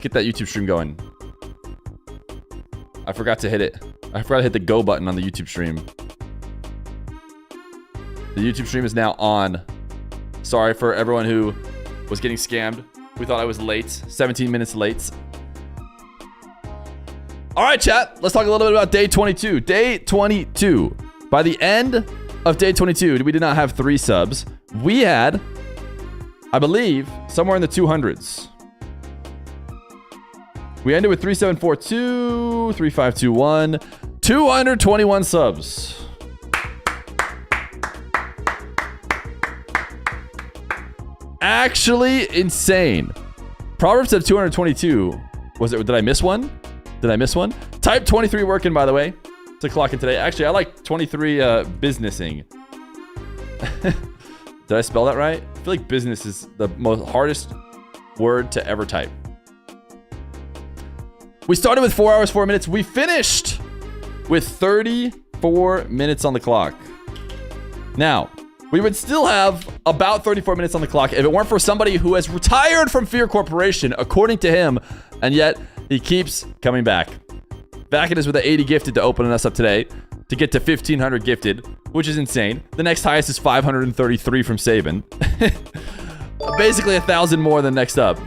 Get that YouTube stream going. I forgot to hit it. I forgot to hit the go button on the YouTube stream. The YouTube stream is now on. Sorry for everyone who was getting scammed. We thought I was late. 17 minutes late. All right, chat. Let's talk a little bit about day 22. Day 22. By the end of day 22, we did not have 3 subs. We had, I believe, somewhere in the 200s. We ended with 3742, 3521, 221 subs. Actually insane. Proverbs said 222. Was it? Did I miss one? Did I miss one? Type 23 working, by the way, to clock in today. Actually, I like 23 businessing. Did I spell that right? I feel like business is the most hardest word to ever type. We started with 4 hours, 4 minutes. We finished with 34 minutes on the clock. Now, we would still have about 34 minutes on the clock if it weren't for somebody who has retired from Feer Corporation, according to him, and yet he keeps coming back. Back it is with the 80 gifted to open us up today to get to 1,500 gifted, which is insane. The next highest is 533 from Saban. Basically 1,000 more than next up.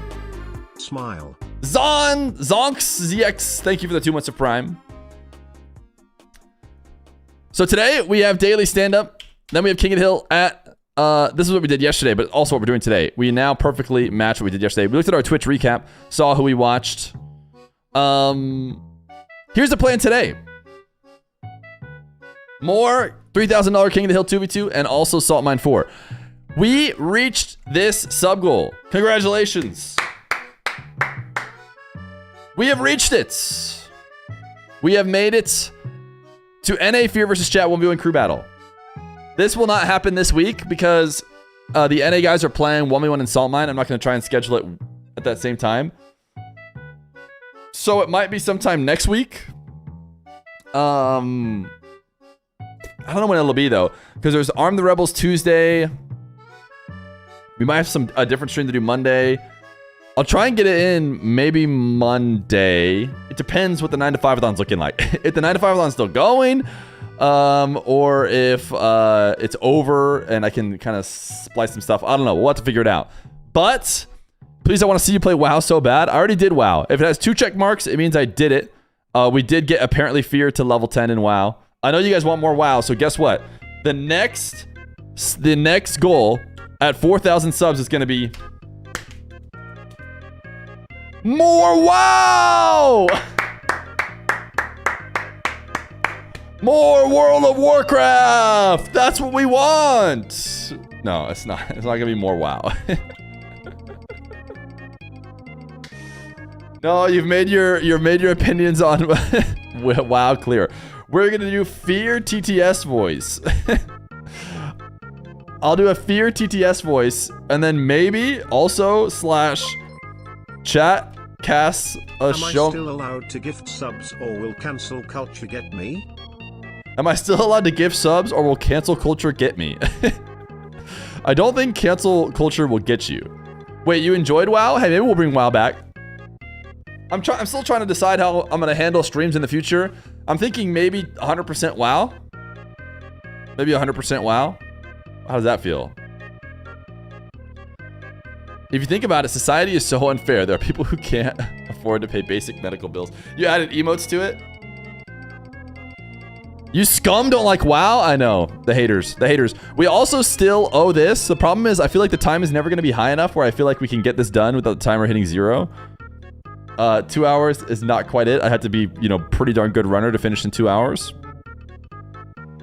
Smile. Zonks ZX, thank you for the 2 months of Prime. So today we have daily stand-up. Then we have King of the Hill at, this is what we did yesterday, but also what we're doing today. We now perfectly match what we did yesterday. We looked at our Twitch recap, saw who we watched. Here's the plan today. More $3,000 King of the Hill 2v2 and also Salt Mine 4. We reached this sub goal. Congratulations. We have reached it. We have made it to NA Fear versus Chat 1v1 crew battle. This will not happen this week because the NA guys are playing 1v1 in Salt Mine. I'm not going to try and schedule it at that same time. So it might be sometime next week. I don't know when it'll be though, because there's Arm the Rebels Tuesday. We might have a different stream to do Monday. I'll try and get it in maybe Monday. It depends what the 9 to 5-a-thon's looking like. If the 9 to 5-a-thon's still going, or if it's over and I can kind of splice some stuff. I don't know. We'll have to figure it out. But please, I want to see you play WoW so bad. I already did WoW. If it has 2 check marks, it means I did it. We did get apparently Fear to level 10 in WoW. I know you guys want more WoW, so guess what? The next goal at 4,000 subs is going to be more WoW! More World of Warcraft! That's what we want! No, it's not. It's not gonna be more WoW. No, you've made your opinions on WoW clear. We're gonna do Fear TTS voice. I'll do a Fear TTS voice, and then maybe also / chat casts a show. Am I still allowed to gift subs, or will cancel culture get me? Am I still allowed to gift subs, or will cancel culture get me? I don't think cancel culture will get you. Wait, you enjoyed WoW? Hey, maybe we'll bring WoW back. I'm still trying to decide how I'm gonna handle streams in the future. I'm thinking maybe 100% WoW. Maybe 100% WoW. How does that feel? If you think about it, society is so unfair. There are people who can't afford to pay basic medical bills. You added emotes to it? You scum don't like WoW? I know. The haters. The haters. We also still owe this. The problem is I feel like the time is never going to be high enough where I feel like we can get this done without the timer hitting 0. 2 hours is not quite it. I had to be, you know, pretty darn good runner to finish in 2 hours.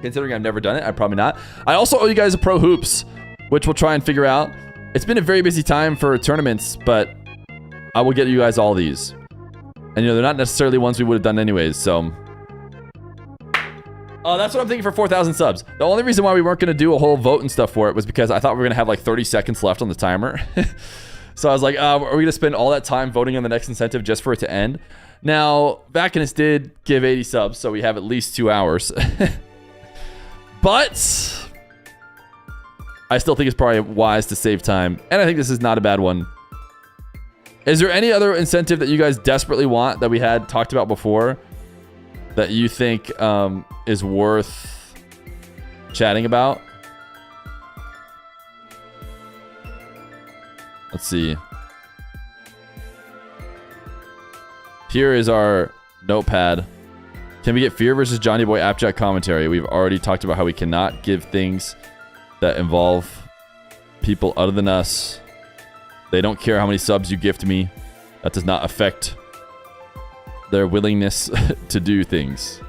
Considering I've never done it, I'm probably not. I also owe you guys a Pro Hoops, which we'll try and figure out. It's been a very busy time for tournaments, but I will get you guys all these. And, you know, they're not necessarily ones we would have done anyways, so... that's what I'm thinking for 4,000 subs. The only reason why we weren't going to do a whole vote and stuff for it was because I thought we were going to have like 30 seconds left on the timer. So I was like, are we going to spend all that time voting on the next incentive just for it to end? Now, Vaccanus did give 80 subs, so we have at least 2 hours. But I still think it's probably wise to save time. And I think this is not a bad one. Is there any other incentive that you guys desperately want that we had talked about before that you think is worth chatting about? Let's see. Here is our notepad. Can we get Fear versus Johnny Boy app chat commentary? We've already talked about how we cannot give things that involve people other than us. They don't care how many subs you gift me. That does not affect their willingness to do things.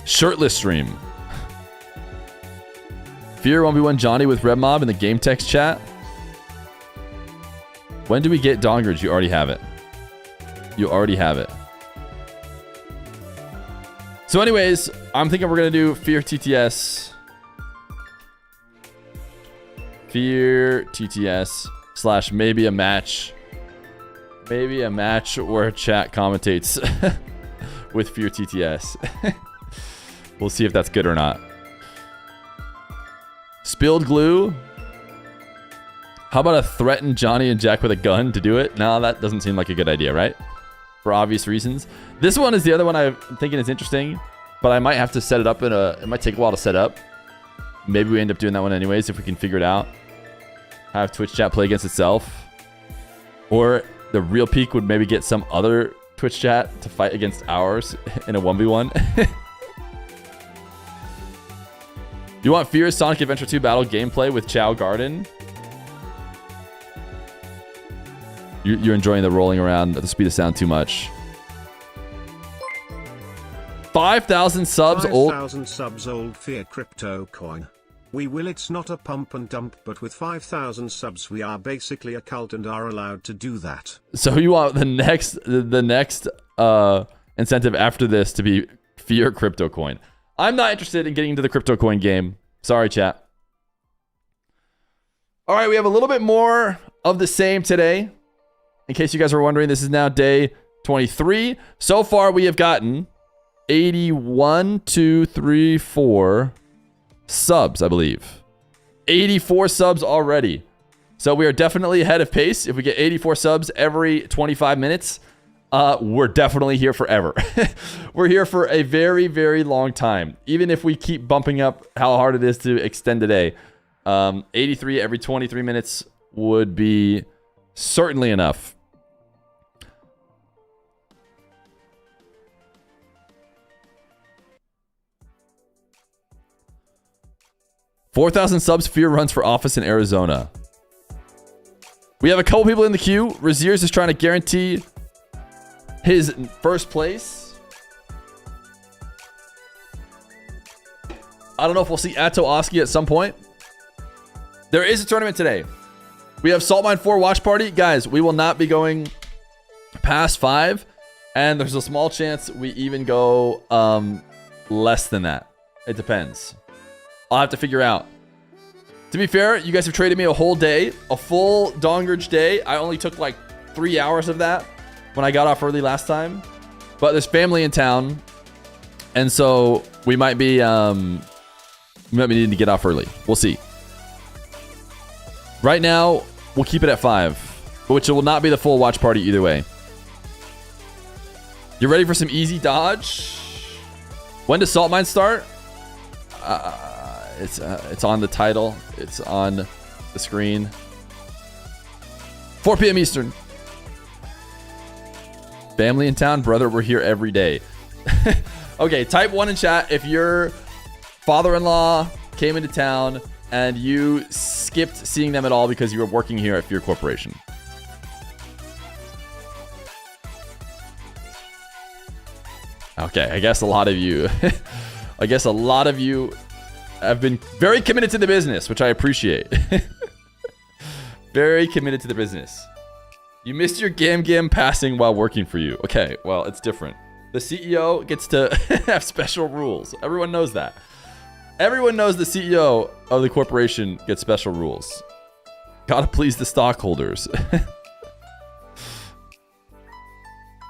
Shirtless stream. Fear 1v1 Johnny with Red Mob in the game text chat. When do we get Dongers? You already have it. You already have it. So anyways, I'm thinking we're going to do Fear TTS. Fear TTS / maybe a match. Maybe a match where chat commentates with Fear TTS. We'll see if that's good or not. Spilled glue. How about a threaten Johnny and Jack with a gun to do it? No, that doesn't seem like a good idea, right? For obvious reasons. This one is the other one I'm thinking is interesting, but I might have to set it up it might take a while to set up. Maybe we end up doing that one anyways if we can figure it out. Have Twitch chat play against itself. Or the real peak would maybe get some other Twitch chat to fight against ours in a 1v1. You want Fear Sonic Adventure 2 battle gameplay with Chow Garden? You're enjoying the rolling around at the speed of sound too much. 5,000 subs old. 5,000 subs old Fear crypto coin. We will. It's not a pump and dump, but with 5,000 subs we are basically a cult and are allowed to do that. So you want the next incentive after this to be Fear crypto coin. I'm not interested in getting into the crypto coin game. Sorry, chat. All right, we have a little bit more of the same today. In case you guys were wondering, this is now day 23. So far, we have gotten 81, 2, 3, 4 subs, I believe. 84 subs already. So we are definitely ahead of pace. If we get 84 subs every 25 minutes, we're definitely here forever. We're here for a very, very long time. Even if we keep bumping up how hard it is to extend the day. 83 every 23 minutes would be certainly enough. $4,000 subs. Fear runs for office in Arizona. We have a couple people in the queue. Razier's is trying to guarantee his first place. I don't know if we'll see Atto Oski at some point. There is a tournament today. We have Salt Mine 4 watch party. Guys, we will not be going past 5. And there's a small chance we even go less than that. It depends. I'll have to figure out. To be fair, you guys have traded me a whole day. A full Dongerge day. I only took like 3 hours of that when I got off early last time. But there's family in town. And so we might be needing to get off early. We'll see. Right now, we'll keep it at 5. Which will not be the full watch party either way. You ready for some easy dodge? When does Salt Mine start? It's on the title. It's on the screen. 4 p.m. Eastern. Family in town, brother. We're here every day. Okay, type 1 in chat if your father-in-law came into town and you skipped seeing them at all because you were working here at Fear Corporation. Okay, I guess a lot of you have been very committed to the business, which I appreciate. Very committed to the business. You missed your Gam passing while working for you. Okay, well, it's different. The CEO gets to have special rules. Everyone knows that. Everyone knows the CEO of the corporation gets special rules. Gotta please the stockholders.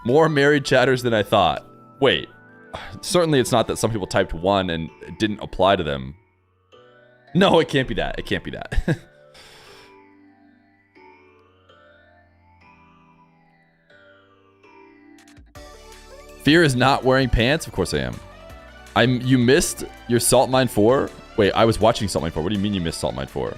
More married chatters than I thought. Wait. Certainly it's not that some people typed 1 and it didn't apply to them. No, it can't be that. It can't be that. Fear is not wearing pants? Of course I am. You missed your Salt Mine 4? Wait, I was watching Salt Mine 4. What do you mean you missed Salt Mine 4?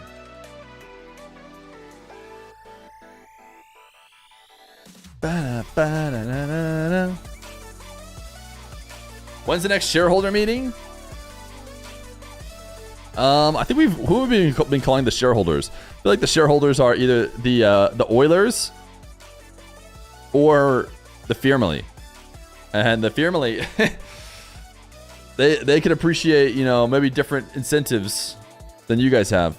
When's the next shareholder meeting? I think who have we been calling the shareholders? I feel like the shareholders are either the Oilers or the Family. And the Family, they could appreciate, you know, maybe different incentives than you guys have.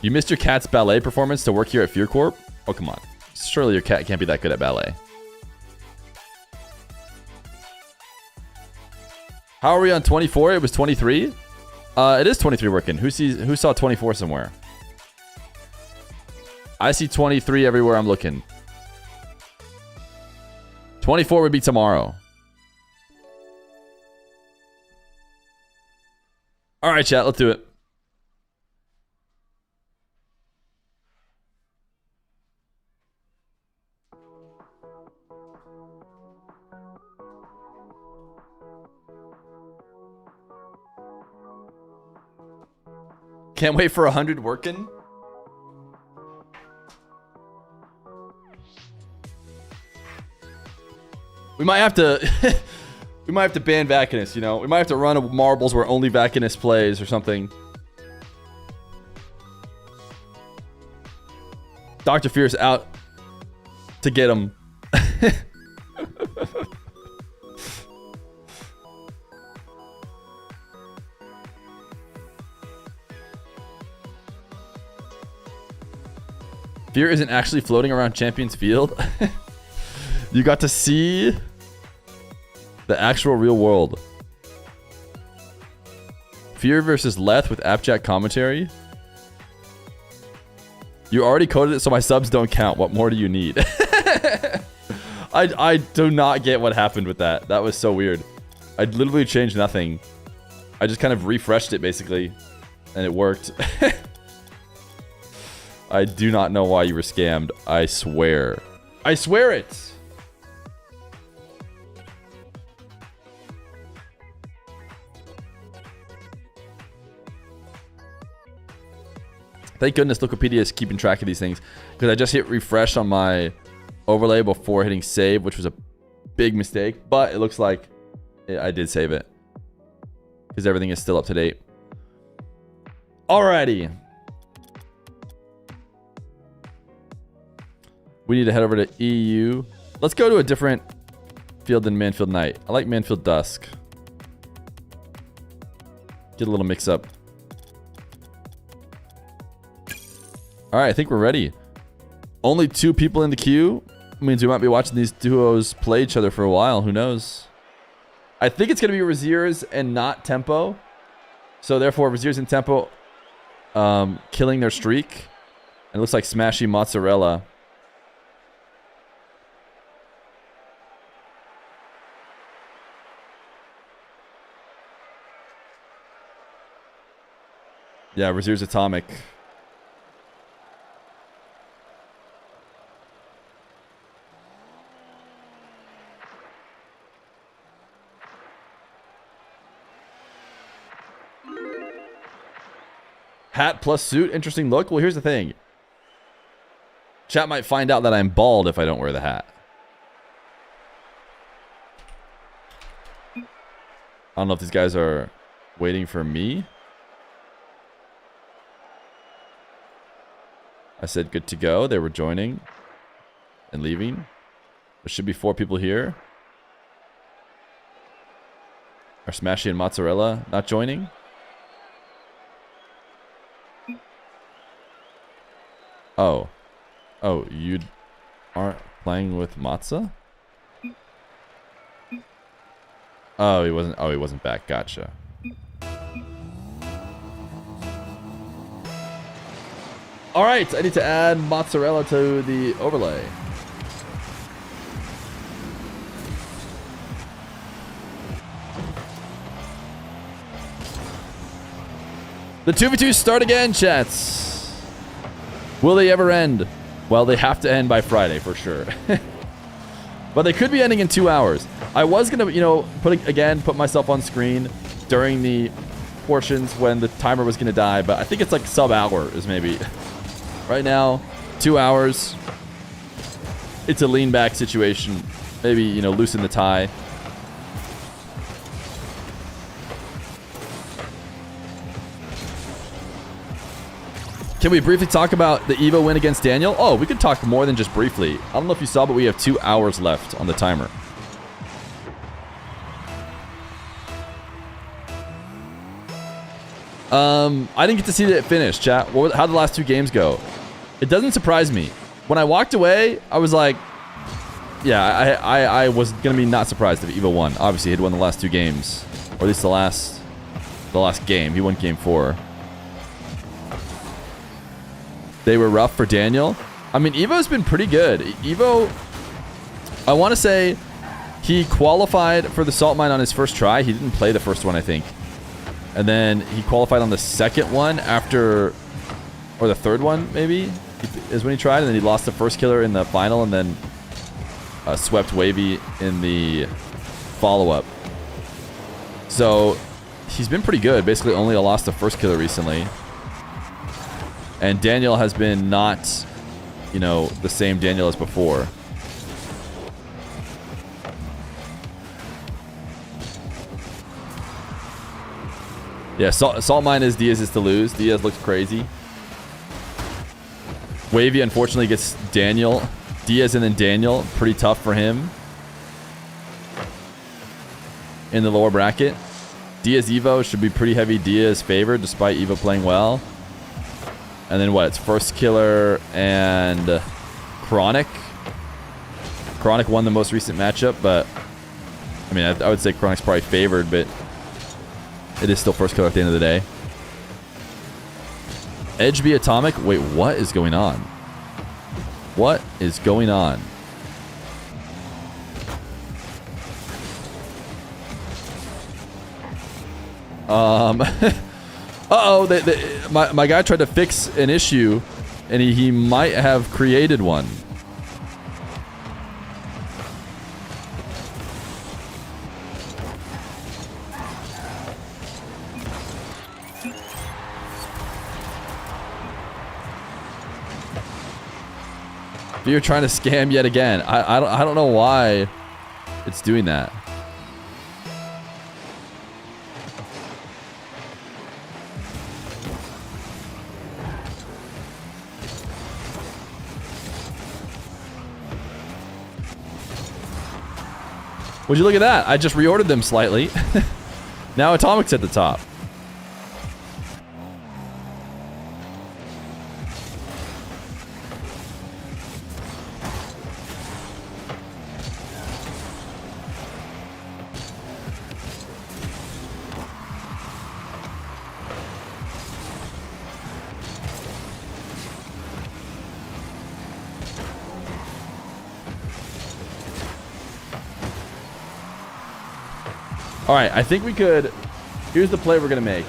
You missed your cat's ballet performance to work here at Fear Corp? Oh, come on. Surely your cat can't be that good at ballet. How are we on 24? It was 23? It is 23 working. Who saw 24 somewhere? I see 23 everywhere I'm looking. 24 would be tomorrow. All right, chat. Let's do it. Can't wait for 100 working. We might have to we might have to ban Vacanus, you know? We might have to run a marbles where only Vacanus plays or something. Dr. Fear's out to get him. Fear isn't actually floating around Champions Field. You got to see the actual real world. Fear versus Leth with Appjack commentary. You already coded it so my subs don't count. What more do you need? I do not get what happened with that. That was so weird. I literally changed nothing. I just kind of refreshed it basically. And it worked. I do not know why you were scammed. I swear. I swear it. Thank goodness Wikipedia is keeping track of these things, because I just hit refresh on my overlay before hitting save, which was a big mistake, but it looks like I did save it because everything is still up to date. Alrighty. We need to head over to EU. Let's go to a different field than Manfield Night. I like Manfield Dusk. Get a little mix up. All right, I think we're ready. Only 2 people in the queue. Means we might be watching these duos play each other for a while. Who knows? I think it's going to be Raziers and not Tempo. So therefore, Raziers and Tempo killing their streak. And it looks like Smashy Mozzarella. Yeah, Raziers Atomic. Hat plus suit, interesting look. Well, here's the thing. Chat might find out that I'm bald if I don't wear the hat. I don't know if these guys are waiting for me. I said good to go. They were joining and leaving. There should be 4 people here. Are Smashy and Mozzarella not joining? Oh. Oh, you aren't playing with Matza? Oh, he wasn't back. Gotcha. All right, I need to add Mozzarella to the overlay. The 2v2s start again, chats. Will they ever end? Well, they have to end by Friday for sure. But they could be ending in 2 hours. I was gonna, you know, put myself on screen during the portions when the timer was gonna die, but I think it's like sub-hour is maybe. Right now, 2 hours. It's a lean back situation. Maybe, you know, loosen the tie. Can we briefly talk about the Evo win against Daniel? Oh, we could talk more than just briefly. I don't know if you saw, but we have 2 hours left on the timer. I didn't get to see that it finished, chat. How'd the last 2 games go? It doesn't surprise me. When I walked away, I was like, yeah, I was going to be not surprised if Evo won. Obviously, he'd won the last 2 games. Or at least the last game. He won game 4. They were rough for Daniel. I mean, Evo's been pretty good. Evo, I want to say he qualified for the salt mine on his first try. He didn't play the first one, I think. And then he qualified on the second one after, or the third one, maybe, is when he tried. And then he lost the first killer in the final and then swept Wavy in the follow-up. So he's been pretty good. Basically only lost the first killer recently. And Daniel has been not, you know, the same Daniel as before. Yeah, Salt Mine is Diaz's to lose. Diaz looks crazy. Wavy, unfortunately, gets Daniel. Diaz and then Daniel. Pretty tough for him. In the lower bracket. Diaz Evo should be pretty heavy Diaz favored, despite Evo playing well. And then what? It's first killer and Chronic. Chronic won the most recent matchup, but I mean, I would say Chronic's probably favored, but it is still first killer at the end of the day. Edge be Atomic? Wait, what is going on? What is going on? Uh-oh, my guy tried to fix an issue, and he might have created one. Feer trying to scam yet again. I don't know why it's doing that. Would you look at that? I just reordered them slightly. Now Atomic's at the top. All right, I think we could. Here's the play we're gonna make.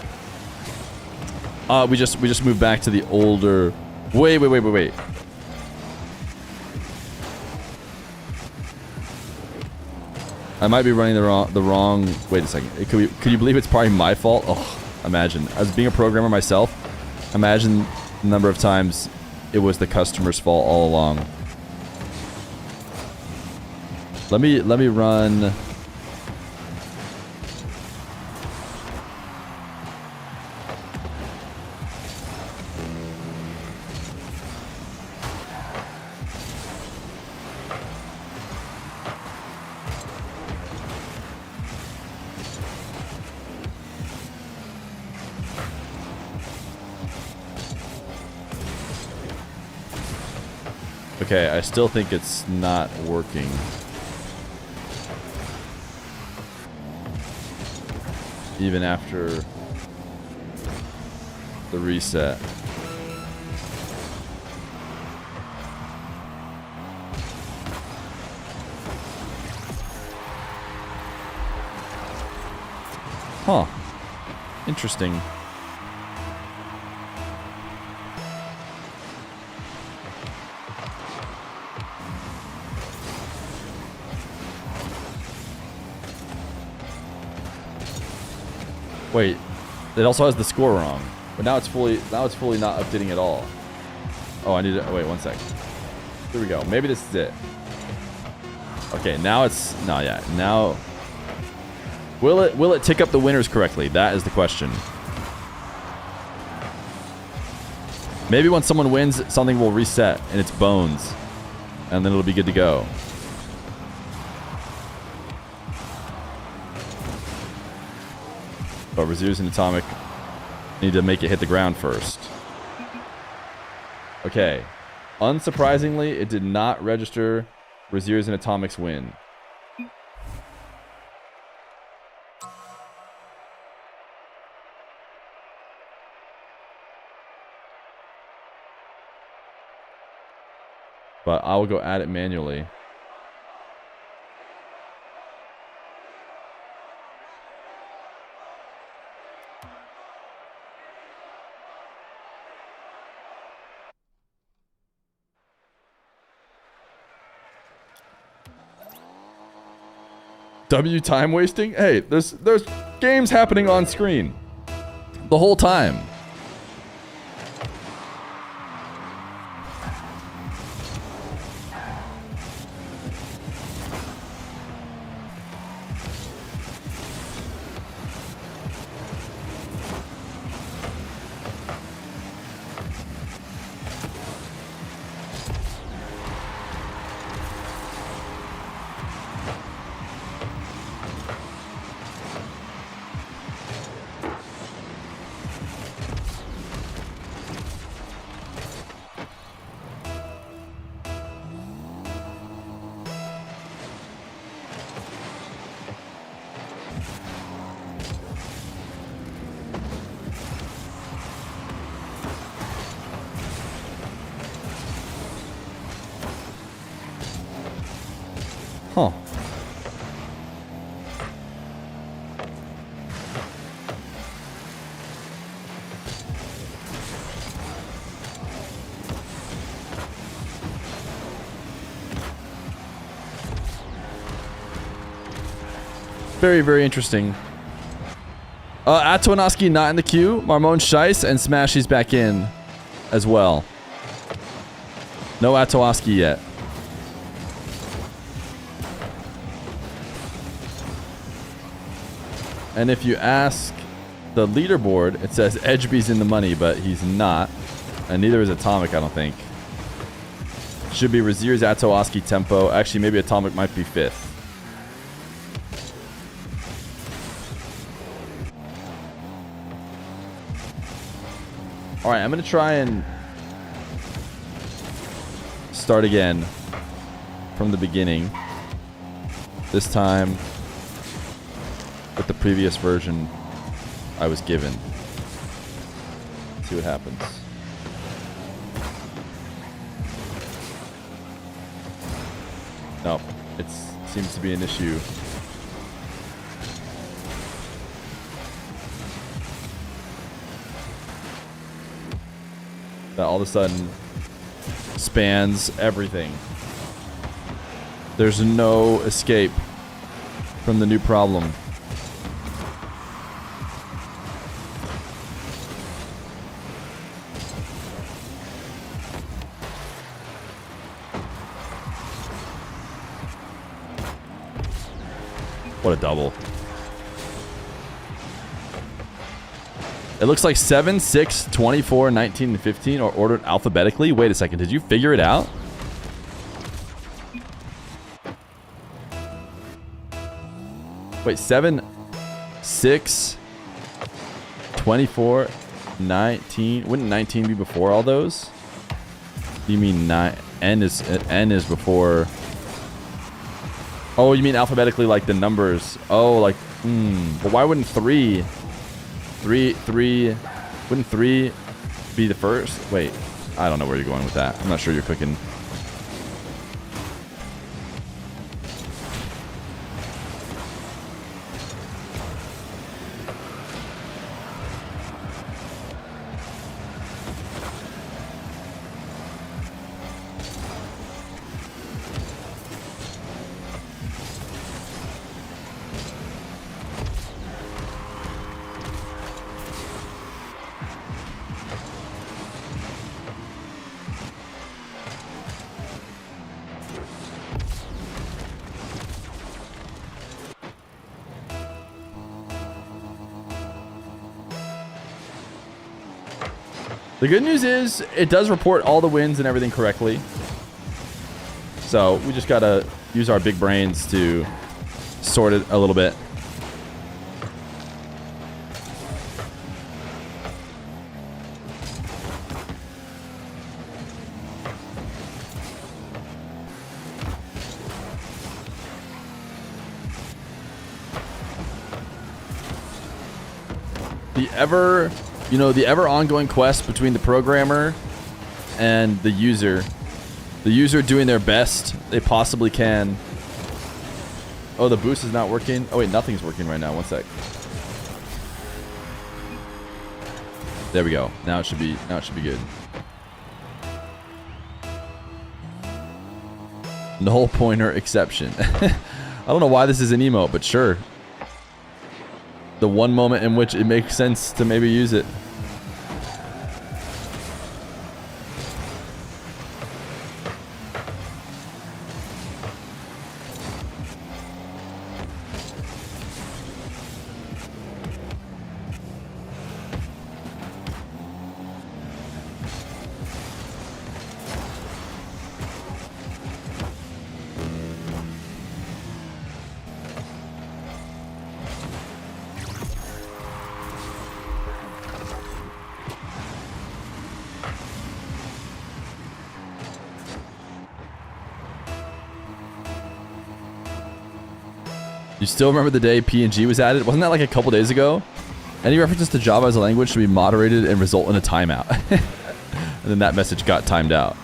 We just moved back to the older. Wait. I might be running the wrong. Wait a second. Could you believe it's probably my fault? Oh, imagine. As being a programmer myself, imagine the number of times it was the customer's fault all along. Let me run. Okay, I still think it's not working. Even after the reset. Huh. Interesting. Wait, it also has the score wrong. But now it's fully not updating at all. Oh, I need to wait 1 sec. Here we go. Maybe this is it. Okay, now it's no, yeah. Now will it tick up the winners correctly? That is the question. Maybe when someone wins, something will reset in its bones, and then it'll be good to go. But Razir's and Atomic need to make it hit the ground first. Okay. Unsurprisingly, it did not register Razir's and Atomic's win. But I will go add it manually. W time wasting? Hey, there's games happening on screen the whole time. Huh. Very, very interesting. Atonoski not in the queue. Marmon Scheiss and Smashy's back in as well. No Atonoski yet. And if you ask the leaderboard, it says Edgeby's in the money, but he's not. And neither is Atomic, I don't think. Should be Razir's, Atonoski, Tempo. Actually, maybe Atomic might be 5th. Alright, I'm going to try and start again from the beginning. This time with the previous version I was given. See what happens. Nope, it seems to be an issue. That all of a sudden spans everything. There's no escape from the new problem. What a double. It looks like 7, 6, 24, 19, and 15 are ordered alphabetically. Wait a second. Did you figure it out? Wait, 7, 6, 24, 19. Wouldn't 19 be before all those? You mean 9? N is before. Oh, you mean alphabetically, like the numbers. Oh, like, but why wouldn't 3? 3, wouldn't 3 be the first? Wait, I don't know where you're going with that. I'm not sure you're clicking. The good news is it does report all the wins and everything correctly. So we just gotta use our big brains to sort it a little bit. The ever ongoing quest between the programmer and the user. The user doing their best they possibly can. Oh, the boost is not working. Oh wait, nothing's working right now. One sec. There we go. Now it should be good. Null pointer exception. I don't know why this is an emote, but sure. The one moment in which it makes sense to maybe use it. You still remember the day PNG was added? Wasn't that like a couple days ago? Any references to Java as a language should be moderated and result in a timeout. And then that message got timed out.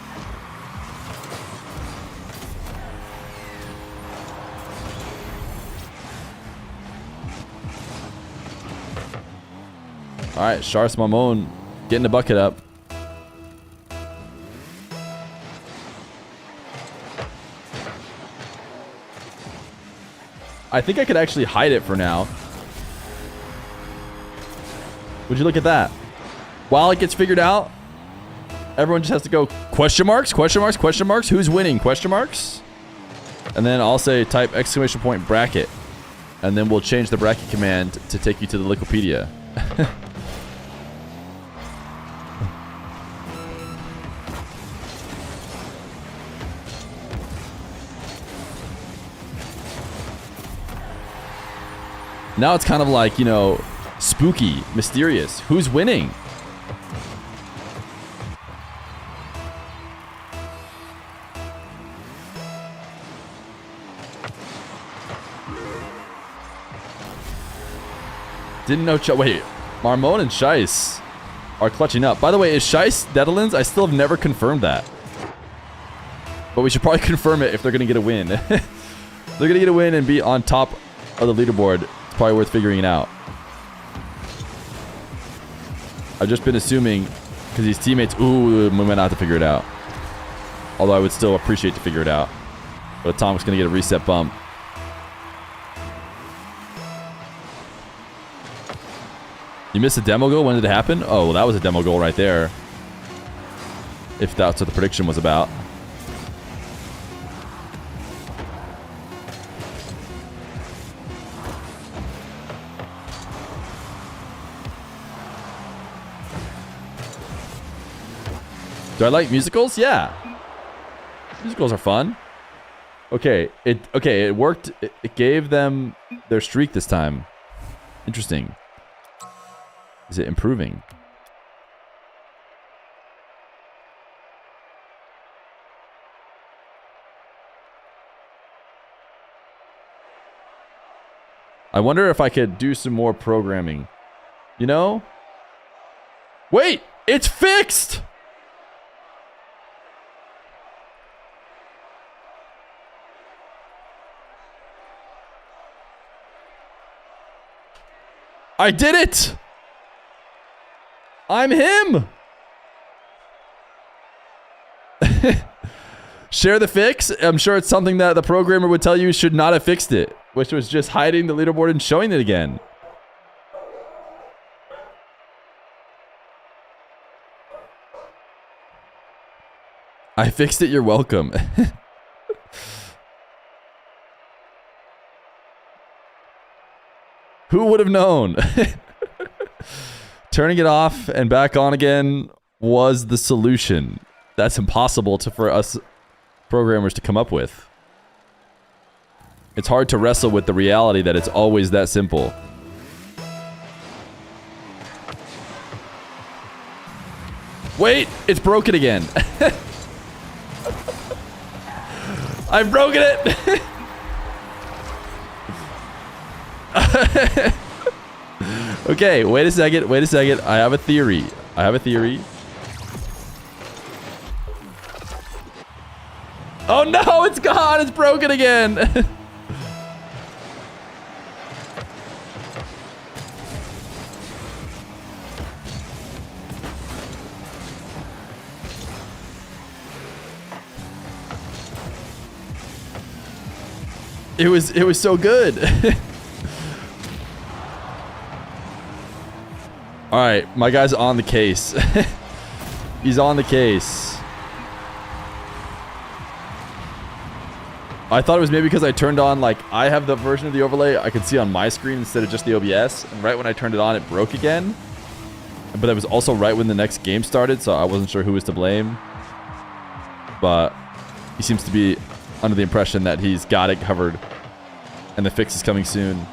Alright, Shars Mamon getting the bucket up. I think I could actually hide it for now. Would you look at that? While it gets figured out, everyone just has to go question marks, question marks, question marks. Who's winning? Question marks. And then I'll say type exclamation point bracket. And then we'll change the bracket command to take you to the Wikipedia. Now it's kind of like, you know, spooky, mysterious. Who's winning? Didn't know. Wait, Marmon and Shice are clutching up. By the way, is Shice Netherlands? I still have never confirmed that. But we should probably confirm it if they're going to get a win. They're going to get a win and be on top of the leaderboard. It's probably worth figuring it out. I've just been assuming because these teammates, we might not have to figure it out. Although I would still appreciate to figure it out. But Atomic's going to get a reset bump. You missed a demo goal? When did it happen? Oh, well, that was a demo goal right there. If that's what the prediction was about. Do I like musicals? Yeah. Musicals are fun. Okay, it worked. It gave them their streak this time. Interesting. Is it improving? I wonder if I could do some more programming. You know? Wait! It's fixed! I did it! I'm him! Share the fix? I'm sure it's something that the programmer would tell you should not have fixed it, which was just hiding the leaderboard and showing it again. I fixed it, you're welcome. Who would have known? Turning it off and back on again was the solution. That's impossible for us programmers to come up with. It's hard to wrestle with the reality that it's always that simple. Wait, it's broken again. I've broken it. Okay, wait a second. Wait a second. I have a theory. I have a theory. Oh no, it's gone. It's broken again. It was so good. All right, my guy's on the case. He's on the case. I thought it was maybe because I turned on, like, I have the version of the overlay I could see on my screen instead of just the OBS. And right when I turned it on, it broke again. But it was also right when the next game started, so I wasn't sure who was to blame. But he seems to be under the impression that he's got it covered and the fix is coming soon.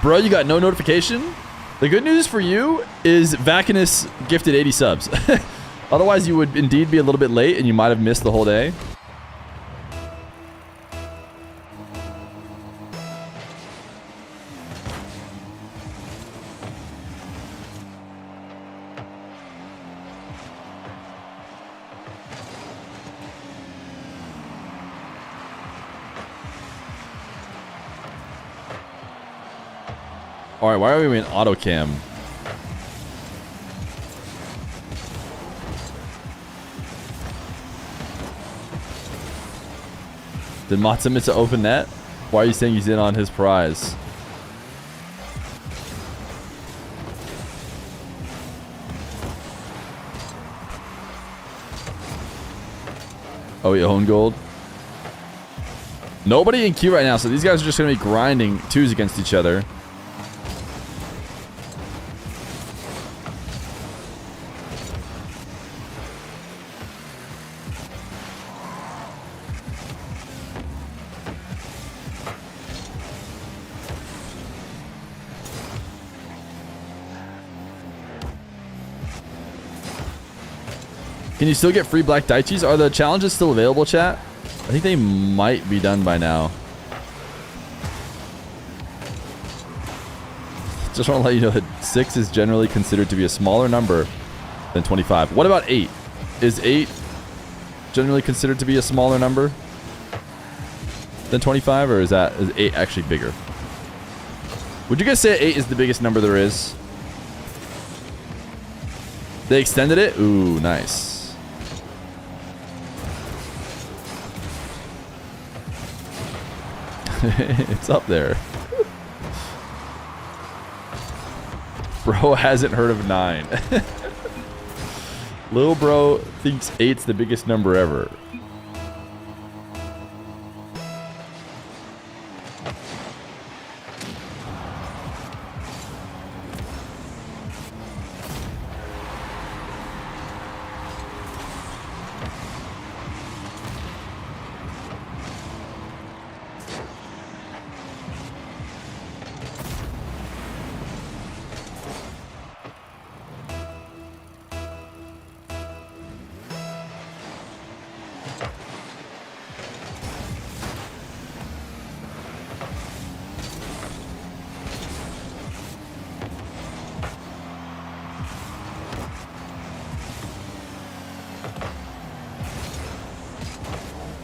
Bro, you got no notification? The good news for you is Vacanus gifted 80 subs. Otherwise, you would indeed be a little bit late and you might have missed the whole day. All right, why are we in auto cam? Did Matsumitsu open that? Why are you saying he's in on his prize? Oh, we own gold. Nobody in queue right now, so these guys are just going to be grinding twos against each other. Can you still get free black Daichis? Are the challenges still available, chat? I think they might be done by now. Just want to let you know that 6 is generally considered to be a smaller number than 25. What about 8? Is 8 generally considered to be a smaller number than 25, or is 8 actually bigger? Would you guys say 8 is the biggest number there is? They extended it? Ooh, nice. It's up there. Bro hasn't heard of 9. Lil bro thinks 8's the biggest number ever.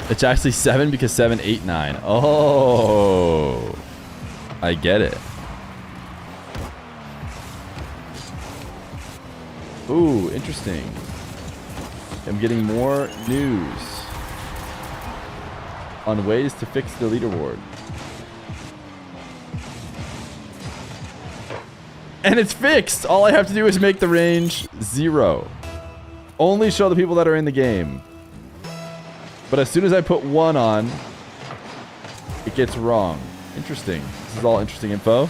It's actually 7 because 7, 8, 9. Oh, I get it. Ooh, interesting. I'm getting more news on ways to fix the leaderboard. And it's fixed. All I have to do is make the range 0. Only show the people that are in the game. But as soon as I put 1 on, it gets wrong. Interesting. This is all interesting info.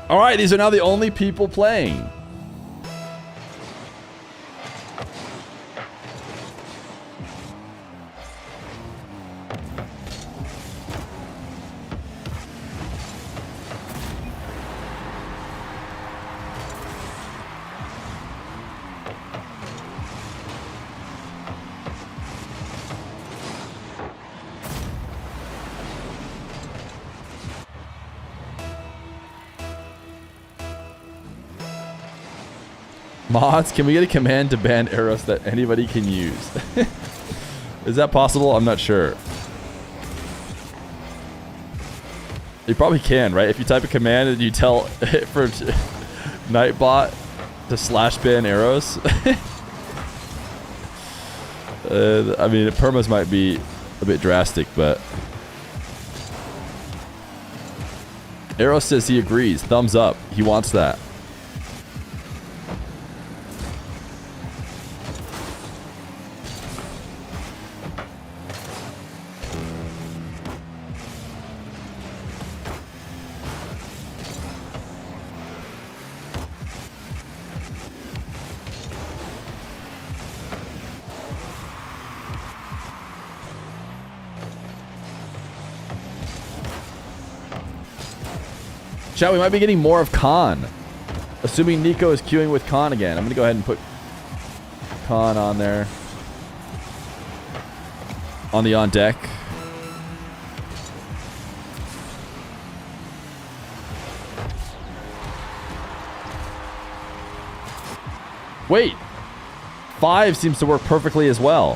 All right, these are now the only people playing. Mods, can we get a command to ban arrows that anybody can use? Is that possible? I'm not sure. You probably can, right? If you type a command and you tell it for Nightbot to slash ban arrows. I mean, permas might be a bit drastic, but... Arrow says he agrees. Thumbs up. He wants that. Chat, we might be getting more of Khan. Assuming Nico is queuing with Khan again. I'm going to go ahead and put Khan on there. On the on deck. Wait. 5 seems to work perfectly as well.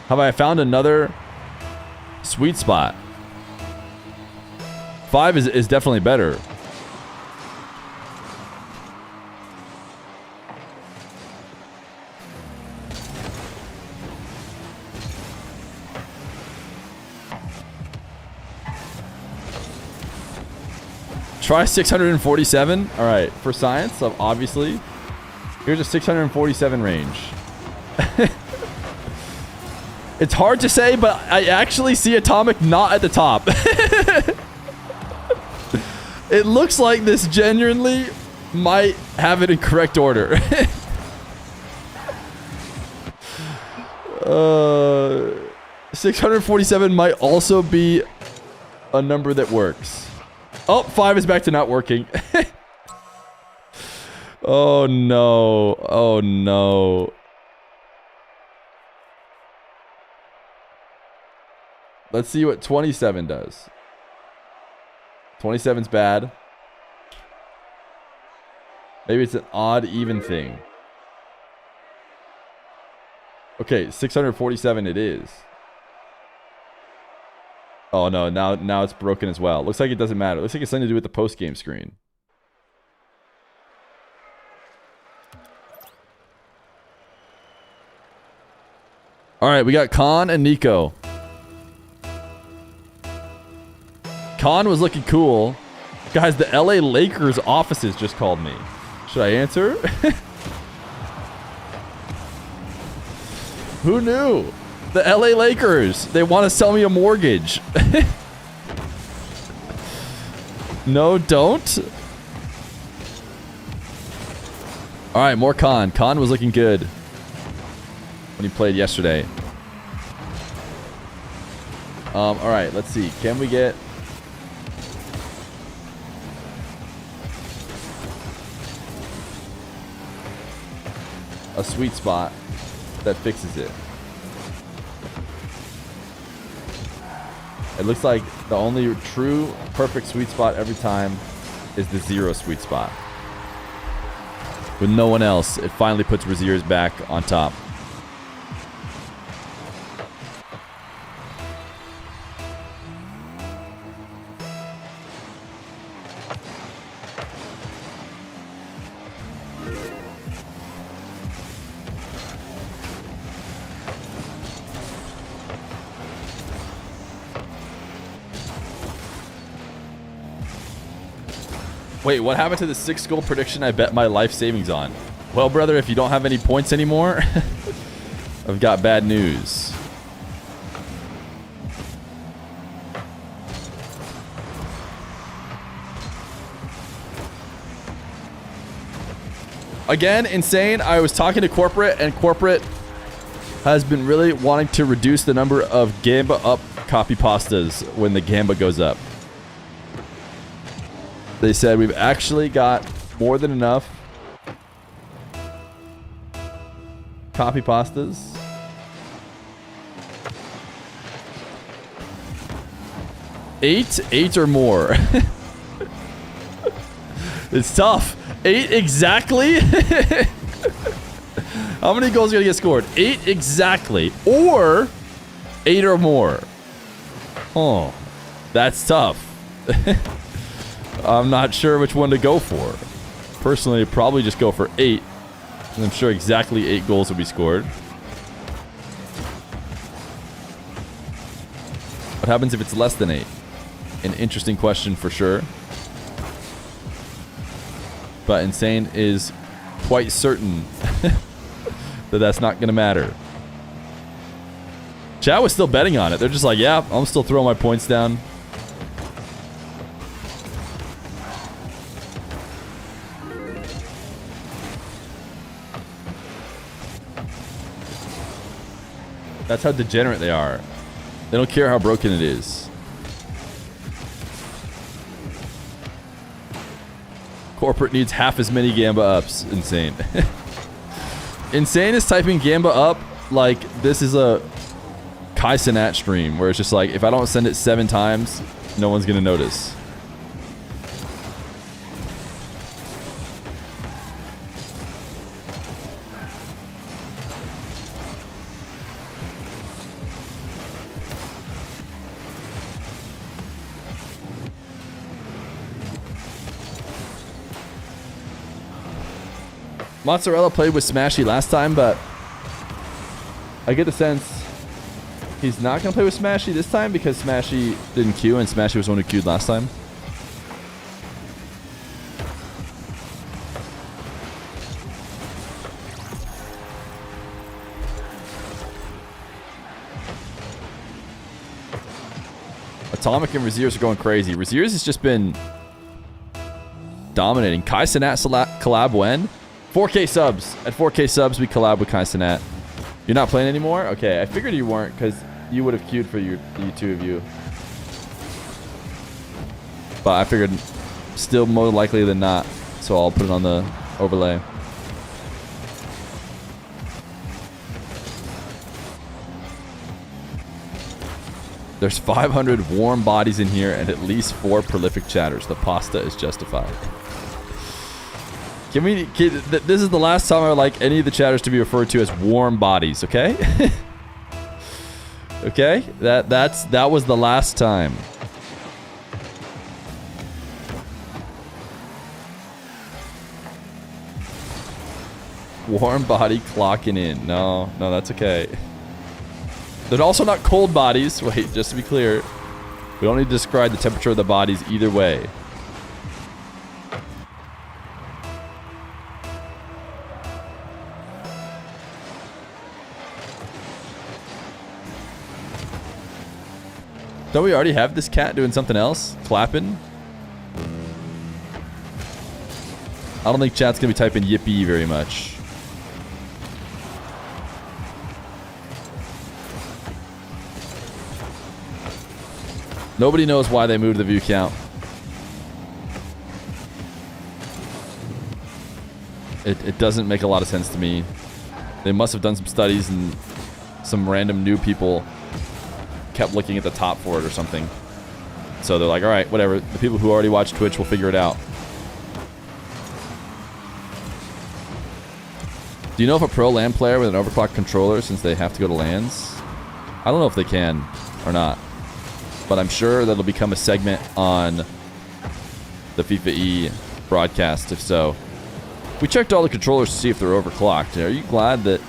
Have I found another sweet spot? 5 is definitely better. Try 647. All right, for science, obviously. Here's a 647 range. It's hard to say, but I actually see Atomic not at the top. It looks like this genuinely might have it in correct order. 647 might also be a number that works. Oh, 5 is back to not working. Oh no. Oh no. Let's see what 27 does. 27's bad. Maybe it's an odd even thing. Okay, 647 it is. Oh no, now it's broken as well. Looks like it doesn't matter. Looks like it's something to do with the post-game screen. Alright, we got Khan and Nico. Khan was looking cool. Guys, the LA Lakers offices just called me. Should I answer? Who knew? The LA Lakers. They want to sell me a mortgage. No, don't. All right, more Khan. Khan was looking good when he played yesterday. All right, let's see. Can we get... a sweet spot that fixes it? It looks like the only true perfect sweet spot every time is the 0 sweet spot. With no one else, it finally puts Razier's back on top. Wait, what happened to the 6 goal prediction I bet my life savings on? Well, brother, if you don't have any points anymore, I've got bad news. Again, insane. I was talking to corporate, and corporate has been really wanting to reduce the number of Gamba up copy pastas when the Gamba goes up. They said we've actually got more than enough copy pastas. Eight or more. It's tough. 8 exactly? How many goals are gonna get scored? 8 exactly. Or 8 or more. Oh, that's tough. I'm not sure which one to go for. Personally, I'd probably just go for 8. And I'm sure exactly 8 goals will be scored. What happens if it's less than 8? An interesting question for sure. But Insane is quite certain that that's not going to matter. Chat was still betting on it. They're just like, yeah, I'm still throwing my points down. That's how degenerate they are. They don't care how broken it is. Corporate needs half as many Gamba ups. Insane. Insane is typing Gamba up like this is a Kai Cenat stream where it's just like, if I don't send it 7 times, no one's gonna notice. Mozzarella played with Smashy last time, but I get the sense he's not going to play with Smashy this time because Smashy didn't queue and Smashy was the one who queued last time. Atomic and Raziers are going crazy. Raziers has just been dominating. Kai Cenat collab when? 4K subs. At 4K subs, we collab with Kai Cenat. You're not playing anymore? Okay, I figured you weren't because you would have queued for the 2 of you. But I figured still more likely than not, so I'll put it on the overlay. There's 500 warm bodies in here and at least 4 prolific chatters. The pasta is justified. This is the last time I would like any of the chatters to be referred to as warm bodies, okay? Okay? That was the last time. Warm body clocking in. No, that's okay. They're also not cold bodies. Wait, just to be clear. We don't need to describe the temperature of the bodies either way. Don't we already have this cat doing something else? Clapping? I don't think chat's gonna be typing yippee very much. Nobody knows why they moved the view count. It doesn't make a lot of sense to me. They must have done some studies and some random new people kept looking at the top for it or something. So they're like, all right, whatever. The people who already watch Twitch will figure it out. Do you know if a pro LAN player with an overclocked controller, since they have to go to LANs? I don't know if they can or not. But I'm sure that'll become a segment on the FIFA E broadcast, if so. We checked all the controllers to see if they're overclocked. Are you glad that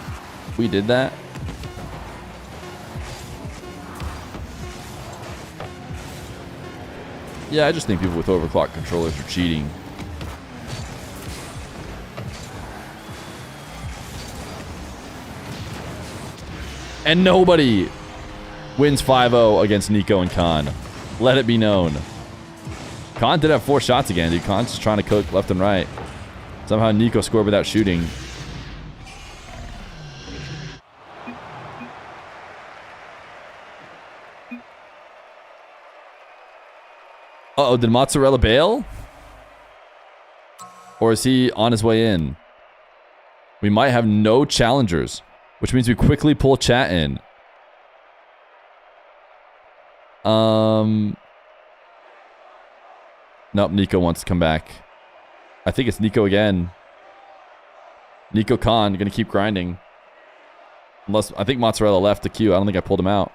we did that? Yeah, I just think people with overclocked controllers are cheating. And nobody wins 5-0 against Nico and Khan. Let it be known. Khan did have 4 shots again, dude. Khan's just trying to cook left and right. Somehow Nico scored without shooting. Uh-oh, did Mozzarella bail? Or is he on his way in? We might have no challengers, which means we quickly pull chat in. Nope, Nico wants to come back. I think it's Nico again. Nico Khan, gonna keep grinding. Unless, I think Mozzarella left the queue. I don't think I pulled him out.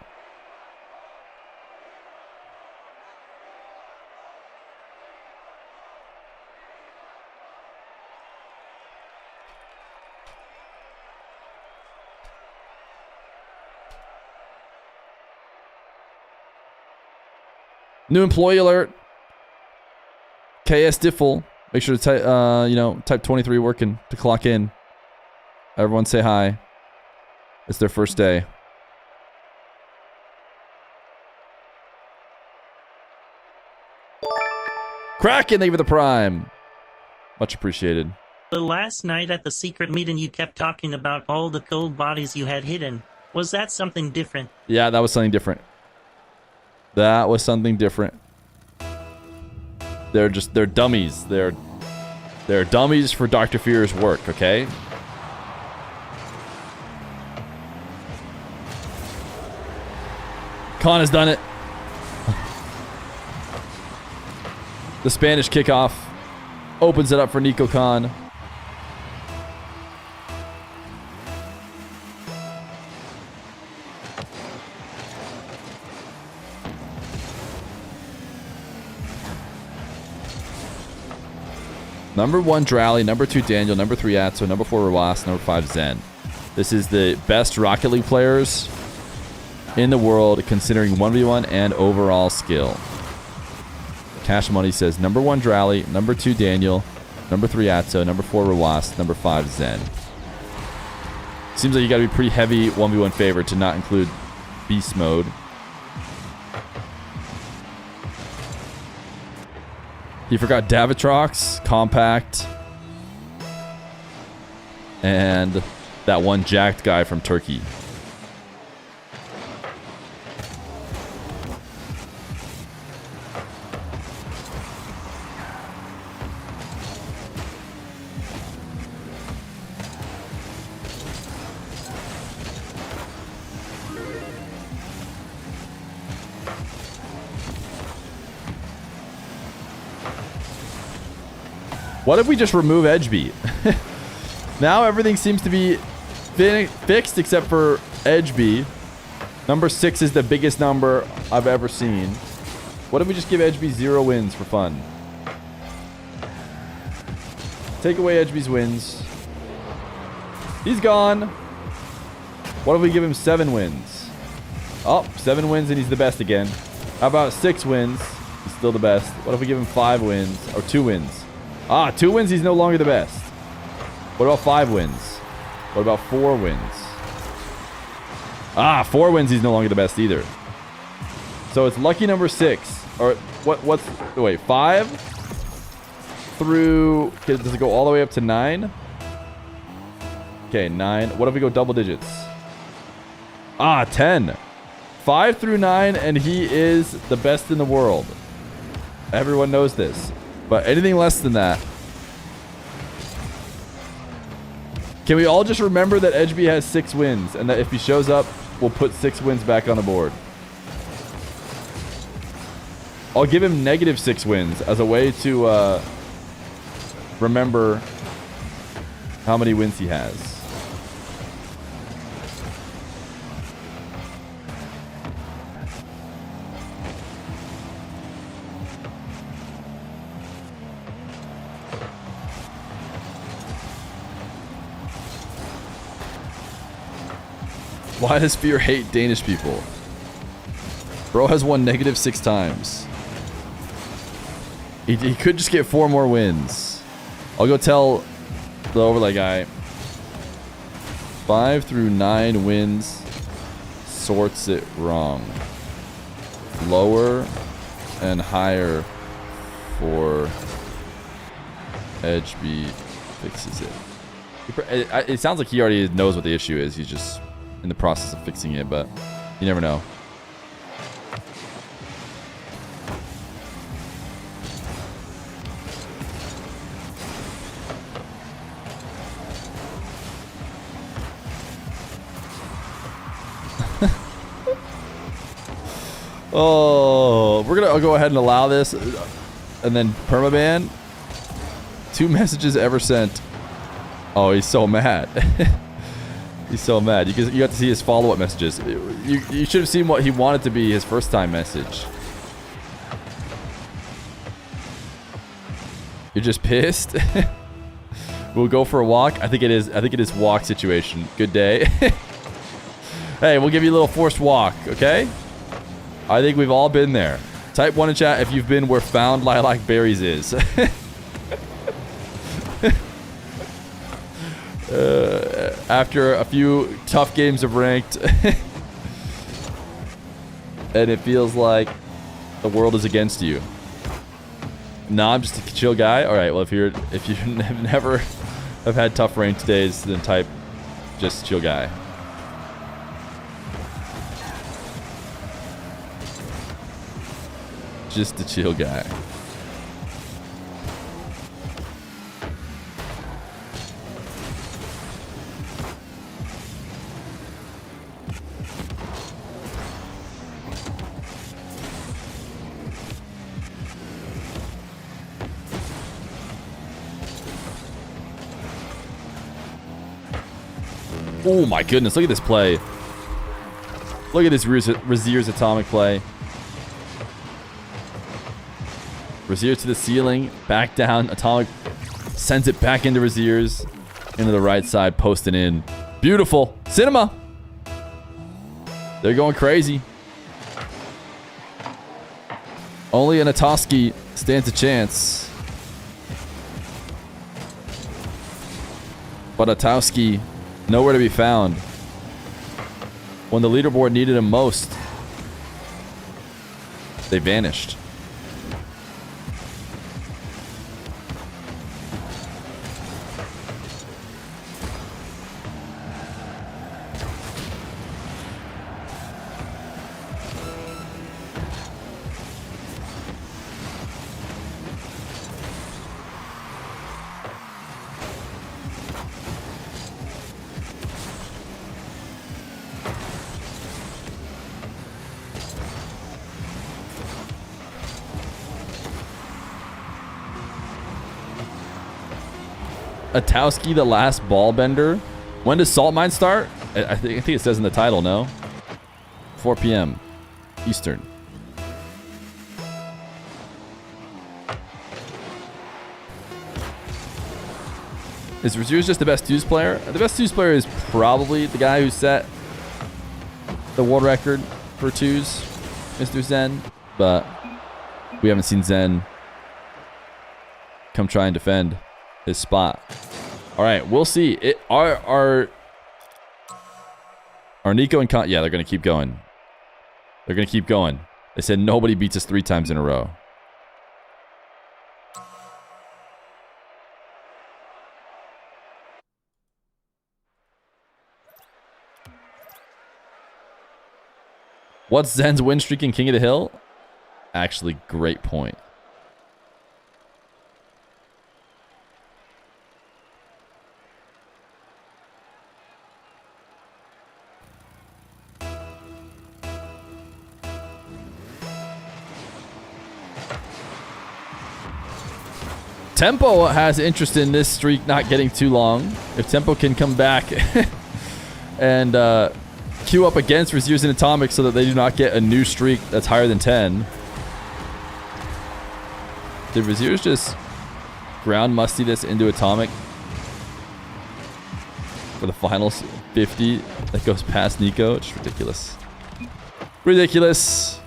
New employee alert. KS Diffel. Make sure to type, type 23 working to clock in. Everyone say hi. It's their first day. Kraken, thank you for the prime. Much appreciated. The last night at the secret meeting, you kept talking about all the cold bodies you had hidden. Was that something different? Yeah, that was something different. That was something different. They're dummies. They're dummies for Dr. Feer's work, okay? Khan has done it. The Spanish kickoff opens it up for Nico Khan. Number 1, Drally. Number 2, Daniel. Number 3, Atso. Number 4, Rawas. Number 5, Zen. This is the best Rocket League players in the world, considering 1v1 and overall skill. Cash Money says number 1, Drally. Number 2, Daniel. Number 3, Atso. Number 4, Rawas. Number 5, Zen. Seems like you gotta be pretty heavy 1v1 favorite to not include Beast Mode. He forgot Davitrox, Compact, and that one jacked guy from Turkey. What if we just remove edge beat? Now everything seems to be fixed except for edge beat. Number 6 is the biggest number I've ever seen. What if we just give edge beat 0 wins for fun? Take away edge beat's wins. He's gone. What if we give him 7 wins? Oh, 7 wins and he's the best again. How about 6 wins? He's still the best. What if we give him 5 wins? Or 2 wins? 2 wins, he's no longer the best. What about 5 wins? What about 4 wins? 4 wins, he's no longer the best either. So it's lucky number 6. Or wait, 5 through, does it go all the way up to 9? Okay, 9. What if we go double digits? 10. 5 through 9, and he is the best in the world. Everyone knows this. But anything less than that. Can we all just remember that Edgeby has 6 wins, and that if he shows up, we'll put 6 wins back on the board? I'll give him negative 6 wins as a way to remember how many wins he has. Why does Feer hate Danish people? Bro has won negative 6 times. He could just get 4 more wins. I'll go tell the overlay guy. 5 through 9 wins. sorts it wrong. Lower and higher for edge B fixes it. It sounds like he already knows what the issue is. He's just in the process of fixing it, but you never know. Oh, we're gonna go ahead and allow this, and then permaban. 2 messages ever sent. Oh, he's so mad. He's so mad. You got to see his follow-up messages. You should have seen what he wanted to be his first-time message. You're just pissed. We'll go for a walk. I think it is walk situation. Good day. Hey, we'll give you a little forced walk, okay? I think we've all been there. Type 1 in chat if you've been where found lilac berries is. After a few tough games of ranked. And it feels like the world is against you. Nah, I'm just a chill guy. Alright, well if you never have had tough ranked days, then type just chill guy. Just a chill guy. Oh my goodness, look at this play. Look at this Razier's atomic play. Razier to the ceiling, back down, atomic sends it back into Razier's, into the right side, posting in. Beautiful. Cinema. They're going crazy. Only an Atoski stands a chance. But Atowski, nowhere to be found. When the leaderboard needed him most, they vanished. Atowski, the last ball bender. When does Salt Mine start? I think it says in the title, no? 4 p.m. Eastern. Is Razier's just the best twos player? The best twos player is probably the guy who set the world record for twos, Mr. Zen. But we haven't seen Zen come try and defend his spot. All right, we'll see. Are Nico and Con? Yeah, they're gonna keep going. They're gonna keep going. They said nobody beats us 3 times in a row. What's Zen's win streak in King of the Hill? Actually, great point. Tempo has interest in this streak not getting too long. If Tempo can come back and queue up against Razier's and Atomic so that they do not get a new streak that's higher than 10. Did Razier's just ground musty this into Atomic for the finals 50 that goes past Nico? It's ridiculous. Ridiculous.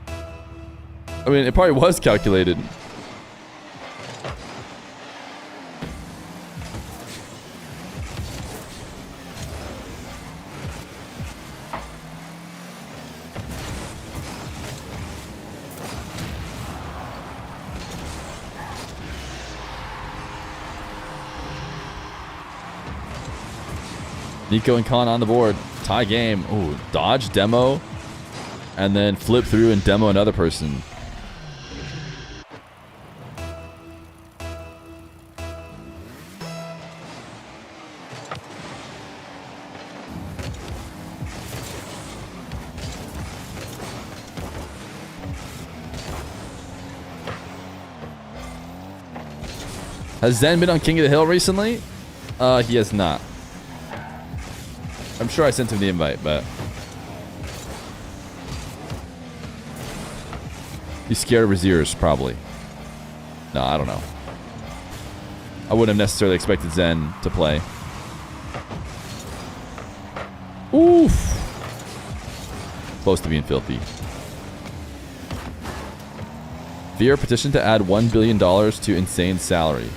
I mean, it probably was calculated. Nico and Khan on the board. Tie game. Ooh, dodge, demo, and then flip through and demo another person. Has Zen been on King of the Hill recently? He has not. I'm sure I sent him the invite, but he's scared of Raziers, probably. No, I don't know. I wouldn't have necessarily expected Zen to play. Oof. Close to being filthy. Feer petition to add $1 billion to insane salary.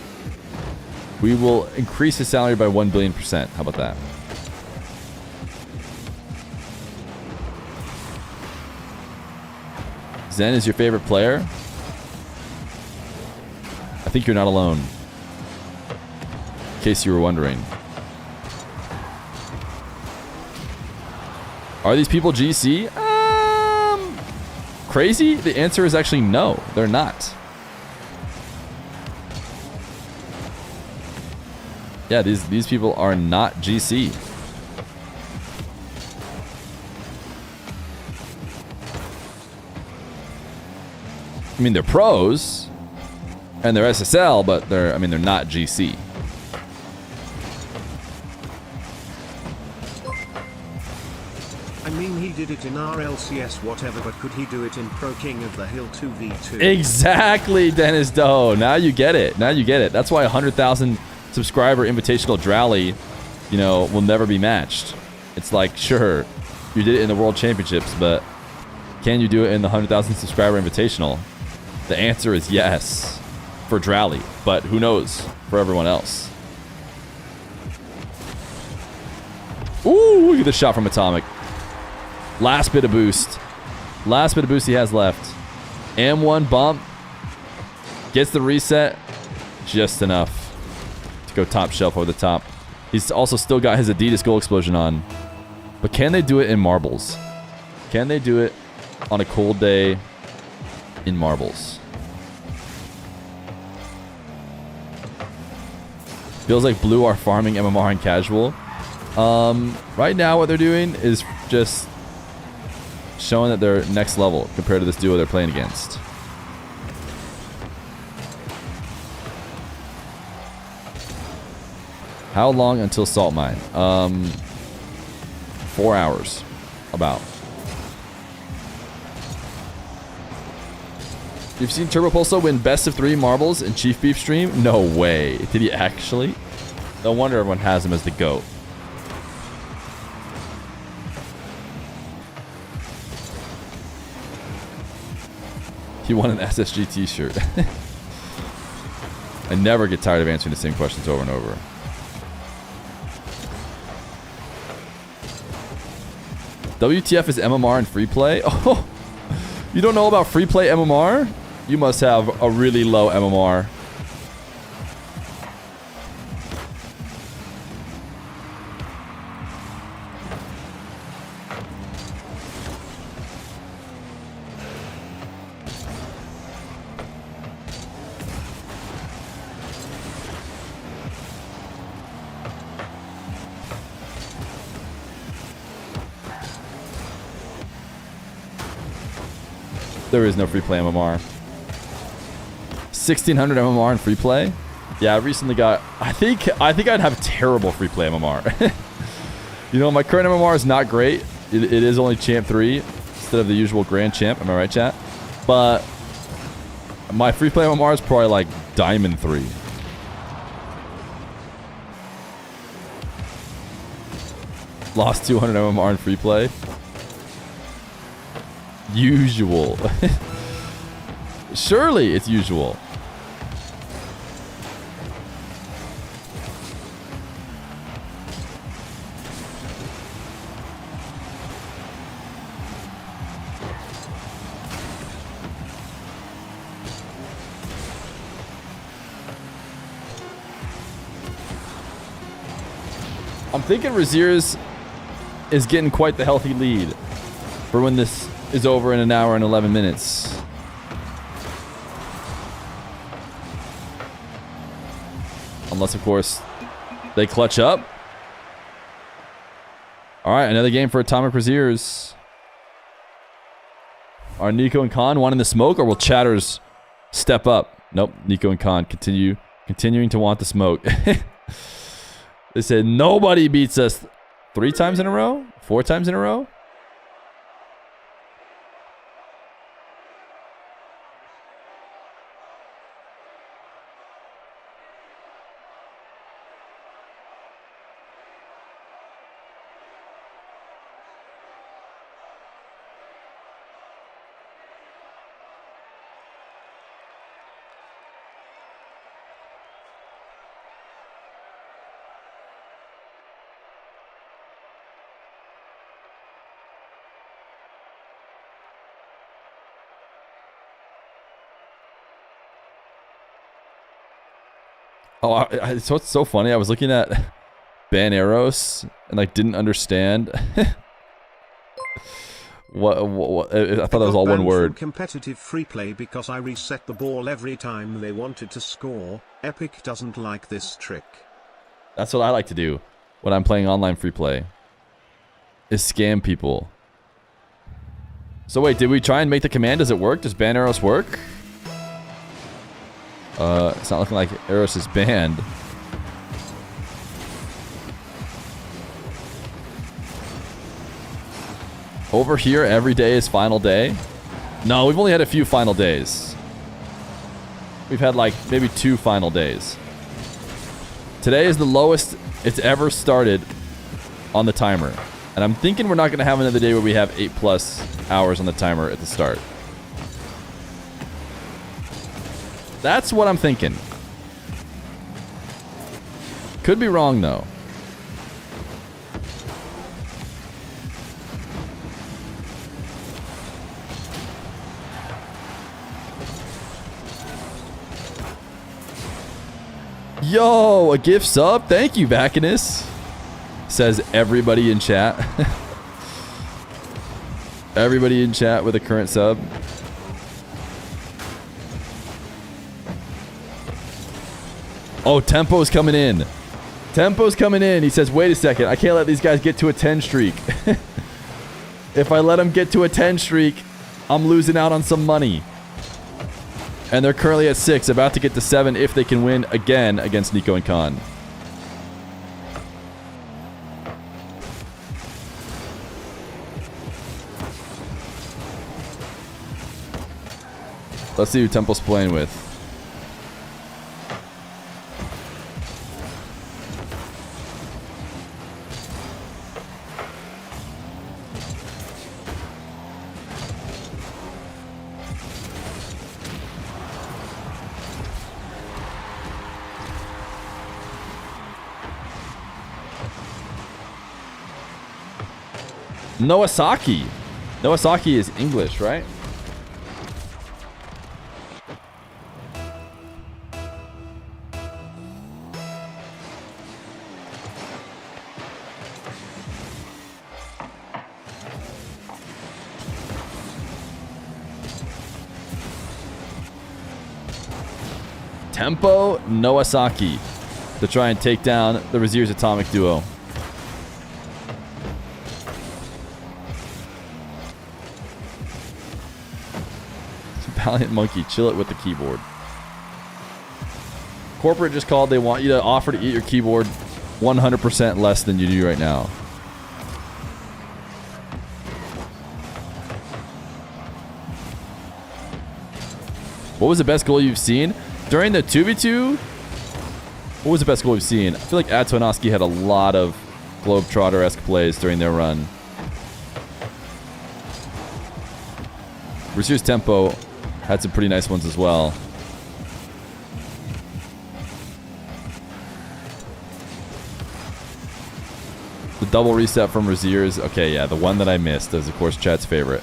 We will increase his salary by 1 billion%. How about that? Zen is your favorite player? I think you're not alone. In case you were wondering. Are these people GC? Crazy? The answer is actually no, they're not. Yeah, these people are not GC. I mean, they're pros and they're SSL, but they're not GC. I mean, he did it in RLCS whatever, but could he do it in Pro King of the Hill 2v2? Exactly, Dennis Doe. Now you get it. Now you get it. That's why 100,000 subscriber invitational Drally, will never be matched. It's like, sure, you did it in the World Championships, but can you do it in the 100,000 subscriber invitational? The answer is yes for Drally, but who knows for everyone else. Ooh, look at this shot from Atomic. Last bit of boost. Last bit of boost he has left. M1 bump. Gets the reset. Just enough to go top shelf over the top. He's also still got his Adidas goal explosion on. But can they do it in marbles? Can they do it on a cold day in marbles? Feels like Blue are farming MMR and casual. Right now what they're doing is just showing that they're next level compared to this duo they're playing against. How long until Salt Mine? 4 hours. About. You've seen Turbo Pulso win best of 3 marbles in Chief Beef stream? No way. Did he actually? No wonder everyone has him as the GOAT. He won an SSG t-shirt. I never get tired of answering the same questions over and over. WTF is MMR and free play? Oh, you don't know about free play MMR? You must have a really low MMR. There is no free play MMR. 1600 MMR in free play? Yeah, I recently got... I think I'd have terrible free play MMR. My current MMR is not great. It is only Champ 3 instead of the usual Grand Champ. Am I right, chat? But my free play MMR is probably like Diamond 3. Lost 200 MMR in free play. Usual. Surely it's usual. I'm thinking Razier's is getting quite the healthy lead for when this is over in an hour and 11 minutes. Unless, of course, they clutch up. All right, another game for Atomic Braziers. Are Nico and Khan wanting the smoke, or will Chatters step up? Nope, Nico and Khan continuing to want the smoke. They said nobody beats us 3 times in a row? 4 times in a row? Oh, so it's so funny. I was looking at Ban Arrows and like didn't understand what I thought that was all one word. Competitive free play because I reset the ball every time they wanted to score. Epic doesn't like this trick. That's what I like to do when I'm playing online free play. Is scam people. So wait, did we try and make the command? Does it work? Does Ban Arrows work? It's not looking like Eros is banned. Over here, every day is final day. No, we've only had a few final days. We've had like maybe 2 final days. Today is the lowest it's ever started on the timer. And I'm thinking we're not going to have another day where we have 8+ hours on the timer at the start. That's what I'm thinking. Could be wrong, though. Yo, a gift sub? Thank you, Bacchus. Says everybody in chat. Everybody in chat with a current sub. Oh, Tempo's coming in. Tempo's coming in. He says, wait a second. I can't let these guys get to a 10 streak. If I let them get to a 10 streak, I'm losing out on some money. And they're currently at 6, about to get to 7 if they can win again against Nico and Khan. Let's see who Tempo's playing with. Noasaki. Noasaki is English, right? Tempo Noasaki to try and take down the Razier's Atomic Duo. Valiant Monkey, chill it with the keyboard. Corporate just called. They want you to offer to eat your keyboard 100% less than you do right now. What was the best goal you've seen? During the 2v2? What was the best goal you've seen? I feel like ATHON had a lot of Globetrotter-esque plays during their run. Razier's Tempo had some pretty nice ones as well. The double reset from Razier's. Okay, yeah, the one that I missed is, of course, chat's favorite.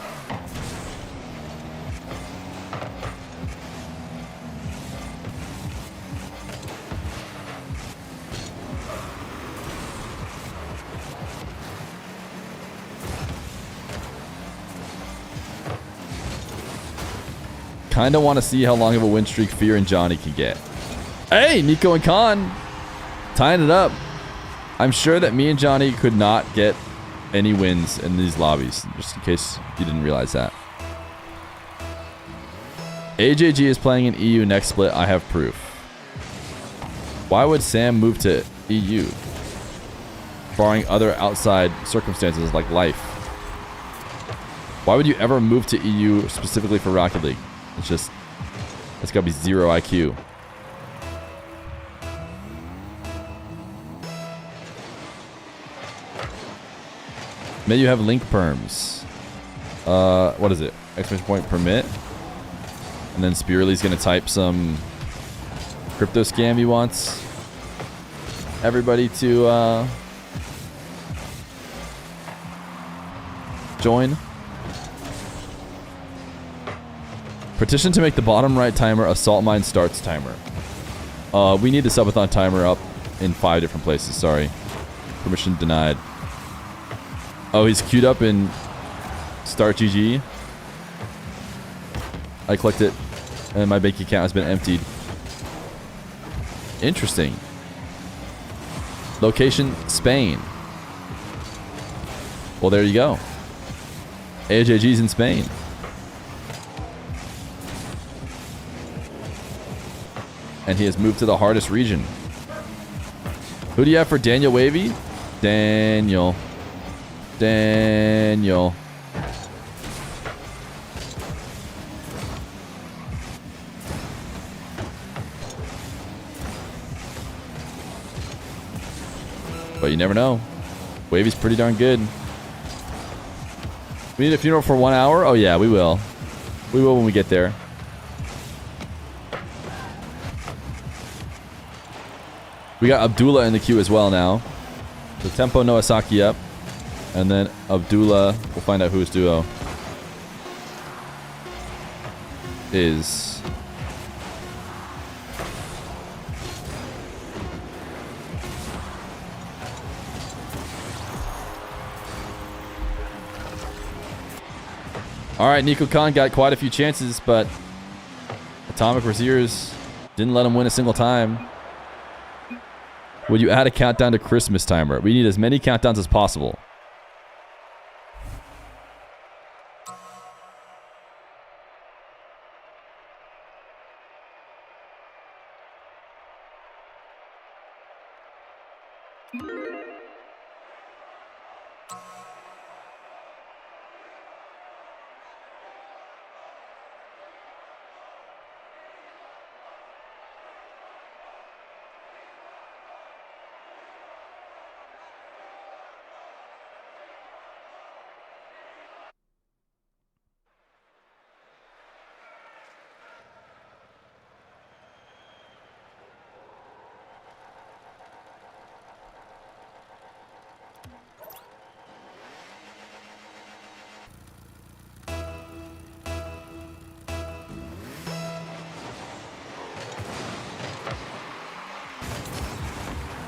Kind of want to see how long of a win streak Fear and Johnny can get. Hey, Nico and Khan. Tying it up. I'm sure that me and Johnny could not get any wins in these lobbies. Just in case you didn't realize that. AJG is playing in EU next split. I have proof. Why would Sam move to EU? Barring other outside circumstances like life. Why would you ever move to EU specifically for Rocket League? It's just, it's gotta be 0 IQ. May you have link perms. What is it? Exclamation point permit. And then Spearly's gonna type some crypto scam he wants everybody to join. Petition to make the bottom right timer a salt mine starts timer. We need the subathon timer up in 5 different places. Sorry. Permission denied. Oh, he's queued up in Start GG. I clicked it, and my bank account has been emptied. Interesting. Location, Spain. Well, there you go. AJG's in Spain. And he has moved to the hardest region. Who do you have for Daniel Wavy? Daniel. Daniel. But you never know. Wavy's pretty darn good. We need a funeral for 1 hour? Oh yeah, we will. We will when we get there. We got Abdullah in the queue as well now. So Tempo Noasaki up. And then Abdullah, we'll find out who his duo is. All right, Nico Khan got quite a few chances, but Atomic Braziers didn't let him win a single time. Would you add a countdown to Christmas timer? We need as many countdowns as possible.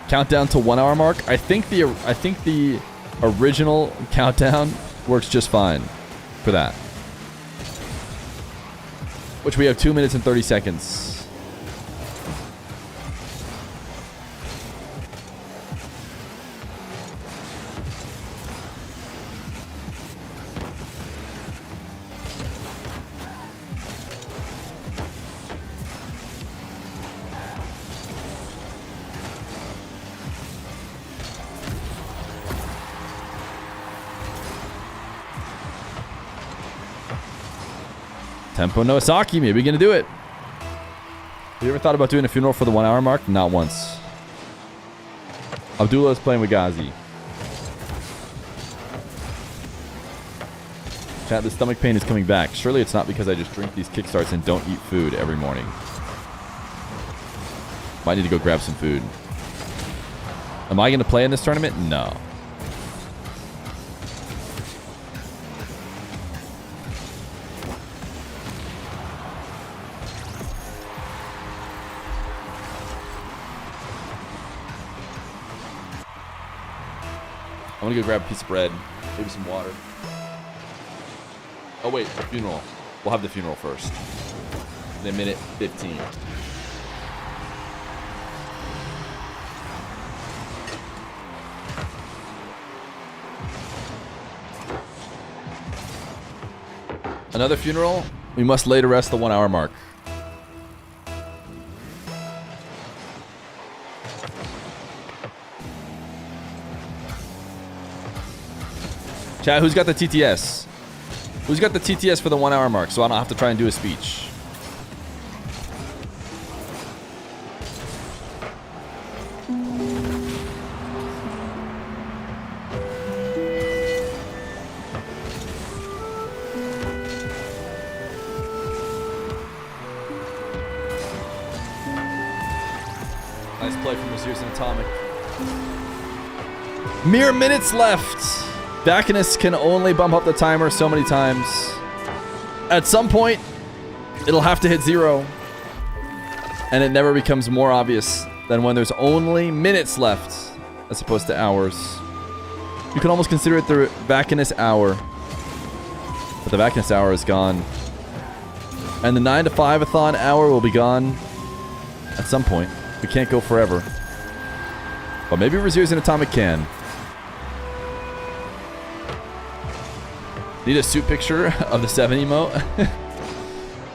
Countdown to 1 hour mark. I think the original countdown works just fine for that. Which we have 2 minutes and 30 seconds. Tempo Noasaki, maybe gonna do it. Have you ever thought about doing a funeral for the 1 hour mark? Not once. Abdullah is playing with Ghazi. Chat, the stomach pain is coming back. Surely it's not because I just drink these kickstarts and don't eat food every morning. Might need to go grab some food. Am I gonna play in this tournament? No. I'm gonna go grab a piece of bread, maybe some water. Oh wait, the funeral. We'll have the funeral first. in a minute 15. Another funeral? We must lay to rest the 1 hour mark. Chat, who's got the TTS? Who's got the TTS for the 1 hour mark so I don't have to try and do a speech? Nice play from Messieurs and Atomic. Mere minutes left. Bacchus can only bump up the timer so many times. At some point, it'll have to hit 0. And it never becomes more obvious than when there's only minutes left as opposed to hours. You can almost consider it the Bacchus hour. But the Bacchus hour is gone. And the 9 to 5-a-thon hour will be gone at some point. We can't go forever. But maybe Reserves and Atomic can. Need a suit picture of the 7 emote?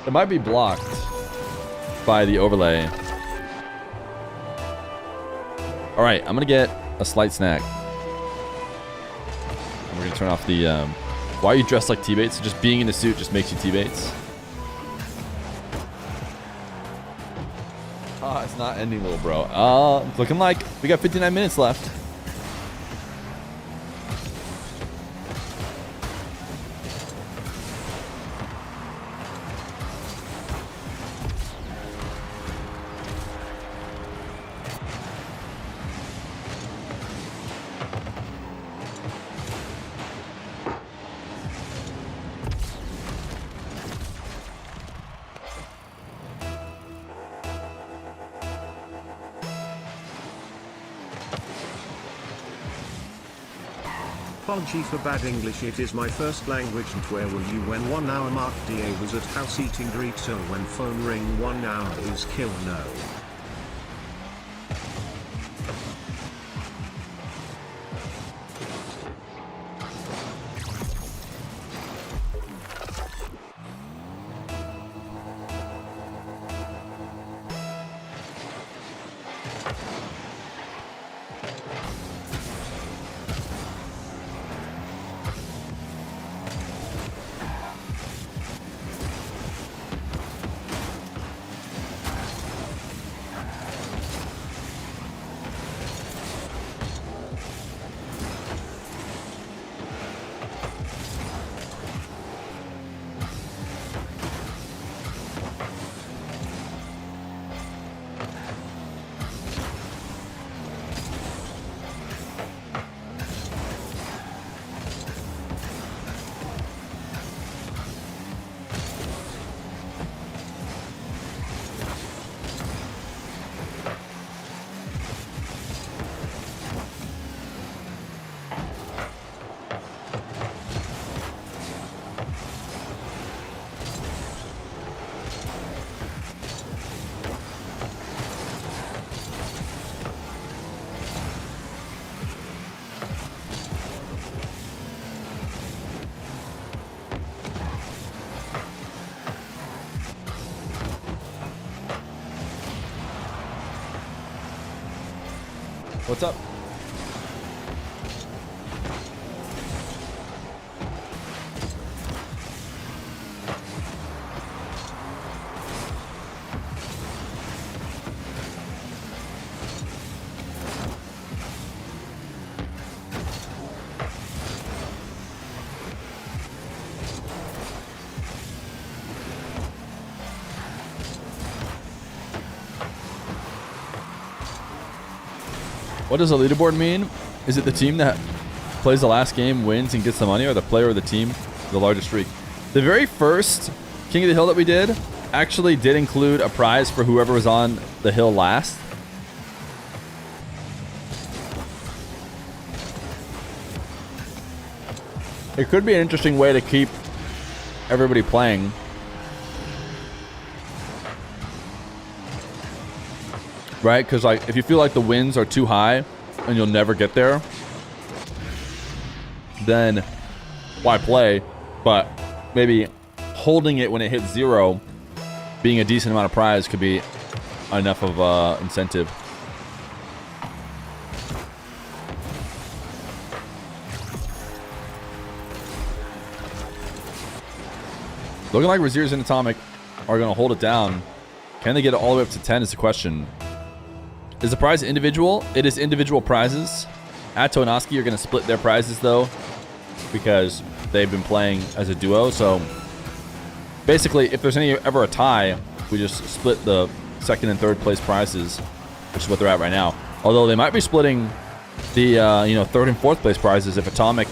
It might be blocked by the overlay. Alright, I'm gonna get a slight snack. And we're gonna turn off the... why are you dressed like T-Bates? Just being in the suit just makes you T-Bates. Ah, it's not ending, little bro. It's looking like we got 59 minutes left. Apology for bad English, it is my first language. And where were you when 1 hour mark? DA was at house eating Dorito when phone ring 1 hour is kill no. What's up? What does a leaderboard mean? Is it the team that plays the last game, wins, and gets the money, or the player or the team with the largest streak? The very first King of the Hill that we did actually did include a prize for whoever was on the hill last. It could be an interesting way to keep everybody playing. right? Because like if you feel like the wins are too high and you'll never get there, then why play? But maybe holding it when it hits 0, being a decent amount of prize could be enough of incentive. Looking like Razir's and Atomic are going to hold it down. Can they get it all the way up to 10 is the question. Is the prize individual? It is individual prizes. Atto and Oski are going to split their prizes, though, because they've been playing as a duo. So basically, if there's ever a tie, we just split the second and third place prizes, which is what they're at right now. Although they might be splitting the third and fourth place prizes if Atomic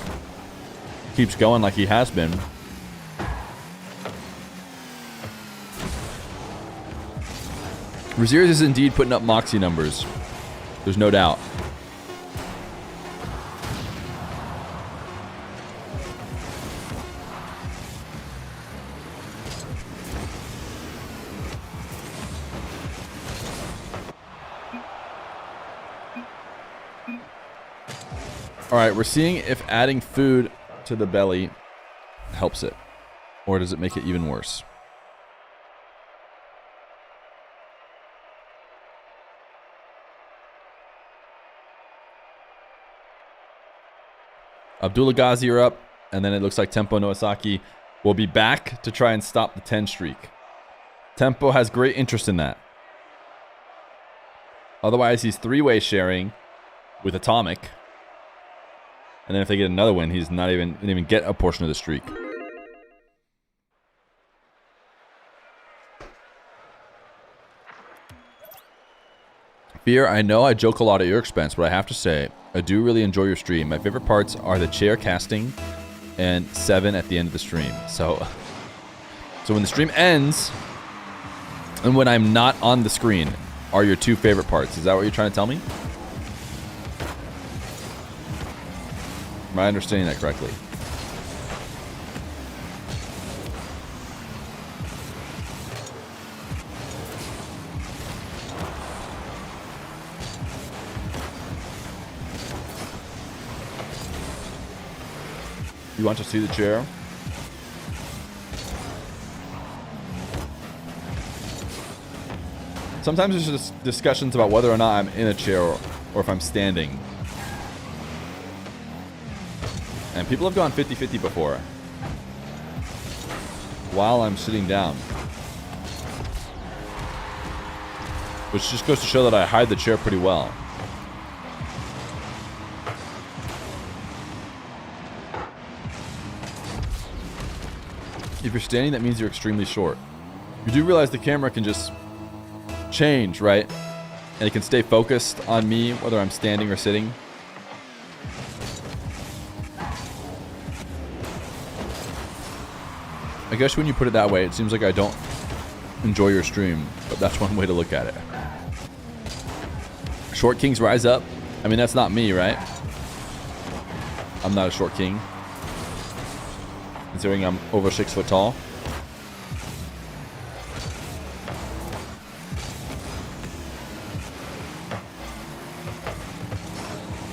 keeps going like he has been. Razir is indeed putting up Moxie numbers. There's no doubt. All right, we're seeing if adding food to the belly helps it, or does it make it even worse? Abdullah Ghazi are up, and then it looks like Tempo Noasaki will be back to try and stop the 10 streak. Tempo has great interest in that. Otherwise, he's three-way sharing with Atomic. And then if they get another win, he's not even get a portion of the streak. Feer, I know I joke a lot at your expense, but I have to say, I do really enjoy your stream. My favorite parts are the chair casting and 7 at the end of the stream. So when the stream ends and when I'm not on the screen are your two favorite parts. Is that what you're trying to tell me? Am I understanding that correctly? You want to see the chair? Sometimes there's just discussions about whether or not I'm in a chair or if I'm standing. And people have gone 50-50 before. While I'm sitting down. Which just goes to show that I hide the chair pretty well. If you're standing, that means you're extremely short. You do realize the camera can just change, right? And it can stay focused on me, whether I'm standing or sitting. I guess when you put it that way, it seems like I don't enjoy your stream, but that's one way to look at it. Short kings rise up. I mean, that's not me, right? I'm not a short king. Considering I'm over 6 foot tall.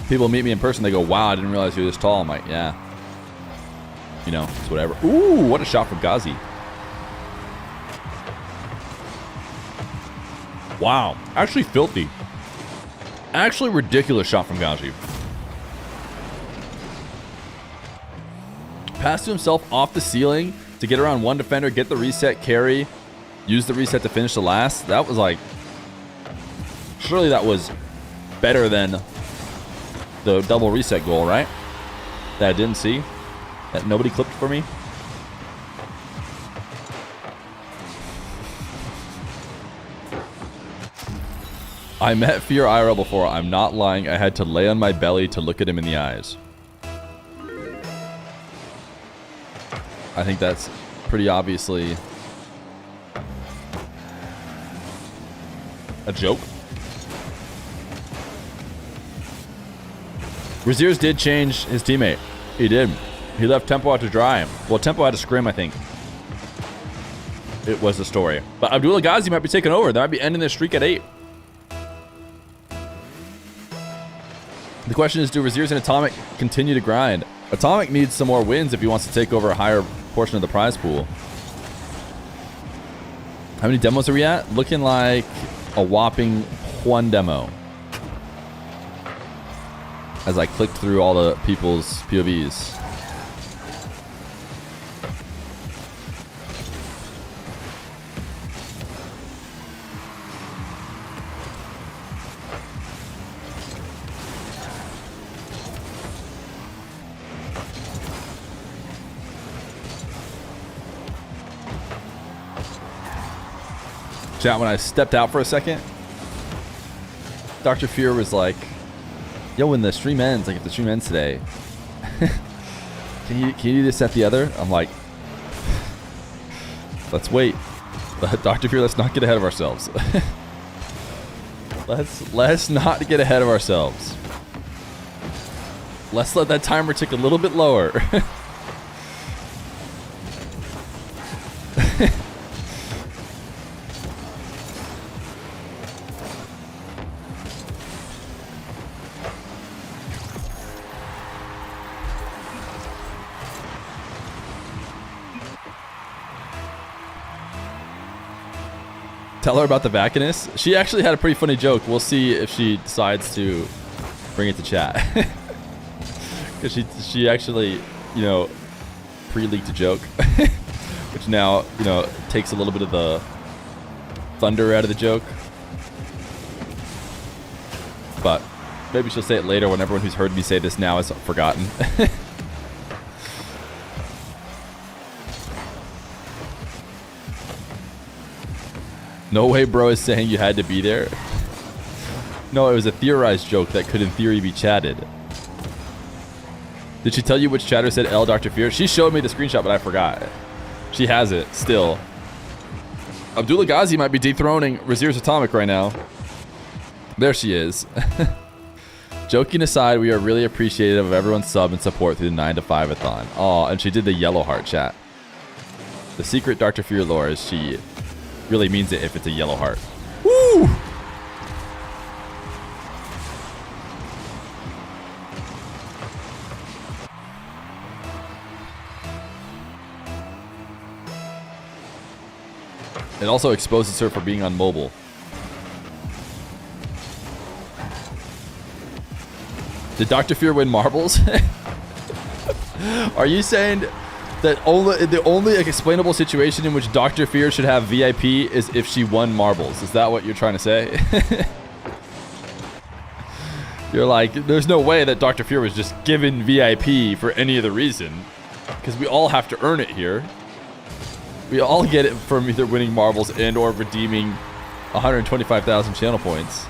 People meet me in person, they go, wow, I didn't realize you were this tall. I'm like, yeah. You know, it's whatever. Ooh, what a shot from Ghazi. Wow. Actually filthy. Actually ridiculous shot from Ghazi. Pass to himself off the ceiling to get around one defender, get the reset, carry, use the reset to finish the last. That was like... Surely that was better than the double reset goal, right? That I didn't see. That nobody clipped for me. I met Feer IRL before. I'm not lying. I had to lay on my belly to look at him in the eyes. I think that's pretty obviously a joke. Razir's did change his teammate. He did. He left Tempo out to dry. Well, Tempo had a scrim, I think. It was the story. But Abdullah Ghazi might be taking over. That might be ending this streak at 8. The question is, do Raziers and Atomic continue to grind? Atomic needs some more wins if he wants to take over a higher portion of the prize pool. How many demos are we at? Looking like a whopping 1 demo. As I clicked through all the people's POVs. Chat, when I stepped out for a second, Dr. Feer was like, yo, when the stream ends, like if the stream ends today, can you do this at the other? I'm like, let's wait. Dr. Feer, let's not get ahead of ourselves. let's not get ahead of ourselves. Let's let that timer tick a little bit lower. Tell her about the vaccinus. She actually had a pretty funny joke. We'll see if she decides to bring it to chat. Because she actually, you know, pre-leaked a joke. Which now, you know, takes a little bit of the thunder out of the joke. But maybe she'll say it later when everyone who's heard me say this now has forgotten. No way bro is saying you had to be there. No, it was a theorized joke that could in theory be chatted. Did she tell you which chatter said L Dr. Feer? She showed me the screenshot, but I forgot. She has it still. Abdullah Ghazi might be dethroning Raziers Atomic right now. There she is. Joking aside, we are really appreciative of everyone's sub and support through the 9 to 5 Athon. Oh, and she did the yellow heart chat. The secret Dr. Feer lore is she really means it if it's a yellow heart. Woo! It also exposes her for being on mobile. Did Dr. Feer win marbles? Are you saying that the only explainable situation in which Dr. Feer should have VIP is if she won marbles? Is that what you're trying to say? You're like, there's no way that Dr. Feer was just given VIP for any other reason. Because we all have to earn it here. We all get it from either winning marbles and or redeeming 125,000 channel points.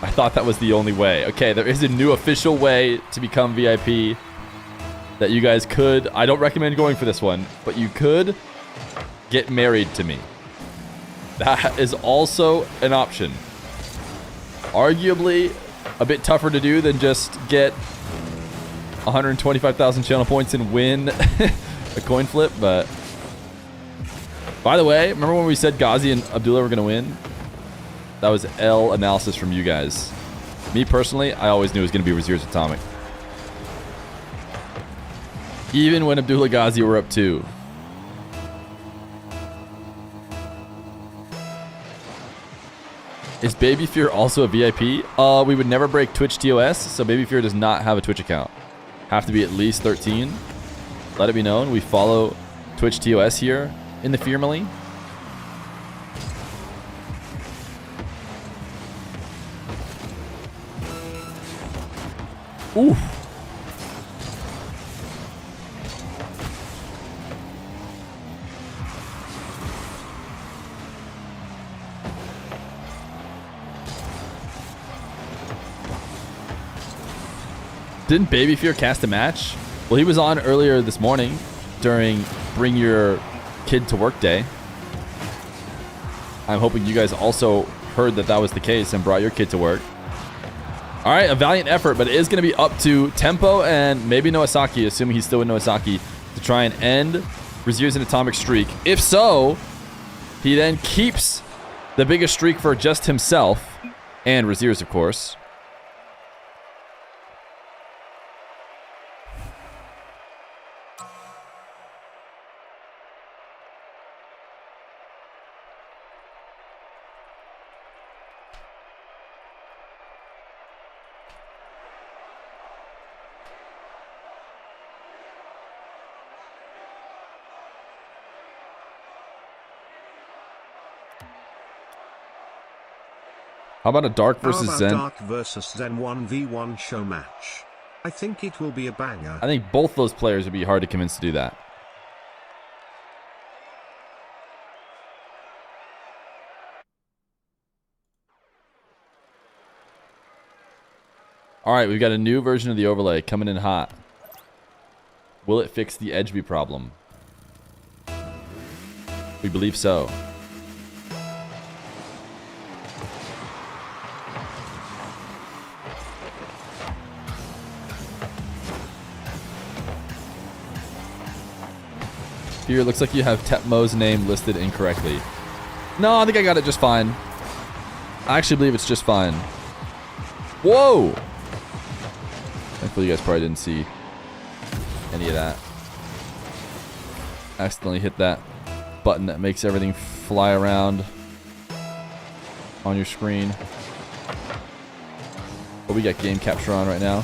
I thought that was the only way. Okay, there is a new official way to become VIP that you guys could. I don't recommend going for this one, but you could get married to me. That is also an option. Arguably a bit tougher to do than just get 125,000 channel points and win a coin flip, but by the way, remember when we said Ghazi and Abdullah were going to win? That was L analysis from you guys. Me personally, I always knew it was going to be Raziers Atomic. Even when Abdullah Ghazi were up 2. Is Baby Fear also a VIP? We would never break Twitch TOS, so Baby Fear does not have a Twitch account. Have to be at least 13. Let it be known. We follow Twitch TOS here in the Fearmily. Ooh. Didn't Baby Fear cast a match? Well, he was on earlier this morning during Bring Your Kid to Work Day. I'm hoping you guys also heard that that was the case and brought your kid to work. All right, a valiant effort, but it is going to be up to Tempo and maybe Noasaki, assuming he's still with Noasaki, to try and end Raziers' Atomic streak. If so, he then keeps the biggest streak for just himself and Raziers, of course. How about a Dark How versus about Zen? Dark versus Zen 1v1 show match? I think it will be a banger. I think both those players would be hard to convince to do that. All right, we've got a new version of the overlay coming in hot. Will it fix the Edgeby problem? We believe so. Here, it looks like you have Tepmo's name listed incorrectly. No, I think I got it just fine. I actually believe it's just fine. Whoa! Thankfully, you guys probably didn't see any of that. Accidentally hit that button that makes everything fly around on your screen. But we got game capture on right now.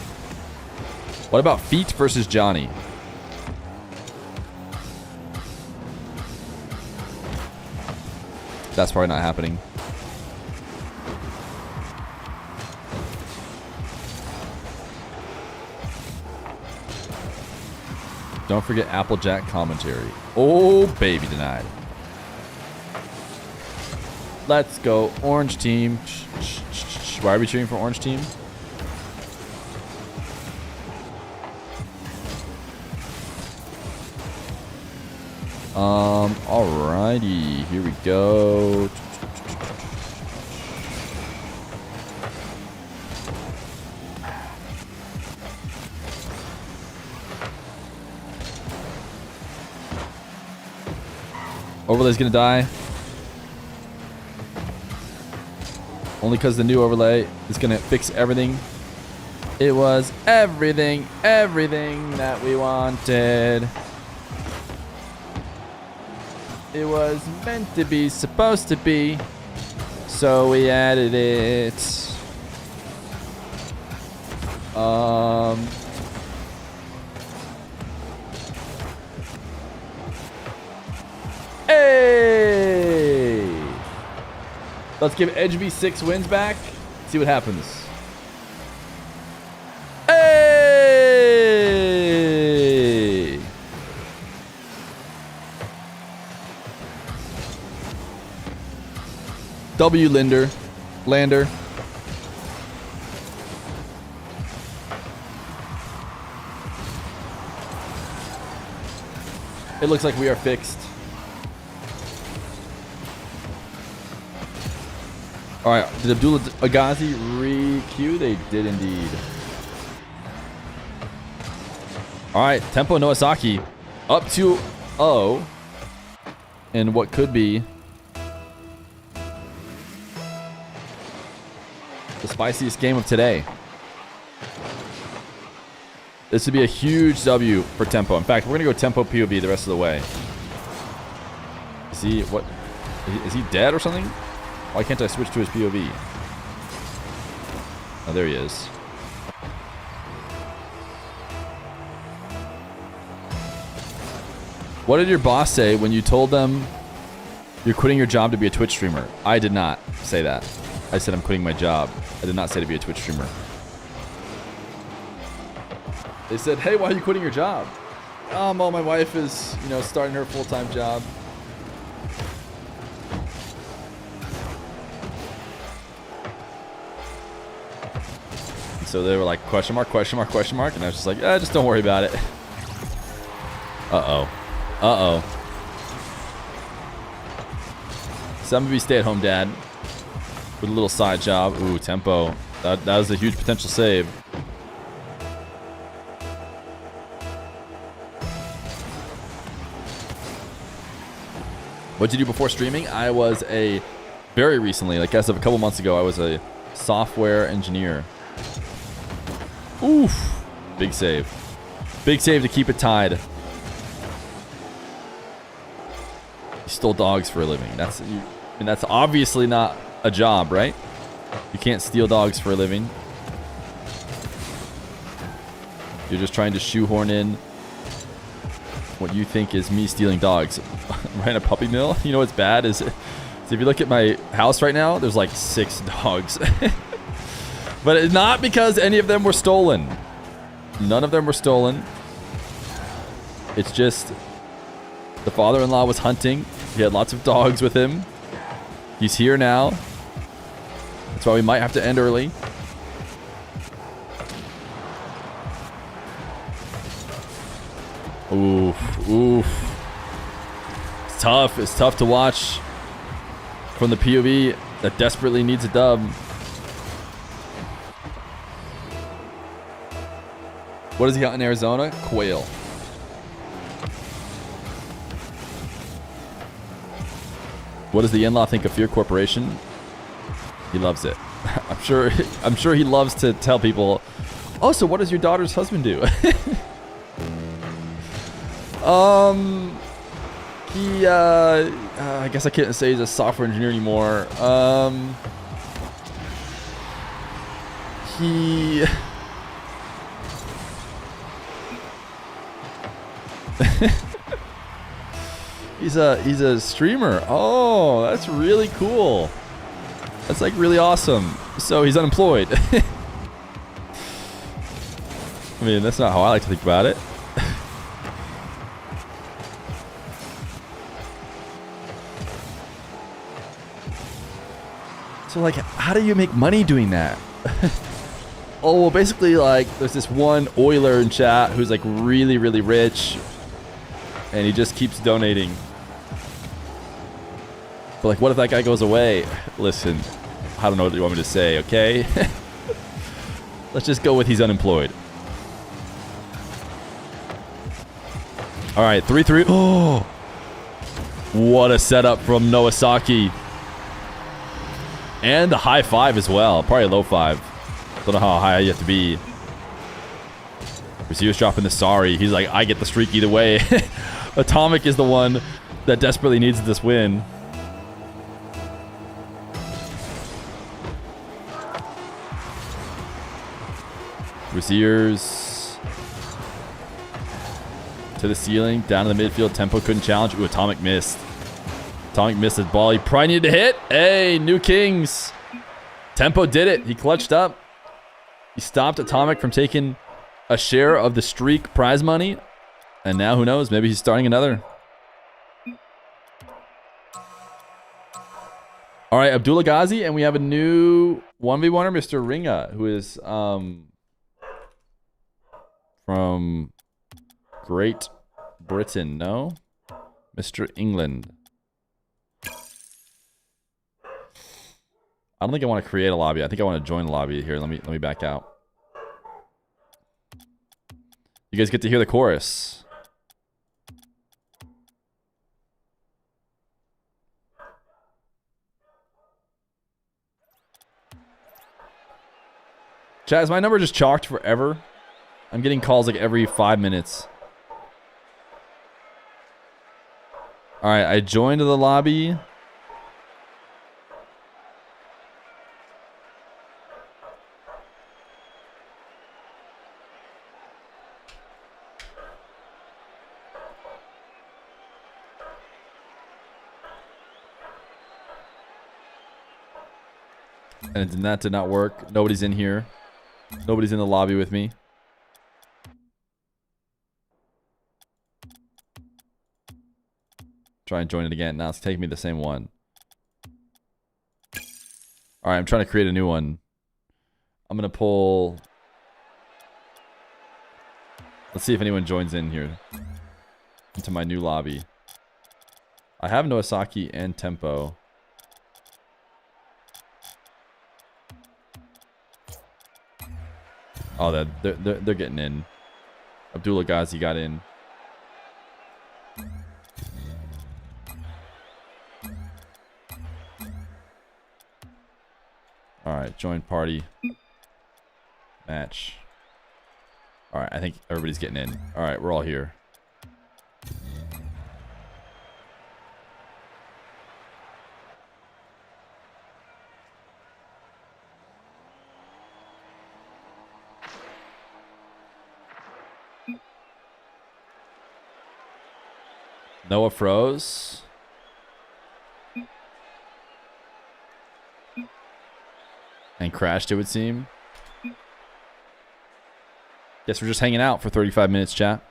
What about Feet versus Johnny? That's probably not happening. Don't forget Applejack commentary. Oh, baby, denied. Let's go, Orange Team. Why are we cheering for Orange Team? Alrighty, here we go. Overlay's gonna die. Only because the new overlay is gonna fix everything. It was everything that we wanted. It was meant to be, supposed to be, so we added it. Hey! Let's give Edgeby 6 wins back. See what happens. Hey! W. Lander. It looks like we are fixed. All right, did Abdullah Agazi re-queue? They did indeed. All right, Tempo Noasaki up 2-0 in what could be the spiciest game of today. This would be a huge W for Tempo. In fact, we're gonna go Tempo POV the rest of the way. Is he dead or something? Why can't I switch to his POV? Oh, there he is. What did your boss say when you told them you're quitting your job to be a Twitch streamer? I did not say that. I said I'm quitting my job. I did not say to be a Twitch streamer. They said, hey, why are you quitting your job? Well, my wife is, starting her full-time job. And so they were like, question mark, question mark, question mark. And I was just like, just don't worry about it. Uh-oh. Uh-oh. So I'm going to be stay-at-home dad with a little side job. Ooh, Tempo. That was a huge potential save. What'd you do before streaming? I was very recently, like as of a couple months ago, I was a software engineer. Oof. Big save. Big save to keep it tied. You stole dogs for a living. That's obviously not a job, right? You can't steal dogs for a living. You're just trying to shoehorn in what you think is me stealing dogs. Ran a puppy mill. You know what's bad is it's So if you look at my house right now, there's like 6 dogs. But it's not because any of them were stolen. None of them were stolen. It's just the father-in-law was hunting. He had lots of dogs with him. He's here now. That's why we might have to end early. Oof, oof. It's tough. It's tough to watch from the POV that desperately needs a dub. What does he got in Arizona? Quail. What does the in-law think of Feer Corporation? He loves it. I'm sure he loves to tell people, oh, so what does your daughter's husband do? I guess I can't say he's a software engineer anymore. He he's a streamer. Oh, that's really cool. That's like really awesome. So he's unemployed. I mean, that's not how I like to think about it. So like, how do you make money doing that? Oh, well, basically, like, there's this one oiler in chat who's like really, really rich, and he just keeps donating. But like, what if that guy goes away? Listen, I don't know what you want me to say, okay? Let's just go with he's unemployed. All right, 3-3. Oh, what a setup from Noasaki. And the high 5 as well. Probably a low 5. Don't know how high you have to be. Receiver's dropping the sorry. He's like, I get the streak either way. Atomic is the one that desperately needs this win. Receivers to the ceiling, down to the midfield. Tempo couldn't challenge. Ooh, Atomic missed. Atomic missed his ball. He probably needed to hit. Hey, New Kings. Tempo did it. He clutched up. He stopped Atomic from taking a share of the streak prize money. And now, who knows? Maybe he's starting another. All right, Abdullah Ghazi, and we have a new 1v1er, Mr. Ringa, who is from Great Britain. No? Mr. England. I don't think I want to create a lobby. I think I want to join the lobby here. Let me back out. You guys get to hear the chorus. Chat, is my number just chalked forever? I'm getting calls like every 5 minutes. All right, I joined the lobby. And that did not work. Nobody's in here. Nobody's in the lobby with me. Try and join it again. Now it's taking me the same one. All right, I'm trying to create a new one. I'm going to pull... Let's see if anyone joins in here. Into my new lobby. I have Noasaki and Tempo. Oh, they're getting in. Abdullah Ghazi got in. All right, join party. Match. All right, I think everybody's getting in. All right, we're all here. Noah froze. and crashed, it would seem. Guess we're just hanging out for 35 minutes, chat.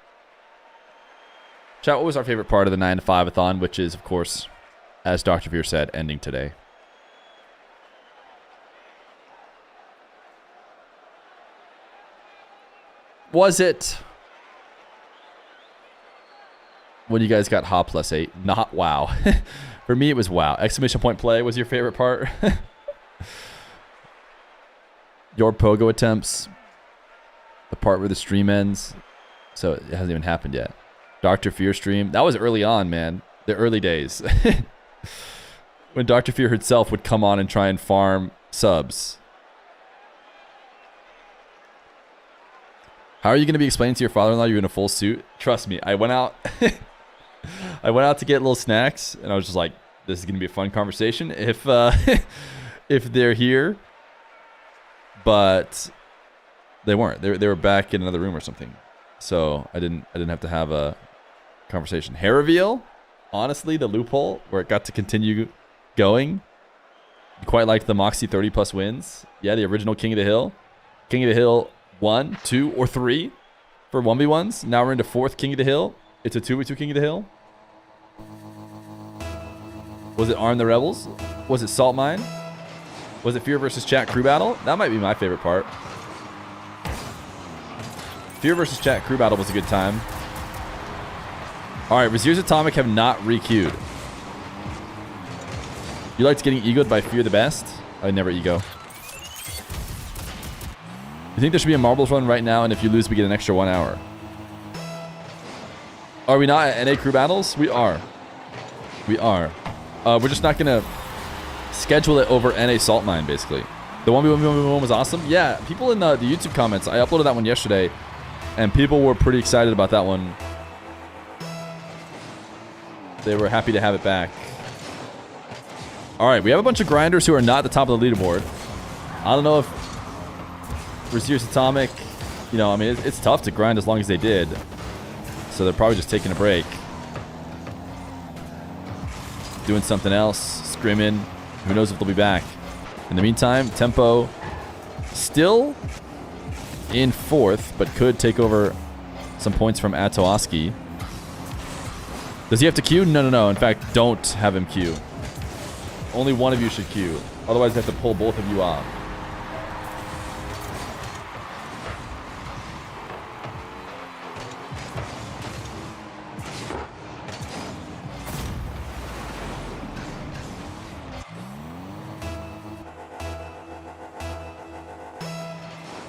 Chat, what was our favorite part of the 9 to 5-a-thon, which is, of course, as Dr. Feer said, ending today. Was it when you guys got Ha +8? Not wow. For me, it was wow. Exclamation point play was your favorite part. Your pogo attempts. The part where the stream ends. So it hasn't even happened yet. Dr. Feer stream. That was early on, man. The early days. When Dr. Feer herself would come on and try and farm subs. How are you going to be explaining to your father-in-law you're in a full suit? Trust me, I went out. I went out to get little snacks, and I was just like, "This is going to be a fun conversation if if they're here." But they weren't. They were back in another room or something. So I didn't have to have a conversation. Hair reveal. Honestly, the loophole where it got to continue going. Quite like the Moxie 30+ wins. Yeah, the original King of the Hill. King of the Hill 1, 2, or 3 for 1v1s. Now we're into 4th King of the Hill. It's a 2v2 King of the Hill. Was it Arm the Rebels? Was it Salt Mine? Was it Fear versus Chat crew battle? That might be my favorite part. Fear versus Chat crew battle was a good time. Alright, Razir's Atomic have not re-queued. You liked getting egoed by Fear the best? I never ego. You think there should be a marbles run right now, and if you lose, we get an extra 1 hour? Are we not at NA crew battles? We are. We are. We're just not going to schedule it over NA Salt Mine, basically. The 1v1 was awesome. Yeah, people in the YouTube comments, I uploaded that one yesterday, and people were pretty excited about that one. They were happy to have it back. All right, we have a bunch of grinders who are not at the top of the leaderboard. I don't know if Razir's Atomic, you know, I mean, it's tough to grind as long as they did. So they're probably just taking a break. Doing something else, scrimming. Who knows if they'll be back. In the meantime, Tempo still in 4th, but could take over some points from Atoaski. Does he have to queue? No. In fact, don't have him queue. Only one of you should queue. Otherwise, I have to pull both of you off.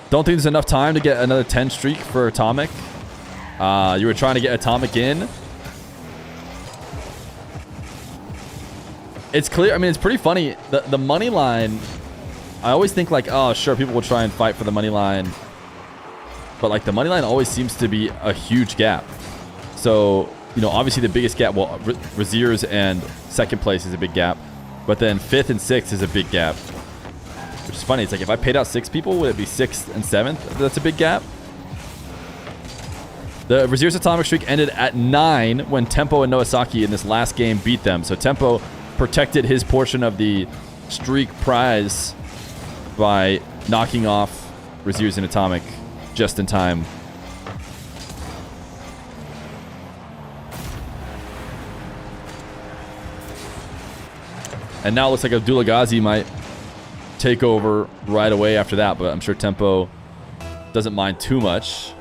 Don't think there's enough time to get another 10 streak for Atomic. You were trying to get Atomic in. It's clear. I mean, it's pretty funny. The money line, I always think like, oh, sure, people will try and fight for the money line. But like the money line always seems to be a huge gap. So, you know, obviously the biggest gap, well, Razir's and 2nd place is a big gap. But then 5th and 6th is a big gap. Which is funny. It's like if I paid out 6 people, would it be 6th and 7th? That's a big gap. The Razir's Atomic streak ended at 9 when Tempo and Noasaki in this last game beat them. So Tempo protected his portion of the streak prize by knocking off Razir's and Atomic just in time. And now it looks like Abdullah Ghazi might take over right away after that, but I'm sure Tempo doesn't mind too much.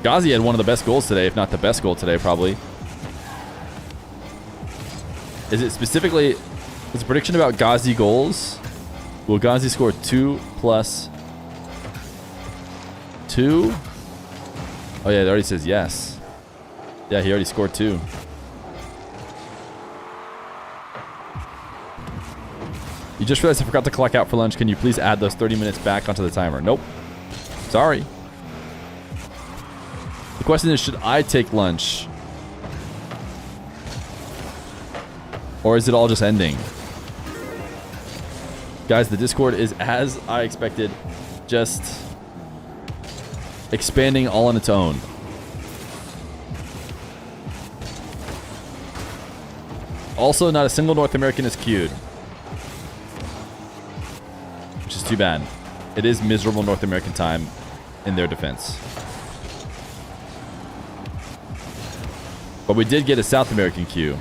Ghazi had one of the best goals today, if not the best goal today, probably. Is it specifically... Is a prediction about Ghazi goals? Will Ghazi score 2 plus 2? Oh yeah, it already says yes. Yeah, he already scored 2. You just realized I forgot to clock out for lunch. Can you please add those 30 minutes back onto the timer? Nope. Sorry. The question is, should I take lunch? Or is it all just ending? Guys, the Discord is, as I expected, just expanding all on its own. Also, not a single North American is queued. Which is too bad. It is miserable North American time in their defense. But we did get a South American queue.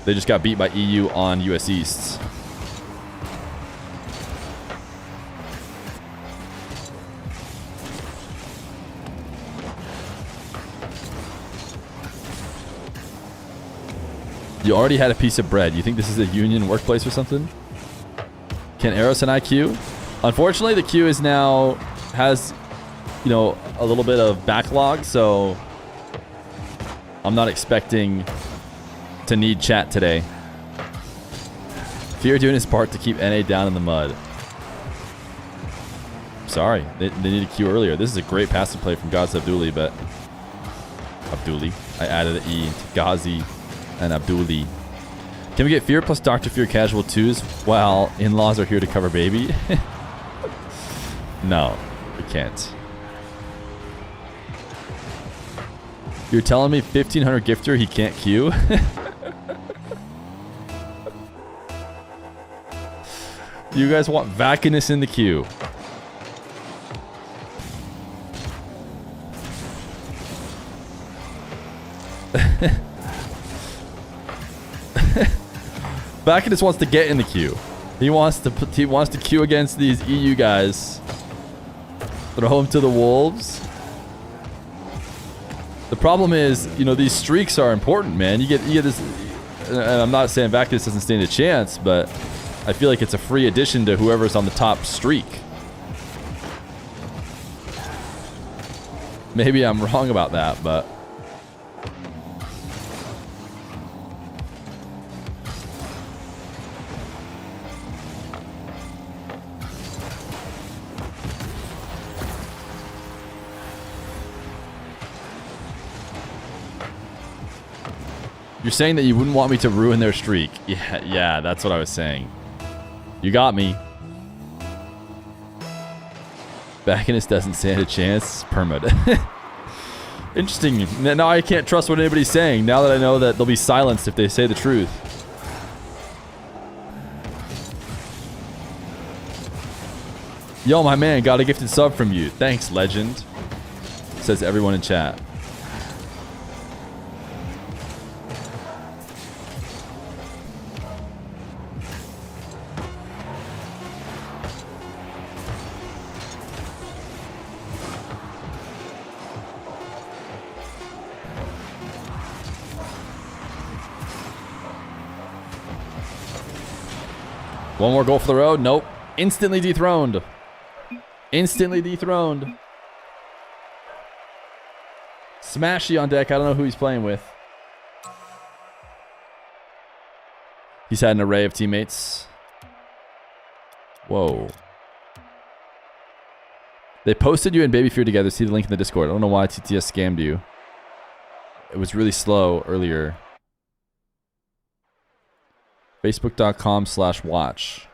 They just got beat by EU on US East. You already had a piece of bread. You think this is a union workplace or something? Can Eros and I queue? Unfortunately, the queue is now has, you know, a little bit of backlog, so I'm not expecting to need chat today. Feer doing his part to keep NA down in the mud. Sorry, they need to queue earlier. This is a great passive play from Gazi Abduli, but Abduli. I added an E into Gazi and Abduli. Can we get Feer plus Dr. Feer casual twos while in-laws are here to cover baby? No, we can't. You're telling me 1500 gifter he can't queue? You guys want Vacanus in the queue? Vacanus wants to get in the queue. He wants to queue against these EU guys. Throw him to the wolves. The problem is, you know, these streaks are important, man. You get this, and I'm not saying Vacanus doesn't stand a chance, but I feel like it's a free addition to whoever's on the top streak. Maybe I'm wrong about that, but you're saying that you wouldn't want me to ruin their streak. Yeah, that's what I was saying. You got me. Vacanus doesn't stand a chance. Permit. Interesting. Now I can't trust what anybody's saying. Now that I know that they'll be silenced if they say the truth. Yo, my man, got a gifted sub from you. Thanks, legend. Says everyone in chat. One more goal for the road. Nope. Instantly dethroned. Instantly dethroned. Smashy on deck. I don't know who he's playing with. He's had an array of teammates. Whoa. They posted you and Baby Fear together. See the link in the Discord. I don't know why TTS scammed you. It was really slow earlier. Facebook.com/watch.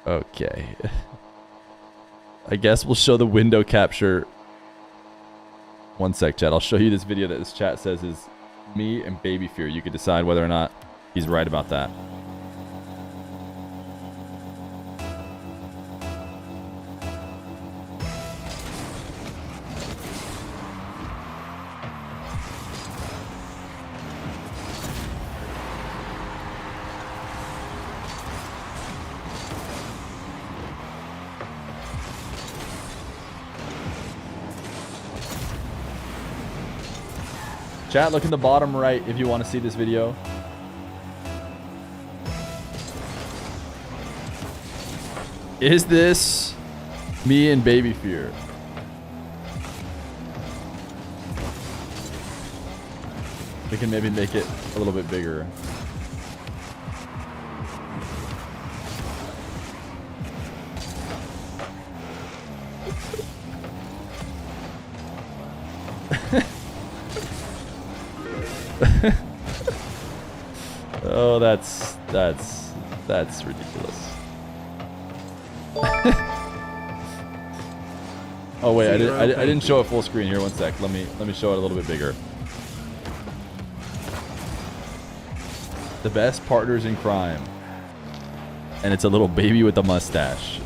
Okay. I guess we'll show the window capture. One sec, chat. I'll show you this video that this chat says is me and Baby Fear. You can decide whether or not he's right about that. Chat, look in the bottom right if you want to see this video. Is this me and Baby Fear? We can maybe make it a little bit bigger. Oh, that's ridiculous. Oh wait, I didn't show it full screen here. One sec. Let me show it a little bit bigger. The best partners in crime, and it's a little baby with a mustache.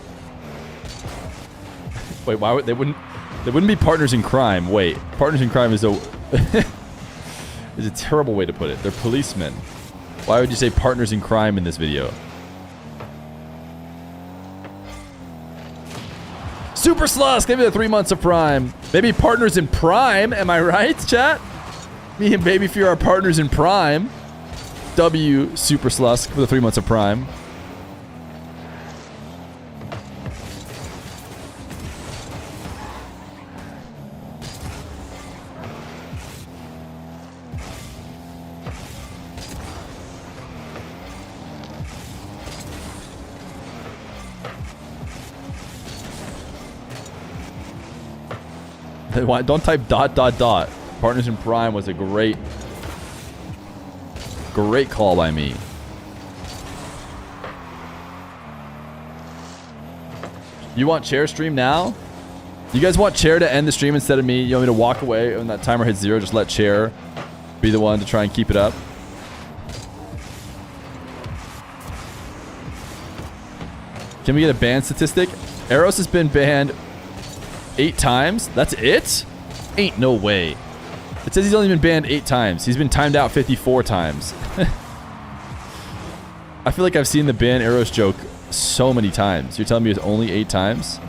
Wait, why would they wouldn't be partners in crime? Wait, partners in crime is a is a terrible way to put it. They're policemen. Why would you say partners in crime in this video? Super Slusk, give me the 3 months of Prime. Maybe partners in Prime, am I right, chat? Me and Baby Fear are partners in Prime. W Super Slusk for the 3 months of Prime. Don't type ... Partners in Prime was a great call by me. You want chair stream now? You guys want chair to end the stream instead of me? You want me to walk away when that timer hits 0? Just let chair be the one to try and keep it up. Can we get a ban statistic? Eros has been banned 8 times? That's it? Ain't no way. It says he's only been banned 8 times. He's been timed out 54 times. I feel like I've seen the ban Eros joke so many times. You're telling me it's only 8 times?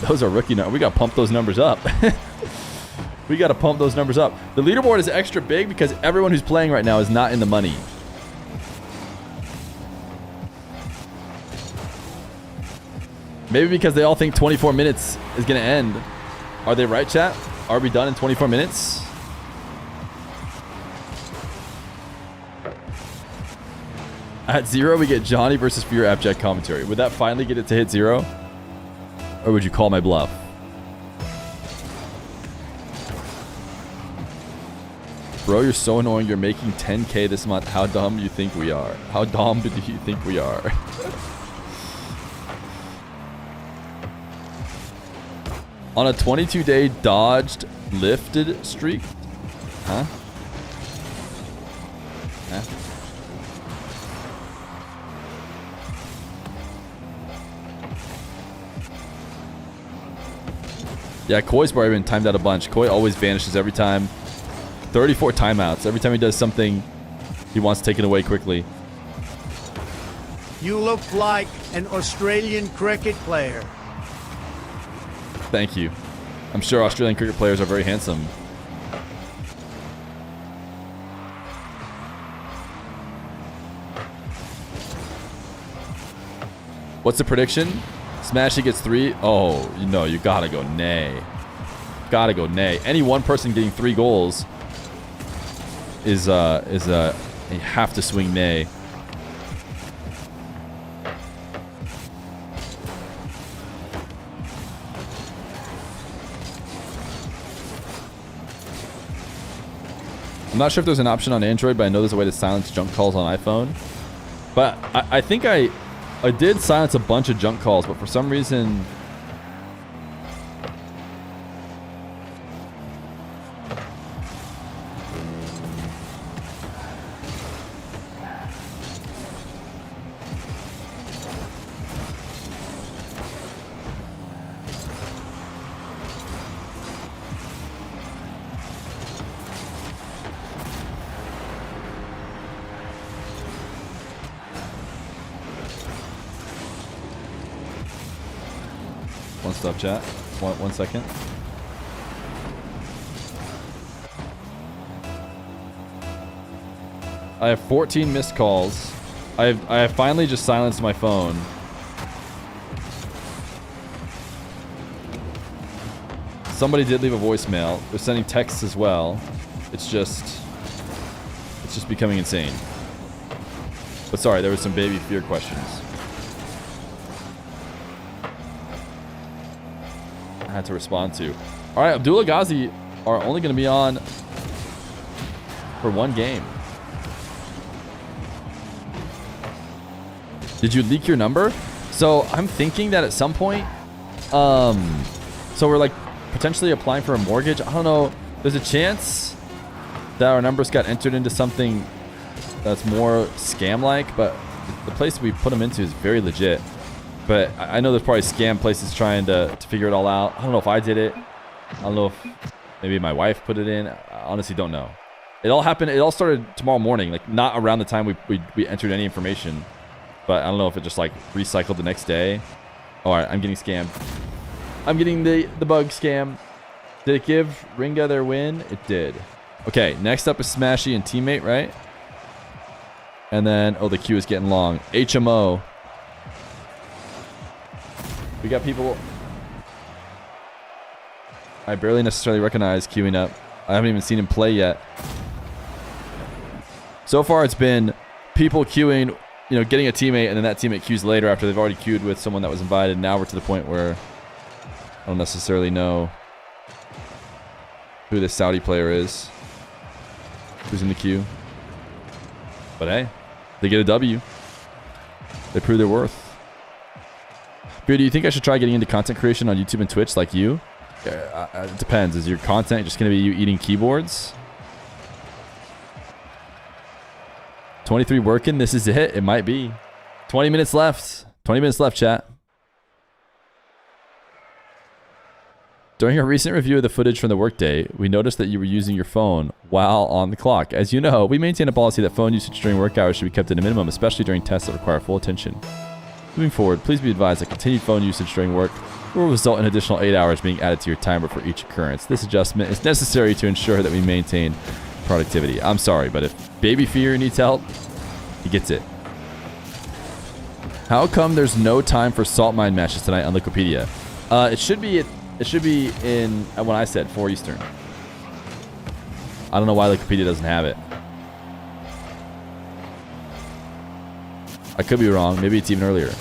Those are rookie numbers. We gotta pump those numbers up. We gotta pump those numbers up. The leaderboard is extra big because everyone who's playing right now is not in the money. Maybe because they all think 24 minutes is going to end. Are they right, chat? Are we done in 24 minutes? At 0, we get Johnny versus Fear abject commentary. Would that finally get it to hit 0? Or would you call my bluff? Bro, you're so annoying. You're making 10K this month. How dumb do you think we are? How dumb do you think we are? On a 22-day dodged lifted streak? Huh? Huh? Yeah, Koi's probably been timed out a bunch. Koi always vanishes every time. 34 timeouts. Every time he does something, he wants taken away quickly. You look like an Australian cricket player. Thank you. I'm sure Australian cricket players are very handsome. What's the prediction? Smashy gets 3. Oh, you gotta go nay. Gotta go nay. Any one person getting 3 goals is you have to swing nay. I'm not sure if there's an option on Android, but I know there's a way to silence junk calls on iPhone. But I think I did silence a bunch of junk calls, but for some reason... Stop chat. One second. I have 14 missed calls. I have finally just silenced my phone. Somebody did leave a voicemail. They're sending texts as well. It's just becoming insane. But sorry, there was some Baby Fear questions I had to respond to. All right, Abdullah Ghazi are only going to be on for one game. Did you leak your number? So I'm thinking that at some point, so we're like potentially applying for a mortgage. I don't know. There's a chance that our numbers got entered into something that's more scam-like, but the place we put them into is very legit. But I know there's probably scam places trying to figure it all out. I don't know if I did it. I don't know if maybe my wife put it in. I honestly don't know. It all happened. It all started tomorrow morning, like not around the time we entered any information. But I don't know if it just like recycled the next day. All right, I'm getting scammed. I'm getting the bug scam. Did it give Ringa their win? It did. Okay, next up is Smashy and Teammate, right? And then, oh, the queue is getting long. HMO. We got people I barely necessarily recognize queuing up. I haven't even seen him play yet. So far, it's been people queuing, you know, getting a teammate, and then that teammate queues later after they've already queued with someone that was invited. Now we're to the point where I don't necessarily know who this Saudi player is, who's in the queue. But hey, they get a W. They prove their worth. Feer, do you think I should try getting into content creation on YouTube and Twitch like you? It depends. Is your content just going to be you eating keyboards? 23 working. This is it. It might be. 20 minutes left. 20 minutes left, chat. During a recent review of the footage from the workday, we noticed that you were using your phone while on the clock. As you know, we maintain a policy that phone usage during work hours should be kept at a minimum, especially during tests that require full attention. Moving forward, please be advised that continued phone usage during work will result in additional 8 hours being added to your timer for each occurrence. This adjustment is necessary to ensure that we maintain productivity. I'm sorry, but if Baby Feer needs help, he gets it. How come there's no time for salt mine matches tonight on Wikipedia? It should be in when I said 4 Eastern. I don't know why Wikipedia doesn't have it. I could be wrong. Maybe it's even earlier. I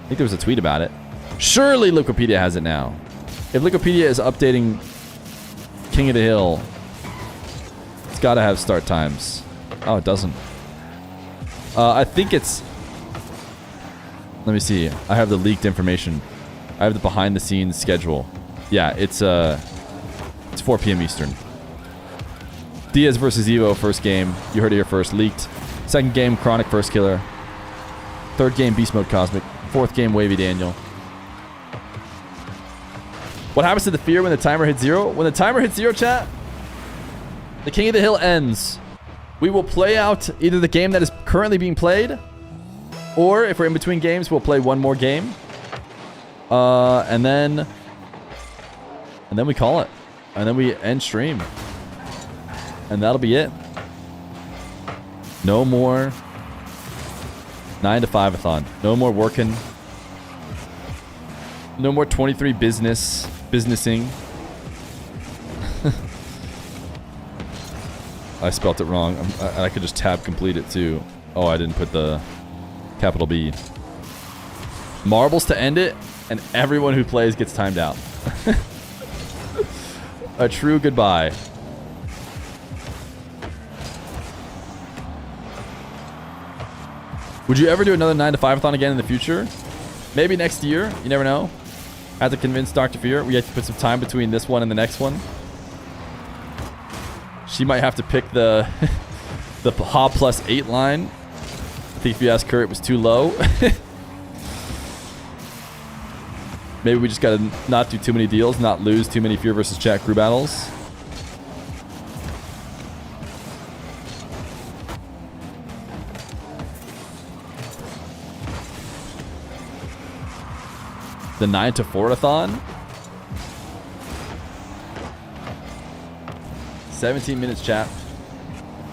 think there was a tweet about it. Surely Wikipedia has it now. If Wikipedia is updating King of the Hill, it's got to have start times. Oh, it doesn't. I think it's... Let me see. I have the leaked information. I have the behind the scenes schedule. Yeah, it's 4 p.m. Eastern. Diaz versus Evo, first game. You heard it here first. Leaked. Second game, Chronic first killer. Third game, Beast Mode Cosmic. Fourth game, Wavy Daniel. What happens to the Fear when the timer hits 0? When the timer hits 0, chat, the King of the Hill ends. We will play out either the game that is currently being played, or if we're in between games, we'll play one more game. And then we call it. And then we end stream. And that'll be it. No more 9 to 5 -a-thon. No more working. No more 23 businessing. I spelt it wrong. I could just tab complete it too. Oh, I didn't put the capital B. Marbles to end it, and everyone who plays gets timed out. A true goodbye. Would you ever do another 9 to 5-a-thon again in the future? Maybe next year. You never know. I have to convince Dr. Fear. We have to put some time between this one and the next one. She might have to pick the the Ha plus 8 line. I think if you ask her, it was too low. Maybe we just gotta not do too many deals, not lose too many Fear versus Chat crew battles. The 9 to 4-a-thon. 17 minutes, chat.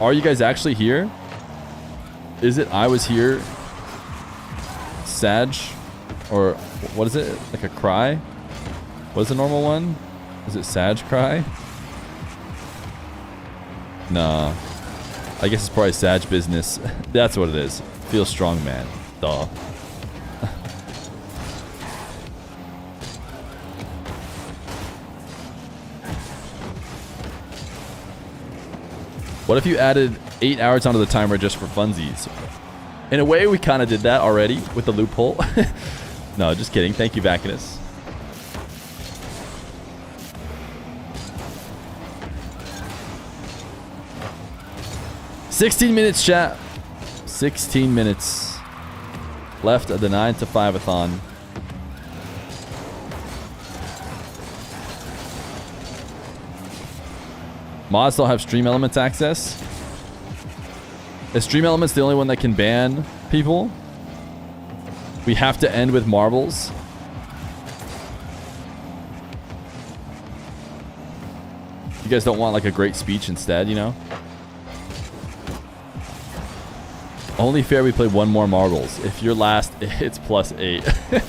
Are you guys actually here? Is it I was here? Sag? Or what is it? Like a cry? What is the normal one? Is it Sag cry? Nah. I guess it's probably Sag business. That's what it is. Feel strong, man. Duh. What if you added 8 hours onto the timer just for funsies? In a way, we kind of did that already with the loophole. No, just kidding. Thank you, Vacanus. $16 minutes, chat. 16 minutes left of the 9 to 5-a-thon. Mods still have Stream Elements access. Is Stream Elements the only one that can ban people? We have to end with marbles. You guys don't want like a great speech instead, you know? Only fair we play one more marbles. If you're last, it's +8.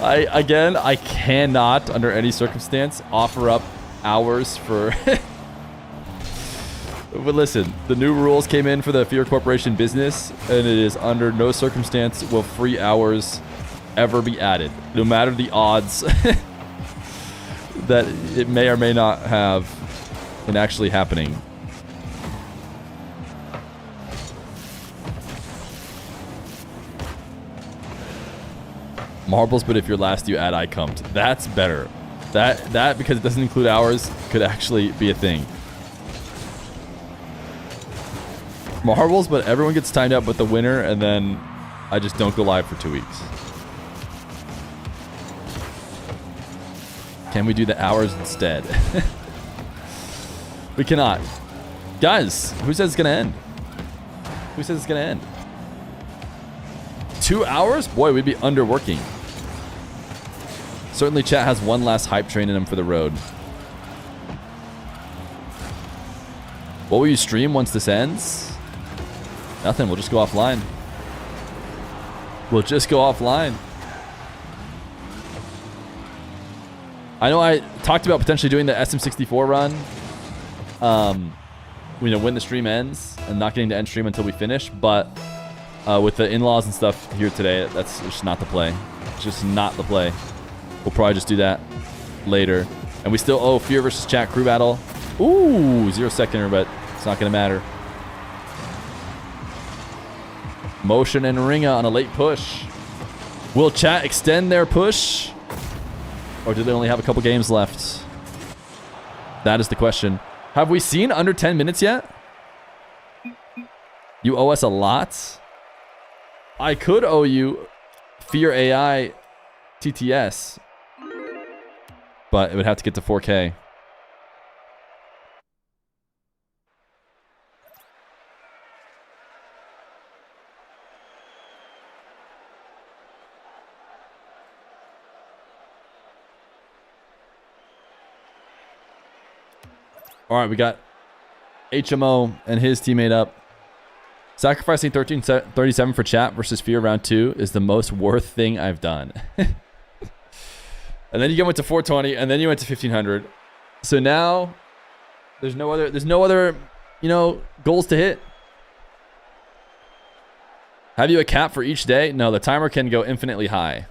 I cannot, under any circumstance, offer up hours for... But listen, the new rules came in for the Feer Corporation business, and it is under no circumstance will free hours ever be added, no matter the odds that it may or may not have in actually happening. Marbles, but if you're last, you add I-cumped. That's better. That because it doesn't include hours could actually be a thing. Marbles, but everyone gets timed up with the winner, and then I just don't go live for 2 weeks. Can we do the hours instead? We cannot. Guys, who says it's gonna end? Who says it's gonna end? 2 hours? Boy, we'd be underworking. Certainly chat has one last hype train in him for the road. What will you stream once this ends? Nothing, we'll just go offline. We'll just go offline. I know I talked about potentially doing the SM64 run. You know, when the stream ends and not getting to end stream until we finish, but with the in-laws and stuff here today, that's just not the play. It's just not the play. We'll probably just do that later. And we still owe Feer versus chat crew battle. Ooh, 0 seconder, but it's not going to matter. Motion and Ringa on a late push. Will chat extend their push? Or do they only have a couple games left? That is the question. Have we seen under 10 minutes yet? You owe us a lot? I could owe you Feer AI TTS. But it would have to get to 4K. All right, we got HMO and his teammate up. Sacrificing 1337 for chat versus Feer round 2 is the most worth thing I've done. And then you went to 420, and then you went to 1500. So now there's no other, you know, goals to hit. Have you a cap for each day? No, the timer can go infinitely high.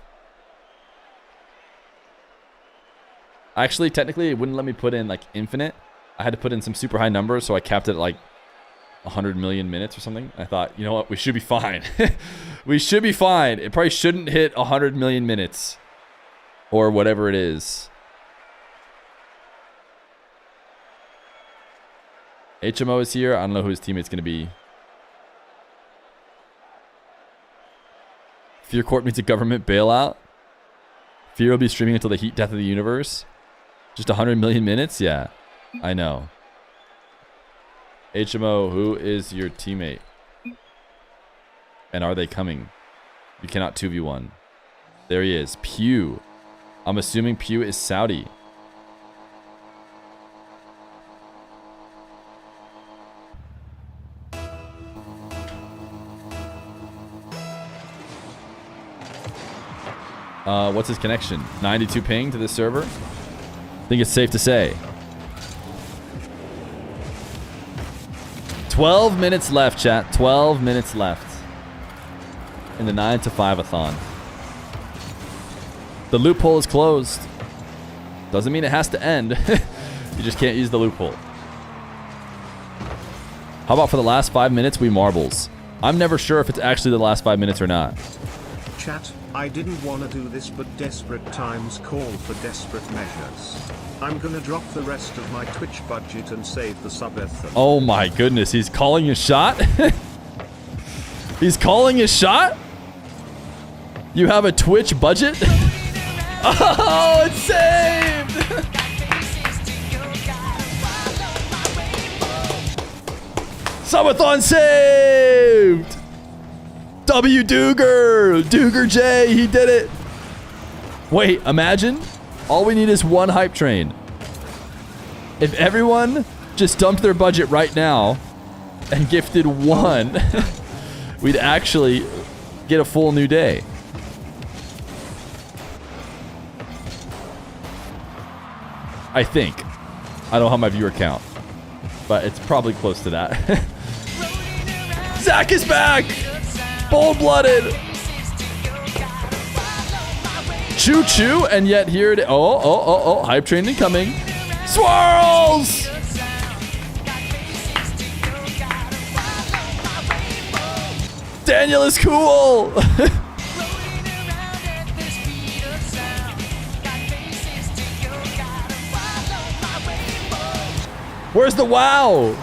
Actually, technically, it wouldn't let me put in like infinite. I had to put in some super high numbers, so I capped it at like 100 million minutes or something. I thought, you know what, we should be fine. We should be fine. It probably shouldn't hit 100 million minutes or whatever it is. HMO is here. I don't know who his teammate's going to be. Fear Corp needs a government bailout. Fear will be streaming until the heat death of the universe. Just 100 million minutes? Yeah. I know. HMO, who is your teammate? And are they coming? You cannot 2v1. There he is. Pew. I'm assuming Pew is Saudi. What's his connection? 92 ping to this server? I think it's safe to say. 12 minutes left, chat. 12 minutes left in the 9 to 5-a-thon. The loophole is closed. Doesn't mean it has to end. You just can't use the loophole. How about for the last 5 minutes, we marbles? I'm never sure if it's actually the last 5 minutes or not. Chat, I didn't want to do this, but desperate times call for desperate measures. I'm gonna drop the rest of my Twitch budget and save the sub-ATHON. Oh my goodness, he's calling his shot? He's calling his shot? You have a Twitch budget? Oh, it's saved! Subathon saved! W Dooger! Dooger J, he did it! Wait, imagine? All we need is one hype train. If everyone just dumped their budget right now and gifted one, we'd actually get a full new day. I think. I don't have my viewer count, but it's probably close to that. Zach is back! Full-blooded! Choo-choo, and yet here it is. Oh, hype train incoming. Swirls! Daniel is cool! Where's the wow?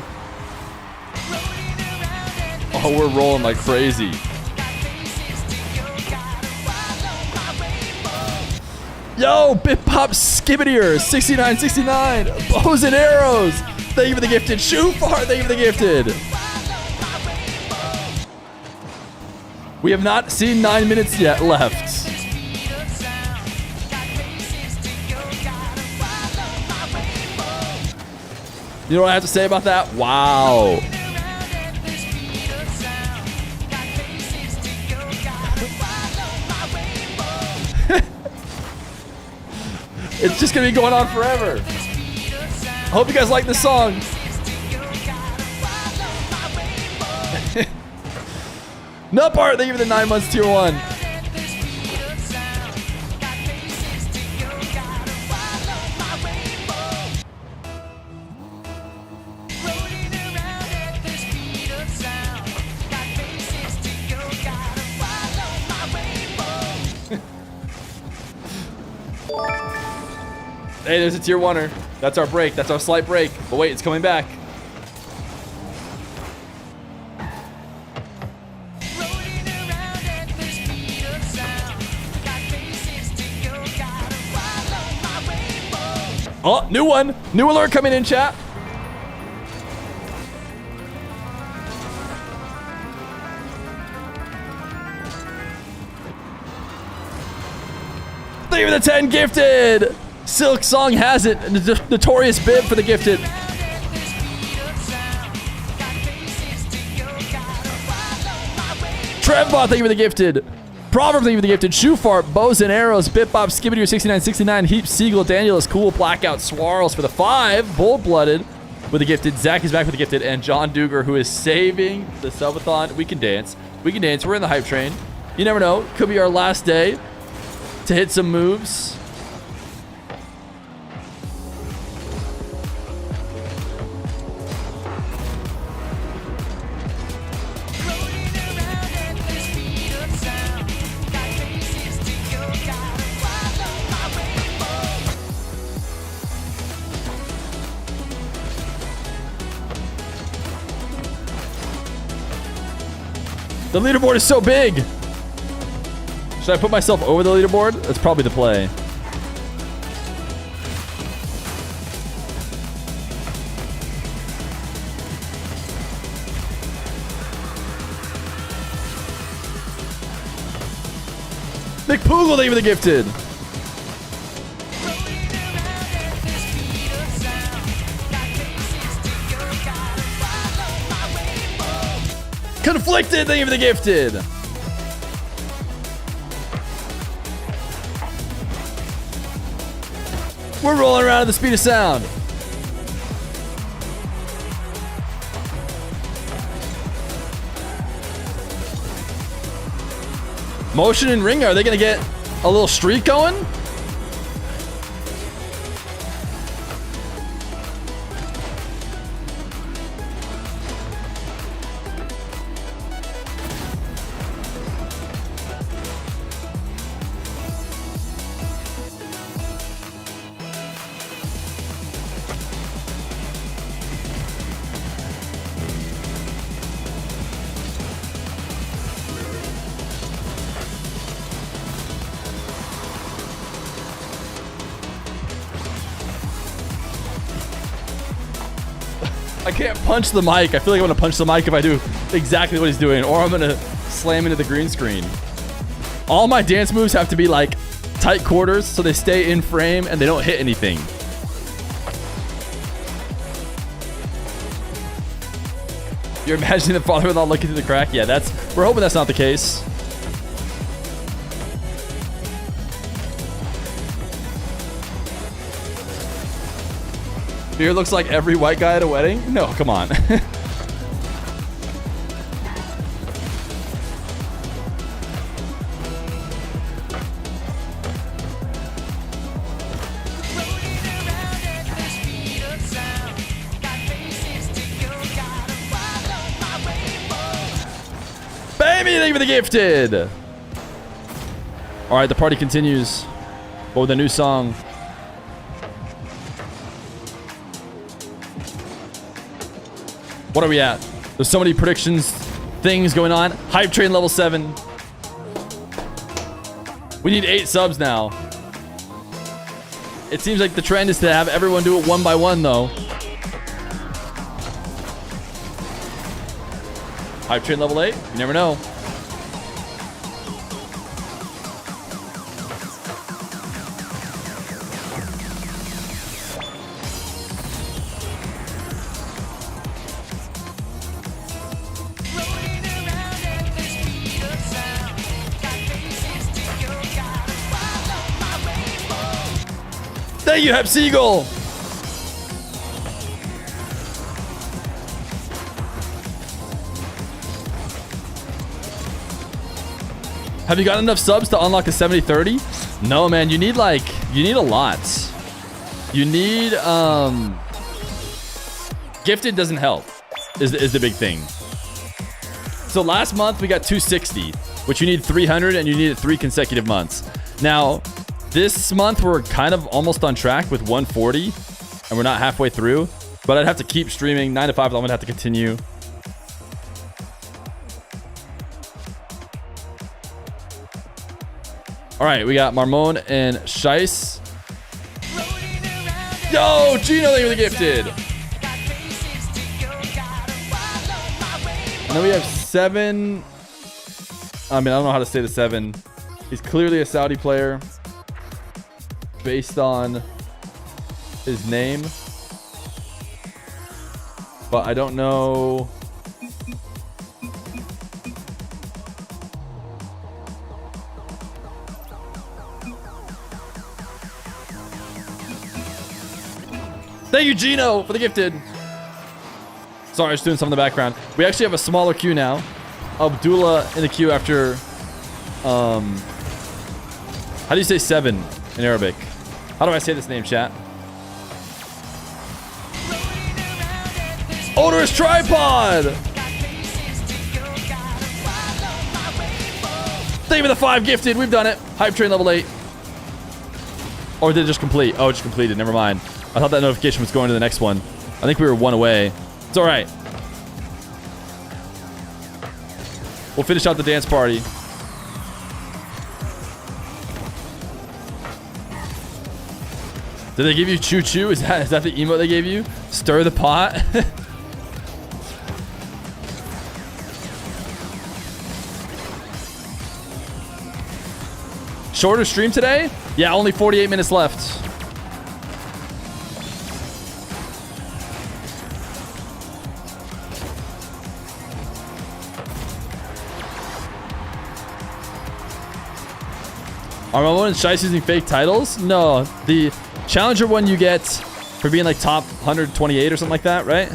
Oh, we're rolling like crazy. Yo, Bip Pop Skibbidier, 6969. Bows and arrows. Thank you for the gifted. Shoot far. Thank you for the gifted. We have not seen 9 minutes yet left. You know what I have to say about that? Wow. It's just gonna be going on forever. I hope you guys like this song. Nutbart, thank you for the 9 months tier 1. Hey, there's a tier 1er. That's our break. That's our slight break. But wait, it's coming back. Oh, new one. New alert coming in, chat. Thank you for the 10 gifted. Silk Song has it. Notorious bib for the gifted. Trevbot, thank you for the gifted. Proverb, thank you for the gifted. Shoe Fart, Bows and Arrows, Bitbop, Skibbidier 6969, Heap, Seagull, Daniel is cool, Blackout, Swarls for the 5, Bull Blooded with the gifted. Zach is back with the gifted, and John Duger, who is saving the subathon. We can dance. We can dance. We're in the hype train. You never know. Could be our last day to hit some moves. The leaderboard is so big. Should I put myself over the leaderboard? That's probably the play. Nick Poogle, thank you for the gifted. Conflicted, thank you for the gifted. We're rolling around at the speed of sound. Motion and Ring, are they gonna get a little streak going? I can't punch the mic. I feel like I'm gonna punch the mic if I do exactly what he's doing, or I'm gonna slam into the green screen. All my dance moves have to be like tight quarters so they stay in frame and they don't hit anything. You're imagining the father without looking through the crack? Yeah, we're hoping that's not the case. Feer looks like every white guy at a wedding? No, come on. Baby, thank you for the gifted. All right, the party continues. But with a new song. What are we at? There's so many predictions, things going on. Hype train level 7. We need 8 subs now. It seems like the trend is to have everyone do it one by one, though. Hype train level 8? You never know. Thank you, Hep Seagull. Have you got enough subs to unlock a 70-30? No, man. You need a lot. You need gifted doesn't help. Is the big thing. So last month we got 260, which you need 300, and you need it 3 consecutive months. Now, this month we're kind of almost on track with 140, and we're not halfway through. But I'd have to keep streaming 9 to 5. I'm gonna have to continue. All right, we got Marmon and Shice. Yo, Gino, thank you for the gifted. And then we have 7. I mean, I don't know how to say the 7. He's clearly a Saudi player based on his name, but I don't know. Thank you, Gino, for the gifted. Sorry, I was doing something in the background. We actually have a smaller queue now. Abdullah in the queue after... how do you say 7 in Arabic? How do I say this name, chat? Odorous Tripod! Thank you for the 5 gifted. We've done it. Hype train level 8. Or did it just complete? Oh, it just completed. Never mind. I thought that notification was going to the next one. I think we were 1 away. It's all right. We'll finish out the dance party. Did they give you Choo Choo? Is that the emote they gave you? Stir the pot? Shorter stream today? Yeah, only 48 minutes left. Are Ramon and Shice using fake titles? No, the challenger one you get for being like top 128 or something like that, right?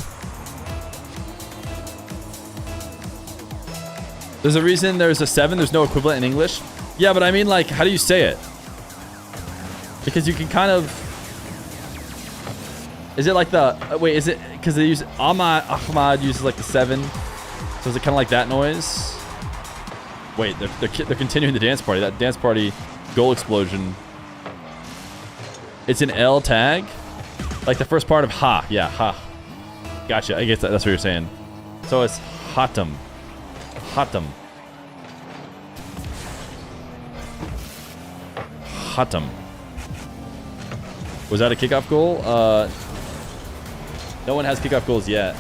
There's a reason there's a 7. There's no equivalent in English. Yeah, but I mean, like, how do you say it? Because you can kind of... Is it like the... Wait, is it... Because they use... Ahmad uses like the 7. So is it kind of like that noise? Wait, they're continuing the dance party. That dance party... Goal explosion. It's an L tag? Like the first part of ha. Yeah, ha. Gotcha. I guess that's what you're saying. So it's Hatem. Hatem. Hatem. Was that a kickoff goal? No one has kickoff goals yet.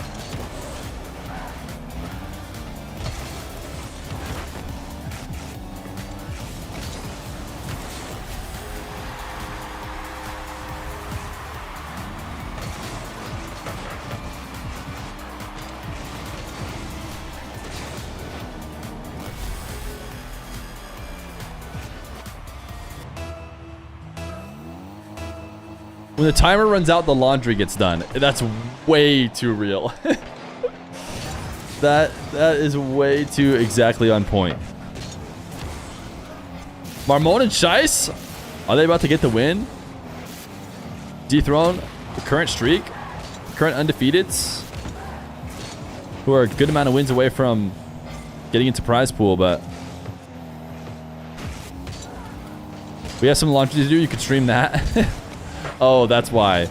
When the timer runs out, the laundry gets done. That's way too real. That is way too exactly on point. Marmon and Scheiss, are they about to get the win? Dethrone the current streak, current undefeateds, who are a good amount of wins away from getting into prize pool, but we have some laundry to do. You could stream that. Oh, that's why.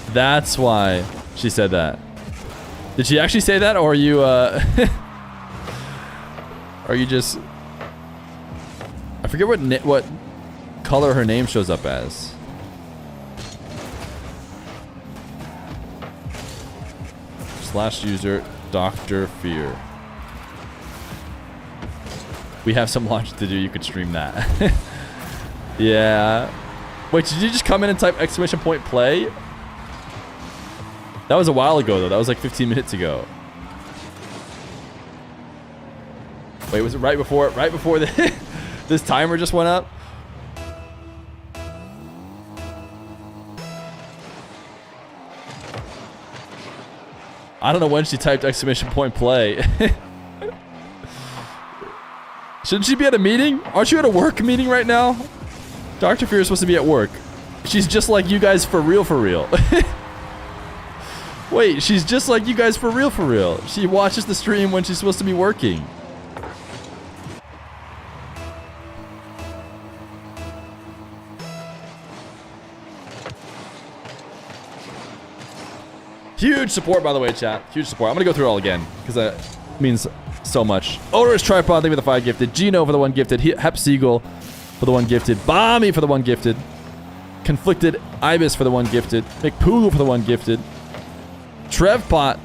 That's why she said that. Did she actually say that, or are you, are you just... I forget what color her name shows up as. /user Dr. Feer. We have some launch to do. You could stream that. Yeah. Wait, did you just come in and type !play? That was a while ago, though. That was like 15 minutes ago. Wait, was it right before this timer just went up? I don't know when she typed !play. Shouldn't she be at a meeting? Aren't you at a work meeting right now? Dr. Feer is supposed to be at work. She's just like you guys for real, for real. Wait, she's just like you guys for real, for real. She watches the stream when she's supposed to be working. Huge support, by the way, chat. Huge support. I'm going to go through it all again because that means so much. Odorous Tripod, thank you for the 5 gifted. Gino for the 1 gifted. Hep Siegel for the 1 gifted. Bommy for the 1 gifted. Conflicted Ibis for the 1 gifted. McPoodle for the 1 gifted. Trevpot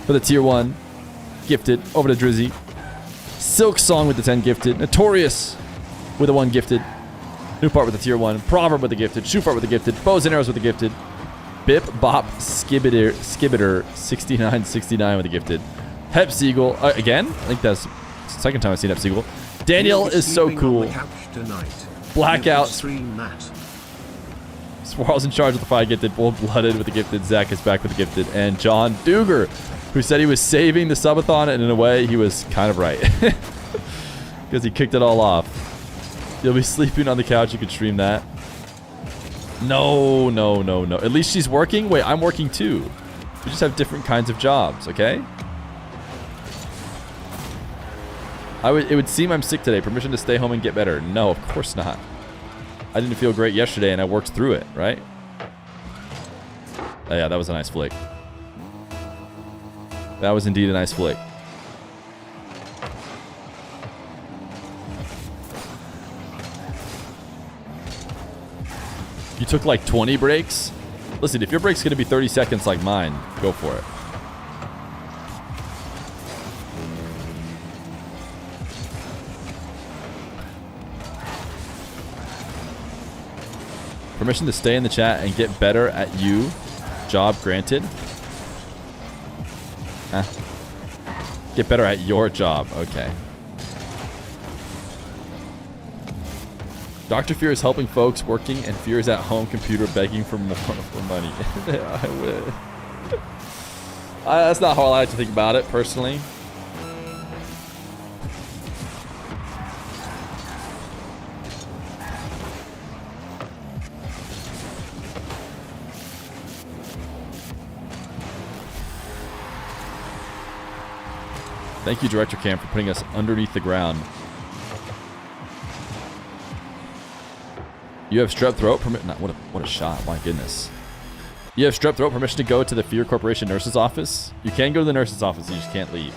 for the tier 1 gifted. Over to Drizzy. Silk Song with the 10 gifted. Notorious with the 1 gifted. New Part with the tier 1. Proverb with the gifted. Shoefart with the gifted. Bows and Arrows with the gifted. Bip Bop Skibiter 6969 with the gifted. Hep Siegel again. I think that's the second time I've seen Hep Siegel. Daniel is so cool. Blackout. Swirl's in charge with the 5 gifted. Bull Blooded with the gifted. Zach is back with the gifted. And John Duger, who said he was saving the subathon, and in a way, he was kind of right. Because he kicked it all off. You'll be sleeping on the couch. You could stream that. No. At least she's working. Wait, I'm working too. We just have different kinds of jobs, okay? It would seem I'm sick today. Permission to stay home and get better. No, of course not. I didn't feel great yesterday and I worked through it, right? Oh yeah, that was a nice flick. That was indeed a nice flick. You took like 20 breaks? Listen, if your break's gonna be 30 seconds like mine, go for it. Permission to stay in the chat and get better at you. Job granted. Huh? Get better at your job. Okay. Dr. Feer is helping folks working, and Feer is at home computer begging for more for money. I would. That's not how I like to think about it, personally. Thank you, Director Cam, for putting us underneath the ground. You have strep throat permission. What a shot! My goodness. You have strep throat permission to go to the Feer Corporation nurse's office. You can go to the nurse's office. You just can't leave.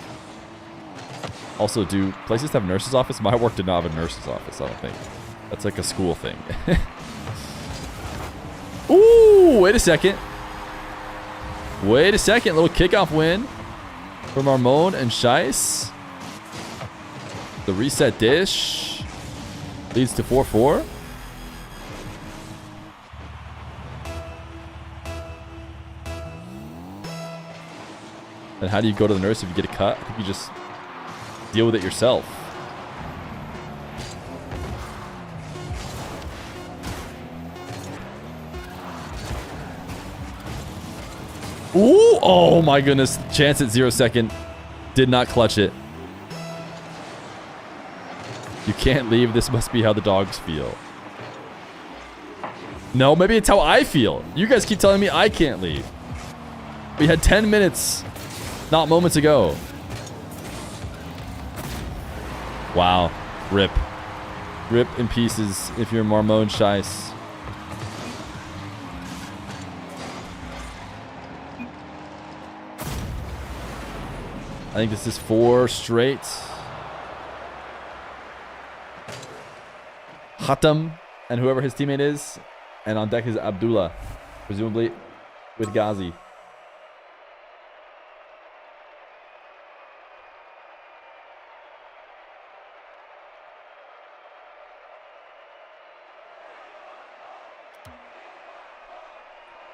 Also, do places have a nurse's office? My work did not have a nurse's office. I don't think. That's like a school thing. Ooh, wait a second. Wait a second. Little kickoff win from Armon and Scheiss. The reset dish leads to 4-4. And how do you go to the nurse if you get a cut? I think you just deal with it yourself. Ooh! Oh my goodness. Chance at 0 second. Did not clutch it. You can't leave. This must be how the dogs feel. No, maybe it's how I feel. You guys keep telling me I can't leave. We had 10 minutes, not moments ago. Wow. Rip. Rip in pieces if you're Marmon Scheiss. I think this is 4 straight. Hatem and whoever his teammate is. And on deck is Abdullah, presumably with Ghazi.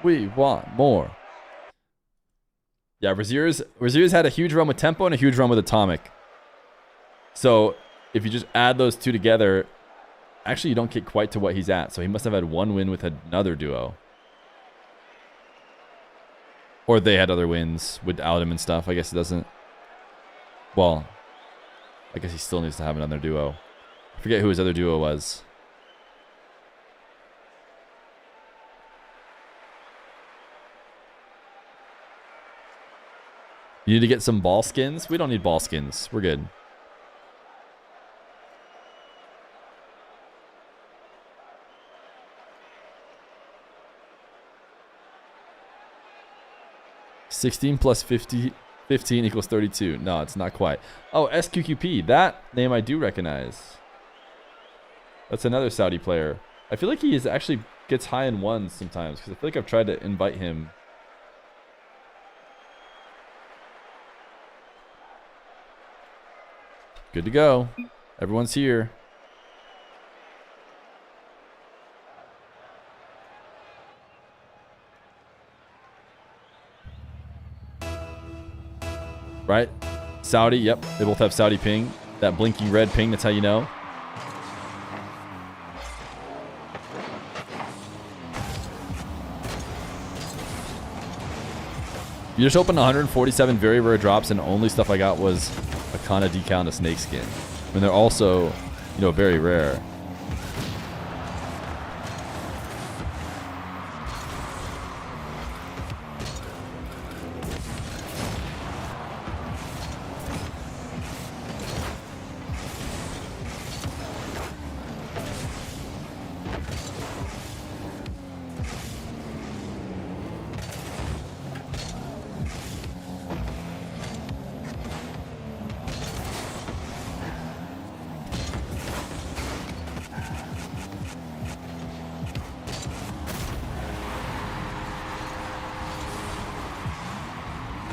We want more. Yeah, Razier's had a huge run with Tempo and a huge run with Atomic. So if you just add those two together, actually you don't get quite to what he's at. So he must have had one win with another duo. Or they had other wins without him and stuff. I guess it doesn't. Well, I guess he still needs to have another duo. I forget who his other duo was. You need to get some ball skins? We don't need ball skins. We're good. $16 plus 15 equals 32. No, it's not quite. Oh, SQQP. That name I do recognize. That's another Saudi player. I feel like he is actually gets high in ones sometimes because I feel like I've tried to invite him. Good to go. Everyone's here. Right? Saudi, yep. They both have Saudi ping. That blinking red ping, that's how you know. You just opened 147 very rare drops and only stuff I got was a Kana decal and a snake skin. I mean, they're also, you know, very rare.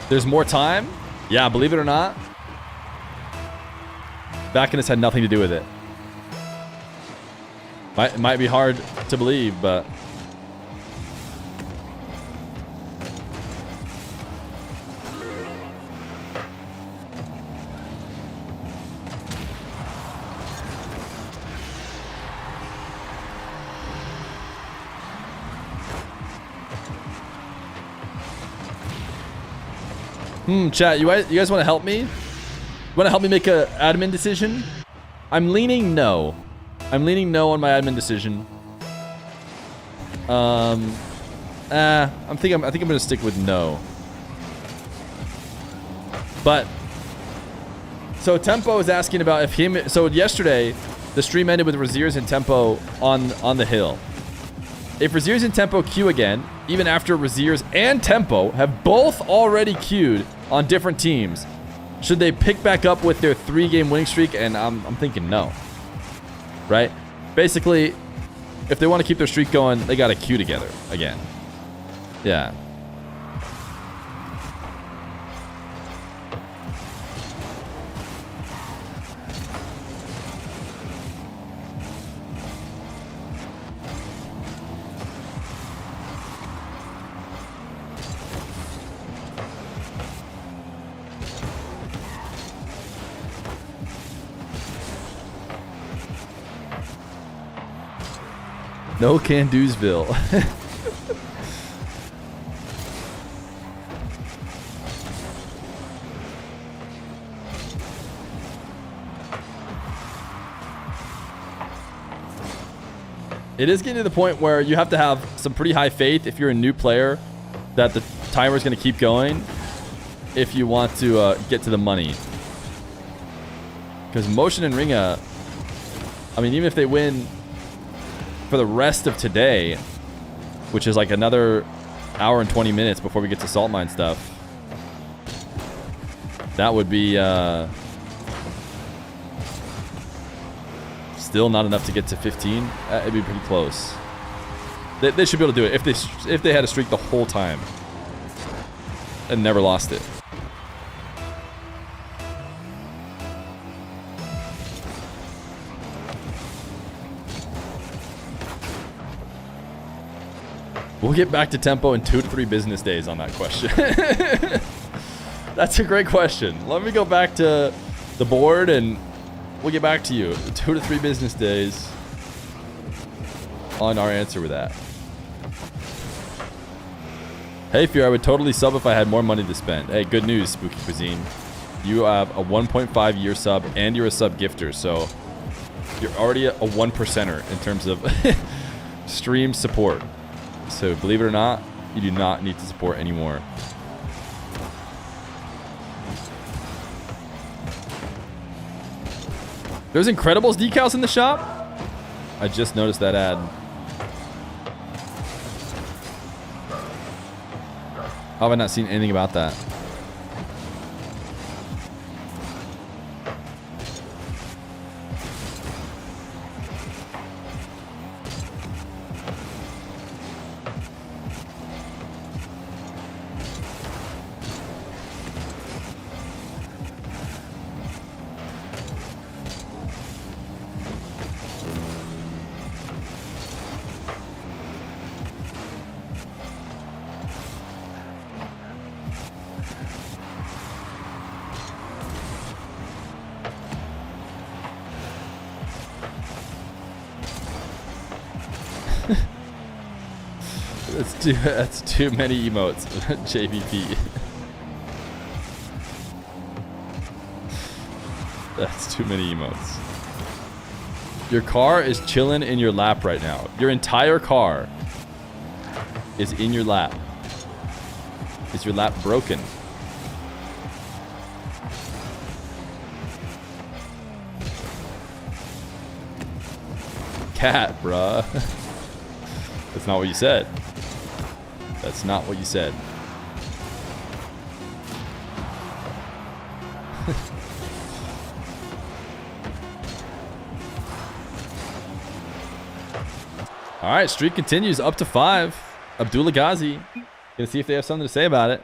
There's more time? Yeah, believe it or not. Backiness had nothing to do with it. Might be hard to believe, but... Chat, you guys want to help me? Want to help me make a admin decision? I'm leaning no. I'm leaning no on my admin decision. I think I'm gonna stick with no. But so Tempo is asking about if him. So yesterday, the stream ended with Razier's and Tempo on the hill. If Razier's and Tempo queue again, even after Razier's and Tempo have both already queued on different teams, should they pick back up with their 3-game winning streak? And I'm thinking no. Right? Basically, if they want to keep their streak going, they got to queue together again. Yeah. No can-do'sville. It is getting to the point where you have to have some pretty high faith if you're a new player that the timer is going to keep going if you want to get to the money. Because Motion and Ringa, I mean, even if they win for the rest of today, which is like another hour and 20 minutes before we get to Salt Mine stuff, that would be still not enough to get to 15. It'd be pretty close. They should be able to do it if they had a streak the whole time and never lost it. We'll get back to tempo in 2 to 3 business days on that question. That's a great question. Let me go back to the board and we'll get back to you. 2 to 3 business days on our answer with that. Hey, Fear, I would totally sub if I had more money to spend. Hey, good news, Spooky Cuisine. You have a 1.5 year sub and you're a sub gifter, so you're already a 1%er in terms of stream support. So believe it or not, you do not need to support anymore. There's Incredibles decals in the shop? I just noticed that ad. How have I not seen anything about that? That's too many emotes, JVP. That's too many emotes. Your car is chilling in your lap right now. Your entire car is in your lap. Is your lap broken? Cat, bruh. That's not what you said. That's not what you said. All right, streak continues up to 5. Abdullah Ghazi. Gonna see if they have something to say about it.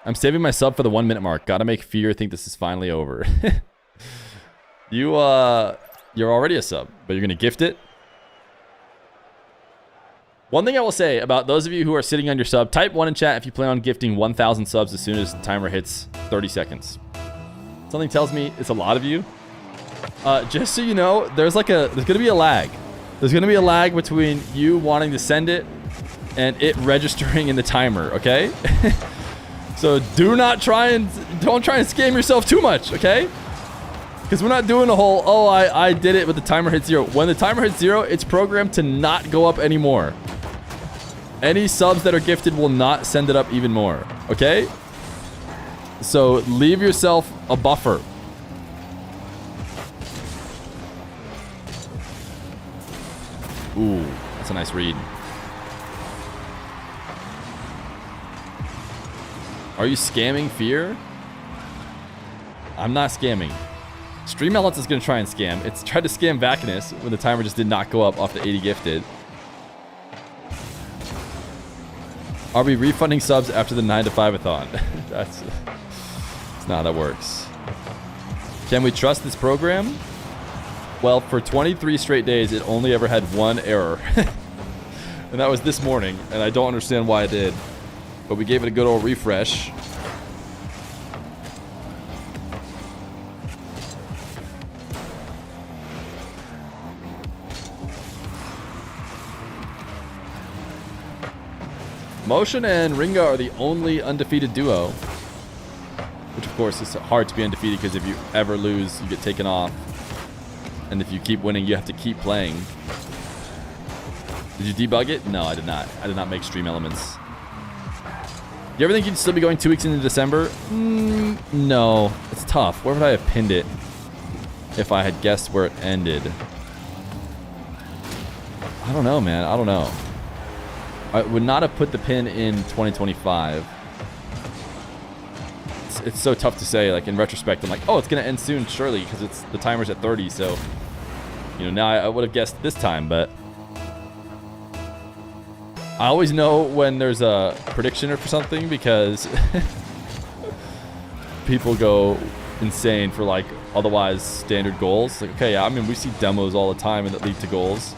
I'm saving my sub for the 1 minute mark. Gotta make Fear think this is finally over. You're already a sub, but you're gonna gift it. One thing I will say about those of you who are sitting on your sub, type 1 in chat if you plan on gifting 1,000 subs as soon as the timer hits 30 seconds. Something tells me it's a lot of you. Just so you know, there's gonna be a lag. There's gonna be a lag between you wanting to send it and it registering in the timer, okay? So don't try and scam yourself too much, okay? Because we're not doing a whole, oh, I did it, but the timer hit 0. When the timer hits 0, it's programmed to not go up anymore. Any subs that are gifted will not send it up even more, okay? So leave yourself a buffer. Ooh, that's a nice read. Are you scamming Fear? I'm not scamming. Stream Elements is going to try and scam. It's tried to scam Vacanus when the timer just did not go up off the 80 gifted. Are we refunding subs after the 9 to 5-a-thon? That's not how that works. Can we trust this program? Well, for 23 straight days, it only ever had one error. And that was this morning, and I don't understand why it did. But we gave it a good old refresh. Motion and Ringa are the only undefeated duo. Which, of course, is hard to be undefeated because if you ever lose, you get taken off. And if you keep winning, you have to keep playing. Did you debug it? No, I did not. I did not make stream elements. You ever think you'd still be going 2 weeks into December? No. It's tough. Where would I have pinned it if I had guessed where it ended? I don't know, man. I don't know. I would not have put the pin in 2025. It's so tough to say. Like, in retrospect, I'm like, oh, it's going to end soon, surely, because it's the timer's at 30. So, you know, now I would have guessed this time, but I always know when there's a prediction or for something because people go insane for, like, otherwise standard goals. Like, okay, yeah, I mean, we see demos all the time that lead to goals.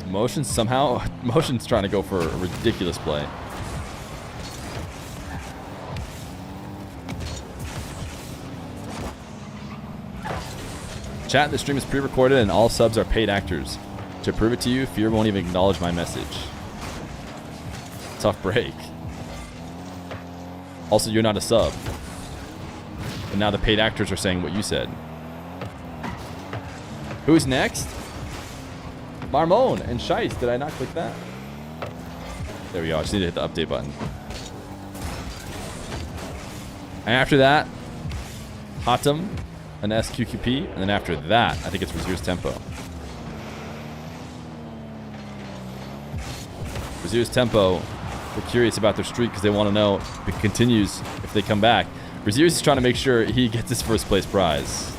Motion's somehow... Motion's trying to go for a ridiculous play. Chat, the stream is pre-recorded and all subs are paid actors. To prove it to you, Feer won't even acknowledge my message. Tough break. Also, you're not a sub. And now the paid actors are saying what you said. Who's next? Marmon and Shice. Did I not click that? There we go. I just need to hit the update button. And after that, Hatem, an SQQP. And then after that, I think it's Razir's Tempo. Razir's Tempo, they're curious about their streak because they want to know if it continues, if they come back. Razir's is trying to make sure he gets his first place prize.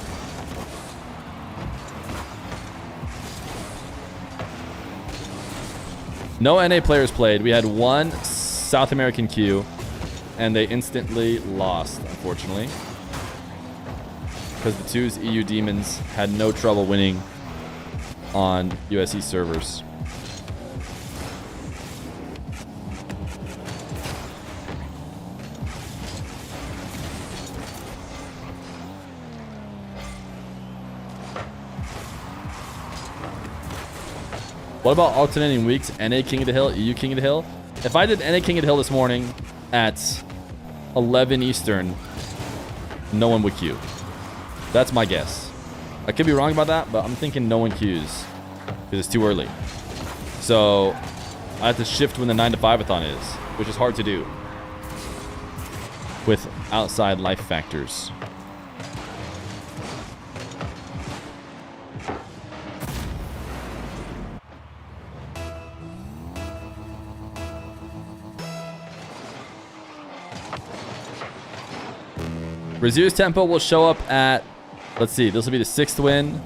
No NA players played. We had one South American queue, and they instantly lost, unfortunately. Because the two's EU Demons had no trouble winning on USE servers. What about alternating weeks? NA King of the Hill, EU King of the Hill? If I did NA King of the Hill this morning at 11 Eastern, no one would queue. That's my guess. I could be wrong about that, but I'm thinking no one queues because it's too early. So I have to shift when the 9 to 5 ATHON is, which is hard to do with outside life factors. Razir's Tempo will show up at, let's see, this will be the 6th win.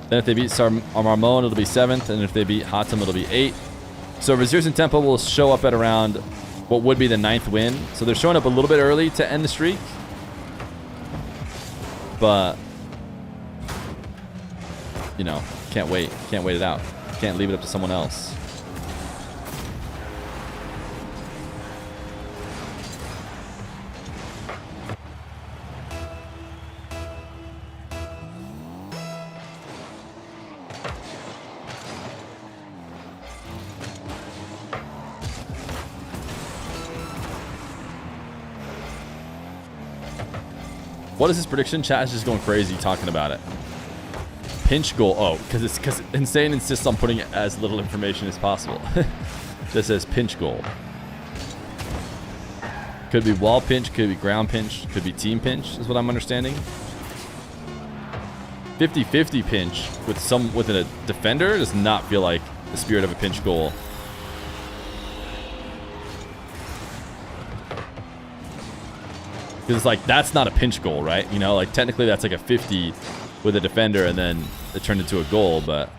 Then if they beat Marmon, it'll be 7th. And if they beat Hatem, it'll be 8th. So Razir's and Tempo will show up at around what would be the 9th win. So they're showing up a little bit early to end the streak. But, you know, can't wait. Can't wait it out. Can't leave it up to someone else. What is this prediction? Chat is just going crazy talking about it. Pinch goal. Oh, because Insane insists on putting as little information as possible. Just says pinch goal. Could be wall pinch, could be ground pinch, could be team pinch, is what I'm understanding. 50-50 pinch with a defender does not feel like the spirit of a pinch goal. Because it's like, that's not a pinch goal, right? You know, like technically that's like a 50 with a defender and then it turned into a goal, but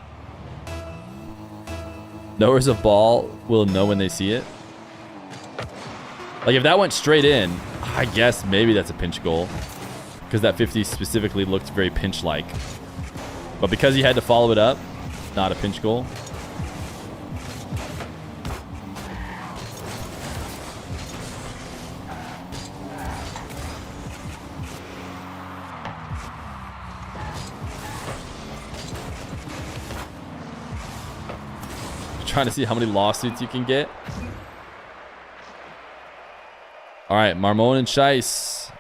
knowers of ball will know when they see it. Like if that went straight in, I guess maybe that's a pinch goal. Because that 50 specifically looked very pinch-like. But because he had to follow it up, not a pinch goal. Trying to see how many lawsuits you can get. All right, Marmon and Scheiss.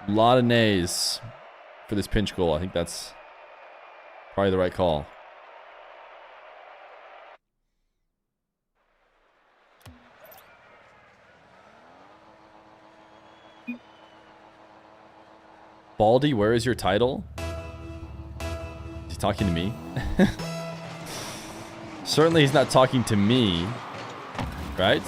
A lot of nays for this pinch goal. I think that's probably the right call. Baldy, where is your title? Is he talking to me? Certainly he's not talking to me, right?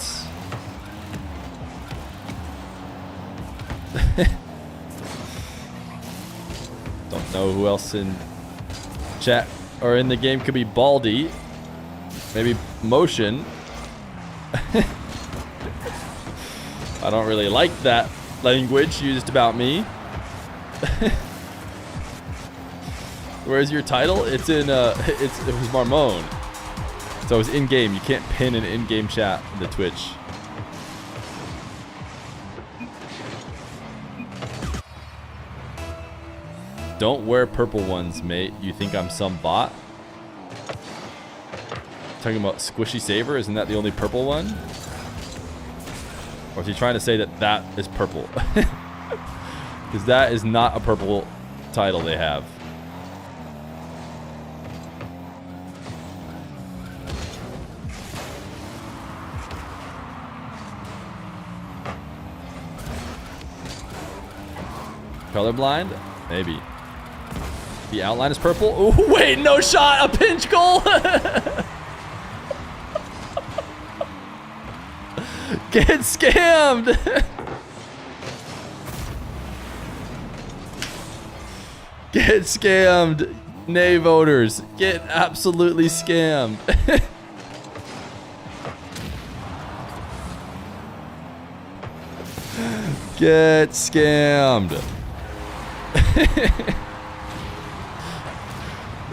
Don't know who else in chat or in the game could be Baldy. Maybe Motion. I don't really like that language used about me. Where's your title? It's in it was Marmon. So it's in game. You can't pin an in-game chat in the Twitch. Don't wear purple ones, mate. You think I'm some bot? Talking about Squishy Saver? Isn't that the only purple one? Or is he trying to say that that is purple? Because that is not a purple title they have. Colorblind? Maybe. The outline is purple. Ooh, wait, no shot. A pinch goal. Get scammed. Get scammed. Nay voters. Get absolutely scammed. Get scammed.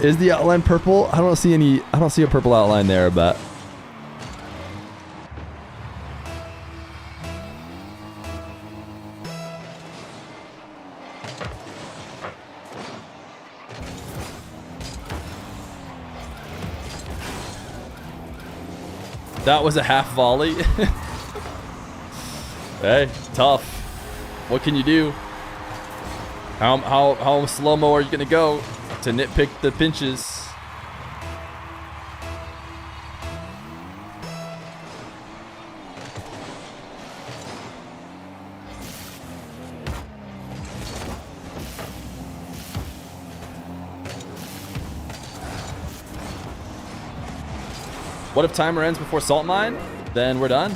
Is the outline purple? I don't see a purple outline there, but that was a half volley. Hey, tough. What can you do? How slow-mo are you gonna go to nitpick the pinches? What if timer ends before salt mine? Then we're done.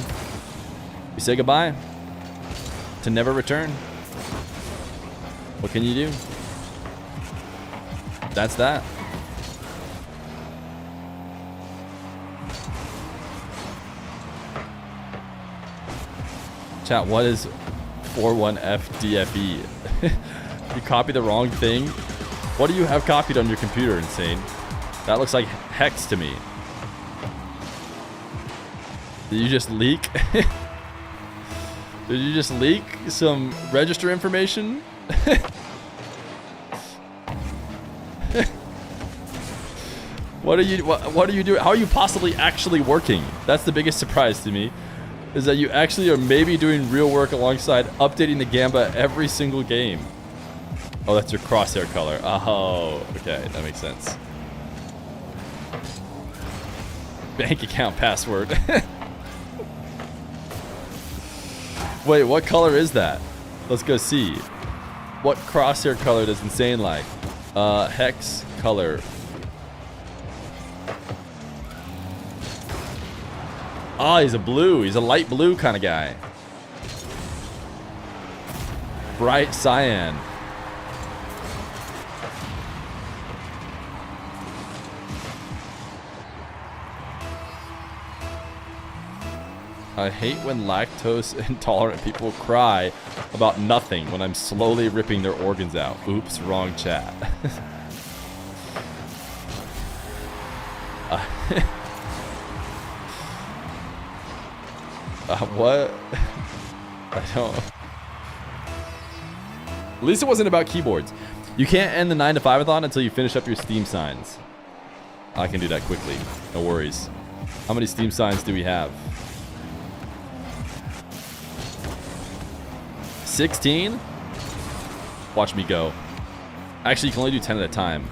We say goodbye to never return. What can you do? That's that. Chat, what is 41FDFE? You copy the wrong thing What do you have copied on your computer, Insane? That looks like hex to me. Did you just leak? Did you just leak some register information? What are you doing? How are you possibly actually working? That's the biggest surprise to me. Is that you actually are maybe doing real work alongside updating the Gamba every single game. Oh, that's your crosshair color. Oh, okay, that makes sense. Bank account password. Wait, what color is that? Let's go see. What crosshair color does Insane like? Hex color. Ah, he's a blue. He's a light blue kind of guy. Bright cyan. I hate when lactose intolerant people cry about nothing when I'm slowly ripping their organs out. Oops, wrong chat. What? I don't. At least it wasn't about keyboards. You can't end the 9 to 5-a-thon until you finish up your Steam signs. I can do that quickly. No worries. How many Steam signs do we have? 16? Watch me go. Actually, you can only do 10 at a time.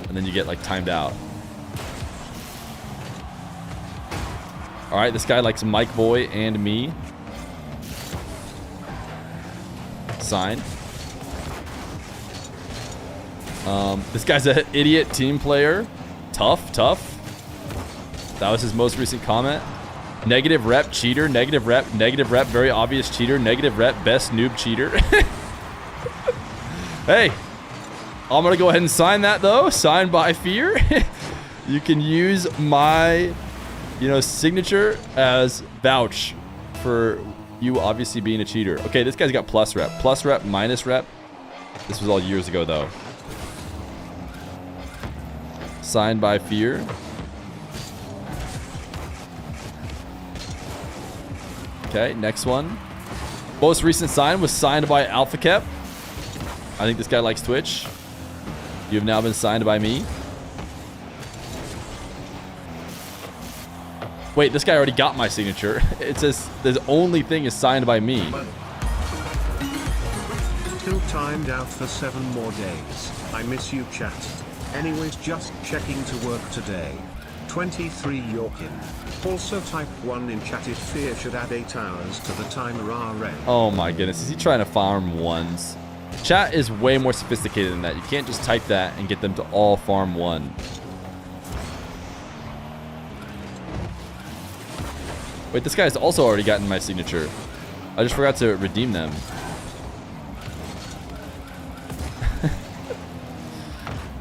And then you get like timed out. Alright, this guy likes Mike Boy and me. Sign. This guy's an idiot team player. Tough. That was his most recent comment. Negative rep, cheater. Negative rep, very obvious cheater. Negative rep, best noob cheater. Hey, I'm gonna go ahead and sign that though. Signed by Feer. You can use my, signature as vouch for you obviously being a cheater. Okay, this guy's got plus rep, minus rep. This was all years ago though. Signed by Feer. Okay, next one. Most recent sign was signed by AlphaKep. I think this guy likes Twitch. You have now been signed by me. Wait, this guy already got my signature. It says the only thing is signed by me. Still timed out for 7 more days. I miss you, chat. Anyways, just checking to work today. 23 Yorkin. Also type 1 in chat if Fear should add 8 hours to the timer already. Oh my goodness, is he trying to farm ones? Chat is way more sophisticated than that. You can't just type that and get them to all farm 1. Wait, this guy's also already gotten my signature. I just forgot to redeem them.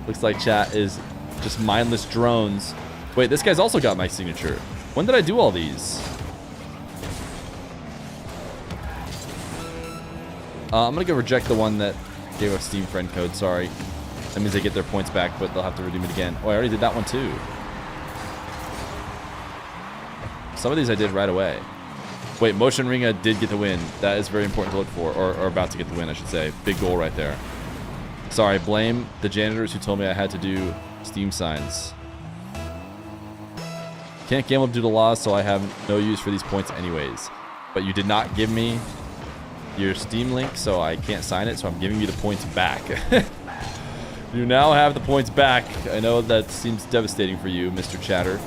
Looks like chat is just mindless drones. Wait, this guy's also got my signature. When did I do all these? I'm gonna go reject the one that gave a Steam friend code, sorry. That means they get their points back, but they'll have to redeem it again. Oh, I already did that one too. Some of these I did right away. Wait, Motion Ringa did get the win. That is very important to look for, or about to get the win, I should say. Big goal right there. Sorry, blame the janitors who told me I had to do Steam signs. Can't gamble due to laws, so I have no use for these points anyways. But you did not give me your Steam link, so I can't sign it, so I'm giving you the points back. You now have the points back. I know that seems devastating for you, Mr. Chatter,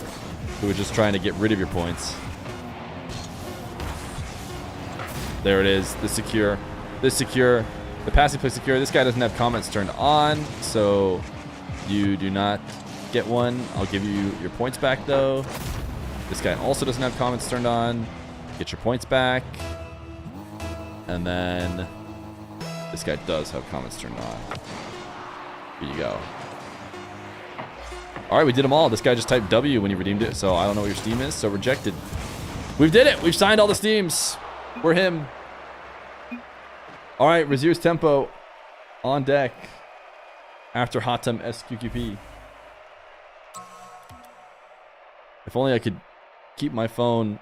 who was just trying to get rid of your points. There it is, the secure. This secure. The passive play secure. This guy doesn't have comments turned on, so you do not get one. I'll give you your points back though. This guy also doesn't have comments turned on. Get your points back. And then this guy does have comments turned on. Here you go. All right, we did them all. This guy just typed W when he redeemed it, so I don't know what your Steam is, so rejected. We've did it. We've signed all the Steams. We're him. All right, Razir's Tempo on deck. After Hatem SQQP. If only I could keep my phone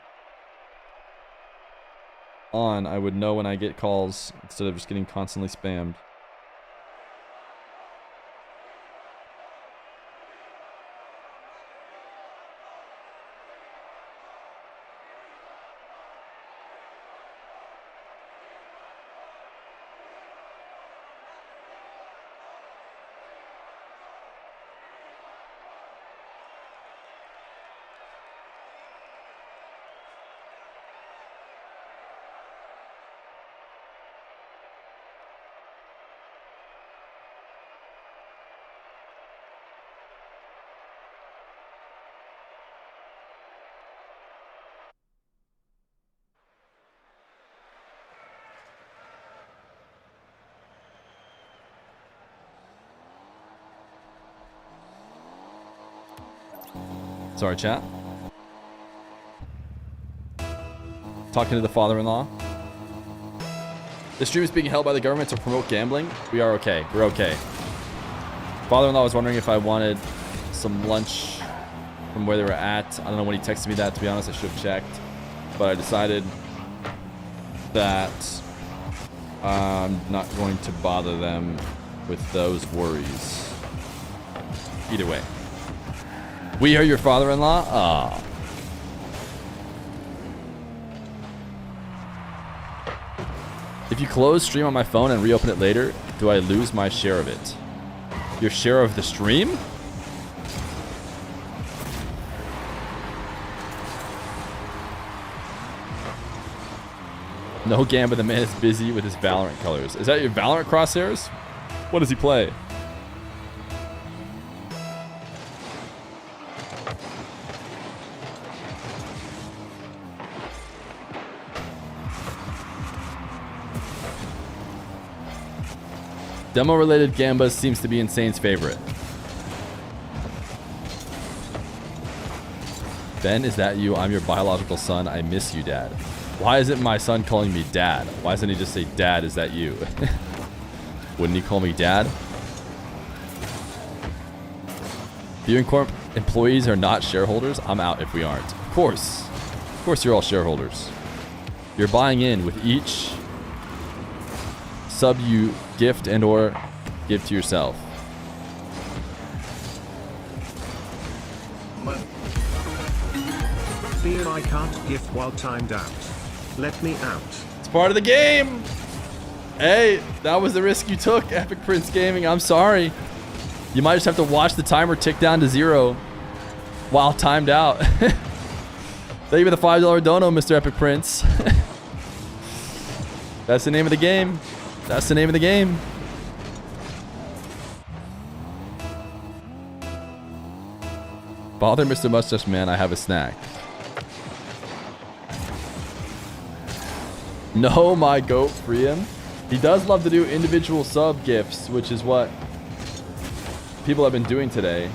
on, I would know when I get calls instead of just getting constantly spammed. Sorry, chat. Talking to the father-in-law. This stream is being held by the government to promote gambling. We are okay. We're okay. Father-in-law was wondering if I wanted some lunch from where they were at. I don't know when he texted me that, to be honest. I should have checked. But I decided that I'm not going to bother them with those worries. Either way. We are your father-in-law? Ah. If you close stream on my phone and reopen it later, do I lose my share of it? Your share of the stream? No Gamba, the man is busy with his Valorant colors. Is that your Valorant crosshairs? What does he play? Demo-related Gambas seems to be Insane's favorite. Ben, is that you? I'm your biological son. I miss you, Dad. Why isn't my son calling me Dad? Why doesn't he just say, Dad, is that you? Wouldn't he call me Dad? Feer Corp employees are not shareholders. I'm out if we aren't. Of course. Of course you're all shareholders. You're buying in with each sub you gift and or give to yourself. Fear I can't gift while timed out. Let me out. It's part of the game. Hey, that was the risk you took, Epic Prince Gaming. I'm sorry. You might just have to watch the timer tick down to 0 while timed out. Thank you for the $5 dono, Mr. Epic Prince. That's the name of the game. That's the name of the game. Bother Mr. Mustache Man, I have a snack. No, my goat, free him. He does love to do individual sub gifts, which is what people have been doing today.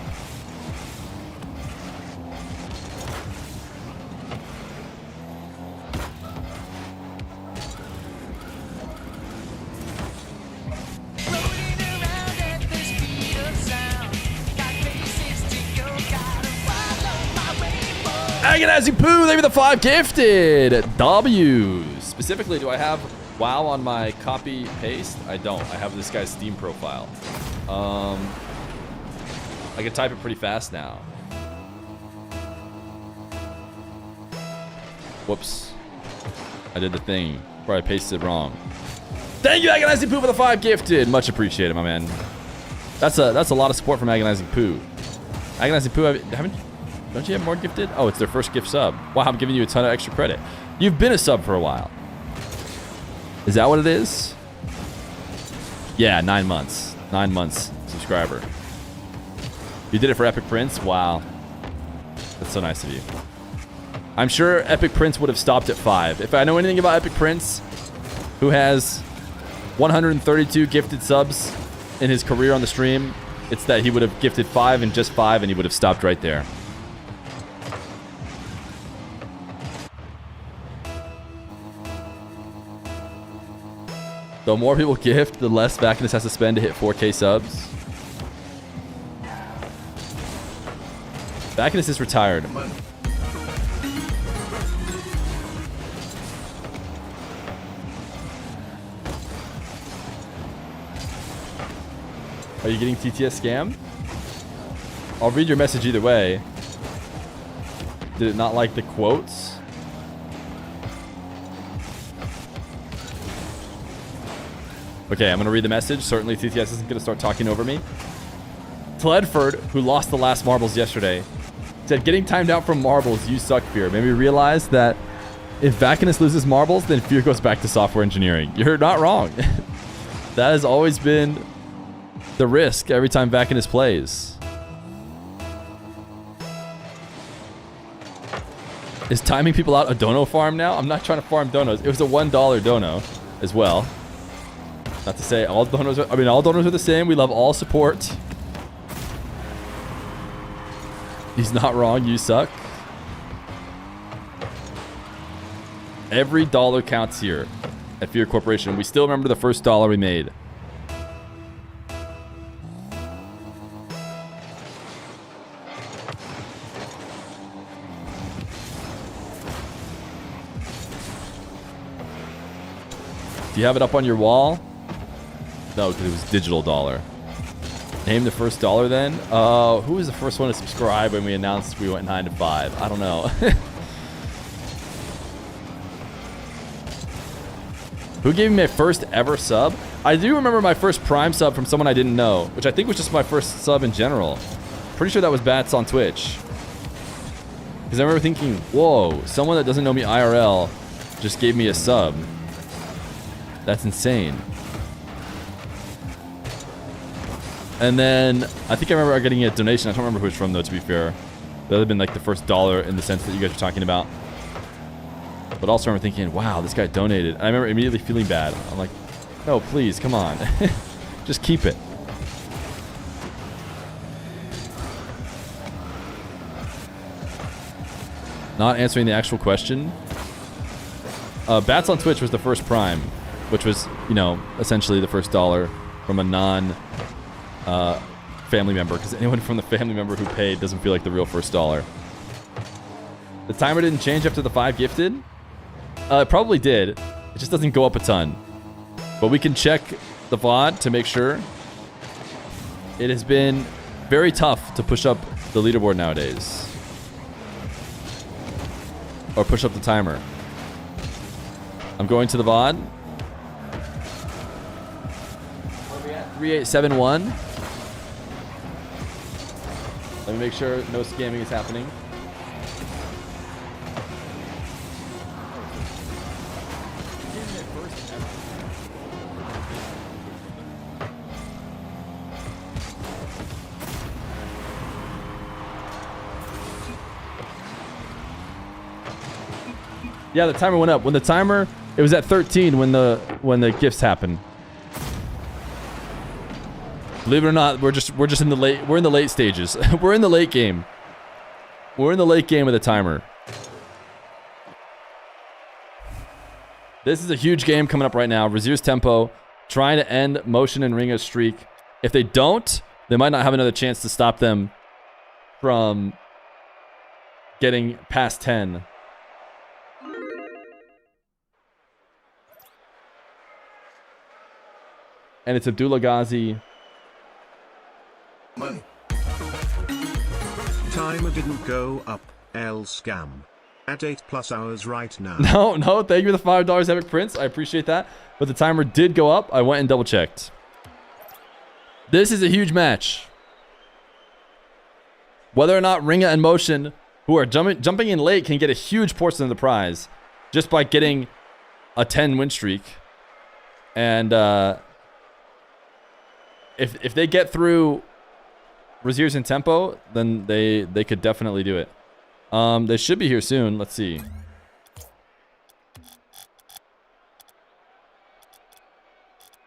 Agonizing Poo, they were the 5 gifted. W's. Specifically, do I have WoW on my copy paste? I don't. I have this guy's Steam profile. I can type it pretty fast now. Whoops. I did the thing where I pasted it wrong. Thank you, Agonizing Poo, for the 5 gifted. Much appreciated, my man. That's a lot of support from Agonizing Poo. Agonizing Poo, don't you have more gifted? Oh, it's their first gift sub. Wow, I'm giving you a ton of extra credit. You've been a sub for a while. Is that what it is? Yeah, 9 months. 9 months subscriber. You did it for Epic Prince? Wow. That's so nice of you. I'm sure Epic Prince would have stopped at 5. If I know anything about Epic Prince, who has 132 gifted subs in his career on the stream, it's that he would have gifted 5 and just 5 and he would have stopped right there. The more people gift, the less Vacnus has to spend to hit 4K subs. Bacchus is retired. Are you getting TTS scammed? I'll read your message either way. Did it not like the quotes? Okay, I'm going to read the message. Certainly TTS isn't going to start talking over me. Tledford, who lost the last marbles yesterday, said, getting timed out from marbles, you suck, Feer. Made me realize that if Vacanus loses marbles, then Feer goes back to software engineering. You're not wrong. That has always been the risk every time Vacanus plays. Is timing people out a dono farm now? I'm not trying to farm donos. It was a $1 dono as well. Not to say all donos are, all donos are the same. We love all support. He's not wrong. You suck. Every dollar counts here at Feer Corporation. We still remember the first dollar we made. Do you have it up on your wall? No, because it was digital dollar. Name the first dollar then. Who was the first one to subscribe when we announced we went 9 to 5? I don't know. Who gave me my first ever sub? I do remember my first Prime sub from someone I didn't know, which I think was just my first sub in general. Pretty sure that was Bats on Twitch. Because I remember thinking, whoa, someone that doesn't know me IRL just gave me a sub. That's insane. And then I think I remember getting a donation. I don't remember who it's from though, to be fair. That would have been like the first dollar in the sense that you guys were talking about. But also I remember thinking, wow, this guy donated. And I remember immediately feeling bad. I'm like, no, please, come on. Just keep it. Not answering the actual question. Bats on Twitch was the first Prime, which was, you know, essentially the first dollar from a non family member, because anyone from the family member who paid doesn't feel like the real first dollar. The timer didn't change after the 5 gifted. It probably did. It just doesn't go up a ton. But we can check the VOD to make sure. It has been very tough to push up the leaderboard nowadays. Or push up the timer. I'm going to the VOD. 3871. Let me make sure no scamming is happening. Yeah, the timer went up. When the timer, it was at 13 when the gifts happened. Believe it or not, we're just in the late stages. We're in the late game. We're in the late game of the timer. This is a huge game coming up right now. Razir's Tempo trying to end Motion and Ringa's streak. If they don't, they might not have another chance to stop them from getting past 10. And it's Abdullah Ghazi. Money. Timer didn't go up. L scam. At 8+ hours right now. No, thank you for the $5 Epic Prince. I appreciate that. But the timer did go up. I went and double checked. This is a huge match. Whether or not Ringa and Motion, who are jumping in late, can get a huge portion of the prize just by getting a 10 win streak. And if they get through Razir's in Tempo, then they could definitely do it. They should be here soon. Let's see.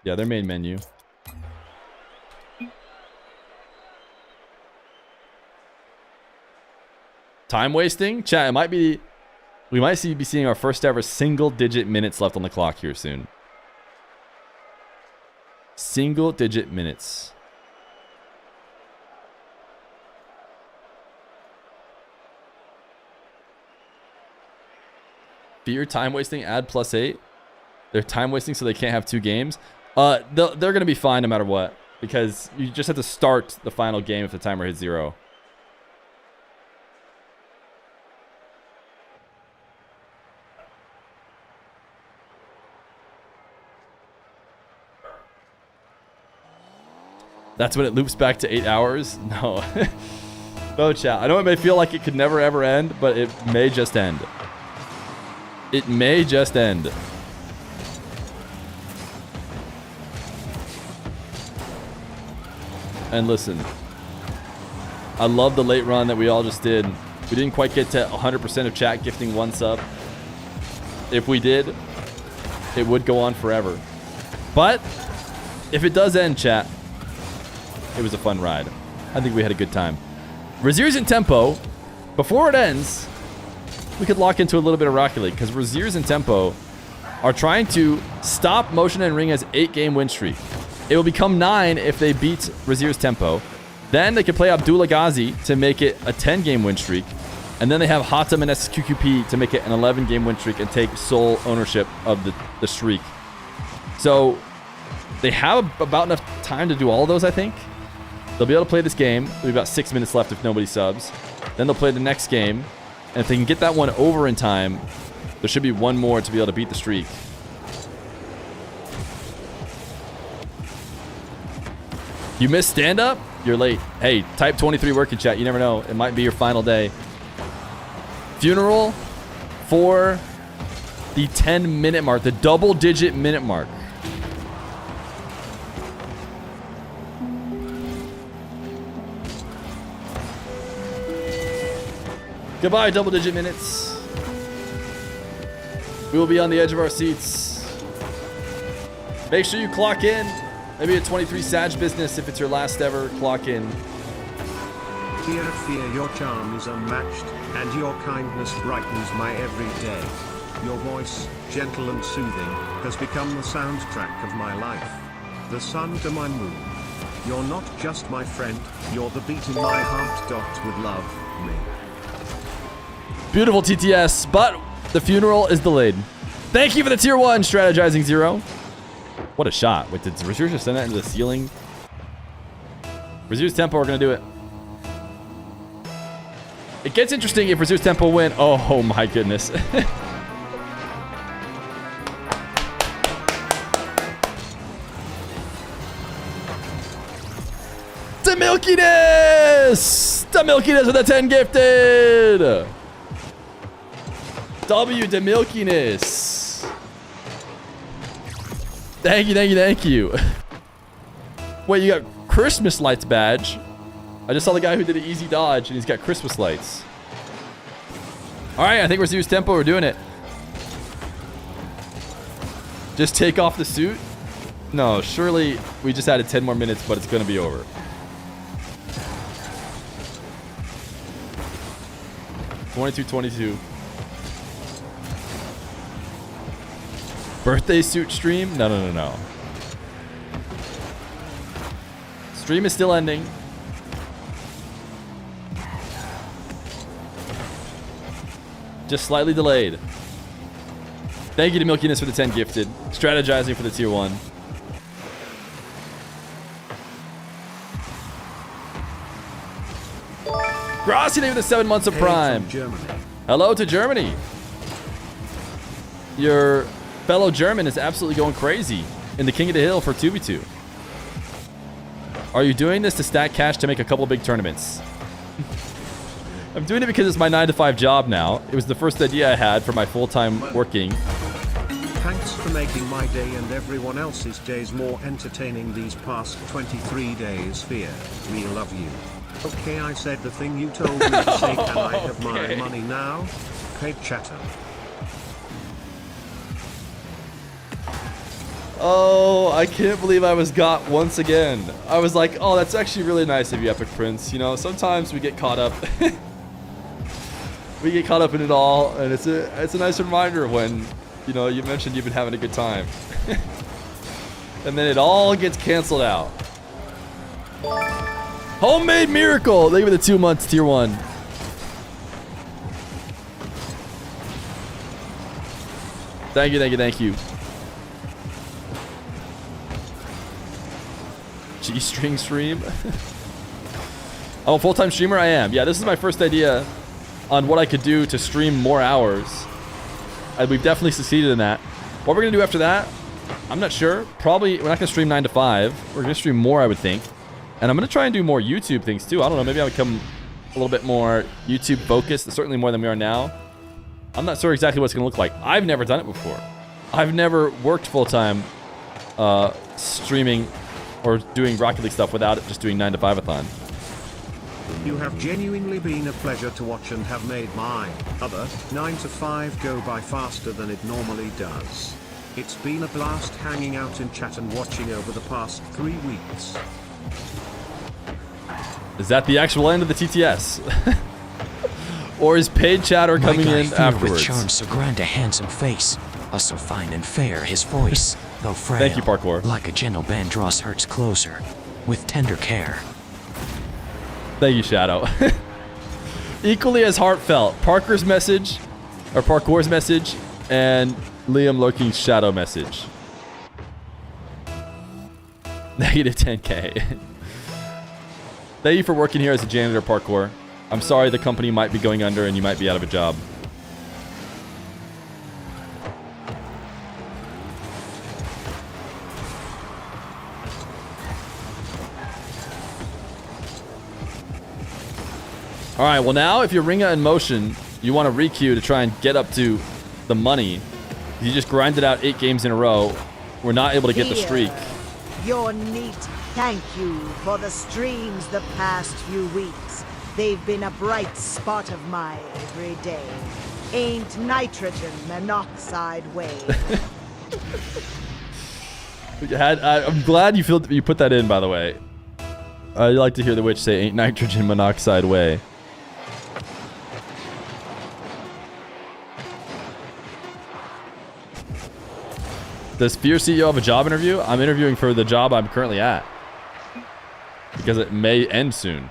Yeah, their main menu. Time wasting? Chat, it might be... We might be seeing our first ever single-digit minutes left on the clock here soon. Single-digit minutes. Fear time wasting, add +8. They're time wasting so they can't have 2 games. They're going to be fine no matter what. Because you just have to start the final game if the timer hits 0. That's when it loops back to 8 hours? No. No, chat. I know it may feel like it could never ever end, but it may just end. It may just end. And listen, I love the late run that we all just did. We didn't quite get to 100% of chat gifting 1 sub. If we did, it would go on forever. But if it does end, chat, it was a fun ride. I think we had a good time. Razier's in tempo. Before it ends, we could lock into a little bit of Rocket League because Razier's in tempo are trying to stop Motion and Ring as 8-game win streak. It will become 9 if they beat Razier's tempo. Then they can play Abdullah Ghazi to make it a 10-game win streak. And then they have Hatem and SQQP to make it an 11-game win streak and take sole ownership of the streak. So they have about enough time to do all of those, I think. They'll be able to play this game. There'll be about 6 minutes left if nobody subs. Then they'll play the next game. And if they can get that one over in time, there should be 1 more to be able to beat the streak. You missed stand-up? You're late. Hey, type 23 work in chat. You never know. It might be your final day. Funeral for the 10-minute mark. The double-digit minute mark. Goodbye, double-digit minutes. We will be on the edge of our seats. Make sure you clock in. Maybe a 23 Sag business if it's your last ever clock in. Fear, your charm is unmatched, and your kindness brightens my every day. Your voice, gentle and soothing, has become the soundtrack of my life. The sun to my moon. You're not just my friend, you're the beat in my heart. With love, me. Beautiful TTS, but the funeral is delayed. Thank you for the tier 1, Strategizing Zero. What a shot. Wait, did Razier just send that into the ceiling? Razier's tempo are going to do it. It gets interesting if Razier's tempo win. Oh my goodness. The milkiness! The milkiness with a 10 gifted! W the milkiness. Thank you, thank you, thank you. Wait, you got Christmas lights badge. I just saw the guy who did an easy dodge and he's got Christmas lights. Alright, I think we're Zeus tempo, we're doing it. Just take off the suit? No, surely we just added 10 more minutes, but it's gonna be over. $22.22. Birthday suit stream? No, no, no, no. Stream is still ending. Just slightly delayed. Thank you to Milkiness for the 10 gifted. Strategizing for the tier 1. Grossi with the 7 months of Prime. Hello to Germany. Your fellow German is absolutely going crazy in the King of the Hill for 2v2. Are you doing this to stack cash to make a couple big tournaments? I'm doing it because it's my 9-to-5 job now. It was the first idea I had for my full-time working. Thanks for making my day and everyone else's days more entertaining these past 23 days, Fear. We love you. Okay, I said the thing you told me to say. Can I have my money now? Paid chatter. Oh, I can't believe I was got once again. I was like, oh, that's actually really nice of you, Epic Prince. You know, sometimes we get caught up. We get caught up in it all, and it's a nice reminder when, you know, you mentioned you've been having a good time. And then it all gets canceled out. Homemade Miracle! Thank you for the 2 months, tier 1. Thank you, thank you, thank you. G-string stream. I'm a full-time streamer. I am. Yeah, this is my first idea on what I could do to stream more hours. And we've definitely succeeded in that. What we're gonna do after that, I'm not sure. Probably we're not gonna stream 9 to 5. We're gonna stream more, I would think. And I'm gonna try and do more YouTube things too. I don't know. Maybe I'll become a little bit more YouTube focused. Certainly more than we are now. I'm not sure exactly what it's gonna look like. I've never done it before. I've never worked full-time streaming or doing Rocket League stuff without it just doing 9 to 5-a-thon. You have genuinely been a pleasure to watch and have made my other 9 to 5 go by faster than it normally does. It's been a blast hanging out in chat and watching over the past 3 weeks. Is that the actual end of the TTS? Or is paid chatter coming in afterwards? With charm so grand a handsome face, so fine and fair his voice, though frail. Thank you, Parkour. Like a gentle band draws hearts closer, with tender care. Thank you, Shadow. Equally as heartfelt. Parkour's message, and Liam Lurking's Shadow message. Negative 10K. Thank you for working here as a janitor, Parkour. I'm sorry the company might be going under and you might be out of a job. All right, well now if you're Ringa in motion, you want to re-queue to try and get up to the money. You just grinded out 8 games in a row. We're not able to get the streak. You're neat. Thank you for the streams the past few weeks. They've been a bright spot of my every day. Ain't nitrogen monoxide way. I'm glad you put that in, by the way. I like to hear the witch say, ain't nitrogen monoxide way. Does Feer CEO have a job interview? I'm interviewing for the job I'm currently at. Because it may end soon.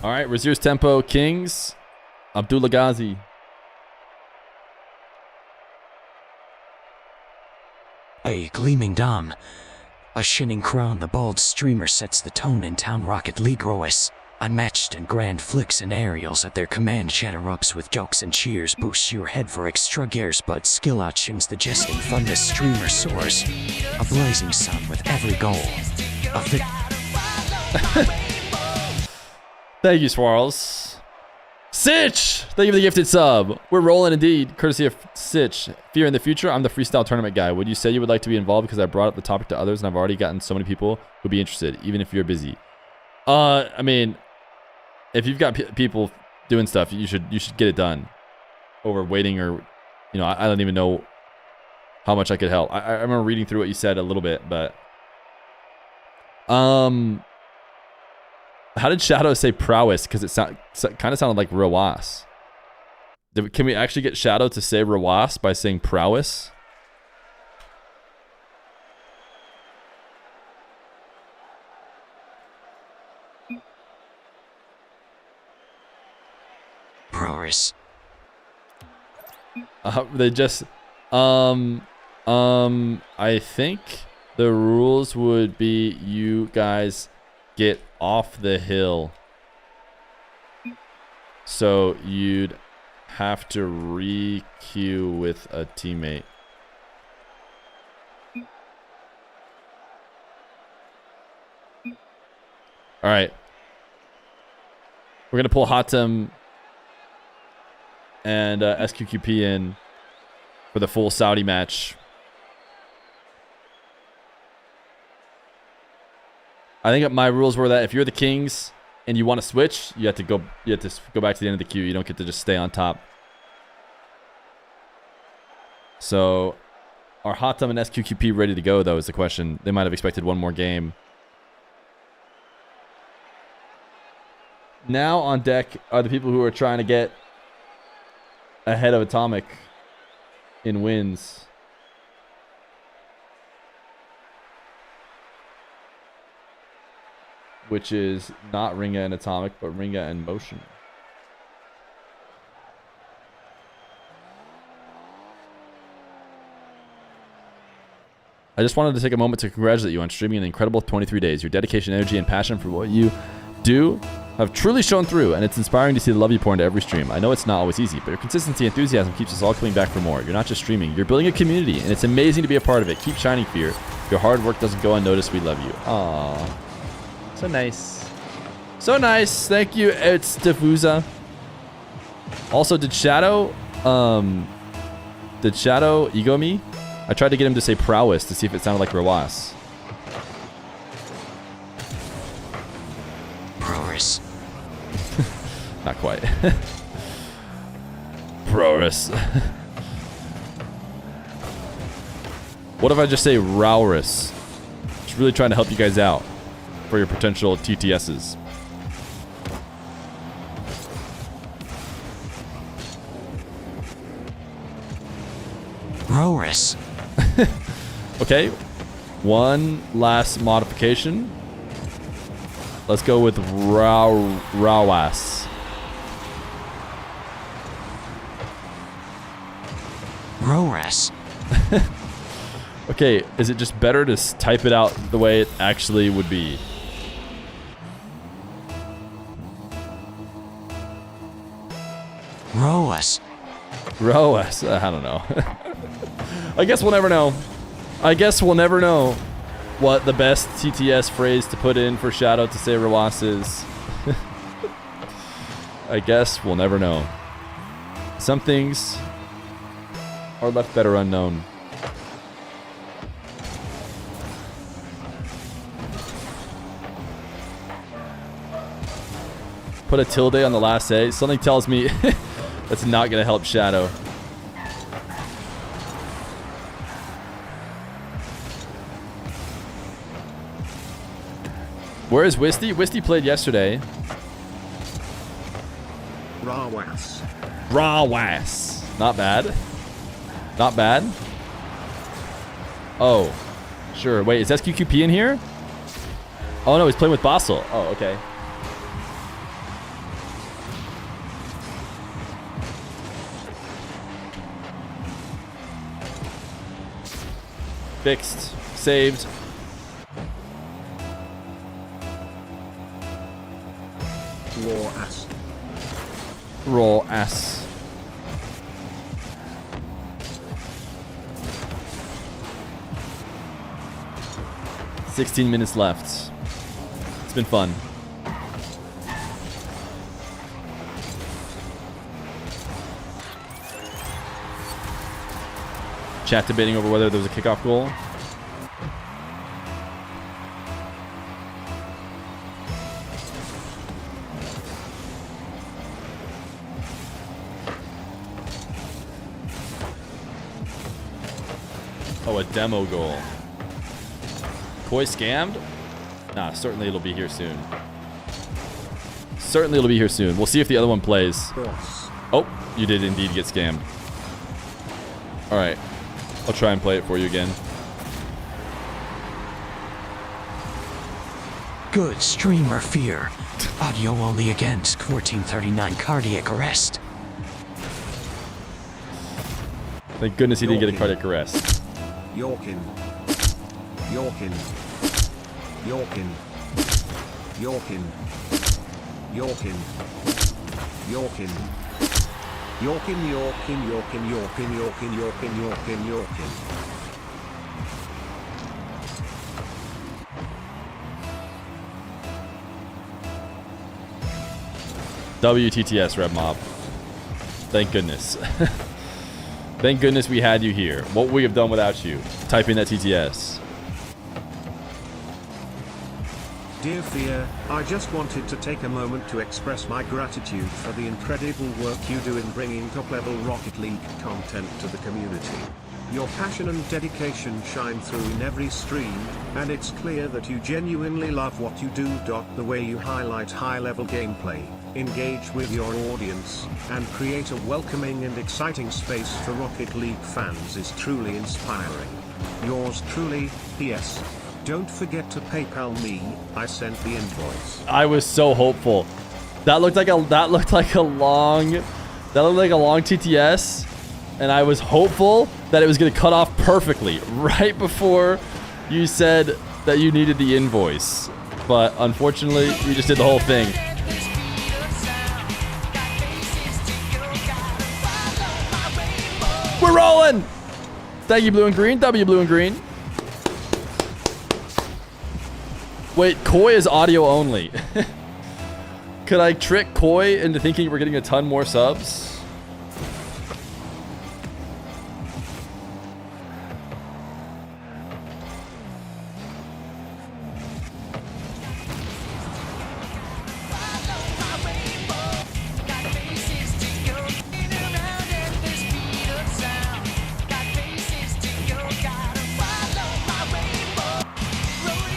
Alright, Razir's Tempo, Kings, Abdullah Ghazi. A gleaming dom. A shining crown, the bald streamer sets the tone in town. Rocket League Rois. Unmatched in grand flicks and aerials at their command. Shatter-ups with jokes and cheers boosts your head for extra gears, but skill outshims the jesting fun. The streamer soars. A blazing sun with every goal. Thank you, Swirls. Sitch! Thank you for the gifted sub. We're rolling indeed, courtesy of Sitch. Fear in the future, I'm the freestyle tournament guy. Would you say you would like to be involved because I brought up the topic to others and I've already gotten so many people who'd be interested, even if you're busy? I mean, if you've got people doing stuff, you should get it done over waiting or, you know, I don't even know how much I could help. I remember reading through what you said a little bit, but how did Shadow say prowess? Because it kind of sounded like Rawas. Can we actually get Shadow to say Rawas by saying prowess? Prowess. They just I think the rules would be you guys get off the hill, so you'd have to re-queue with a teammate. All right, we're gonna pull Hatem and SQQP in for the full Saudi match. I think my rules were that if you're the Kings and you want to switch, you have to go back to the end of the queue. You don't get to just stay on top. So, are Hatem and SQQP ready to go, though, is the question. They might have expected one more game. Now on deck are the people who are trying to get ahead of Atomic in wins. Which is not Ringa and Atomic, but Ringa and Motion. I just wanted to take a moment to congratulate you on streaming an incredible 23 days. Your dedication, energy, and passion for what you do have truly shown through, and it's inspiring to see the love you pour into every stream. I know it's not always easy, but your consistency and enthusiasm keeps us all coming back for more. You're not just streaming, you're building a community, and it's amazing to be a part of it. Keep shining, Feer. Your hard work doesn't go unnoticed. We love you. Aww. So nice. So nice. Thank you. It's Diffusa. Also, did Shadow ego me? I tried to get him to say prowess to see if it sounded like Rawas. Prowess. Not quite. Prowess. What if I just say Rowrus? Just really trying to help you guys out for your potential TTSs. Rowrus. Okay. One last modification. Let's go with Rawas. Rowrus. Okay, is it just better to type it out the way it actually would be? Rowus. Rawas. I don't know. I guess we'll never know. I guess we'll never know what the best TTS phrase to put in for Shadow to say Rawas is. I guess we'll never know. Some things are left better unknown. Put a tilde on the last A. Something tells me that's not going to help Shadow. Where is Wisty? Wisty played yesterday. Rawas. Rawas. Not bad. Not bad. Oh. Sure. Wait, is SQQP in here? Oh no, he's playing with Basel. Oh, okay. Fixed. Saved. Raw ass. Raw ass. $16 left. It's been fun. Chat debating over whether there was a kickoff goal. Oh, a demo goal. Koi scammed? Nah, certainly it'll be here soon. Certainly it'll be here soon. We'll see if the other one plays. Boss. Oh, you did indeed get scammed. Alright. I'll try and play it for you again. Good streamer, Feer. Audio only against 1439 cardiac arrest. Thank goodness he didn't get a cardiac arrest. Yorkin. Yorkin. Yorkin. Yorkin. Yorkin. Yorkin. Yorkin, Yorkin, Yorkin, Yorkin, Yorkin, Yorkin, Yorkin, Yorkin. WTTS, Red Mob. Thank goodness. Thank goodness we had you here. What would we have done without you? Type in that TTS. Dear Feer, I just wanted to take a moment to express my gratitude for the incredible work you do in bringing top-level Rocket League content to the community. Your passion and dedication shine through in every stream, and it's clear that you genuinely love what you do. The way you highlight high-level gameplay, engage with your audience, and create a welcoming and exciting space for Rocket League fans is truly inspiring. Yours truly, P.S. Don't forget to PayPal me. I sent the invoice. I was so hopeful. That looked like a long TTS, and I was hopeful that it was going to cut off perfectly right before you said that you needed the invoice. But unfortunately, you just did the whole thing. We're rolling! Thank you, blue and green. W, blue and green. Wait, Koi is audio only. Could I trick Koi into thinking we're getting a ton more subs?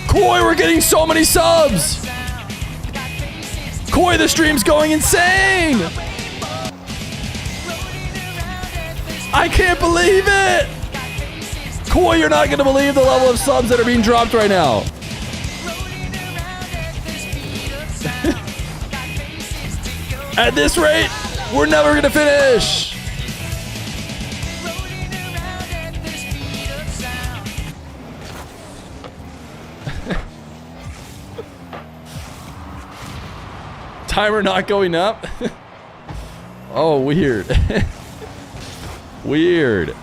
Koi, we're getting so many subs! Koi, the stream's going insane! I can't believe it! Koi, you're not gonna believe the level of subs that are being dropped right now. At this rate, we're never gonna finish! Timer not going up? Oh, weird. Weird.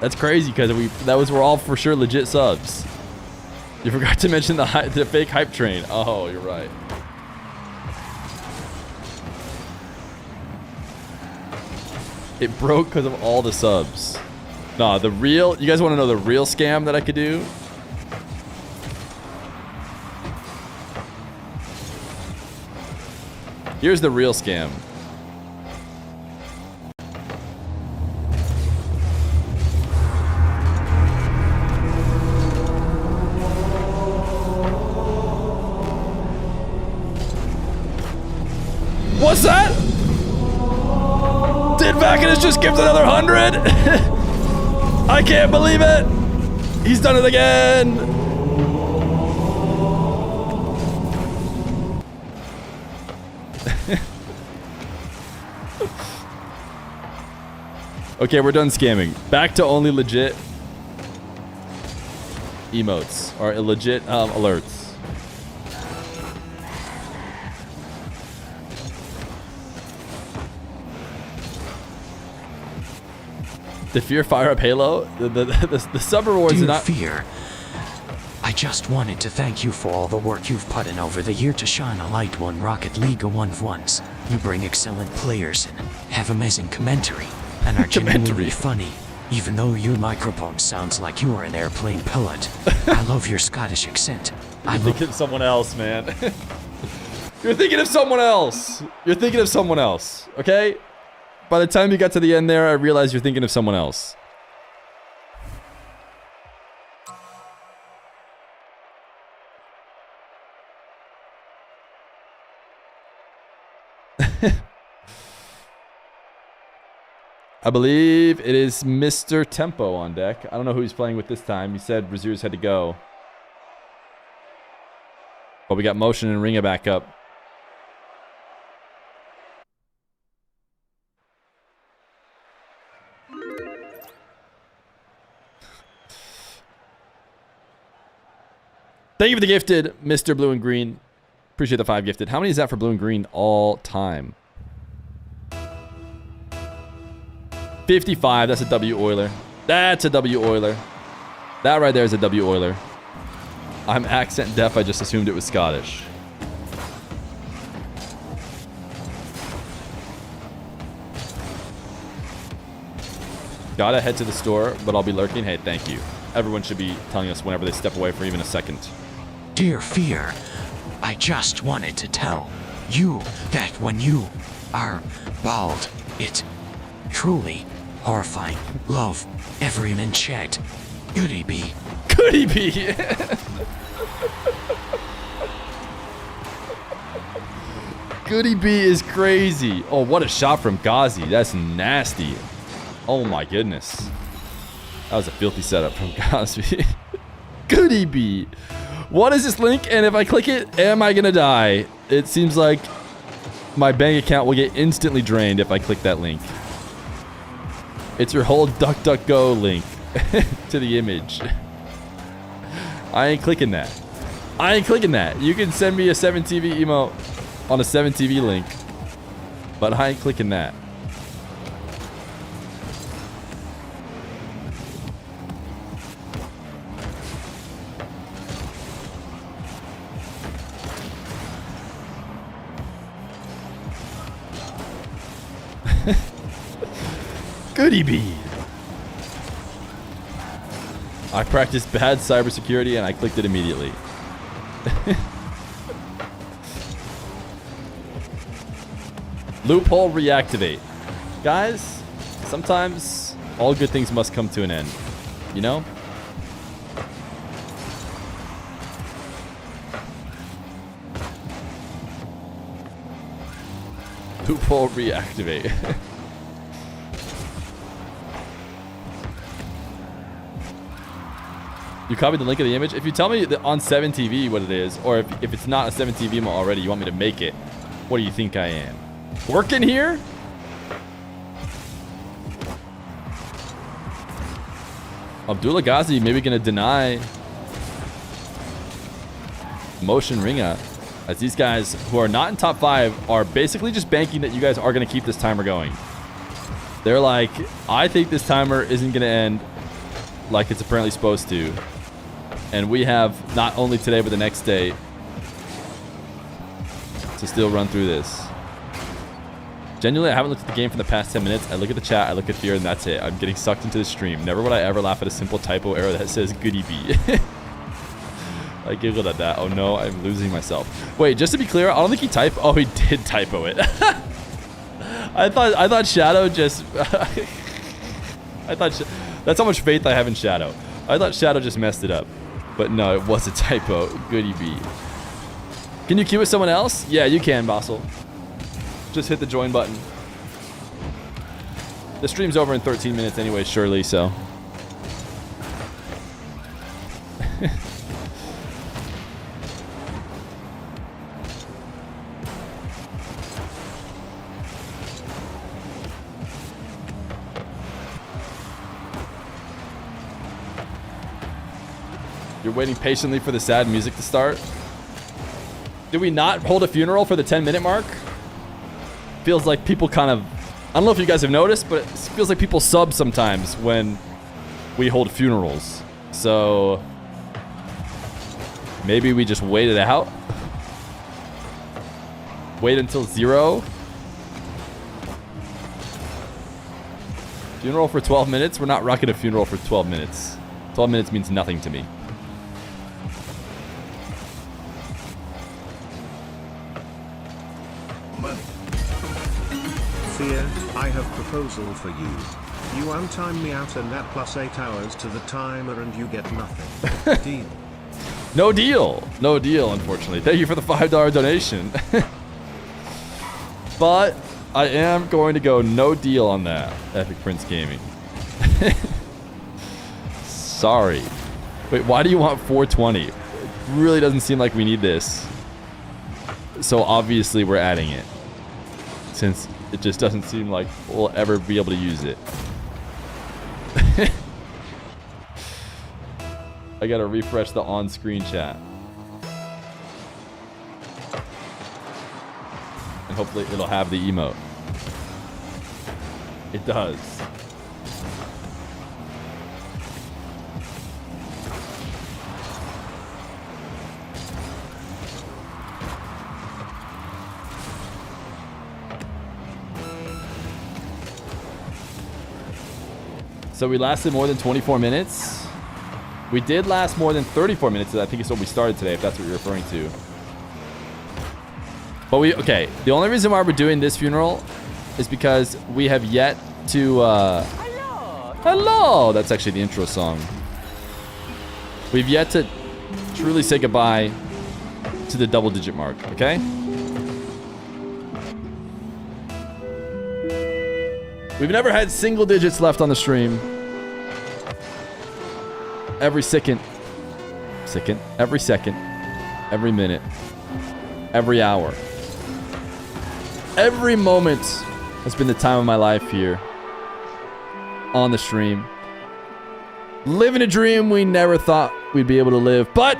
That's crazy because were all for sure legit subs. You forgot to mention the fake hype train. Oh, you're right. It broke because of all the subs. Nah, the real... You guys want to know the real scam that I could do? Here's the real scam. What's that? Did Vacanus just give another 100? I can't believe it. He's done it again. Okay, we're done scamming. Back to only legit emotes or illegit alerts. Did Fear fire up Halo? The sub rewards Dear are not... Fear, I just wanted to thank you for all the work you've put in over the year to shine a light on Rocket League of Ones. You bring excellent players and have amazing commentary and are genuinely funny, even though your microphone sounds like you are an airplane pilot. I love your Scottish accent. You're thinking of someone else, man. You're thinking of someone else. You're thinking of someone else, okay? By the time you got to the end there, I realized you're thinking of someone else. I believe it is Mr. Tempo on deck. I don't know who he's playing with this time. He said Razir's had to go. But we got Motion and Ringa back up. Thank you for the gifted, Mr. Blue and Green. Appreciate the 5 gifted. How many is that for Blue and Green all time? 55. That's a W Oiler. That's a W Oiler. That right there is a W Oiler. I'm accent deaf. I just assumed it was Scottish. Gotta head to the store, but I'll be lurking. Hey, thank you. Everyone should be telling us whenever they step away for even a second. Dear Fear, I just wanted to tell you that when you are bald, it's truly horrifying. Love, everyone in chat. Goody be. Goody be. Goody B is crazy. Oh, what a shot from Ghazi. That's nasty. Oh my goodness. That was a filthy setup from Ghazi. Goody B. What is this link? And if I click it, am I gonna die? It seems like my bank account will get instantly drained if I click that link. It's your whole DuckDuckGo link to the image. I ain't clicking that. I ain't clicking that. You can send me a 7TV emote on a 7TV link, but I ain't clicking that. Goody bee. I practiced bad cybersecurity and I clicked it immediately. Loophole reactivate. Guys, sometimes all good things must come to an end. You know? Loophole reactivate. You copied the link of the image? If you tell me that on 7TV what it is, or if it's not a 7TV mo already, you want me to make it, what do you think I am? Working here? Abdullah Ghazi maybe going to deny Motion Ringa, as these guys who are not in top 5 are basically just banking that you guys are going to keep this timer going. They're like, I think this timer isn't going to end like it's apparently supposed to. And we have not only today, but the next day to still run through this. Genuinely, I haven't looked at the game for the past 10 minutes. I look at the chat, I look at Feer, and that's it. I'm getting sucked into the stream. Never would I ever laugh at a simple typo error that says goody bee. I giggled at that. Oh no, I'm losing myself. Wait, just to be clear, I don't think he typed. Oh, he did typo it. I thought Shadow just... That's how much faith I have in Shadow. I thought Shadow just messed it up. But no, it was a typo. Goody bee. Can you queue with someone else? Yeah, you can, Bossel. Just hit the join button. The stream's over in 13 minutes anyway, surely, so. You're waiting patiently for the sad music to start. Did we not hold a funeral for the 10-minute mark? Feels like people kind of... I don't know if you guys have noticed, but it feels like people sub sometimes when we hold funerals. So... maybe we just wait it out? Wait until 0? Funeral for 12 minutes? We're not rocking a funeral for 12 minutes. 12 minutes means nothing to me. Fear, I have proposal for you. You untime me out and that plus 8 hours to the timer and you get nothing. Deal. No deal. No deal, unfortunately. Thank you for the $5 donation. But I am going to go no deal on that, Epic Prince Gaming. Sorry. Wait, why do you want 420? It really doesn't seem like we need this. So obviously we're adding it, since it just doesn't seem like we'll ever be able to use it. I gotta refresh the on-screen chat. And hopefully it'll have the emote. It does. So we lasted more than 24 minutes. We did last more than 34 minutes. I think it's what we started today, if that's what you're referring to. But okay, the only reason why we're doing this funeral is because we have yet to, hello! That's actually the intro song. We've yet to truly say goodbye to the double-digit mark, okay? We've never had single digits left on the stream. Every second, every second, every minute, every hour, every moment has been the time of my life here. on the stream. Living a dream we never thought we'd be able to live, but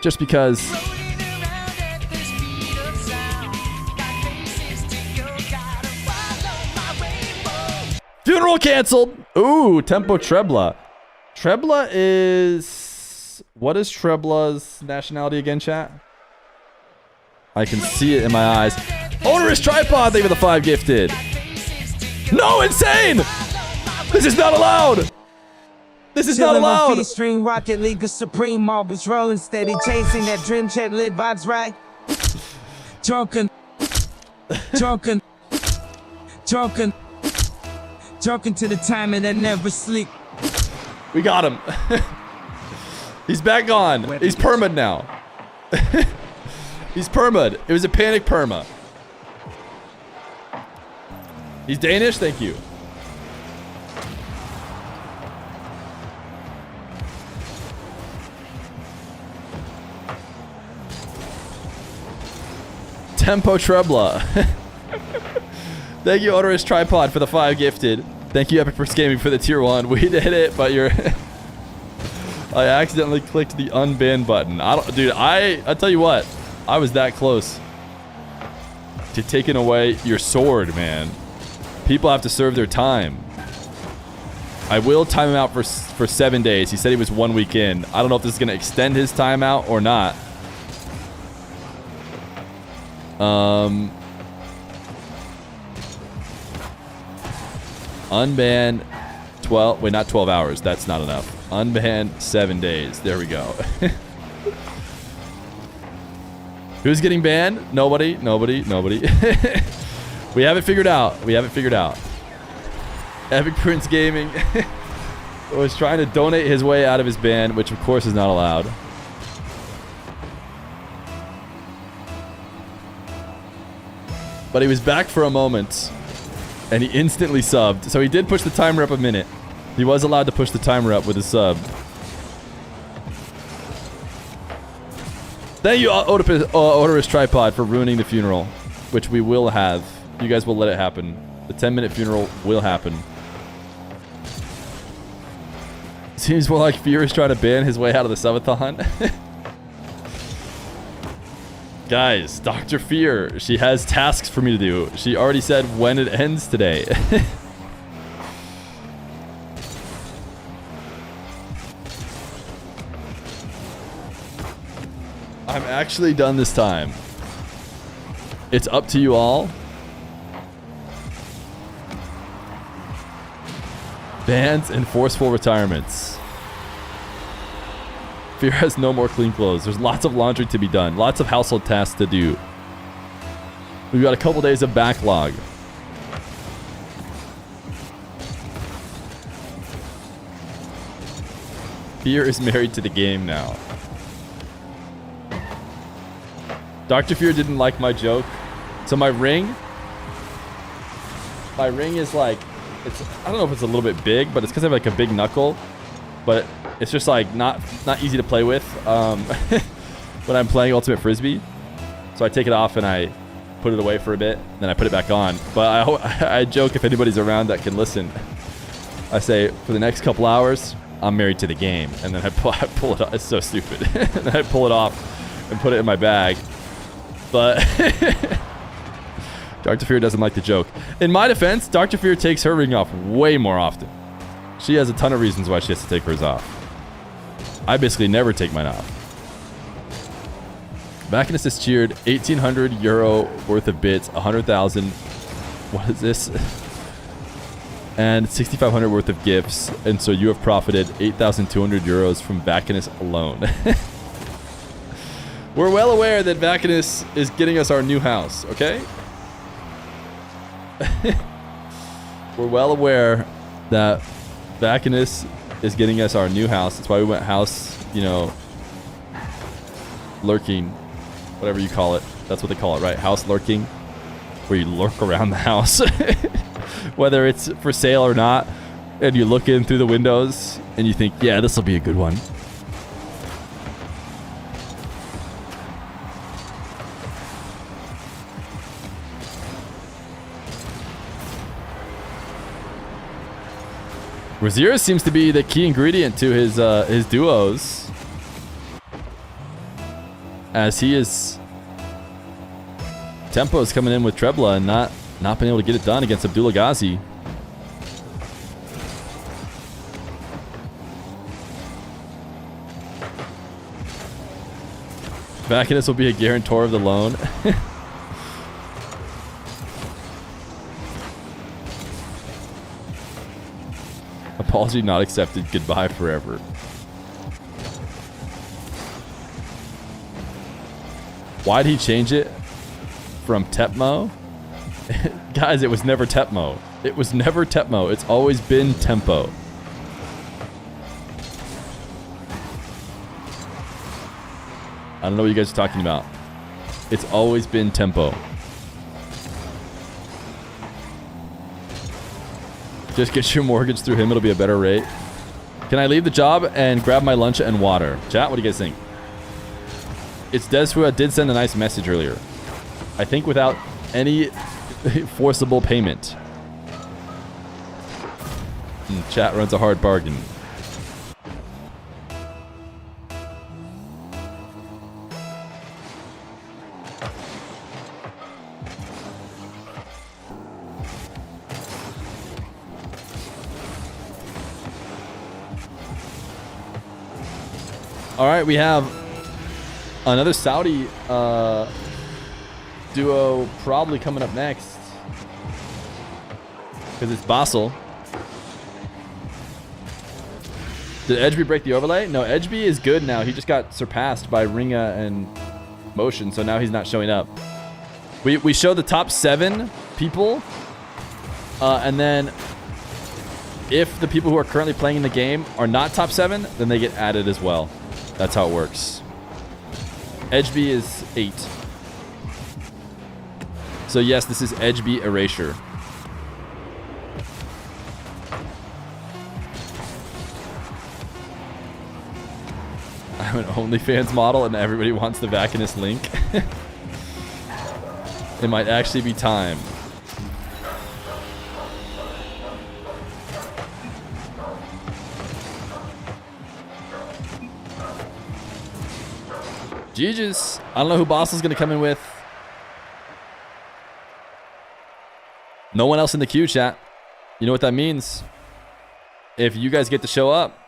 just because funeral canceled. Ooh, Tempo Trebla. Trebla is... What is Trebla's nationality again, chat? I can see it in my eyes. Odorous Tripod, thank you for the 5 gifted. No, insane! This is not allowed! This is not allowed! Stream Rocket League of Supreme Marbles rolling steady, chasing that dream chat lit vibes right. Drunken to the timing that never sleep. We got him. He's back on. He's perma'd now. He's perma'd. It was a panic perma. He's Danish? Thank you. Tempo Trebla. Thank you, Odorous Tripod, for the 5 gifted. Thank you, Epic First Gaming, for the tier 1. We did it, but you're... I accidentally clicked the unban button. Dude, I tell you what. I was that close to taking away your sword, man. People have to serve their time. I will time him out for 7 days. He said he was 1 week in. I don't know if this is going to extend his timeout or not. Unban 12... Wait, not 12 hours. That's not enough. Unban 7 days. There we go. Who's getting banned? Nobody. We have it figured out. Epic Prince Gaming was trying to donate his way out of his ban, which of course is not allowed. But he was back for a moment, and he instantly subbed. So he did push the timer up a minute. He was allowed to push the timer up with his sub. Thank you, Odorous Tripod, for ruining the funeral, which we will have. You guys will let it happen. The 10-minute funeral will happen. Seems more like Feer is trying to ban his way out of the subathon. Guys, Dr. Feer, she has tasks for me to do. She already said when it ends today. I'm actually done this time. It's up to you all. Bans and forceful retirements. Fear has no more clean clothes. There's lots of laundry to be done. Lots of household tasks to do. We've got a couple days of backlog. Fear is married to the game now. Dr. Fear didn't like my joke. So my ring is like, I don't know if it's a little bit big, but it's because I have like a big knuckle. But it's just like not easy to play with when I'm playing Ultimate Frisbee. So I take it off and I put it away for a bit, then I put it back on. But I joke, if anybody's around that can listen, I say, for the next couple hours, I'm married to the game. And then I pull it off. It's so stupid. And then I pull it off and put it in my bag. But Dr. Fear doesn't like the joke. In my defense, Dr. Fear takes her ring off way more often. She has a ton of reasons why she has to take hers off. I basically never take mine off. Bacchus is cheered 1,800 euro worth of bits, 100,000. What is this? And 6,500 worth of gifts. And so you have profited 8,200 euros from Bacchus alone. We're well aware that Bacchus is getting us our new house, okay? We're well aware that Bacchus is getting us our new house. That's why we went house, lurking, whatever you call it. That's what they call it, right? House lurking, where you lurk around the house, whether it's for sale or not, and you look in through the windows and you think, yeah, this will be a good one. Brazier seems to be the key ingredient to his duos, as he is Tempo's coming in with Trebla and not being able to get it done against Abdullah Ghazi. Vacanus will be a guarantor of the loan. Apology not accepted. Goodbye forever. Why'd he change it from Tepmo? Guys, it was never Tepmo. It was never Tepmo. It's always been Tempo. I don't know what you guys are talking about. It's always been Tempo. Just get your mortgage through him. It'll be a better rate. Can I leave the job and grab my lunch and water? Chat, what do you guys think? It's Des who did send a nice message earlier. I think without any forcible payment. Chat runs a hard bargain. All right, we have another Saudi duo probably coming up next because it's Basel. Did Edgeby break the overlay? No, Edgeby is good now. He just got surpassed by Ringa and Motion, so now he's not showing up. We show the top 7 people, and then if the people who are currently playing in the game are not top 7, then they get added as well. That's how it works. Edgeby is 8. So yes, this is Edgeby Erasure. I'm an OnlyFans model and everybody wants the Vacanus link. It might actually be time. GG's. I don't know who Bossel's going to come in with. No one else in the queue, chat. You know what that means? If you guys get to show up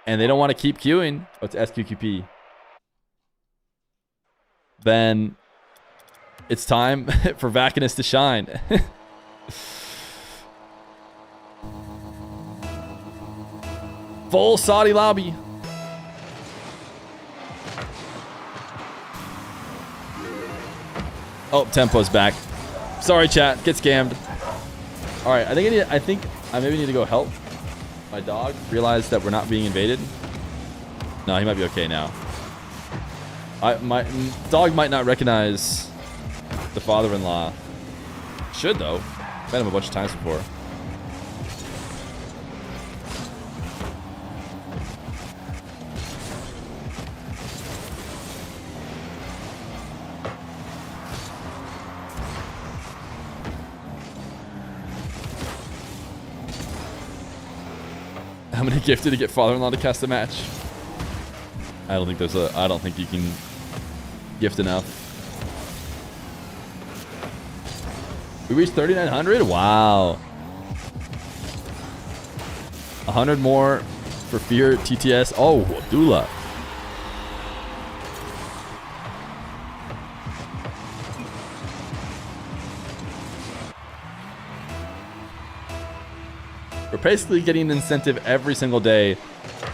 and they don't want to keep queuing, oh, it's SQQP, then it's time for Vacanus to shine. Full Saudi lobby. Oh, Tempo's back. Sorry, chat. Get scammed. All right, I think I maybe need to go help my dog realize that we're not being invaded. No, he might be okay now. My dog might not recognize the father-in-law. Should though. Met him a bunch of times before. How many gifted to get father-in-law to cast a match? I don't think you can gift enough. We reached 3,900? Wow. 100 more for Feer TTS. Oh, Abdullah. We're basically getting an incentive every single day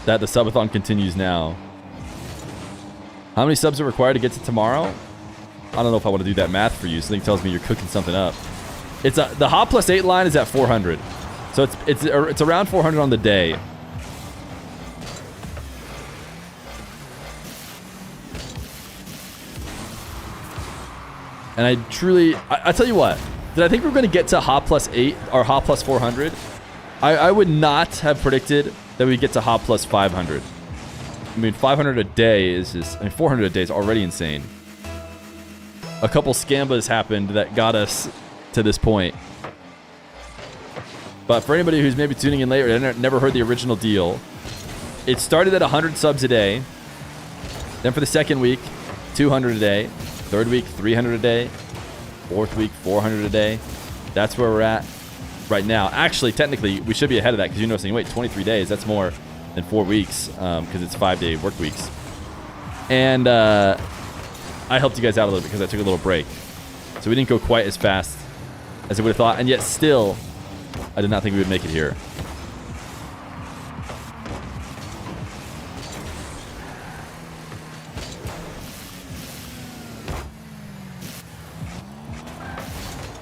that the subathon continues now. How many subs are required to get to tomorrow? I don't know if I want to do that math for you. Something tells me you're cooking something up. It's the hot plus 8 line is at 400, so it's around 400 on the day. And I tell you what, did I think we were going to get to hot plus 8 or hot plus 400? I would not have predicted that we'd get to hot plus 500. I mean, 500 a day is just, I mean, 400 a day is already insane. A couple scambas happened that got us to this point. But for anybody who's maybe tuning in late or never heard the original deal, it started at 100 subs a day. Then for the second week, 200 a day. Third week, 300 a day. Fourth week, 400 a day. That's where we're at right now. Actually, technically, we should be ahead of that because you're noticing, wait, 23 days. That's more than 4 weeks because it's 5-day work weeks. And I helped you guys out a little bit because I took a little break. So we didn't go quite as fast as I would have thought. And yet still, I did not think we would make it here.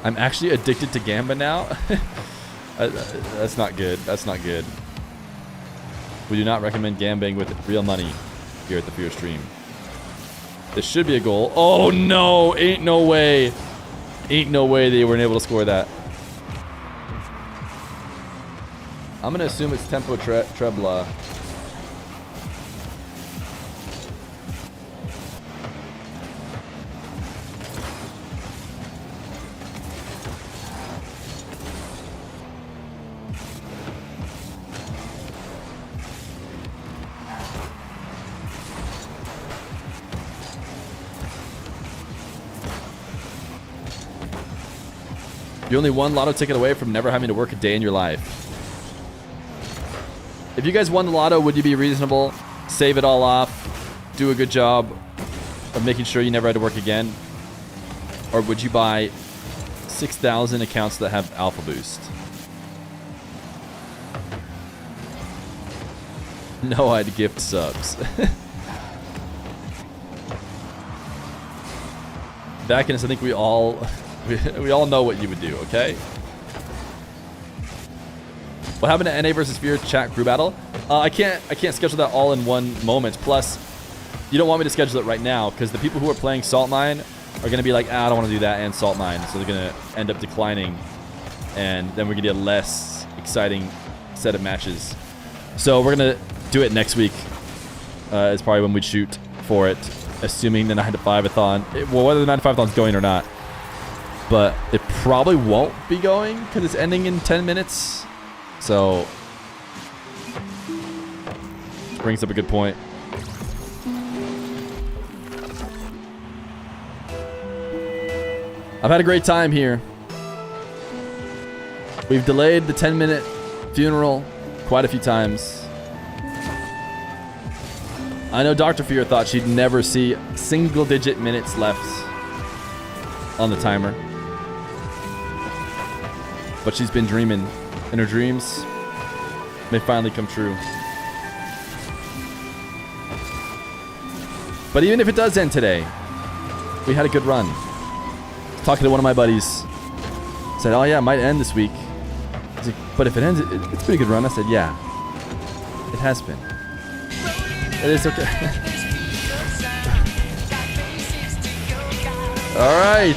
I'm actually addicted to Gamba now. That's not good. That's not good. We do not recommend gambling with real money here at the Fear stream. This should be a goal. Oh no! Ain't no way. Ain't no way they weren't able to score that. I'm gonna assume it's tempo trebla. You're only one lotto ticket away from never having to work a day in your life. If you guys won the lotto, would you be reasonable? Save it all off, do a good job of making sure you never had to work again? Or would you buy 6,000 accounts that have Alpha Boost? No, I'd gift subs. Vackinus, I think we all know what you would do, okay? What happened to NA versus Fear chat crew battle? I can't schedule that all in one moment. Plus, you don't want me to schedule it right now because the people who are playing Salt Mine are going to be like, I don't want to do that and Salt Mine. So they're going to end up declining. And then we're going to get a less exciting set of matches. So we're going to do it next week. Is probably when we shoot for it. Assuming the 9 to 5-a-thon. Well, whether the 9 to 5-a-thon's going or not. But it probably won't be going because it's ending in 10 minutes. So, brings up a good point. I've had a great time here. We've delayed the 10-minute funeral quite a few times. I know Dr. Fear thought she'd never see single-digit minutes left on the timer. But she's been dreaming, and her dreams may finally come true. But even if it does end today, we had a good run. Talking to one of my buddies, said, "Oh yeah, it might end this week." He's like, "But if it ends, it's been a good run." I said, "Yeah, it has been. It is okay." All right,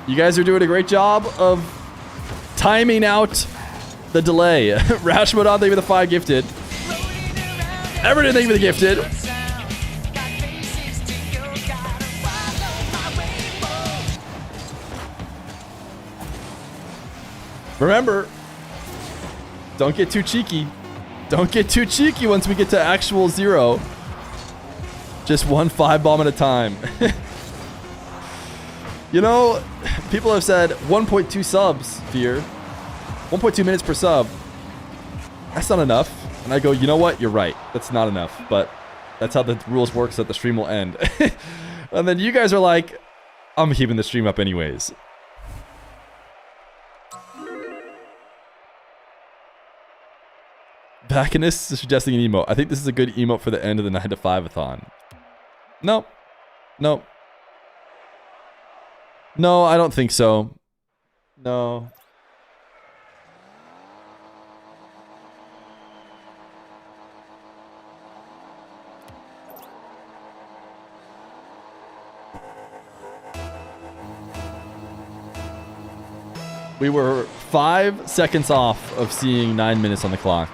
you guys are doing a great job of timing out the delay. Rashmodon, thank you for the 5 gifted. Everton, thank you for the gifted. Remember, don't get too cheeky. Don't get too cheeky once we get to actual 0. Just one 5 bomb at a time. You know, people have said 1.2 subs, Fear. 1.2 minutes per sub. That's not enough. And I go, you know what? You're right. That's not enough. But that's how the rules work, so that the stream will end. And then you guys are like, I'm keeping the stream up anyways. Backinus is suggesting an emote. I think this is a good emote for the end of the 9 to 5-a-thon. Nope. Nope. No, I don't think so. No. We were 5 seconds off of seeing 9 minutes on the clock.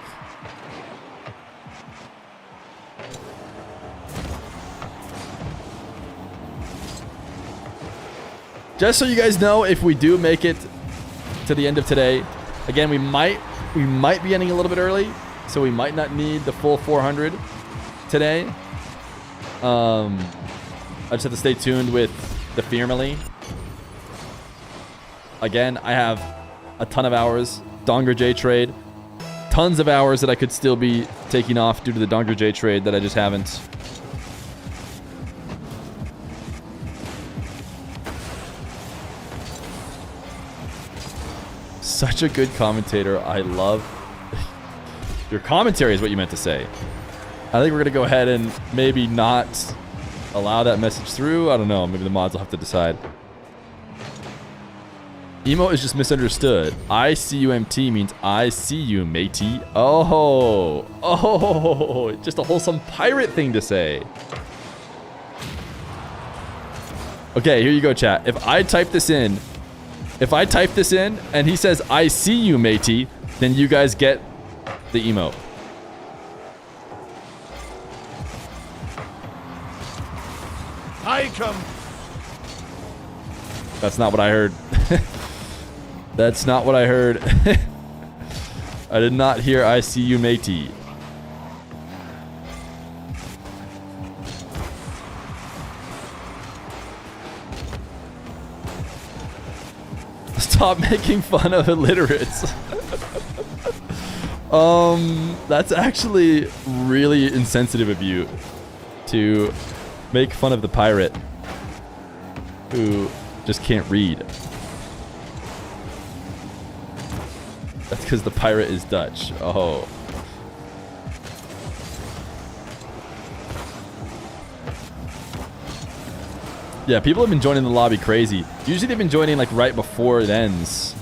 Just so you guys know, if we do make it to the end of today, Again, we might be ending a little bit early, so we might not need the full 400 today. I just have to stay tuned with the Feer melee. Again, I have a ton of hours. Donger J trade. Tons of hours that I could still be taking off due to the Donger J trade that I just haven't. Such a good commentator. I love your commentary is what you meant to say. I think we're gonna go ahead and maybe not allow that message through. I don't know. Maybe the mods will have to decide. Emo is just misunderstood. ICUMT means I see you, matey. Oh, just a wholesome pirate thing to say. Okay, here you go, chat. If I type this in and he says I see you, matey, then you guys get the emote. I come. That's not what I heard. That's not what I heard. I did not hear I see you, matey. Stop making fun of illiterates. That's actually really insensitive of you to make fun of the pirate who just can't read. That's because the pirate is Dutch. Oh. Yeah, people have been joining the lobby crazy. Usually they've been joining like right before it ends.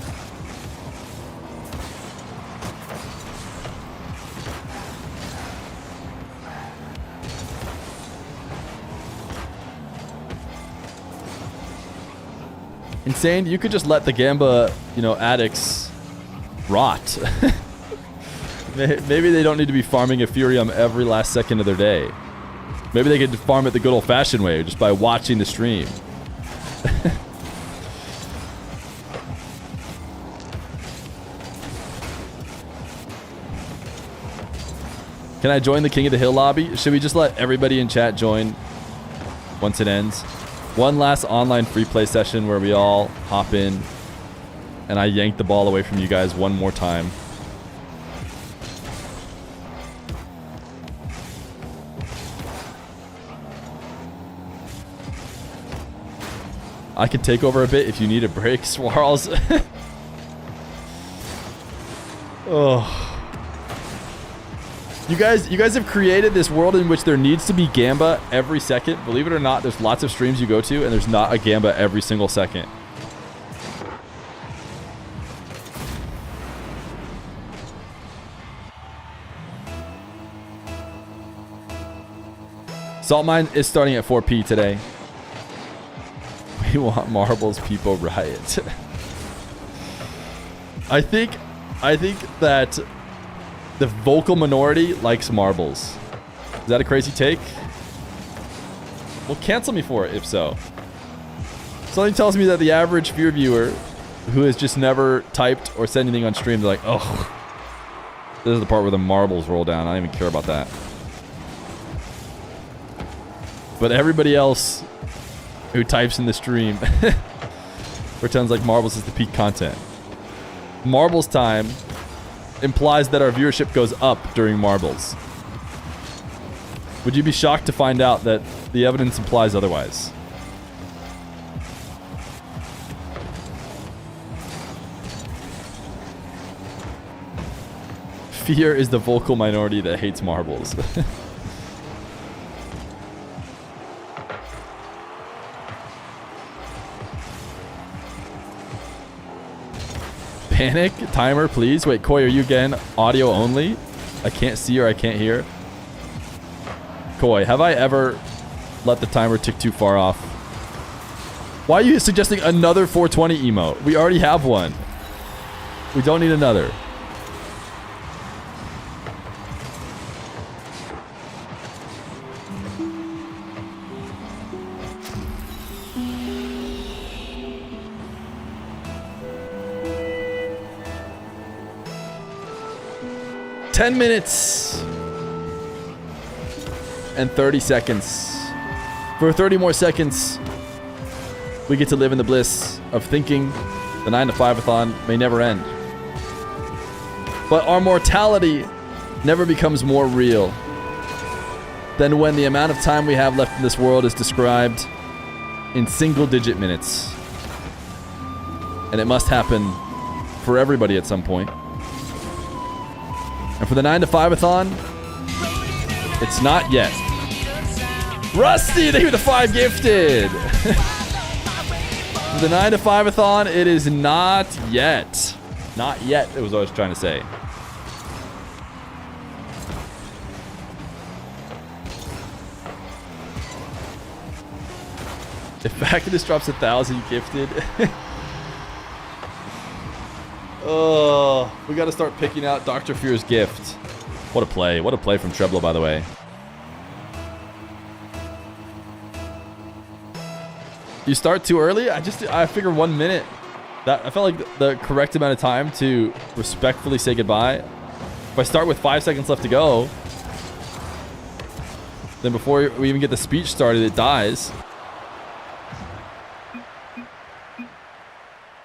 Insane, you could just let the Gamba, you know, addicts rot. Maybe they don't need to be farming Ethereum every last second of their day. Maybe they could farm it the good old-fashioned way, just by watching the stream. Can I join the King of the Hill lobby? Should we just let everybody in chat join once it ends? One last online free play session where we all hop in and I yank the ball away from you guys one more time. I can take over a bit if you need a break, Swarls. Oh. You guys have created this world in which there needs to be Gamba every second. Believe it or not, there's lots of streams you go to and there's not a Gamba every single second. Salt Mine is starting at 4p today. We want marbles, people riot. I think that the vocal minority likes marbles. Is that a crazy take? Well, cancel me for it if so. Something tells me that the average Fear viewer who has just never typed or said anything on stream, they're like, oh, this is the part where the marbles roll down. I don't even care about that. But everybody else who types in the stream pretends like marbles is the peak content. Marbles time implies that our viewership goes up during marbles. Would you be shocked to find out that the evidence implies otherwise? Fear is the vocal minority that hates marbles. Panic timer, please. Wait, Koi, are you again audio only? I can't see or I can't hear. Koi, have I ever let the timer tick too far off? Why are you suggesting another 420 emote? We already have one. We don't need another. 10 minutes and 30 seconds. For 30 more seconds, we get to live in the bliss of thinking the 9 to 5-a-thon may never end. But our mortality never becomes more real than when the amount of time we have left in this world is described in single-digit minutes. And it must happen for everybody at some point. And for the 9 to 5-a-thon, it's not yet. Rusty, thank you for the 5 gifted. For the 9 to 5-a-thon, it is not yet. Not yet, it was what I was trying to say. If Bacchus drops 1,000 gifted. Oh, we got to start picking out Dr. Feer's gift. What a play. What a play from Treblo, by the way. You start too early? I figure 1 minute. I felt like the correct amount of time to respectfully say goodbye. If I start with 5 seconds left to go, then before we even get the speech started, it dies.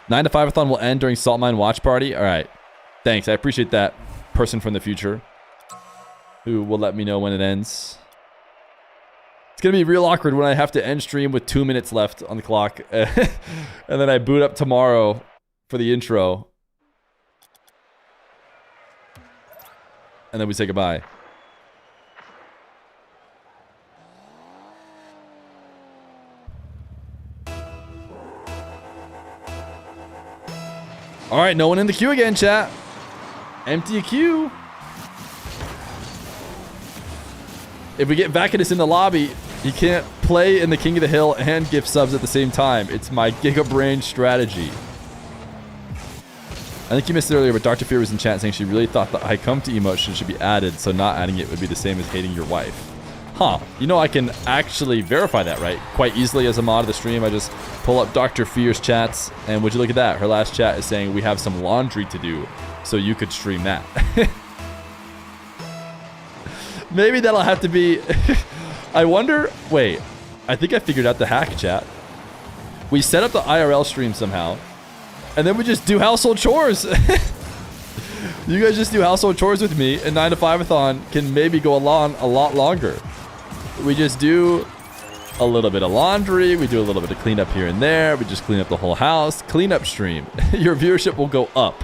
9 to 5-a-thon will end during Salt Mine Watch Party. All right. Thanks. I appreciate that person from the future who will let me know when it ends. It's going to be real awkward when I have to end stream with 2 minutes left on the clock. And then I boot up tomorrow for the intro. And then we say goodbye. All right, no one in the queue again, chat. Empty a queue. If we get Bacchus in the lobby, he can't play in the King of the Hill and gift subs at the same time. It's my Gigabrain strategy. I think you missed it earlier, but Dr. Feer was in chat saying she really thought the I come to emotion should be added, so not adding it would be the same as hating your wife. Huh. You know, I can actually verify that, right? Quite easily as a mod of the stream. I just pull up Dr. Feer's chats, and would you look at that? Her last chat is saying we have some laundry to do, so you could stream that. Maybe that'll have to be... I wonder... Wait. I think I figured out the hack, chat. We set up the IRL stream somehow, and then we just do household chores. You guys just do household chores with me, and 9 to 5-a-thon can maybe go along a lot longer. We just do a little bit of laundry. We do a little bit of cleanup here and there. We just clean up the whole house. Cleanup stream. Your viewership will go up.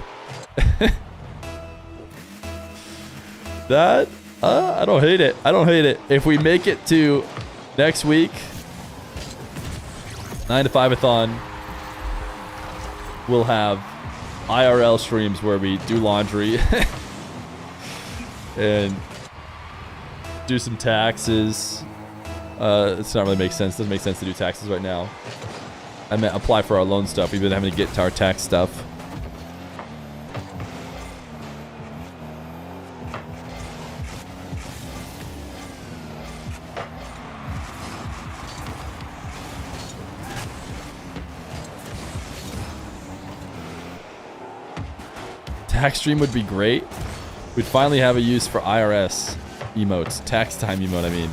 That... I don't hate it. I don't hate it. If we make it to next week, 9 to 5-a-thon, we'll have IRL streams where we do laundry and do some taxes. It's not really make sense. Doesn't make sense to do taxes right now. I meant apply for our loan stuff. We've been having to get to our tax stuff. Tax stream would be great. We'd finally have a use for IRS emotes. Tax time emote, I mean.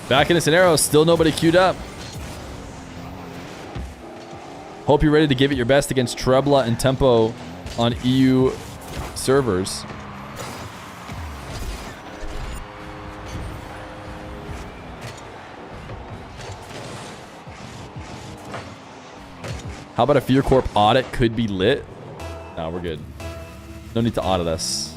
Back in a scenario, still nobody queued up. Hope you're ready to give it your best against Trebla and Tempo on EU servers. How about a Fear Corp audit could be lit? No, we're good. No need to audit us.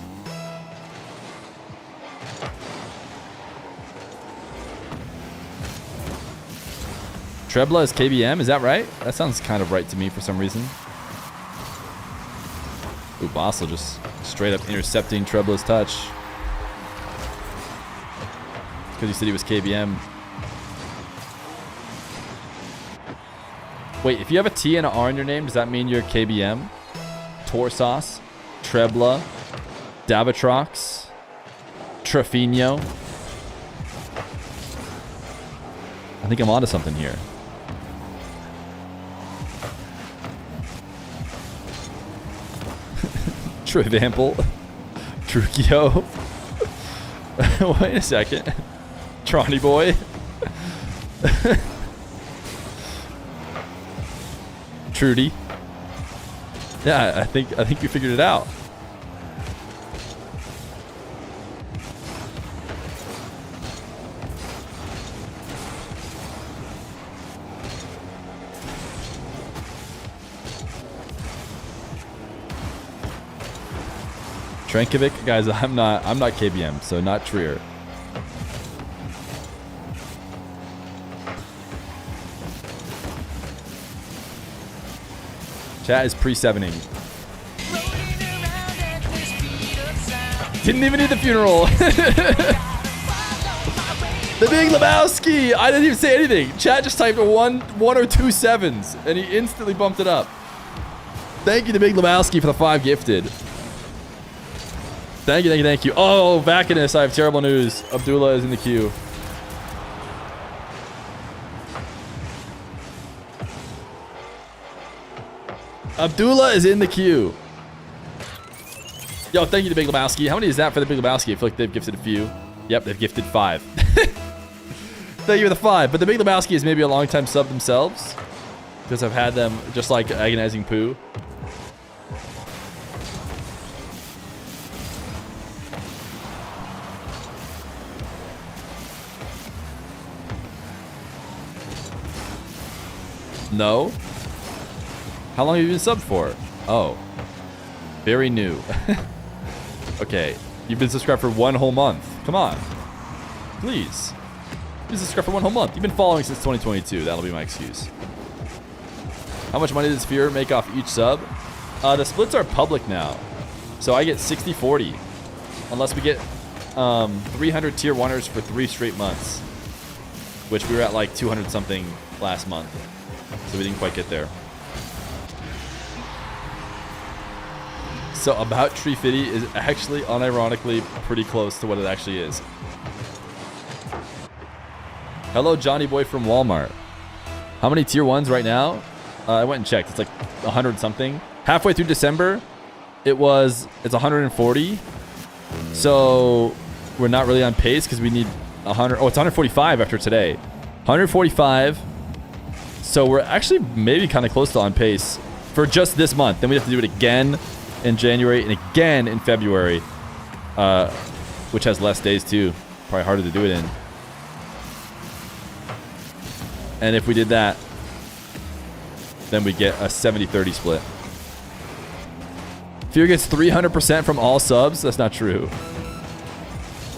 Trebla is KBM, is that right? That sounds kind of right to me for some reason. Ooh, Bossel just straight up intercepting Trebla's touch. Because he said he was KBM. Wait, if you have a T and an R in your name, does that mean you're KBM? Torsauce, Trebla, Dabatrox. Trofino. I think I'm onto something here. Trivample. Trukio. Wait a second. Tronny boy. Trudy. Yeah, I think you figured it out. Trankovic, guys, I'm not KBM, so not Trier. Chat is pre-7ing. Didn't even need the funeral. The Big Lebowski. I didn't even say anything. Chat just typed one or two sevens, and he instantly bumped it up. Thank you to Big Lebowski for the 5 gifted. Thank you. Oh, Vacanus, I have terrible news. Abdullah is in the queue. Abdullah is in the queue. Yo, thank you to Big Lebowski. How many is that for the Big Lebowski? I feel like they've gifted a few. Yep, they've gifted 5. Thank you for the 5. But the Big Lebowski is maybe a long time sub themselves, because I've had them just like Agonizing Poo. No. How long have you been subbed for? Oh. Very new. Okay. You've been subscribed for 1 whole month. Come on. Please. You've been subscribed for 1 whole month. You've been following since 2022. That'll be my excuse. How much money does Feer make off each sub? The splits are public now. So I get 60-40. Unless we get 300 tier 1ers for 3 straight months. Which we were at like 200 something last month. So we didn't quite get there. So About Tree Fitty is actually unironically pretty close to what it actually is. Hello, Johnny Boy from Walmart. How many tier 1s right now? I went and checked. It's like 100 something. Halfway through December, it's 140. So we're not really on pace because we need 100. Oh, it's 145 after today. 145. So we're actually maybe kind of close to on pace for just this month. Then we have to do it again in January and again in February, which has less days too. Probably harder to do it in. And if we did that, then we get a 70-30 split. Fear gets 300% from all subs. That's not true.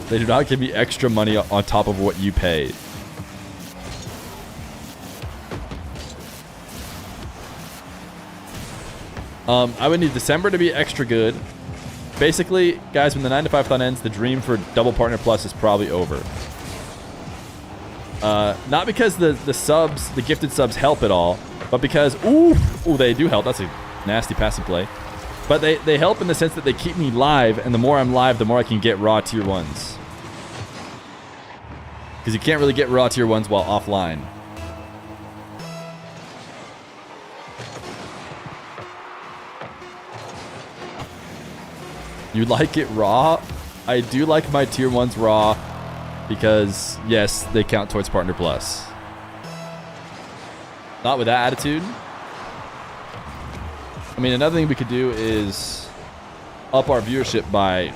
They do not give me extra money on top of what you pay. I would need December to be extra good. Basically, guys, when the 9 to 5 thon ends, the dream for Double Partner Plus is probably over. Not because the subs, the gifted subs help at all, but because, ooh, they do help. That's a nasty passing play. But they help in the sense that they keep me live, and the more I'm live, the more I can get raw tier 1s. Because you can't really get raw tier 1s while offline. You like it raw? I do like my tier 1s raw because, yes, they count towards Partner Plus. Not with that attitude. I mean, another thing we could do is up our viewership by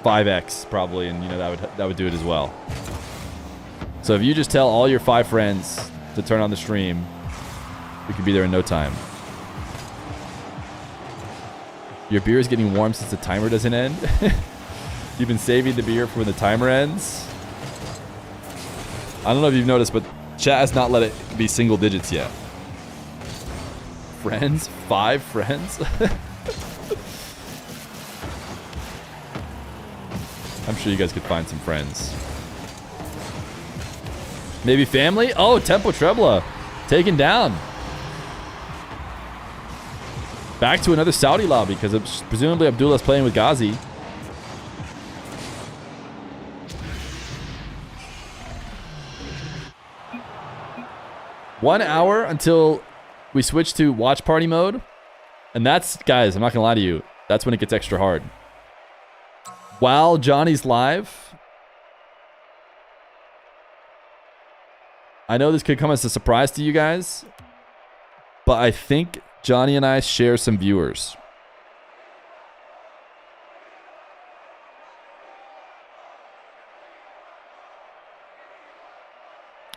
5x probably, and you know that would do it as well. So if you just tell all your 5 friends to turn on the stream, we could be there in no time. Your beer is getting warm since the timer doesn't end. You've been saving the beer for when the timer ends. I don't know if you've noticed, but chat has not let it be single digits yet. Friends? 5 friends? I'm sure you guys could find some friends. Maybe family? Oh, Tempo Trebla. Taken down. Back to another Saudi lobby because presumably Abdullah's playing with Ghazi. 1 hour until we switch to watch party mode. And that's, guys, I'm not going to lie to you. That's when it gets extra hard. While Johnny's live, I know this could come as a surprise to you guys, but I think Johnny and I share some viewers.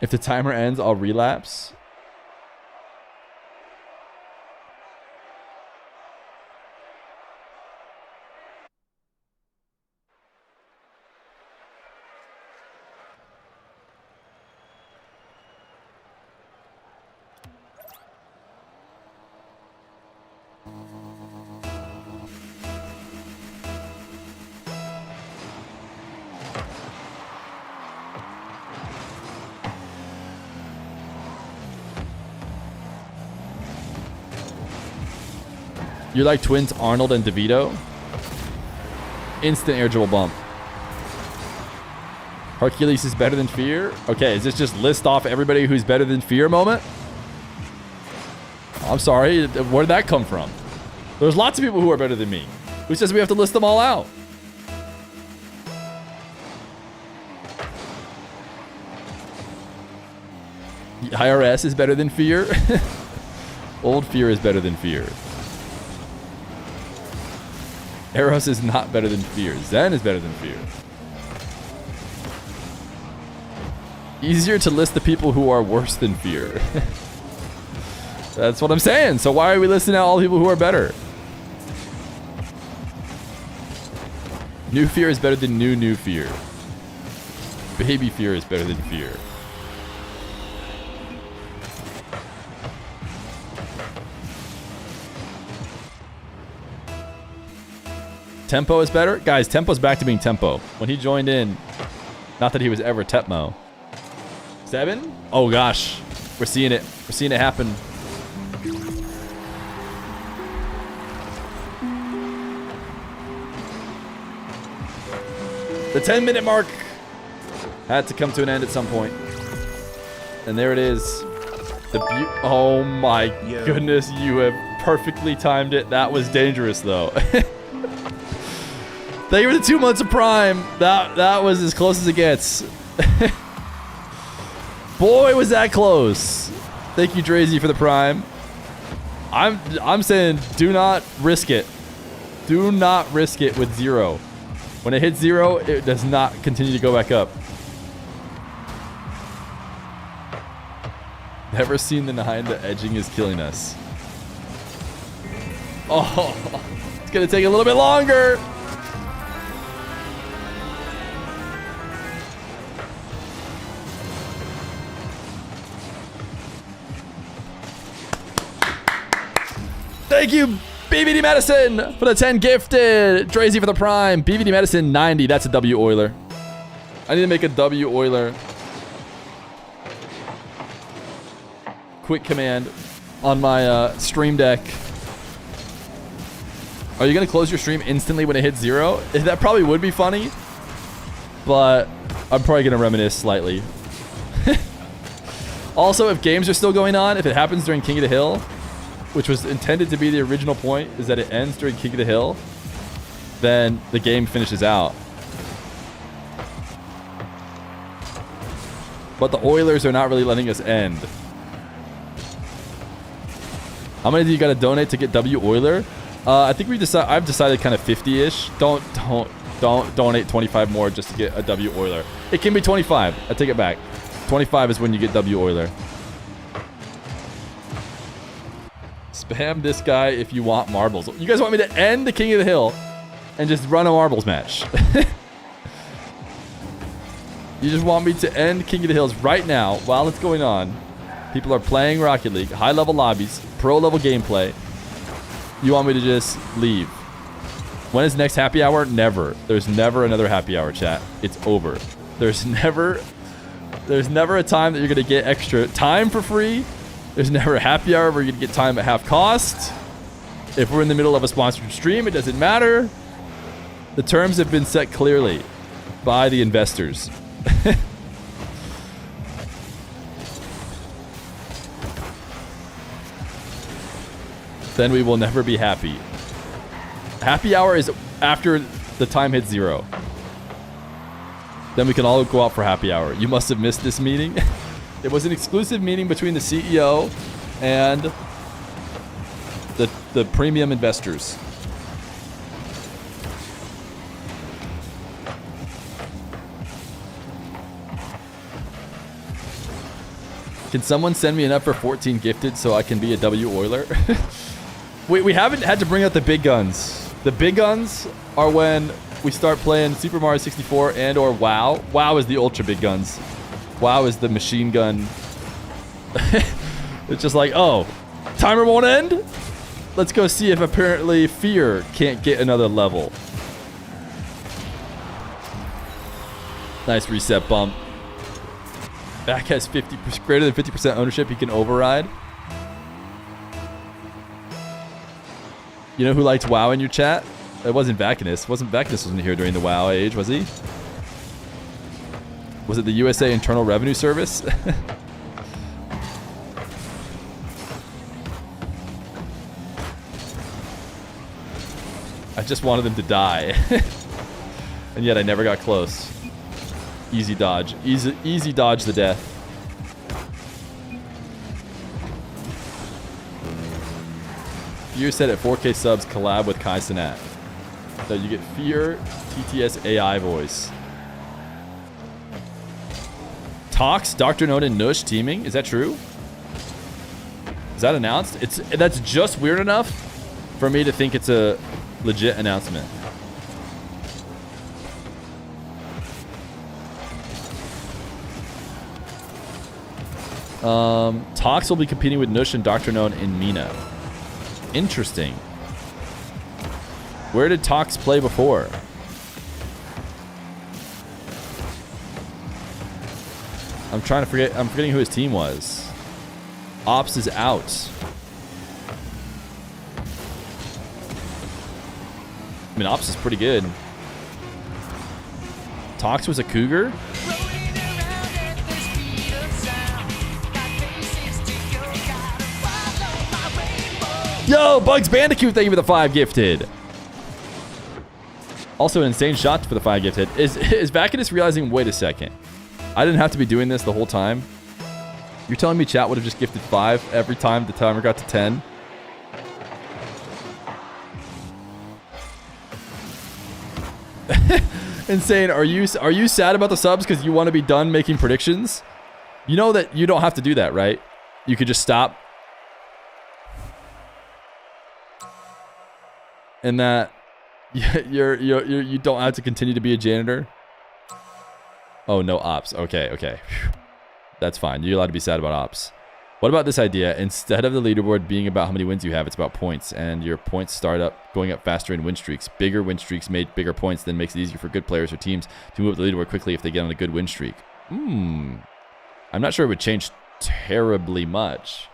If the timer ends, I'll relapse. You're like twins Arnold and DeVito. Instant air dribble bump. Hercules is better than Feer. Okay, is this just list off everybody who's better than Feer moment? I'm sorry, where did that come from? There's lots of people who are better than me. Who says we have to list them all out? The IRS is better than Feer. Old Feer is better than Feer. Eros is not better than Feer. Zen is better than Feer. Easier to list the people who are worse than Feer. That's what I'm saying. So why are we listing out all the people who are better? New Feer is better than new Feer. Baby Feer is better than Feer. Tempo is better? Guys, Tempo's back to being Tempo. When he joined in, not that he was ever Tepmo. 7? Oh gosh. We're seeing it. We're seeing it happen. The 10-minute mark had to come to an end at some point. And there it is. Oh my goodness, you have perfectly timed it. That was dangerous though. Thank you for the 2 months of Prime. That was as close as it gets. Boy, was that close. Thank you, Drazy, for the Prime. I'm saying do not risk it. Do not risk it with 0. When it hits 0, it does not continue to go back up. Never seen the 9. The edging is killing us. Oh, it's gonna take a little bit longer. Thank you, BVD Medicine, for the 10 gifted. Drazy for the Prime. BVD Medicine 90. That's a W Oiler. I need to make a W Oiler. Quick command on my stream deck. Are you going to close your stream instantly when it hits 0? That probably would be funny, but I'm probably going to reminisce slightly. Also, if games are still going on, if it happens during King of the Hill, which was intended to be the original point, is that it ends during King of the Hill, then the game finishes out. But the Oilers are not really letting us end. How many do you got to donate to get W Oiler? I think I've decided kind of 50-ish. Don't donate 25 more just to get a W Oiler. It can be 25. I take it back. 25 is when you get W Oiler. Spam this guy if you want marbles. You guys want me to end the King of the Hill and just run a marbles match? You just want me to end King of the Hills right now while it's going on. People are playing Rocket League, high-level lobbies, pro-level gameplay. You want me to just leave? When is next happy hour? Never. There's never another happy hour, chat. It's over. There's never a time that you're going to get extra time for free. There's never a happy hour where you're going to get time at half cost. If we're in the middle of a sponsored stream, it doesn't matter. The terms have been set clearly by the investors. then we will never be happy. Happy hour is after the time hits 0. Then we can all go out for happy hour. You must have missed this meeting. It was an exclusive meeting between the CEO and the premium investors. Can someone send me an up for 14 gifted so I can be a W Oiler? we haven't had to bring out the big guns. The big guns are when we start playing Super Mario 64 and or WoW. WoW is the ultra big guns. WoW is the machine gun. It's just like, oh, timer won't end? Let's go see if apparently Feer can't get another level. Nice reset bump. Back has greater than 50% ownership. He can override. You know who liked WoW in your chat? It wasn't Vacanus. Wasn't here during the WoW age, was he? Was it the USA Internal Revenue Service? I just wanted them to die. And yet I never got close. Easy dodge. Easy dodge the death. Feer said at 4K subs collab with Kai Cenat. So you get Feer TTS AI voice. Tox, Dr. Node, and Nush teaming. Is that true? Is that announced? That's just weird enough for me to think it's a legit announcement. Tox will be competing with Nush and Dr. Node in Mina. Interesting. Where did Tox play before? I'm forgetting who his team was. Ops is out. I mean, Ops is pretty good. Tox was a cougar? Yo, Bugs Bandicoot, thank you for the 5 gifted. Also, an insane shot for the 5 gifted. Is Vacanus realizing, wait a second, I didn't have to be doing this the whole time? You're telling me chat would have just gifted 5 every time the timer got to 10? Insane. Are you sad about the subs because you want to be done making predictions? You know that you don't have to do that, right? You could just stop. And that you don't have to continue to be a janitor. Oh, no ops. Okay. Whew. That's fine. You're allowed to be sad about ops. What about this idea? Instead of the leaderboard being about how many wins you have, it's about points, and your points start going up faster in win streaks. Bigger win streaks make bigger points, then makes it easier for good players or teams to move up the leaderboard quickly if they get on a good win streak. I'm not sure it would change terribly much,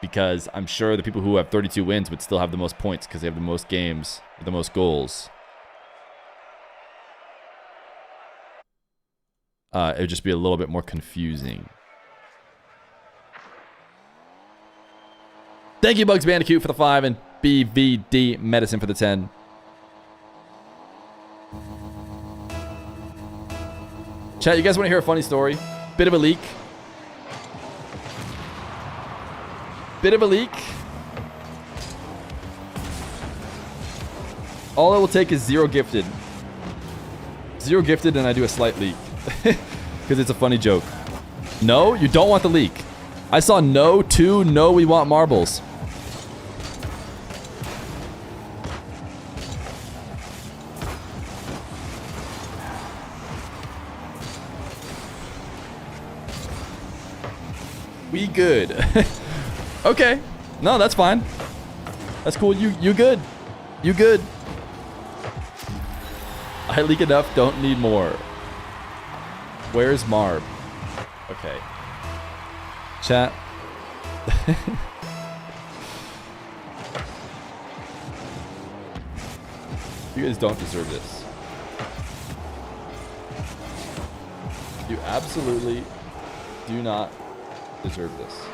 because I'm sure the people who have 32 wins would still have the most points because they have the most games, the most goals. It would just be a little bit more confusing. Thank you, Bugs Bandicoot, for the 5 and BVD Medicine for the 10. Chat, you guys want to hear a funny story? Bit of a leak. All it will take is 0 gifted. 0 gifted and I do a slight leak. Because it's a funny joke. No, you don't want the leak. I saw no, 2, no, we want marbles. We good. Okay. No, that's fine. That's cool. You good. You good. I leak enough, don't need more. Where's Marb? Okay. Chat. You guys don't deserve this. You absolutely do not deserve this.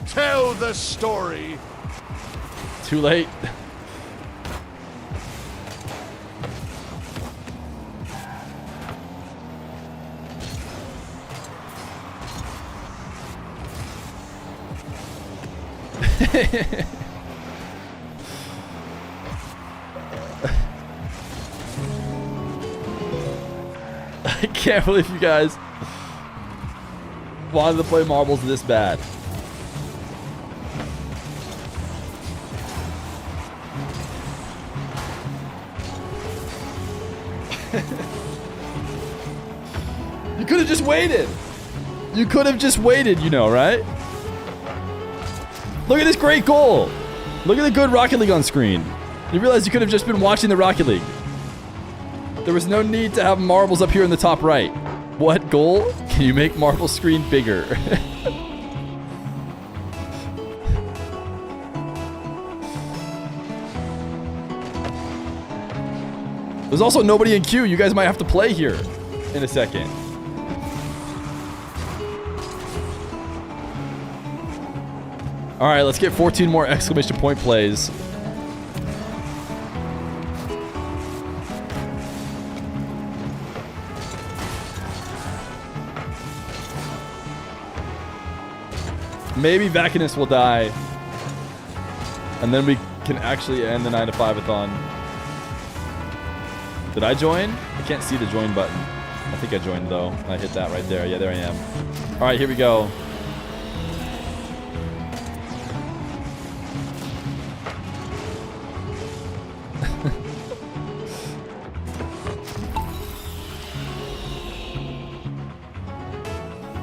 Tell the story. Too late. I can't believe you guys wanted to play marbles this bad. You could have just waited. You could have just waited, you know, right? Look at this great goal. Look at the good Rocket League on screen. You realize you could have just been watching the Rocket League. There was no need to have marbles up here in the top right. What goal? Can you make marble screen bigger? There's also nobody in queue. You guys might have to play here in a second. All right, let's get 14 more exclamation point plays. Maybe Vacanus will die. And then we can actually end the 9 to 5-a-thon. Did I join? I can't see the join button. I think I joined though. I hit that right there. Yeah, there I am. All right, here we go.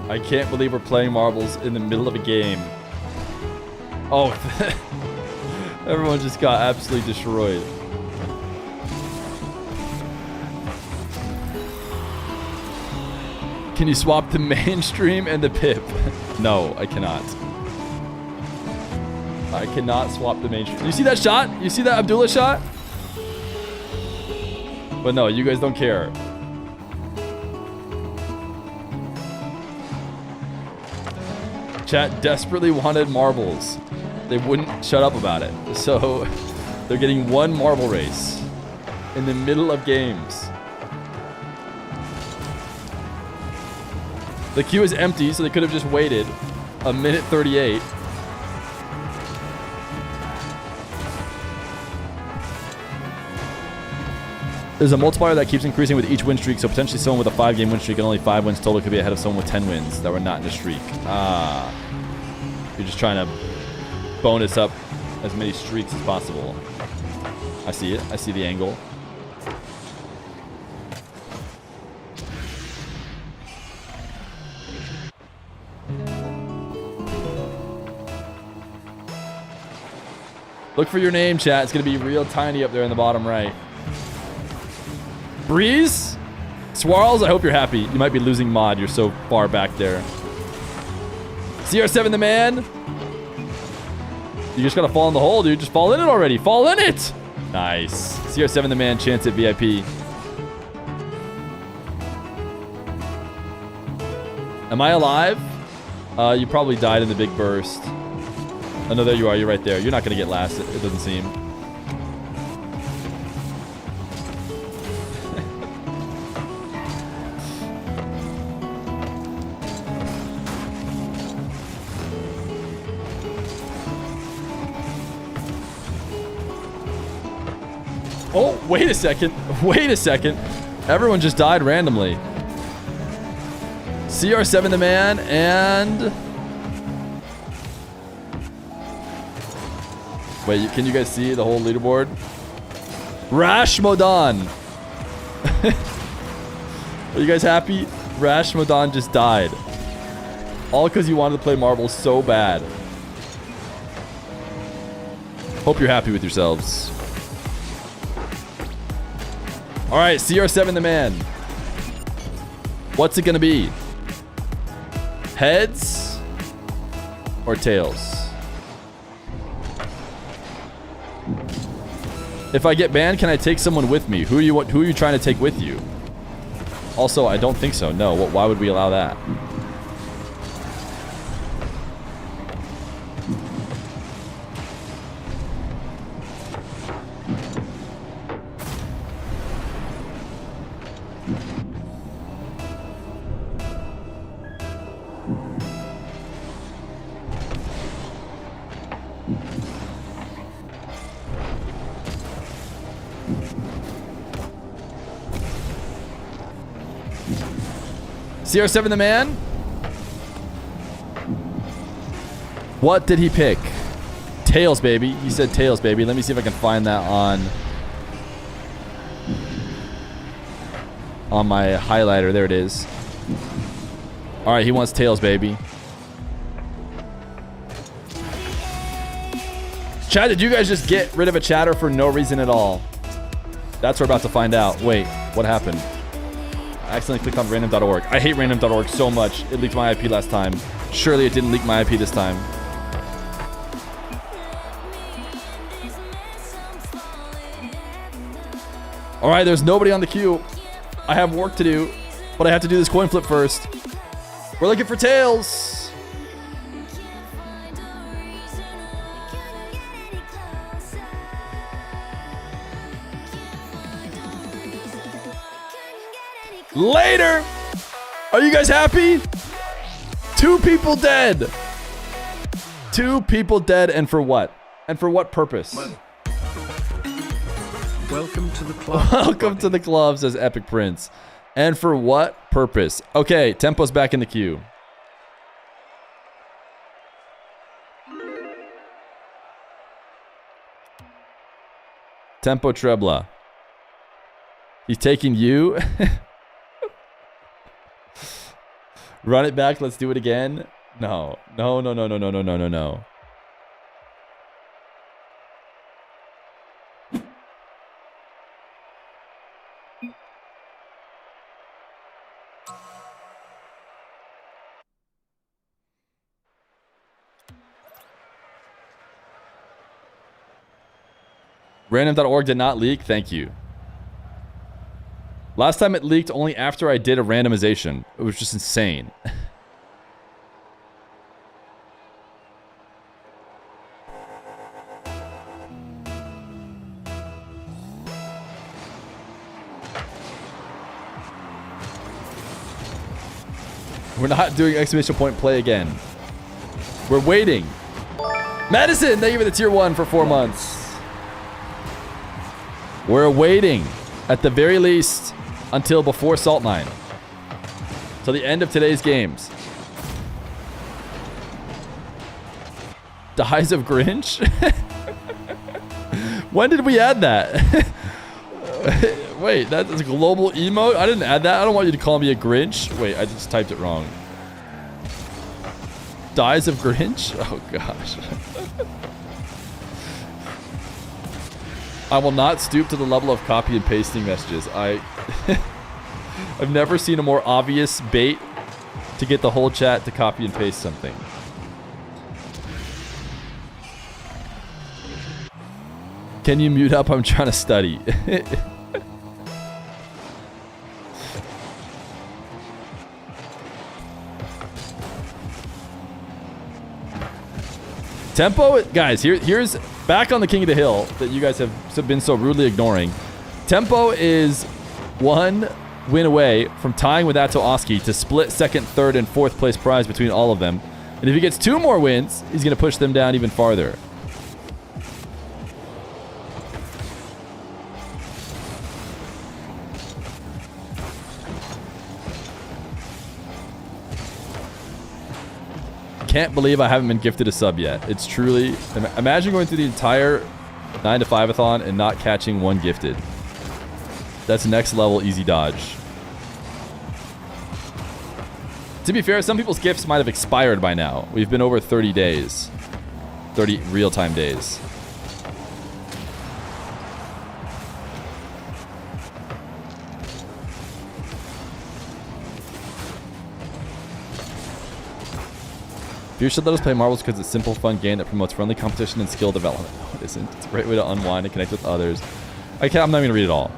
I can't believe we're playing marbles in the middle of a game. Oh, everyone just got absolutely destroyed. Can you swap the mainstream and the pip? No, I cannot. I cannot swap the mainstream. You see that shot? You see that Abdullah shot? But no, you guys don't care. Chat desperately wanted marbles. They wouldn't shut up about it. So they're getting one marble race in the middle of games. The queue is empty, so they could have just waited a minute 38. There's a multiplier that keeps increasing with each win streak, so potentially someone with a 5-game win streak and only 5 wins total could be ahead of someone with 10 wins that were not in a streak. Ah. You're just trying to bonus up as many streaks as possible. I see it. I see the angle. Look for your name, chat. It's going to be real tiny up there in the bottom right. Breeze? Swirls, I hope you're happy. You might be losing mod. You're so far back there. CR7 the man. You just gotta fall in the hole, dude. Just fall in it already. Fall in it! Nice. CR7 the man, chance at VIP. Am I alive? You probably died in the big burst. Oh, no, there you are. You're right there. You're not gonna get last, it doesn't seem. Oh, wait a second. Wait a second. Everyone just died randomly. CR7 the man and... Wait, can you guys see the whole leaderboard? Rash Modan. Are you guys happy? Rash Modan just died. All because you wanted to play marbles so bad. Hope you're happy with yourselves. All right, CR7 the man. What's it gonna be? Heads or tails? If I get banned, can I take someone with me? Who are you trying to take with you? Also, I don't think so. No. Why would we allow that? CR7 the man? What did he pick? Tails, baby. He said tails, baby. Let me see if I can find that on my highlighter. There it is. All right, he wants tails, baby. Chat, did you guys just get rid of a chatter for no reason at all? That's what we're about to find out. Wait, what happened? I accidentally clicked on random.org. I hate random.org so much. It leaked my IP last time. Surely it didn't leak my IP this time. All right, there's nobody on the queue. I have work to do, but I have to do this coin flip first. We're looking for tails. Later. Are you guys happy? 2 people dead. 2 people dead, and for what? And for what purpose? Welcome to the club. Welcome to the club, says Epic Prince. And for what purpose? Okay, Tempo's back in the queue. Tempo Trebla. He's taking you. Run it back. Let's do it again. No. No, no, no, no, no, no, no, no, no. Random.org did not leak. Thank you. Last time it leaked only after I did a randomization. It was just insane. We're not doing exclamation point play again. We're waiting. Madison, thank you for the tier 1 for 4 months. We're waiting, at the very least, until before Salt 9. Till the end of today's games. Dies of Grinch? When did we add that? Wait, that's a global emote? I didn't add that. I don't want you to call me a Grinch. Wait, I just typed it wrong. Dies of Grinch? Oh, gosh. I will not stoop to the level of copy and pasting messages. I've never seen a more obvious bait to get the whole chat to copy and paste something. Can you mute up? I'm trying to study. Tempo, guys, here's back on the King of the Hill that you guys have been so rudely ignoring. Tempo is 1 win away from tying with ATHON to split 2nd, 3rd, and 4th place prize between all of them. And if he gets 2 more wins, he's going to push them down even farther. Can't believe I haven't been gifted a sub yet. It's truly... Imagine going through the entire 9 to 5-a-thon and not catching 1 gifted. That's next level easy dodge. To be fair, some people's gifts might have expired by now. We've been over 30 days. 30 real-time days. Feer should let us play marbles because it's a simple, fun game that promotes friendly competition and skill development. No, it isn't. It's a great way to unwind and connect with others. I'm not even gonna read it all.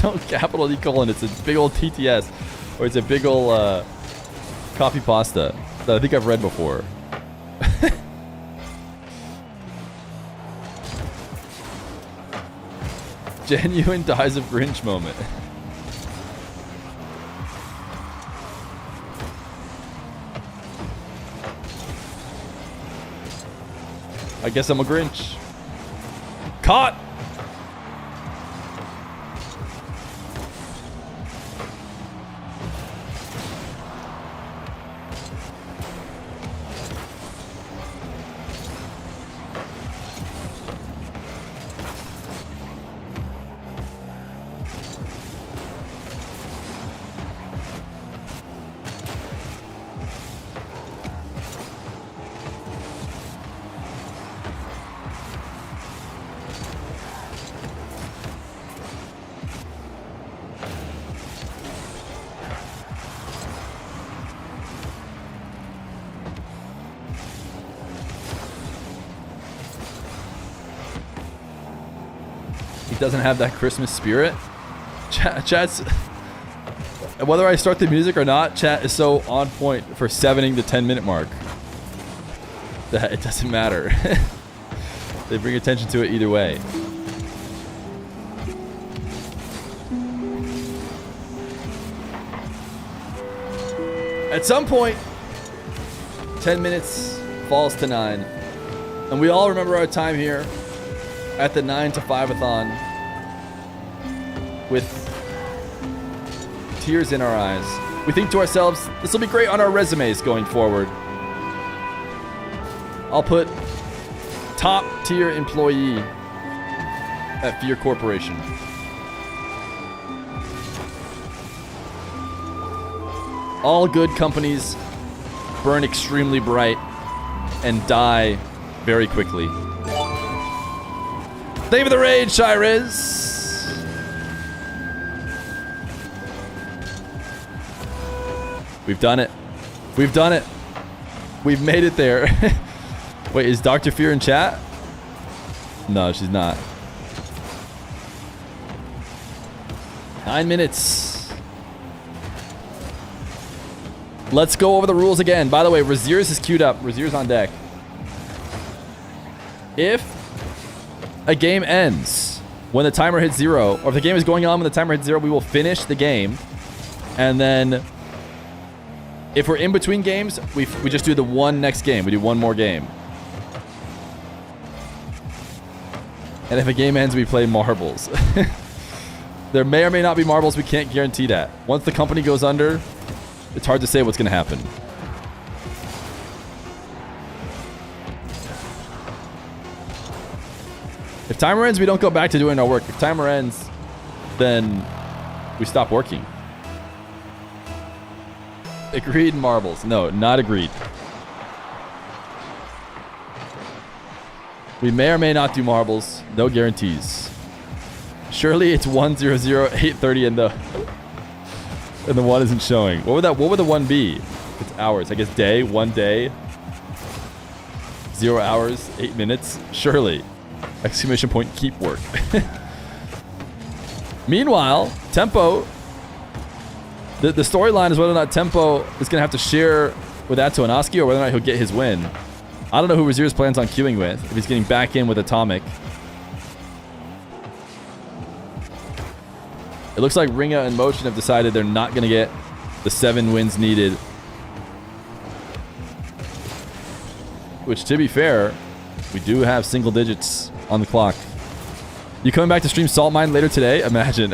Don't capital D colon. It's a big old TTS, or it's a big old coffee pasta that I think I've read before. Genuine dies of Grinch moment. I guess I'm a Grinch. Caught! He doesn't have that Christmas spirit. Chat's, whether I start the music or not, chat is so on point for 7ing the 10-minute mark that it doesn't matter. They bring attention to it either way. At some point, 10 minutes falls to 9. And we all remember our time here at the 9 to 5-a-thon with tears in our eyes. We think to ourselves, this will be great on our resumes going forward. I'll put top tier employee at Feer Corporation. All good companies burn extremely bright and die very quickly. Thank you for the raid, Shirez. We've done it. We've done it. We've made it there. Wait, is Dr. Feer in chat? No, she's not. 9 minutes. Let's go over the rules again. By the way, Razier's is queued up. Razier's on deck. If a game ends when the timer hits 0, or if the game is going on when the timer hits 0, we will finish the game. And then if we're in between games, we just do the one next game. We do one more game. And if a game ends, we play marbles. There may or may not be marbles. We can't guarantee that. Once the company goes under, it's hard to say what's going to happen. If timer ends, we don't go back to doing our work. If timer ends, then we stop working. Agreed, marbles. No, not agreed. We may or may not do marbles. No guarantees. Surely it's 100 830 and the 1 isn't showing. What would the 1 be? It's hours. I guess day, 1 day. 0 hours, 8 minutes. Surely. Exclamation point, keep work. Meanwhile, Tempo, the storyline is whether or not Tempo is going to have to share with ATHON and Oski, or whether or not he'll get his win. I don't know who Razier's plans on queuing with, if he's getting back in with Atomic. It looks like Ringa and Motion have decided they're not going to get the 7 wins needed. Which, to be fair, we do have single digits on the clock. You coming back to stream Salt Mine later today? Imagine.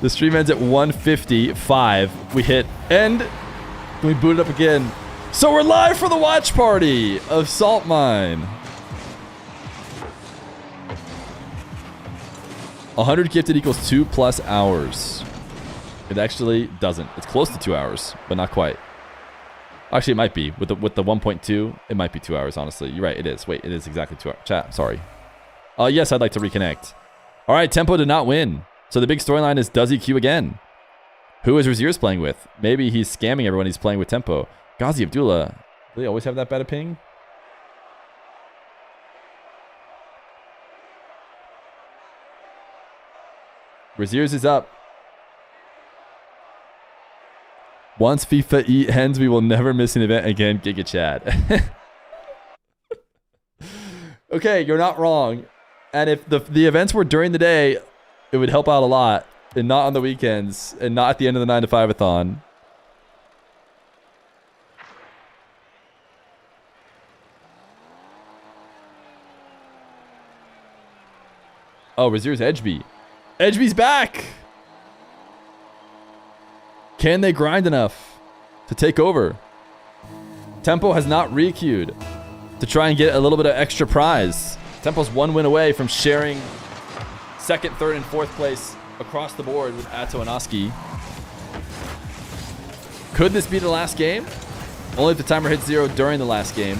The stream ends at 1:55. We hit end. We boot it up again. So we're live for the watch party of Salt Mine. 100 gifted equals 2+ hours. It actually doesn't. It's close to 2 hours, but not quite. Actually, it might be. With the 1.2, it might be 2 hours, honestly. You're right, it is. Wait, it is exactly 2 hours. Chat, sorry. Yes, I'd like to reconnect. All right, Tempo did not win. So the big storyline is, does he queue again? Who is Razier's playing with? Maybe he's scamming everyone he's playing with Tempo. Ghazi Abdullah. Do they always have that bad a ping? Razier's is up. Once FIFA ends, we will never miss an event again. Giga Chad. Okay, you're not wrong. And if the events were during the day, it would help out a lot. And not on the weekends. And not at the end of the 9 to 5-a-thon. Oh, Razier's Edgeby. Edgeby's back! Can they grind enough to take over? Tempo has not re-queued to try and get a little bit of extra prize. Tempo's 1 win away from sharing 2nd, 3rd, and 4th place across the board with Atto and Oski. Could this be the last game? Only if the timer hits 0 during the last game.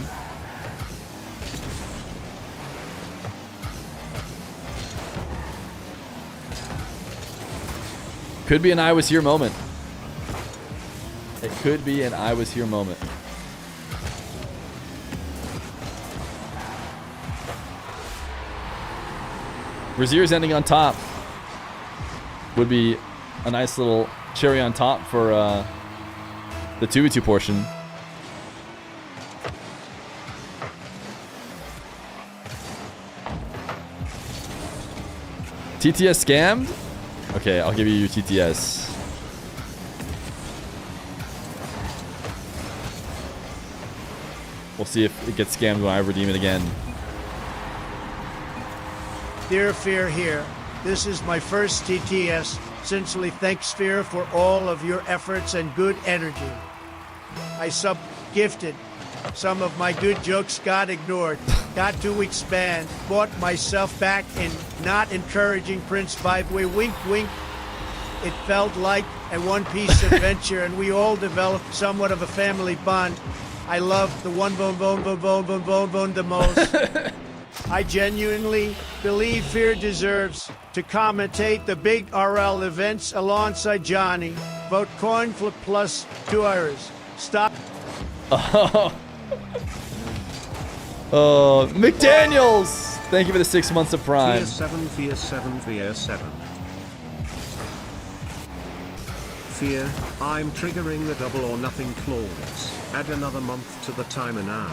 Could be an I was here moment. It could be an I was here moment. Razier's ending on top. Would be a nice little cherry on top for the 2v2 portion. TTS scammed? Okay, I'll give you your TTS. We'll see if it gets scammed when I redeem it again. Dear Feer here. This is my first TTS. Sincerely thanks Feer for all of your efforts and good energy. I sub-gifted. Some of my good jokes got ignored. Got 2 weeks ban. Bought myself back in not encouraging Prince 5-way wink wink. It felt like a one-piece adventure and we all developed somewhat of a family bond. I love the one bone the most. I genuinely believe Feer deserves to commentate the big RL events alongside Johnny. Vote coin flip plus 2 hours. Stop. Oh, McDaniels! Thank you for the 6 months of Prime. Feer 7, Feer 7, Feer 7. Feer, I'm triggering the double or nothing clause. Add another month to the timer now.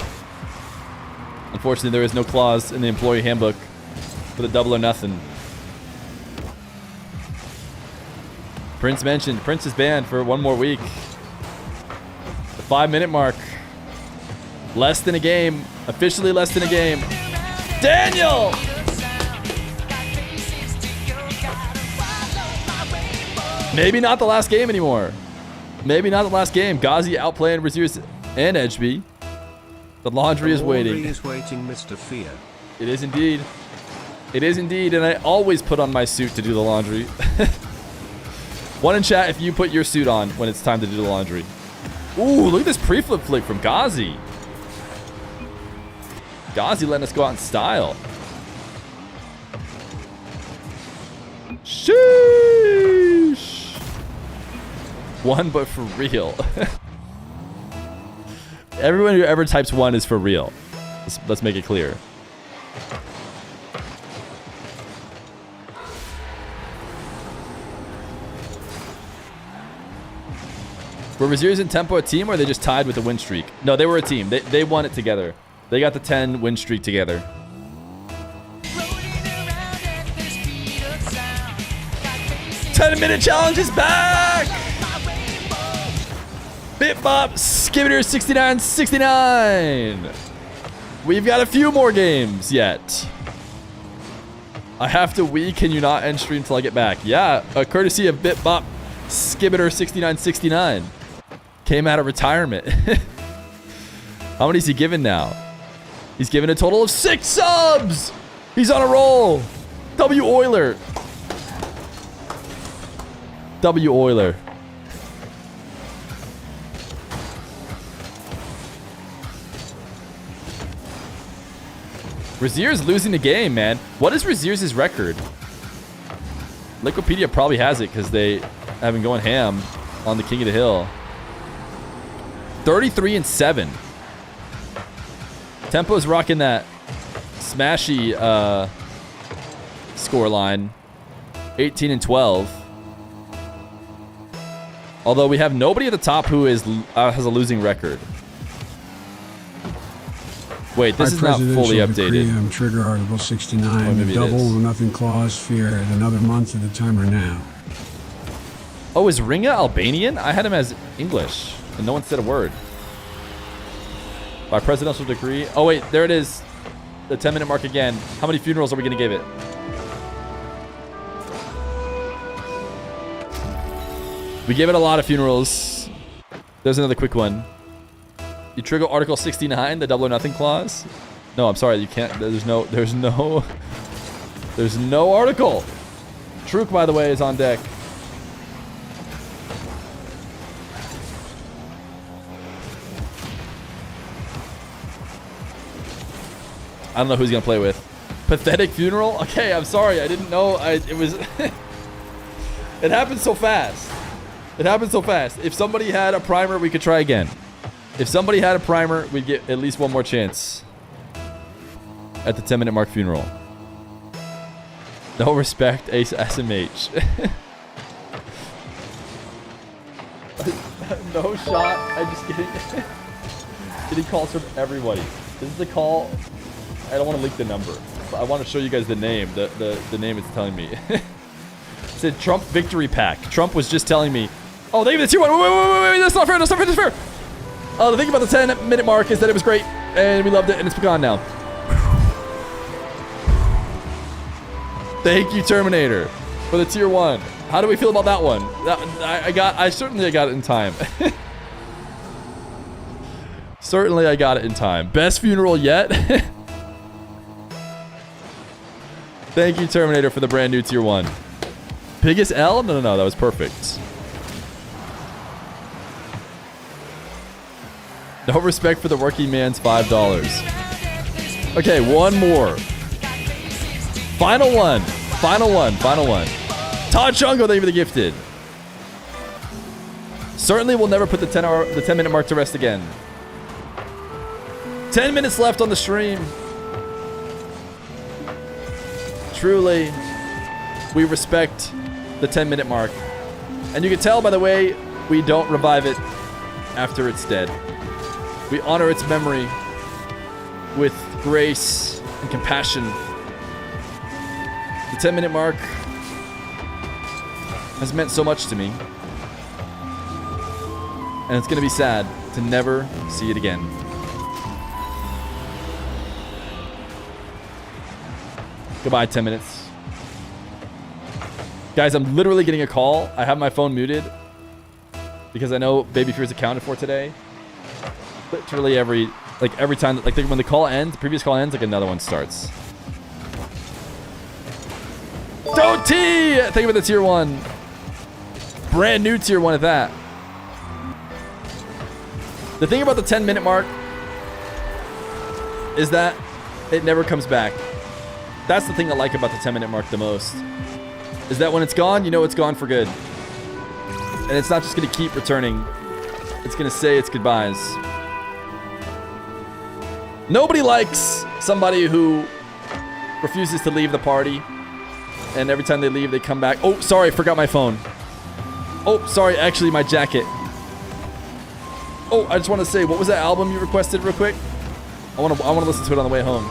Unfortunately, there is no clause in the employee handbook for the double or nothing. Prince mentioned. Prince is banned for 1 more week. The 5-minute mark. Less than a game. Officially less than a game. Daniel! Maybe not the last game anymore. Maybe not the last game. Ghazi outplaying Razier's and Edgeby. The laundry is waiting. The laundry is waiting, Mr. Feer. It is indeed. It is indeed, and I always put on my suit to do the laundry. One in chat if you put your suit on when it's time to do the laundry. Ooh, look at this pre-flip flick from Ghazi. Ghazi letting us go out in style. Sheesh. 1, but for real. Everyone who ever types 1 is for real. Let's make it clear. Were Razier's and Tempo a team, or are they just tied with the win streak? No, they were a team. They won it together. They got the 10 win streak together. 10-minute challenge is back! Bit Bop, Skibber 6969. We've got a few more games yet. I have to wee. Can you not end stream till I get back? Yeah, courtesy of Bit Bop, Skibber 6969. Came out of retirement. How many is he given now? He's given a total of 6 subs. He's on a roll. W Euler. W Euler. Razier's losing the game, man. What is Razier's record? Liquipedia probably has it because they have been going ham on the King of the Hill. 33-7. Tempo's rocking that smashy score line. 18-12. Although we have nobody at the top who is has a losing record. Wait, this is not fully updated. Trigger Article 69. Double or nothing clause. Fear at another month of the timer now. Oh, is Ringa Albanian? I had him as English, and no one said a word. By presidential decree. Oh wait, there it is. The 10-minute mark again. How many funerals are we gonna give it? We gave it a lot of funerals. There's another quick one. You trigger Article 69, the double or nothing clause. No, I'm sorry, you can't. There's no article. Truk, by the way, is on deck. I don't know who's gonna play with. Pathetic funeral? Okay, I'm sorry. I didn't know. It was. It happened so fast. It happened so fast. If somebody had a primer, we could try again. If somebody had a primer, we'd get at least one more chance at the 10-minute mark funeral. No respect, Ace SMH. No shot. I'm just getting calls from everybody. This is a call. I don't want to leak the number, but I want to show you guys the name. The name it's telling me. It said Trump Victory Pack. Trump was just telling me, oh, they even the tier 1. Wait, that's not fair. That's not fair. That's fair. The thing about the 10-minute mark is that it was great, and we loved it, and it's gone now. Thank you, Terminator, for the tier 1. How do we feel about that one? I certainly got it in time. Certainly I got it in time. Best funeral yet? Thank you, Terminator, for the brand new tier 1. Biggest L? No, that was perfect. No respect for the working man's $5. Okay, one more. Final one. Todd Chungo, thank you for the gifted. Certainly will never put the 10-minute mark to rest again. 10 minutes left on the stream. Truly, we respect the 10-minute mark. And you can tell by the way we don't revive it after it's dead. We honor its memory with grace and compassion. The 10-minute mark has meant so much to me. And it's going to be sad to never see it again. Goodbye, 10 minutes. Guys, I'm literally getting a call. I have my phone muted because I know Baby Fear is accounted for today. Literally every time, like when the call ends, the previous call ends, like another one starts. Don't T! Thank you for the tier 1. Brand new tier 1 at that. The thing about the 10-minute mark is that it never comes back. That's the thing I like about the 10-minute mark the most. Is that when it's gone, you know it's gone for good. And it's not just going to keep returning. It's going to say its goodbyes. Nobody likes somebody who refuses to leave the party. And every time they leave, they come back. Oh, sorry, forgot my phone. Oh, sorry, actually, my jacket. Oh, I just want to say, what was that album you requested real quick? I want to listen to it on the way home.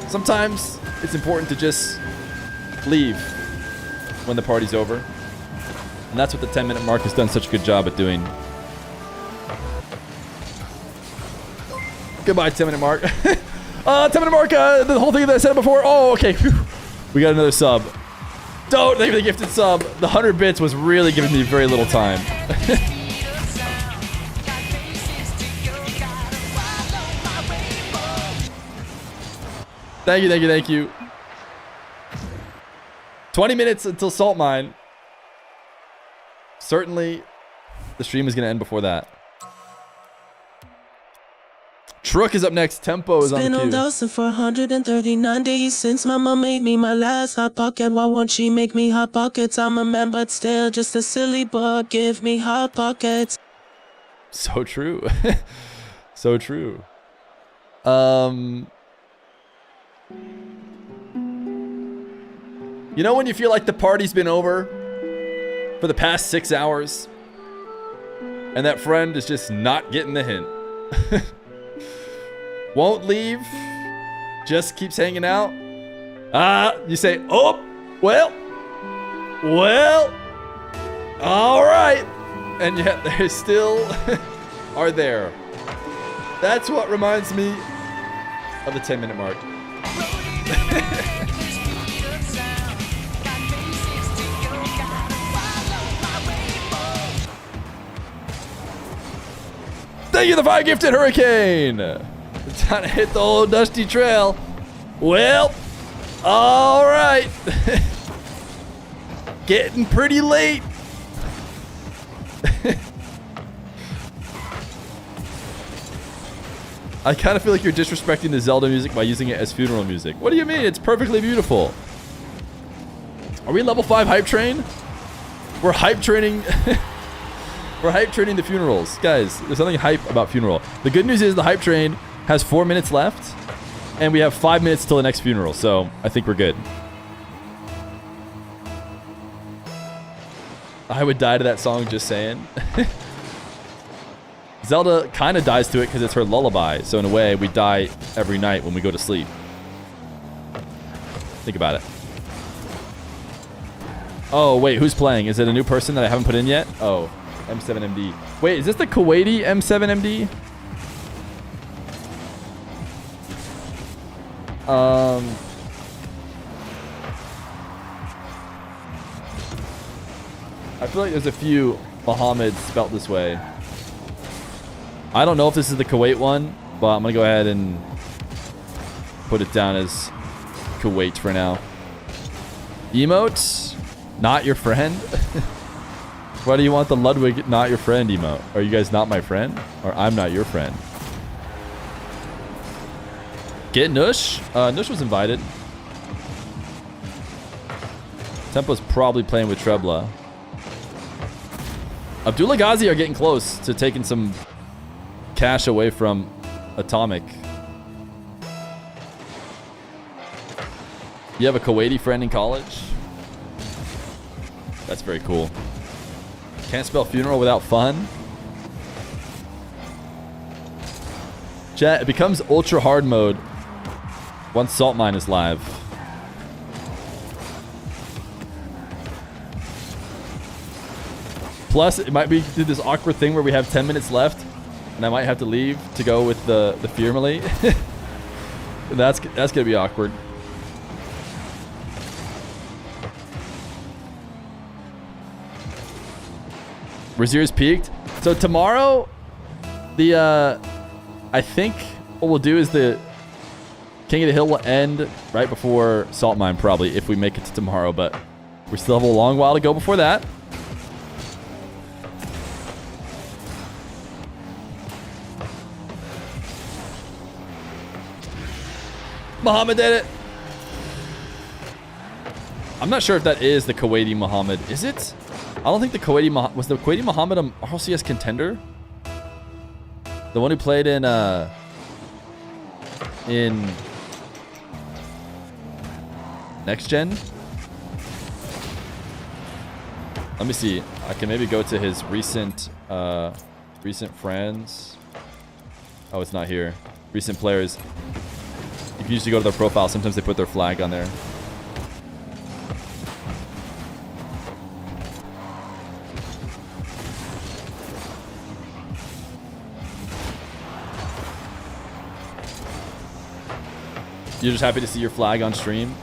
Sometimes it's important to just leave when the party's over. And that's what the 10-minute mark has done such a good job at doing. Goodbye, 10-minute mark. 10-minute mark, the whole thing that I said before. Oh, okay. Whew. We got another sub. Don't thank you for the gifted sub. The 100 bits was really giving me very little time. Thank you. 20 minutes until Salt Mine. Certainly, the stream is going to end before that. Truck is up next. Tempo is on Been the queue. dosing for 139 days since mama made me my last hot pocket. Why won't she make me hot pockets? I'm a man, but still just a silly bug. Give me hot pockets. So true. So true. You know when you feel like the party's been over for the past 6 hours and that friend is just not getting the hint? Won't leave, just keeps hanging out. You say, oh, well, all right. And yet they still are there. That's what reminds me of the 10-minute mark. Thank you, the fire gifted hurricane. Time to hit the old dusty trail. Well, all right. Getting pretty late. I kind of feel like you're disrespecting the Zelda music by using it as funeral music. What do you mean? It's perfectly beautiful. Are we level 5 hype train? We're hype training. We're hype training the funerals. Guys, there's nothing hype about funeral. The good news is the hype train has 4 minutes left, and we have 5 minutes till the next funeral, so I think we're good. I would die to that song, just saying. Zelda kind of dies to it because it's her lullaby, so in a way, we die every night when we go to sleep. Think about it. Oh, wait, who's playing? Is it a new person that I haven't put in yet? Oh, M7MD. Wait, is this the Kuwaiti M7MD? I feel like there's a few Muhammad spelt this way. I don't know if this is the Kuwait one, but I'm going to go ahead and put it down as Kuwait for now. Emote? Not your friend? Why do you want the Ludwig not your friend emote? Are you guys not my friend? Or I'm not your friend? Get Nush? Nush was invited. Tempo's probably playing with Trebla. Abdullah Ghazi are getting close to taking some cash away from Atomic. You have a Kuwaiti friend in college? That's very cool. Can't spell funeral without fun. Chat, it becomes ultra hard mode once Salt Mine is live. Plus, it might be do this awkward thing where we have 10 minutes left, and I might have to leave to go with the Feer melee. That's gonna be awkward. Razier's peaked. So tomorrow, I think what we'll do is the King of the Hill will end right before Salt Mine, probably, if we make it to tomorrow, but we still have a long while to go before that. Muhammad did it. I'm not sure if that is the Kuwaiti Muhammad. Is it? I don't think the Kuwaiti Muhammad... Was the Kuwaiti Muhammad a RLCS contender? The one who played in Next Gen? Let me see. I can maybe go to his recent friends. Oh, it's not here. Recent players. You can usually go to their profile. Sometimes they put their flag on there. You're just happy to see your flag on stream?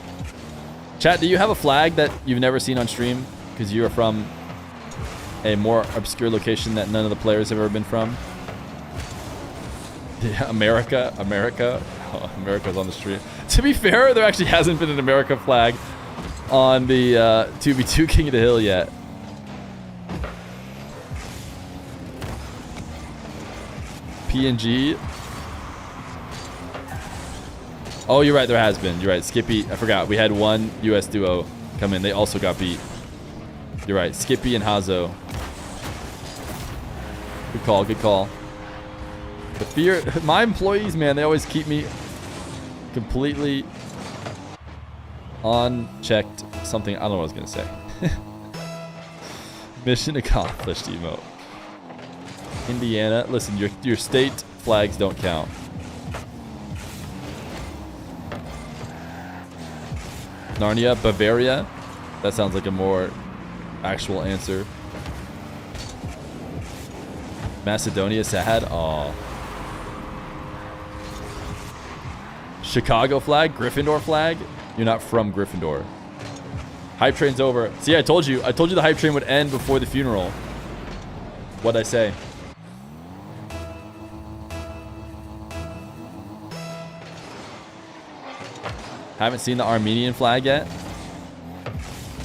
Chat, do you have a flag that you've never seen on stream? Because you are from a more obscure location that none of the players have ever been from? Yeah, America. Oh, America's on the stream. To be fair, there actually hasn't been an America flag on the 2v2 King of the Hill yet. PNG. Oh, you're right. There has been. You're right. Skippy. I forgot. We had one U.S. duo come in. They also got beat. You're right. Skippy and Hazo. Good call. Good call. The Feer. My employees, man, they always keep me completely unchecked. Something. I don't know what I was going to say. Mission accomplished emote. Indiana. Listen, your state flags don't count. Narnia, Bavaria. That sounds like a more actual answer. Macedonia, sad. Aw. Chicago flag, Gryffindor flag. You're not from Gryffindor. Hype train's over. See, I told you the hype train would end before the funeral. What'd I say? Haven't seen the Armenian flag yet.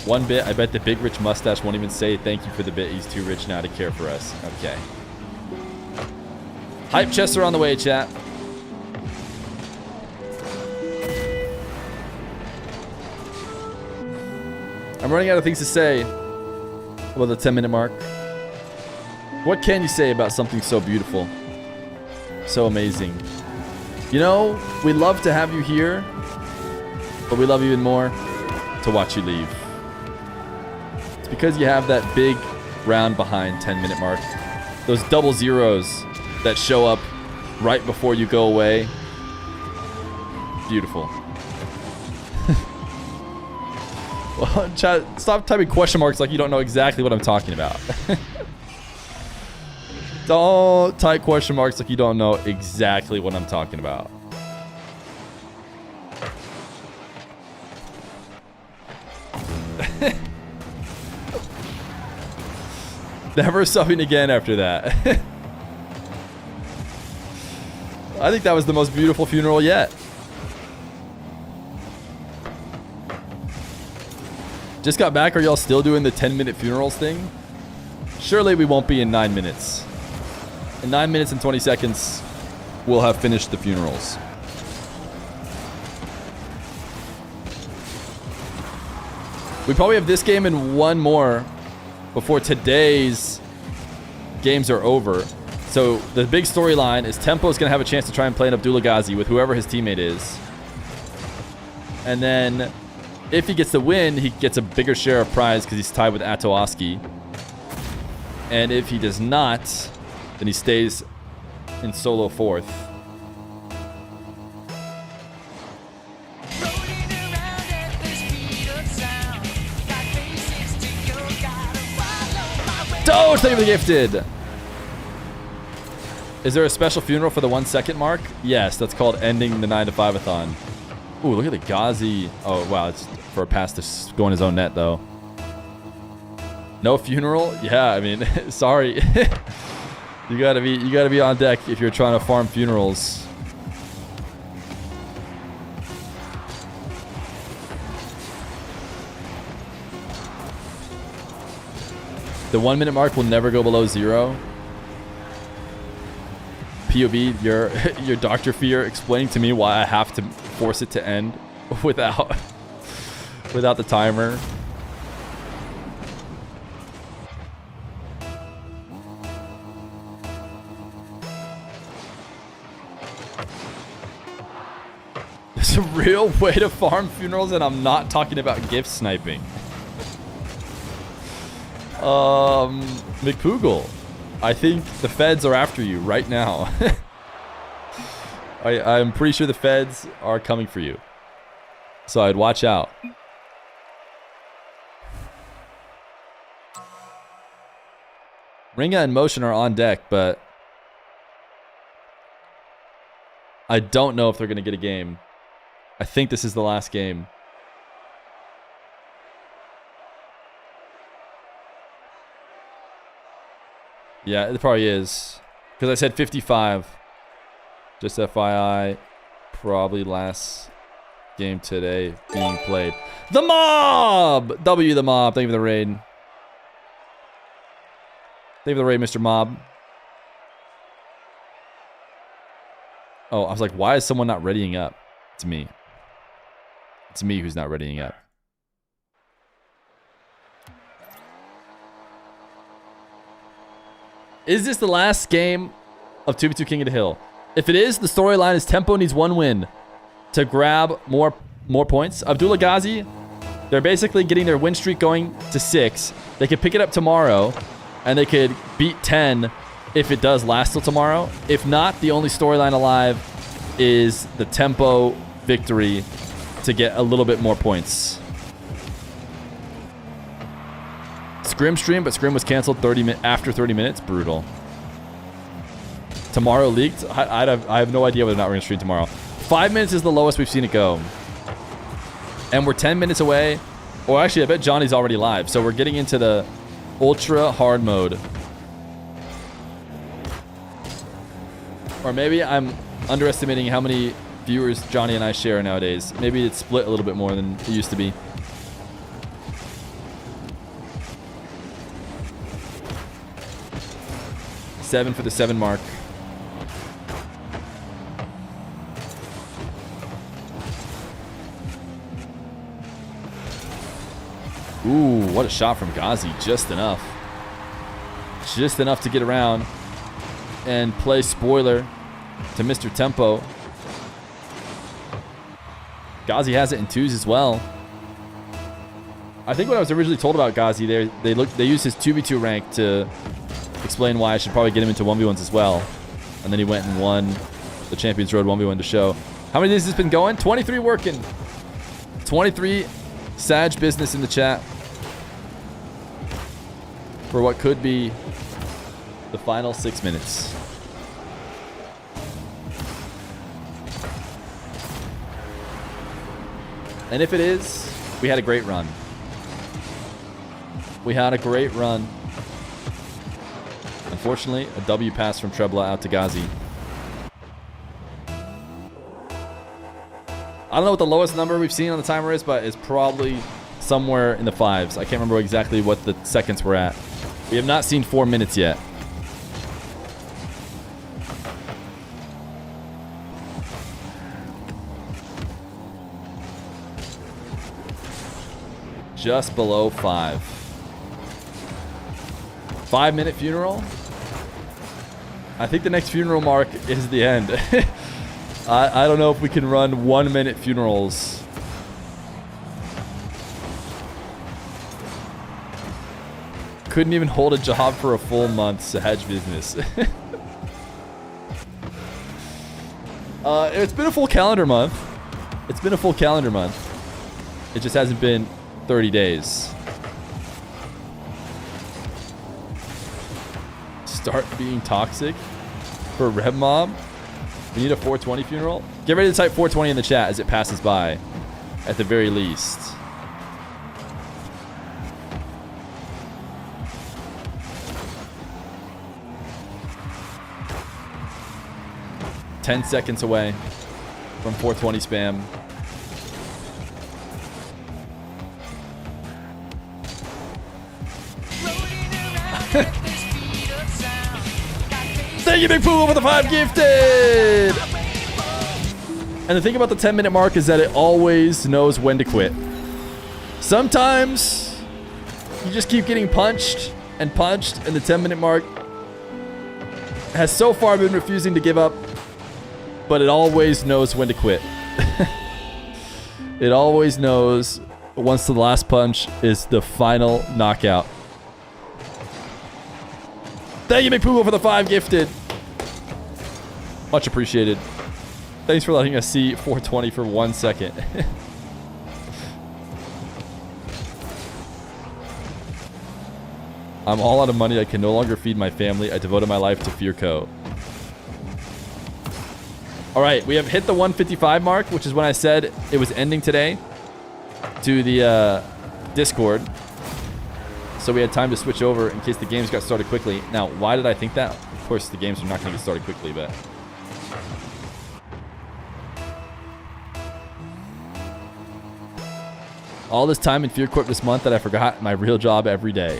One bit. I bet the big rich mustache won't even say thank you for the bit. He's too rich now to care for us. Okay. Hype chests are on the way, chat. I'm running out of things to say about the 10-minute mark. What can you say about something so beautiful? So amazing. You know, we love to have you here, but we love even more to watch you leave. It's because you have that big round behind 10-minute mark. Those double zeros that show up right before you go away. Beautiful. Well, chat, stop typing question marks like you don't know exactly what I'm talking about. Don't type question marks like you don't know exactly what I'm talking about. Never subbing again after that. I think that was the most beautiful funeral yet. Just got back. Are y'all still doing the 10-minute funerals thing? Surely we won't be in 9 minutes. In 9 minutes and 20 seconds, we'll have finished the funerals. We probably have this game and one more before today's games are over. So the big storyline is Tempo is going to have a chance to try and play an Abdullah Ghazi with whoever his teammate is. And then if he gets the win, he gets a bigger share of prize because he's tied with Atoaski. And if he does not, then he stays in solo fourth. Doge, thank you for the gifted. Is there a special funeral for the 1 second mark? Yes, that's called ending the 9 to 5-a-thon. Ooh, look at the Ghazi. Oh, wow, it's for a pass to go in his own net, though. No funeral? Yeah, I mean, sorry. you gotta be on deck if you're trying to farm funerals. The 1 minute mark will never go below 0. POV, your Dr. Feer explaining to me why I have to force it to end without the timer. There's a real way to farm funerals, and I'm not talking about gift sniping. McPoogle, I think the feds are after you right now. I'm pretty sure the feds are coming for you. So I'd watch out. Ringa and Motion are on deck, but I don't know if they're going to get a game. I think this is the last game. Yeah, it probably is. Because I said 55. Just FYI. Probably last game today being played. The Mob! W the Mob. Thank you for the raid. Thank you for the raid, Mr. Mob. Oh, I was like, why is someone not readying up? It's me. It's me who's not readying up. Is this the last game of 2v2 King of the Hill? If it is, the storyline is Tempo needs 1 win to grab more points. Abdullah Ghazi, they're basically getting their win streak going to 6. They could pick it up tomorrow, and they could beat 10 if it does last till tomorrow. If not, the only storyline alive is the Tempo victory to get a little bit more points. Scrim stream, but Scrim was canceled after 30 minutes. Brutal. Tomorrow leaked. I have no idea whether or not we're going to stream tomorrow. 5 minutes is the lowest we've seen it go. And we're 10 minutes away. Or actually, I bet Johnny's already live. So we're getting into the ultra hard mode. Or maybe I'm underestimating how many viewers Johnny and I share nowadays. Maybe it's split a little bit more than it used to be. Seven for the 7 mark. Ooh, what a shot from Ghazi. Just enough. Just enough to get around and play spoiler to Mr. Tempo. Ghazi has it in 2s as well. I think what I was originally told about Ghazi, they used his 2v2 rank to explain why I should probably get him into 1v1s as well. And then he went and won the Champions Road 1v1 to show. How many days has this been going? 23 working. 23 Sag business in the chat for what could be the final 6 minutes. And if it is, we had a great run. We had a great run. Unfortunately, a W pass from Trebla out to Ghazi. I don't know what the lowest number we've seen on the timer is, but it's probably somewhere in the 5s. I can't remember exactly what the seconds we're at. We have not seen 4 minutes yet. Just below 5. 5-minute funeral. I think the next funeral mark is the end. I don't know if we can run 1-minute funerals. Couldn't even hold a job for a full month. Sahaj business. It's been a full calendar month. It's been a full calendar month. It just hasn't been 30 days. Start being toxic for Rev Mob. We need a 420 funeral. Get ready to type 420 in the chat as it passes by, at the very least. $10 seconds away from 420 spam. Thank you, Big Pooh, for the 5 gifted! And the thing about the 10-minute mark is that it always knows when to quit. Sometimes you just keep getting punched, and the 10-minute mark has so far been refusing to give up, but it always knows when to quit. It always knows once the last punch is the final knockout. Thank you, McPoogle, for the 5 gifted. Much appreciated. Thanks for letting us see 420 for 1 second. I'm all out of money. I can no longer feed my family. I devoted my life to Feer Co. All right, we have hit the 155 mark, which is when I said it was ending today to the Discord. So we had time to switch over in case the games got started quickly. Now, why did I think that? Of course, the games are not going to get started quickly, but... all this time in Fear Corp this month that I forgot my real job every day.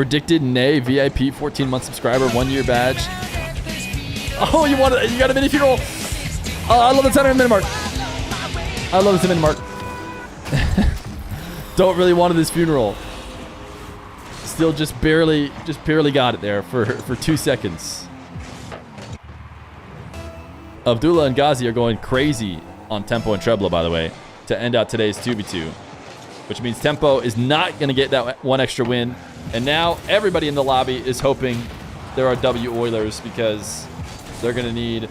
Predicted Nay VIP 14-month subscriber 1-year badge. Oh, you got a mini funeral. I love the 10-minute mark. I love the 10-minute mark. Don't really want this funeral. Still just barely got it there for 2 seconds. Abdullah and Ghazi are going crazy on Tempo and Trebla, by the way, to end out today's 2v2. Which means Tempo is not going to get that one extra win. And now everybody in the lobby is hoping there are W Oilers because they're going to need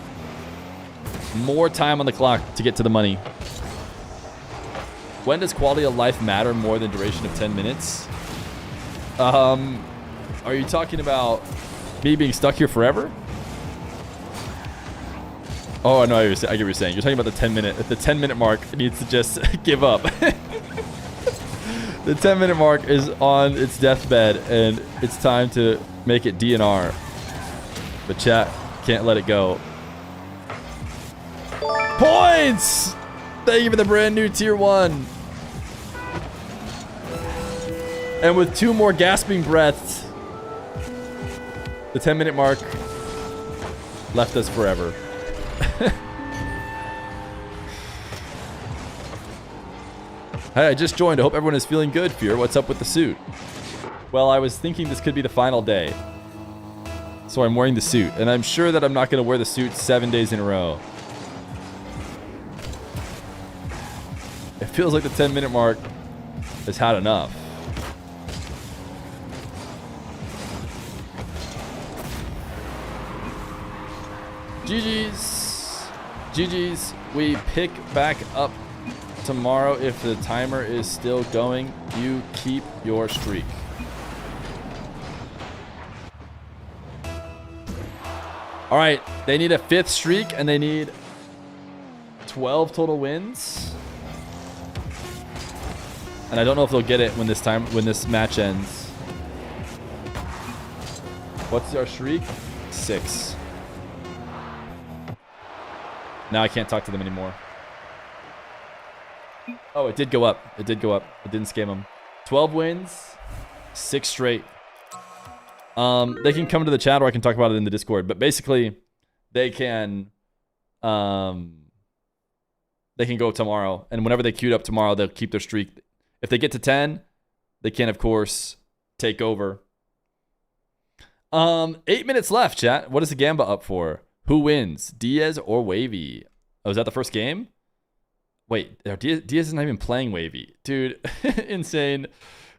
more time on the clock to get to the money. When does quality of life matter more than duration of 10 minutes? Are you talking about me being stuck here forever? Oh, no, I get what you're saying. You're talking about the 10-minute mark needs to just give up. The 10-minute mark is on its deathbed, and it's time to make it DNR. But chat can't let it go. Points! Thank you for the brand new tier 1. And with 2 more gasping breaths, the 10-minute mark left us forever. Hey, I just joined. I hope everyone is feeling good, Feer. What's up with the suit? Well, I was thinking this could be the final day. So I'm wearing the suit. And I'm sure that I'm not going to wear the suit 7 days in a row. It feels like the 10-minute mark has had enough. GG's. GG's. We pick back up tomorrow if the timer is still going. You keep your streak. All right. They need a 5th streak and they need 12 total wins. And I don't know if they'll get it when this match ends. What's our streak? 6. Now I can't talk to them anymore. Oh, it did go up. It did go up. It didn't scam them. 12 wins, 6 straight. They can come to the chat or I can talk about it in the Discord. But basically, they can go tomorrow. And whenever they queued up tomorrow, they'll keep their streak. If they get to 10, they can, of course, take over. 8 minutes left, chat. What is the Gamba up for? Who wins? Diaz or Wavy? Oh, is that the first game? Wait, Diaz is not even playing Wavy. Dude, insane.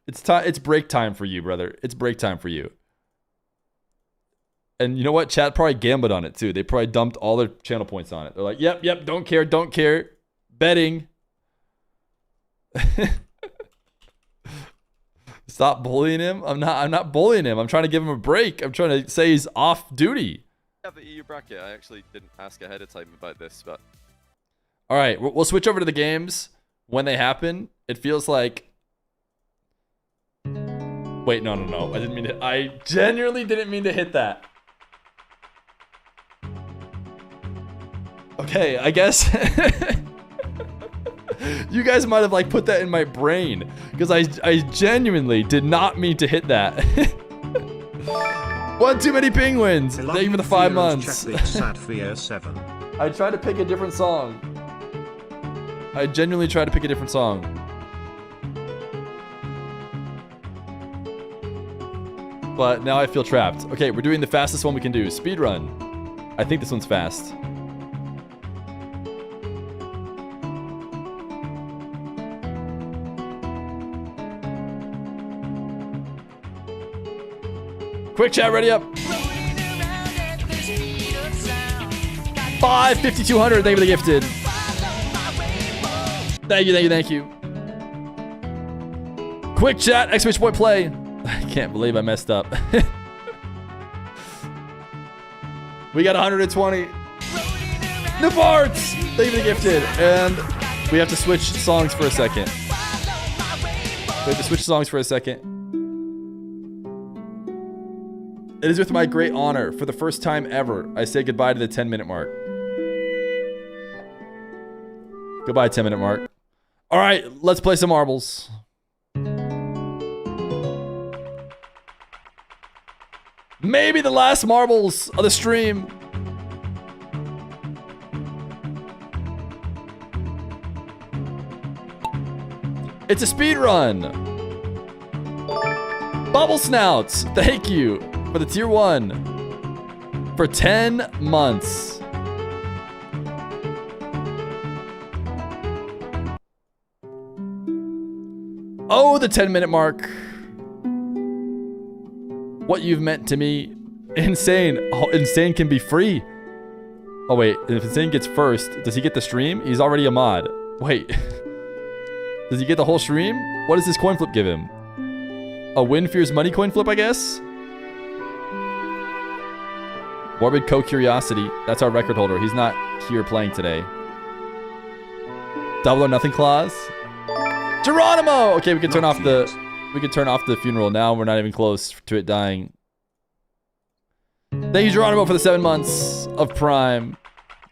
It's break time for you, brother. It's break time for you. And you know what? Chat probably gambled on it, too. They probably dumped all their channel points on it. They're like, yep, don't care. Betting. Stop bullying him. I'm not bullying him. I'm trying to give him a break. I'm trying to say he's off duty. Yeah, the EU bracket. I actually didn't ask ahead of time about this, but all right, we'll switch over to the games when they happen. It feels like. Wait, no. I didn't mean to. I genuinely didn't mean to hit that. Okay, I guess. You guys might have like put that in my brain because I genuinely did not mean to hit that. One too many penguins. Thank you for the 5 months. I tried to pick a different song. I genuinely tried to pick a different song. But now I feel trapped. Okay, we're doing the fastest one we can do. Speedrun. I think this one's fast. Quick chat, ready up. 5,5200. Thank you for the gifted. Thank you. Quick chat, exclamation point play. I can't believe I messed up. We got 120. New parts. Thank you for the gifted. And we have to switch songs for a second. It is with my great honor, for the first time ever, I say goodbye to the 10-minute mark. Goodbye, 10-minute mark. All right, let's play some marbles. Maybe the last marbles of the stream. It's a speed run. Bubble Snouts, thank you for the tier 1 for 10 months. Oh, the 10-minute mark. What you've meant to me. Insane. Oh, Insane can be free. Oh, wait. If Insane gets first, does he get the stream? He's already a mod. Wait. Does he get the whole stream? What does this coin flip give him? A Win Fear's money coin flip, I guess? Morbid Co-Curiosity. That's our record holder. He's not here playing today. Double or nothing clause. Geronimo! Okay, we can turn off the funeral now. We're not even close to it dying. Thank you, Geronimo, for the 7 months of Prime.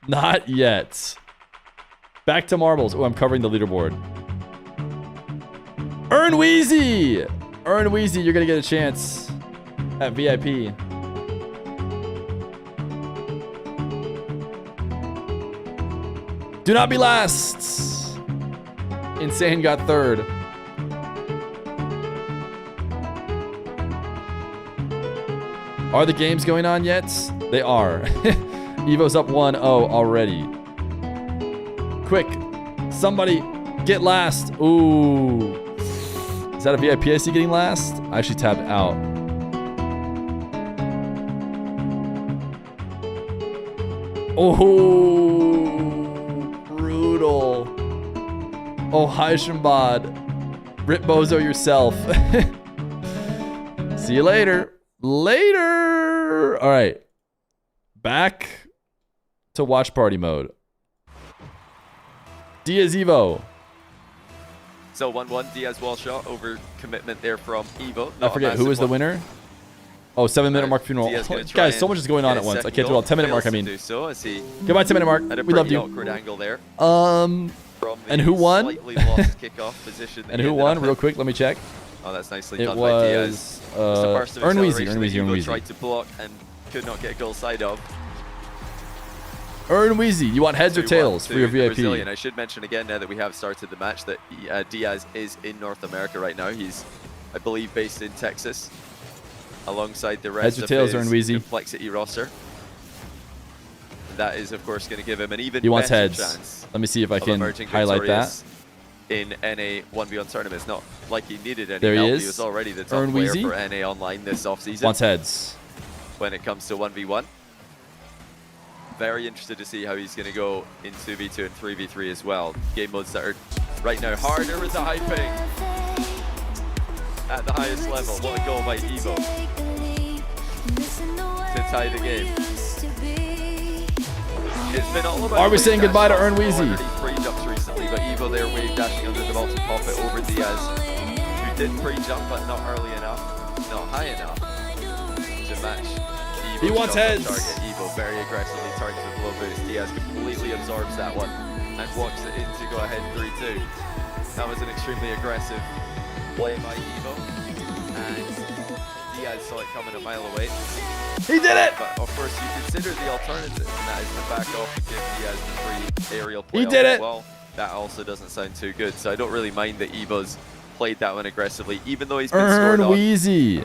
Not yet. Back to marbles. Oh, I'm covering the leaderboard. Earn Wheezy! Earn Wheezy, you're gonna get a chance at VIP. Do not be last. Insane got third. Are the games going on yet? They are. Evo's up 1-0 already. Quick. Somebody get last. Ooh. Is that a VIP I see getting last? I actually tapped out. Oh. Brutal. Oh, hi, Shambad. Rip Bozo yourself. See you later. Later. All right. Back to watch party mode. Diaz Evo. So 1-1 Diaz wall shot over commitment there from Evo. I forget who was the winner. Oh, 7-minute mark funeral. Oh, guys, so much is going on at once. I can't do it all. 10-minute mark, I mean. So goodbye, 10-minute mark. We love you. Awkward angle there. And who won? And who won? Real quick, let me check. Oh, that's nicely done by Diaz. Earn Wheezy. Evo tried to block and could not get goal side of. Earn Wheezy. You want heads or tails for your VIP? Brazilian. I should mention again now that we have started the match that Diaz is in North America right now. He's, I believe, based in Texas, alongside the rest heads or tails, of Earn his Wheezy. Complexity roster. That is, of course, going to give him an even he wants better heads. chance. Let me see if I can highlight that. In NA 1v1 tournaments, not like he needed any there help. He is. He was already the top Earn player Wheezy. for NA Online this offseason. Wants heads. When it comes to 1v1. Very interested to see how he's going to go in 2v2 and 3v3 as well. Game modes that are right now harder with the high ping. At the highest level. What a goal by Evo. To tie the game. It's been all about. Are we saying goodbye to Earn Wheezy? Pre-jumps recently, but Evo there wave dashing under the ball to pop it over Diaz, who did pre-jump but not early enough, not high enough to match. Evo he wants heads. Target. Evo very aggressively targets with low boost. Diaz completely absorbs that one and walks it in to go ahead 3-2. That was an extremely aggressive play by Evo, and Diaz saw it coming a mile away. He did it! But of course, you consider the alternative, and that is to back off and give Diaz the free aerial play. He did it! Well, that also doesn't sound too good, so I don't really mind that Evo's played that one aggressively, even though he's been scored on. Wheezy.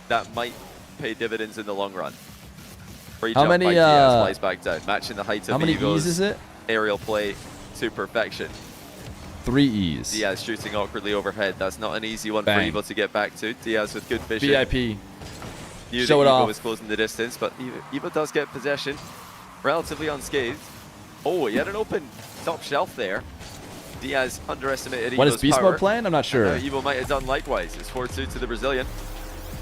That might pay dividends in the long run. Free How jump many? by Diaz flies back down, matching the height how of many Evo's E's is it? aerial play to perfection. 3 E's. Diaz shooting awkwardly overhead. That's not an easy one Bang. for Evo to get back to. Diaz with good vision. VIP. Show it off. Evo was closing the distance, but Evo does get possession, relatively unscathed. Oh, he had an open top shelf there. Diaz underestimated What Evo's is Beast power. Mode playing? I'm not sure. Evo might have done likewise. It's 4-2 to the Brazilian.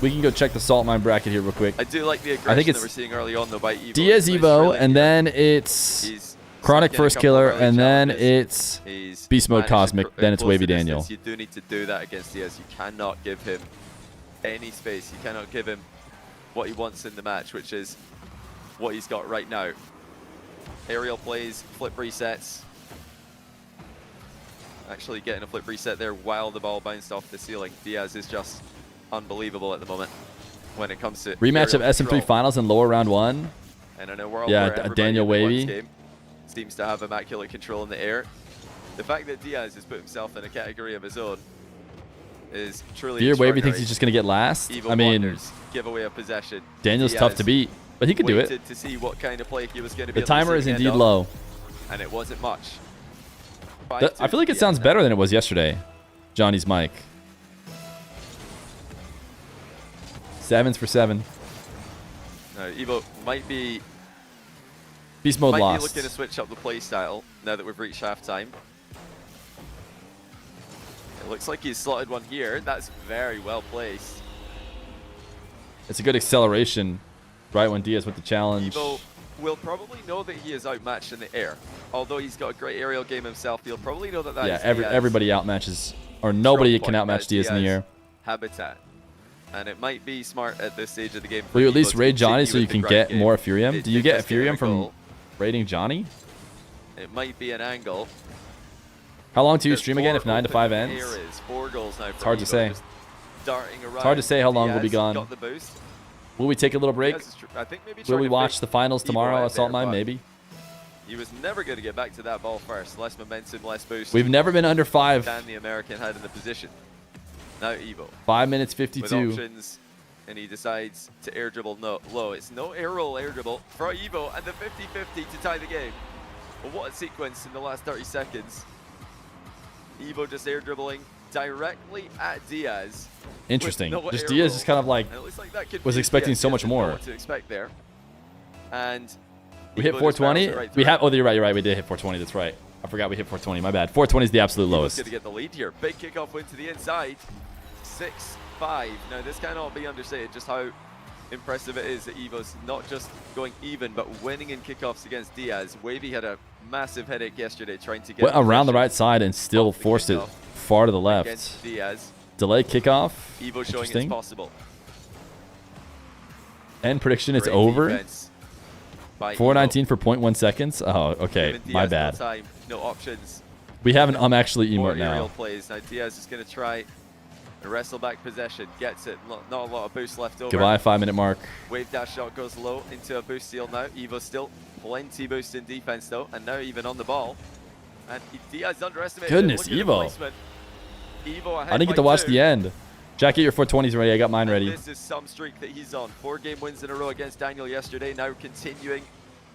We can go check the salt mine bracket here real quick. I do like the aggression that we're seeing early on though by Evo. Diaz Evo, and then it's Chronic First Killer, and then it's Beast Mode Cosmic, then it's Wavy Daniel. You do need to do that against Diaz. You cannot give him any space. You cannot give him what he wants in the match, which is what he's got right now. Aerial plays, flip resets. Actually getting a flip reset there while the ball bounced off the ceiling. Diaz is just unbelievable at the moment. when it comes to Rematch of aerial SM3 control. finals in lower round 1. And in a world Yeah, where everybody Daniel in the ones Wavy. game seems to have immaculate control in the air, the fact that Diaz has put himself in a category of his own is truly Feer Wavy thinks extraordinary. he's just going to get last. Evil I mean, Wonders, giveaway of possession. Daniel's Diaz tough to beat, but he could do it. waited to see what kind of play he was going to be The able to timer see is the end indeed of, low. and it wasn't much. I feel like it sounds better than it was yesterday. Johnny's mic. 7s for 7. No, Evo might be Beast mode be lost. looking to switch up the play style now that we've reached halftime. It looks like he's slotted one here. That's very well placed. It's a good acceleration right when Diaz with the challenge. Evo will probably know that he is outmatched in the air. Although he's got a great aerial game himself, he'll probably know that Yeah, is everybody outmatches, or nobody can outmatch Diaz in the air. habitat. And it might be smart at this stage of the game. Will you at Evo least to raid Johnny continue so you with the can grind get game. more Ethereum? It Do you did get just get Ethereum a from goal. raiding Johnny? It might be an angle. How long do you There's stream again if 9 to 5 4 open ends? areas, 4 goals now. It's hard to say. Darting It's hard to say how long we'll be Diaz gone. got the boost. Will we take a little break? Diaz is I think maybe Will trying we to watch fake the finals Evo tomorrow? out Assault there, Mine, but maybe. He was never going to get back to that ball first. Less momentum, less boost We've never been under 5. than the American had in the position. Now Evo 5 minutes with 52. options, and he decides to air dribble low. It's no air roll, air dribble for Evo, and the 50-50 to tie the game. Well, what a sequence in the last 30 seconds. Evo just air dribbling directly at Diaz. Interesting. with no Just air Diaz roll. just kind of like And it looks like that could was be expecting Diaz. so Diaz much didn't know more. what to expect there. And We hit Evo just barrels 420. it right We through. have. Oh, you're right. We did hit 420. That's right. I forgot we hit 420. My bad. 420 is the absolute Evo's lowest. going to get the lead here. Big kickoff win to the inside. 6-5. Now, this cannot be understated just how impressive it is that Evo's not just going even, but winning in kickoffs against Diaz. Wavy had a massive headache yesterday trying to get Went around the possession right side and still off the forced it kickoff far to the left. against Diaz. Delay kickoff. Evo showing it's Interesting. possible. End prediction. It's Great over. defense by 419 for 0.1 seconds. Oh, okay. Giving My Diaz bad. No time, no options. We have an actually More emote aerial now. plays. Now Diaz is going to try and wrestle back possession. Gets it. Not a lot of boost left over. Goodbye. 5 minute mark. Wave dash shot goes low into a boost steal now. Evo still plenty boost in defense though, and now even on the ball. And Diaz underestimated. Goodness, Look at the Evo. placement. Evo ahead I didn't get by to watch 2. the end. Jack, get your 420s ready. I got mine And ready. This is some streak that he's on. 4 game wins in a row against Daniel yesterday. Now continuing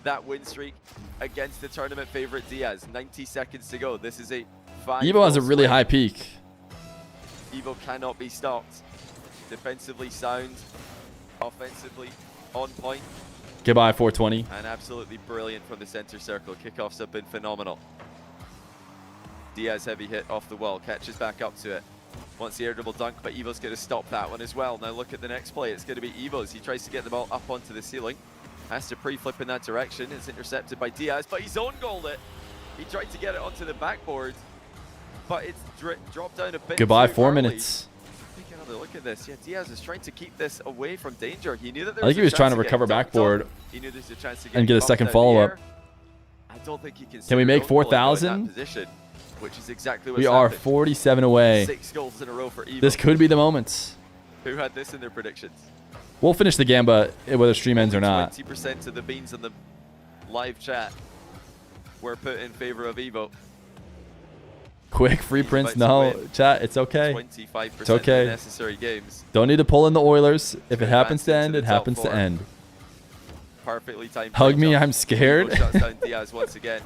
that win streak against the tournament favorite Diaz. 90 seconds to go. This is a 5 Evo has a goal really swing. high peak. Evo cannot be stopped. Defensively sound, offensively on point, Goodbye. 420. and absolutely brilliant from the center circle. Kickoffs have been phenomenal. Diaz heavy hit off the wall, catches back up to it. Wants the air dribble dunk, but Evo's going to stop that one as well. Now look at the next play. It's going to be Evo's. He tries to get the ball up onto the ceiling. Has to pre-flip in that direction. It's intercepted by Diaz, but he's own goaled it. He tried to get it onto the backboard, but it's dropped down a bit. Goodbye. too 4 early. minutes. Take another look at this. Yeah, Diaz is trying to keep this away from danger. He knew that there I think he was a trying to chance recover getting dunked backboard on. He knew there's a chance to and get a bumped second out in the follow-up. air. I don't think he Can we make considered own goal and go in that 4,000? position, which is exactly what's We are happened. 47 away. 6 goals in a row for Evo. This could be the moment. Who had this in their predictions? We'll finish the Gamba whether stream ends or not. 20% of the beans in the live chat were put in favor of Evo. Quick free He's prints. about to No, win. chat. It's okay. 25% It's okay. of the necessary games. Don't need to pull in the Oilers. If it Advance happens to into end, the it top happens to 4. end. Perfectly timed. Hug break me, jump. I'm scared. Evo shuts down Diaz once again.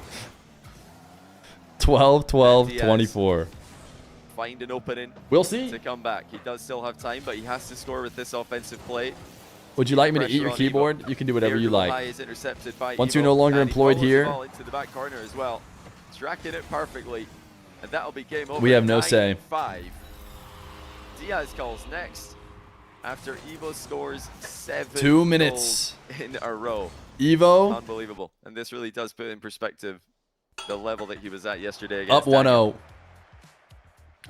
12, 12, Diaz. 24. Find an opening We'll see. to come back. He does still have time, but he has to score with this offensive play. Would you like me to eat Pressure your on Evo. keyboard? You can do whatever Air you dribble like. high is intercepted by Once Evo, you're no longer and he employed follows the here- ball into the back corner as well. Tracking it perfectly. And that'll be game over. We have no say. 9-5. Diaz calls next after Evo scores 7 2 minutes. goals in a row. Evo Unbelievable. And this really does put in perspective the level that he was at yesterday up against 1-0. Daniel.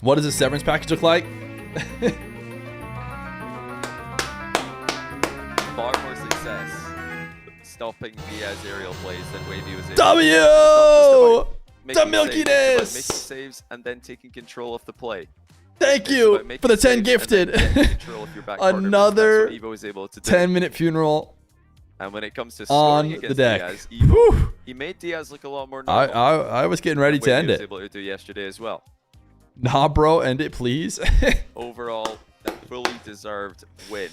What does the severance package look like? Far more success stopping Diaz aerial plays than Wavy was able. W! Making The saves, it's about milkiness! making saves and then taking control of the play. Thank It's you about making for the 10 saves and then gifted. getting control of your back corner, because Another that's what Evo was able to do. 10-minute funeral And when it comes to on scoring the against deck. Diaz, Evo, he made Diaz look a lot more normal. I was getting ready than to what end he was it. able to do yesterday as well. Nah, bro, end it, please. Overall, a fully deserved win.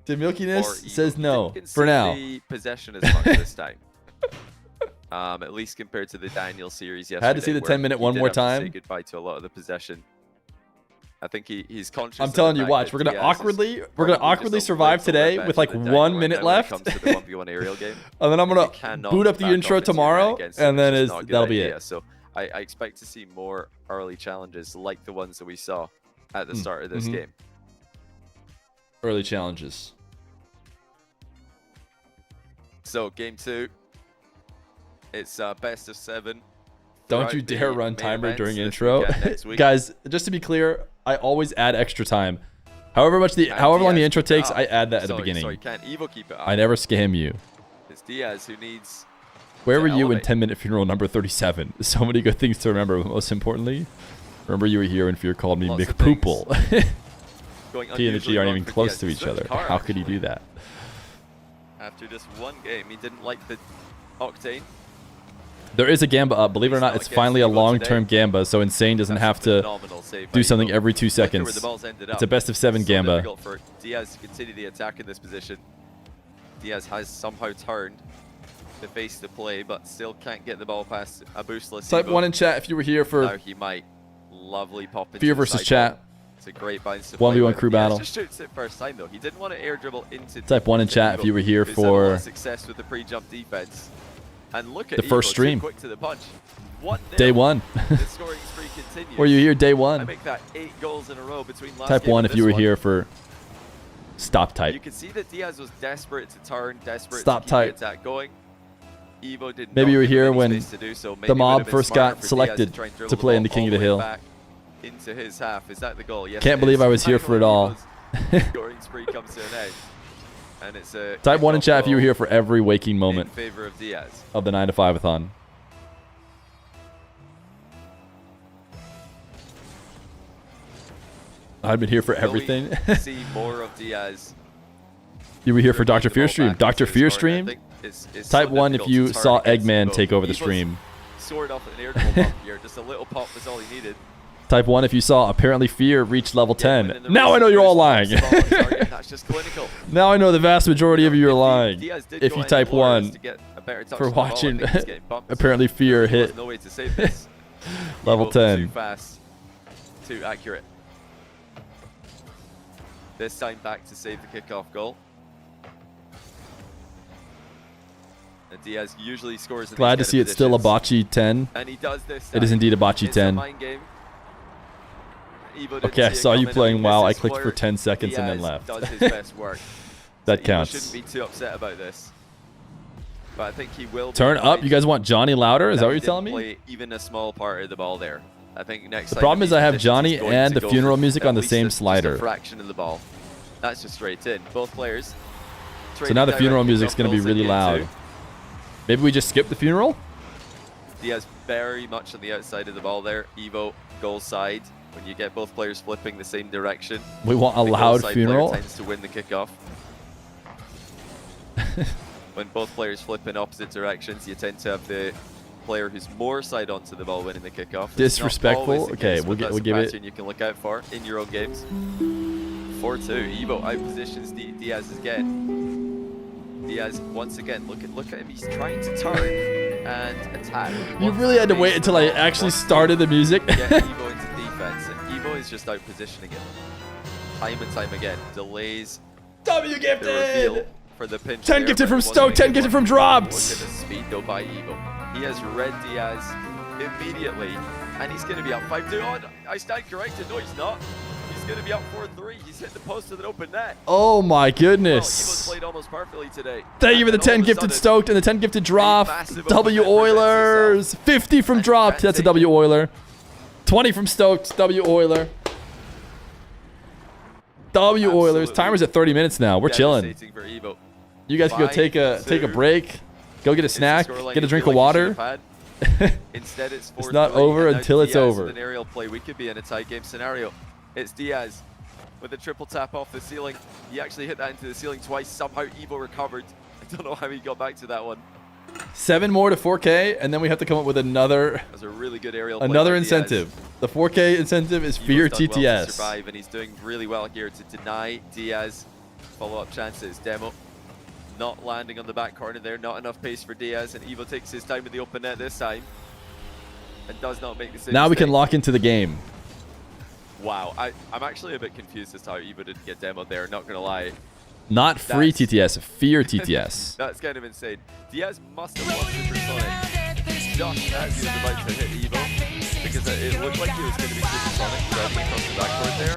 The milkiness for Evo. says He no didn't for concede now. the possession as much this time. At least compared to the Daniel series yesterday. Had to see the where 10-minute he one did more have to time. say goodbye to a lot of the possession. I think he's conscious. I'm of telling the you, fact watch. that We're gonna Diaz is awkwardly probably just a survive little today bit with better like than 1 Daniel minute right now when it left. comes to the 1v1 aerial game. And then I'm You gonna cannot boot up the back intro off into your tomorrow, net against him. and then It's just not a good that'll be idea. it. So I expect to see more early challenges like the ones that we saw at the start of this Mhm. game. Early challenges. So game 2, it's best of 7. Don't throughout you dare the run main timer events during this intro. weekend, next week. Guys, just to be clear, I always add extra time. However long the Diaz intro keep it takes, up. I add that at the Sorry, beginning. can Evo keep it up? I never scam you. It's Diaz who needs. Where to were you in elevate. 10-minute funeral number 37? So many good things to remember. But most importantly, remember you were here when Feer called me Lots of McPoople. Going P and the unusually G aren't wrong even for close Diaz. to He each switched other. car, How could he actually. do that? After just one game, he didn't like the octane. There is a Gamba up. Believe it or He's not, not it's against finally a Evo long-term today. Gamba, so Insane doesn't That's have a to phenomenal save by do something Evo. every 2 Look at where seconds. the ball's ended It's up. a best of 7 So Gamba. difficult for Diaz to continue the attack in this position. Diaz has somehow turned to face the play, but still can't get the ball past a boostless Type Evo. 1 in chat if you were here Now for he might. Lovely pop into Fear the versus side chat. ball. It's a great bounce to 1v1 play with. crew Diaz battle. just shoots it first time though. He didn't want to air dribble into Type 1 in into chat Evo, if you were here who's had a lot for of success with the pre-jump defense. And look at the first Evo, stream. too quick to the punch. 1-0. Day 1. The scoring streak continues. Were you here day I 1? make that 8 goals in a row between last Type game 1 and if you this were one. here for stop type. You can see that Diaz was desperate to turn, desperate Stop to keep type. the attack going. Evo did Maybe not you were give him here any when space to do so. Maybe the it would mob have been first smarter got for selected Diaz try and dribble to the play in ball the King all of the way Hill. back into his half. Is that the goal? Yes. Can't it believe is. I was here for it all. Finally, scoring spree comes to an end. And it's a Type 1 in kickoff chat if you were goal here for every waking in moment favor of Diaz. of the 9 to 5-a-thon. I've been here for Will we everything. see more of Diaz. You were here for Bring Dr. the Fear ball stream. back Dr. into Fear his scoring. I stream. think it's Type so 1 if difficult you to turn saw against Eggman Evo. take over the Evo's stream. Soared off an air dribble bump here. Just a little pop was all he needed. Type 1 if you saw apparently Fear reach level Yeah, 10. Now I know you're all lying. That's just clinical. Now I know the vast majority of you are lying. Diaz did If go you any type lower 1 to get a better touch for on the ball. I watching think he's getting bumped. apparently Fear There was hit no way to save this. level Evo 10. Too fast, too accurate. This time back to save the kickoff goal. And Diaz usually scores in Glad to these see kind of it's still a positions. bocce 10. And he does this It is time. indeed a bocce It's a 10. mind game. Evo didn't Okay, I see it saw you coming. playing This WoW. I is clicked for where 10 seconds and then Diaz left. does his best work. That So Evo counts. shouldn't be too upset about this. But I think he will be Turn up. annoyed You guys want Johnny louder? Is that that what he you're telling didn't me? play even a small part of the ball there. I think next The time problem in is these I have positions, Johnny he's going and to the go funeral for music at on the least same just a slider. fraction of the ball. That's just straight in. Both players. So now the funeral music's going to be goals in really game loud. two. Maybe we just skip the funeral? Diaz very much on the outside of the ball there. Evo goal side. When you get both players flipping the same direction, We want a the goal loud side funeral? player tends to win the kickoff. When both players flip in opposite directions, you tend to have the player who's more side onto the ball winning the kickoff. It's not Disrespectful? always the Okay, case, we'll but that's we'll a give it. pattern you can look out for in your own games. 4-2. Evo outpositions Diaz again. Diaz once again. Look at him. He's trying to turn and attack. You really had to wait until I actually started the music. Get Evo into defense, and Evo is just out positioning it time and time again. Delays W the gifted! reveal for the pinch. 10 there, gifted but from it wasn't Stoke, a 10 good gifted one. from Drops. Look at the speed though by Evo. He has read Diaz immediately, and he's going to be up 5-2. Oh, I stand corrected. No, he's not. He's going to be up 4-3. He's hit the post with an open net. Oh my Well, Evo's goodness. played almost perfectly today. Thank you for the And all 10 of a gifted sudden, Stoked and the 10 gifted Drop. massive W open net presents Oilers. 50 from And Dropped. can't That's a take W Oiler. 20 from Stoked. W Oiler. W Oilers. Absolutely Timer's at 30 minutes now. We're chilling. devastating for Evo. You guys can go take a 5-2. break. Go get a It's the snack. scoreline Get a you drink feel of like you water. should have had. Instead, it's 4-3. It's not over and now until it's Diaz over. with an aerial play. We could be in a tight game scenario. It's Diaz with a triple tap off the ceiling. He actually hit that into the ceiling twice. Somehow Evo recovered. I don't know how he got back to that one. 7 more to 4K, and then we have to come up with another. That was a really good aerial play another by incentive. Diaz. The 4K incentive is Feer Evo's done TTS. well to survive, and he's doing really well here to deny Diaz follow-up chances. Demo not landing on the back corner there. Not enough pace for Diaz, and Evo takes his time with the open net this time and does not make the same Now we mistake. can lock into the game. Wow, I'm actually a bit confused as to how Evo didn't get demoed there, not gonna lie. Not free That's- TTS, Feer TTS. That's kind of insane. Diaz must have lost Supersonic just as he was about to hit Evo, because it looked like he was going to be Supersonic driving across the backboard there.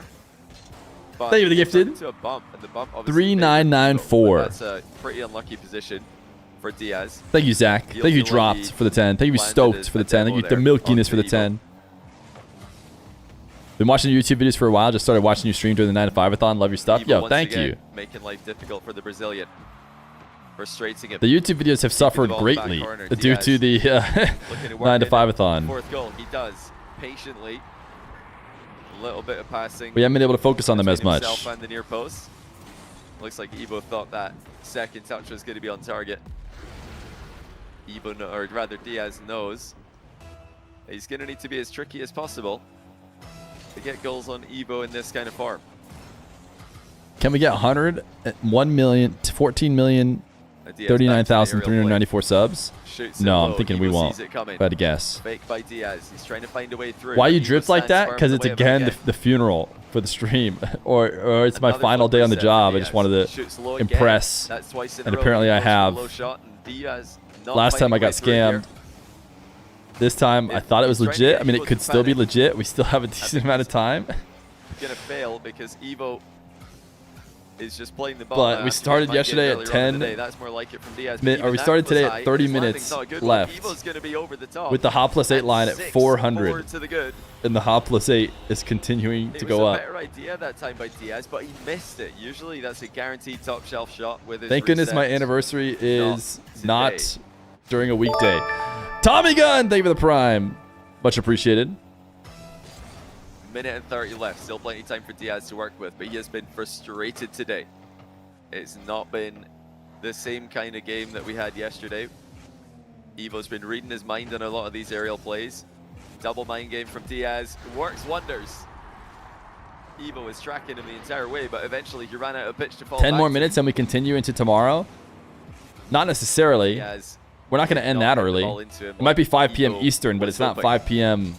But Thank you for the he gifted. turned into a bump, and the bump obviously 3994. That's a pretty unlucky position for Diaz. Thank you, Zach. Feels Thank you, like Dropped he for the 10. Thank you, landed Stoked for the 10. Thank you, demo the there Milkiness for the onto 10. Been watching your YouTube videos for a while. Just started watching you stream during the 9 to 5-a-thon. Love your stuff. Evo Yo, once thank again you. Making life difficult for the Brazilian. Frustrating him. The YouTube videos have suffered ball in the back greatly corner. due to the Looking to work 9 to in 5-a-thon. Fourth goal, he does patiently. A little bit of passing. We haven't been able to focus on them as between much. himself and the near post. Looks like Evo thought that second touch was going to be on target. Evo, or rather Diaz, knows he's going to need to be as tricky as possible to get goals on Evo in this kind of form. Can we get 100, 1 million, 14 million, Diaz 39,394 subs? Shoots it No, I'm low. thinking Evo we sees won't. it coming. If I had to guess. Fake by Diaz. He's trying to find a way through. Why you Evo drift like stands that? firm Because in it's the way of it again the funeral for the stream, or it's my Another final day on the flip reset for job. I Diaz. just wanted Shoots to low again. impress, That's twice in a and row. apparently I Goes for a have. low shot, and Diaz not Last time I finding a way got through here. scammed. This time I thought it was He's trying to legit. get I mean, Evo it could to still be panic. legit. We still have a decent amount of time. Gonna fail because Evo is just playing the ball. But now we after started his mind yesterday games at earlier on in 10 the day. That's more like it from Diaz. Or Even we that started was today high. at 30 His landing's minutes not a good one. left. Evo's gonna be over the top. With the hot plus 8 And line at 6 400. forward to the good. And the hot plus 8 is continuing It to was go a up. better idea that time by Diaz, but he missed it. Usually that's a guaranteed top shelf shot with his Thank goodness my resets. anniversary is today. not during a weekday. Tommy Gunn, thank you for the prime. Much appreciated. Minute and 30 left. Still plenty of time for Diaz to work with, but he has been frustrated today. It's not been the same kind of game that we had yesterday. Evo's been reading his mind on a lot of these aerial plays. Double mind game from Diaz works wonders. Evo was tracking him the entire way, but eventually he ran out of pitch to fall 10 back more to. minutes and we continue into tomorrow. Not necessarily. Diaz We're not going to did end not that get the early. ball into him It might be like 5 p.m. Evo Eastern, but was it's not hoping. 5 p.m.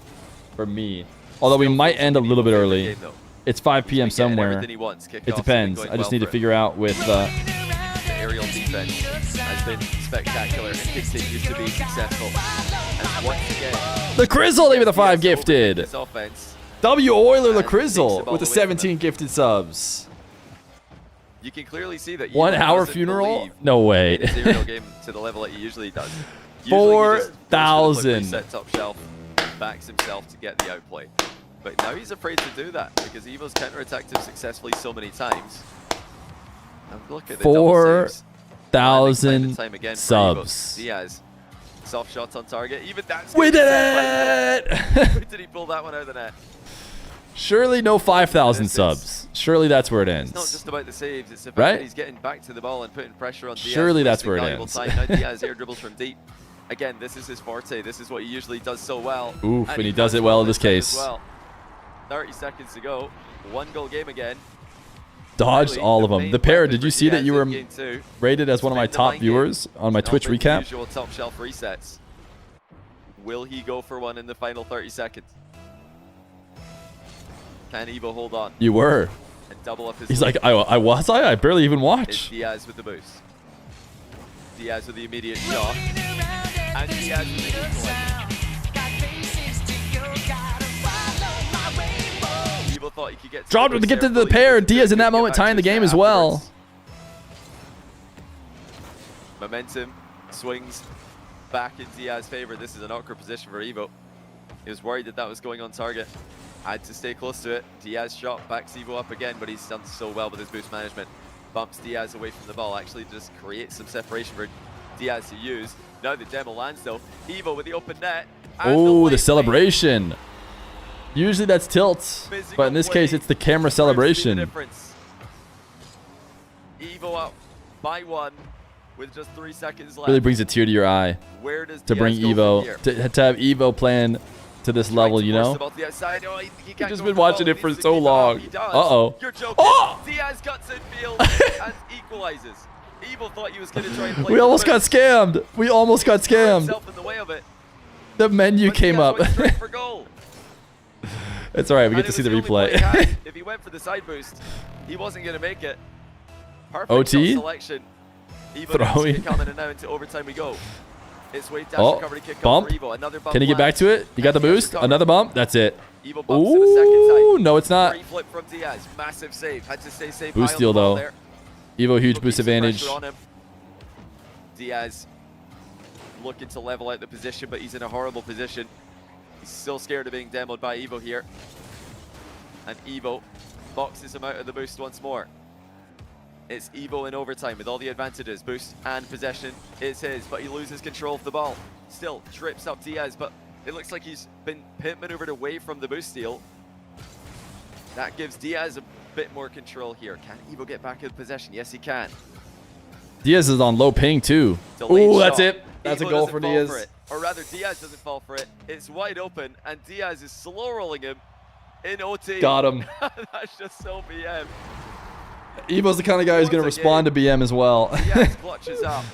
for me. Although we Still might feels end a like an little Evo bit favorite early. game, though. It's 5 p.m. He's been getting somewhere. everything he wants. Kickoffs It have been depends. going I just well need to for him. figure out with... The aerial defense has been spectacular and continues to be successful. And once again, the Crizzle, leave it the 5 Diaz overtaking gifted. this offense. W. Euler And takes the LaCrizzle ball with the away from 17 them. gifted subs. You can clearly see that 1 Evo hour doesn't funeral? believe No way. in his aerial game to the level that he usually does. Usually he just goes for the flip 4,000. reset top shelf and backs himself to get the outplay. But now he's afraid to do that because Evo's counterattacked him successfully so many times. And look at the double saves. 4,000 Landing time and time again for subs. Evo. Diaz, soft shot on target. Even that's We gonna be did set by it! Where did he pull that one out of the net? Surely no 5,000 This is- subs. Surely that's where it ends. It's not just about the saves, it's the fact Right? that he's getting back to the ball and putting pressure on Diaz. Surely that's wasting where it valuable ends. Time. Now Diaz air dribbles from deep. Again, this is his forte. This is what he usually does so well. Oof, and he does does it well in this time as case. well. 30 seconds to go. 1 goal game again. Dodged Really, all of the them. main The pair, weapon did you for see that Diaz you were in game 2. rated as one of my Spend the top mind game. viewers on my Not Twitch like the recap? usual top shelf resets. Will he go for one in the final 30 seconds? Can Evo hold on You were. and double up his He's lead? like, I was? I barely even It's watched. Diaz with the boost. Diaz with the immediate shot. And Diaz with the equalizer. Evo thought he could get to Dropped the with the boost gift there to the fully, pair. but Diaz in that couldn't get moment back tying the to his game net as well. afterwards. Momentum swings back in Diaz's favor. This is an awkward position for Evo. He was worried that that was going on target. Had to stay close to it. Diaz shot, backs Evo up again, but he's done so well with his boost management. Bumps Diaz away from the ball, actually just creates some separation for Diaz to use. Now the demo lands though. Evo with the open net. and Oh, late the celebration. Usually that's tilt, but in this case, it's the camera celebration. Evo up by 1 with just 3 seconds left. Really brings a tear to your eye Where does to bring Diaz go from Evo, here? to have Evo playing to this level, you know? Oh, he You've can't just go been for watching the it ball. for He needs so to keep long. up. He does. Uh-oh. You're joking. Oh! Diaz cuts in field and equalizes. Evo thought he was going to try and play. We almost got scammed. We almost got scammed. Himself in the way of it. The menu But came Diaz up. went straight for goal. It's all right. We And get to it see the was only play he replay. had. If he went for the side boost, he wasn't going to make it. Perfect OT? shot selection. Evo Throwing. needs to come in and now into overtime we go. It's way dash Oh, recovery kick bump. for Evo. Another bump. Can he get back lands. to it? You got the And Diaz boost? recovers. Another bump? That's it. Evo bumps in a second time. Ooh, no, it's not. Great flip from Diaz. Massive save. Had to stay safe. Boost high on steal, the ball though. there. Evo, huge Evo boost keeps the advantage. pressure on him. Diaz looking to level out the position, but he's in a horrible position. He's still scared of being demoed by Evo here. And Evo boxes him out of the boost once more. It's Evo in overtime with all the advantages. Boost and possession is his, but he loses control of the ball. Still trips up Diaz, but it looks like he's been pit maneuvered away from the boost steal. That gives Diaz a bit more control here. Can Evo get back in possession? Yes, he can. Diaz is on low ping, too. Delayed Ooh, that's shot. it. That's Evo a goal doesn't for fall Diaz. for it. Or rather, Diaz doesn't fall for it. It's wide open, and Diaz is slow rolling him in OT. Got him. That's just so BM. Evo's the kind of guy who's going to Once respond to BM as well. Diaz clutches up.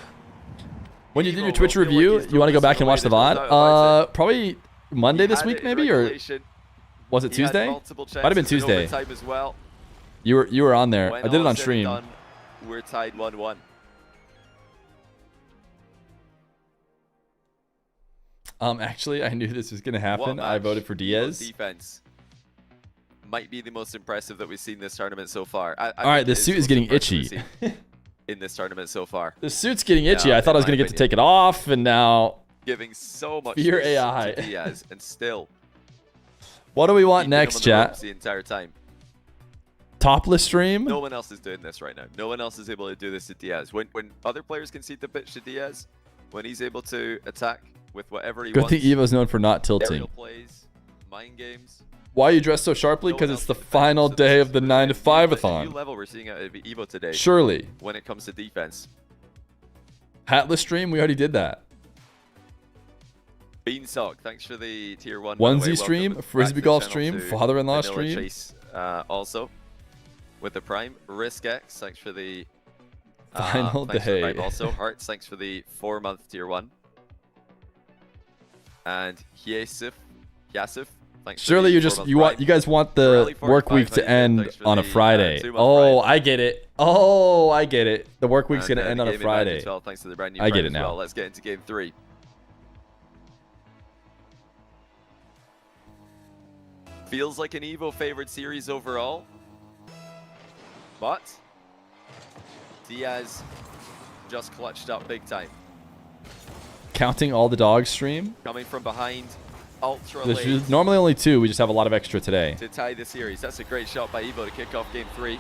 When you did Evo your Twitch will feel review, like he's you want to go thrown back and watch this the away, VOD? there's no doubt about it. Probably Monday He this had week, it in maybe? Or regulation. was it He had Tuesday? multiple Might have been chances in Tuesday. overtime as well. You were on there. When I did it all on is said and stream. done, we're tied 1-1. Actually, I knew this was going to happen. What I match? voted for Evo's Diaz. defense might be the most impressive that we've seen this tournament so far. All right, the suit is getting itchy. In this tournament so far. The suit's getting itchy. Yeah, I thought I was in going to my get to take it off, and now... Giving so much Feer space AI. to Diaz, and still What do we want keeping him next, on the chat? ropes the entire time. Topless stream? No one else is doing this right now. No one else is able to do this to Diaz. When other players concede the pitch to Diaz, when he's able to attack with whatever he Good wants. thing Evo's known for not tilting. Aerial plays, mind games. Why are you dressed so sharply? No Because one it's else the can defend. final So day this of the is 9 to a new 5-a-thon. level we're seeing out of Evo today. Surely. When it comes to defense. Hatless stream? We already did that. Beanstalk, thanks for the tier 1. Onesie stream, Frisbee golf stream, father-in-law stream. Chase, also with the Prime. Risk X, thanks for the Final thanks for the day. Prime also. Hearts, thanks for the 4-month tier 1. And Yasif, thanks. Surely for you the just 4-month you guys want the Rally work 45, week to end thanks for on a the, Friday. 2-month Oh, Prime. I get it. Oh, I get it. The work week's And, gonna end on a Game Advantage Friday. as well, thanks to the brand new I get Prime it as now. well. Let's get into game 3. Feels like an Evo favored series overall, but Diaz just clutched up big time. Counting all the dogs stream. Coming from behind, ultra There's late normally only 2. We just have a lot of extra today. to tie the series. That's a great shot by Evo to kick off game 3.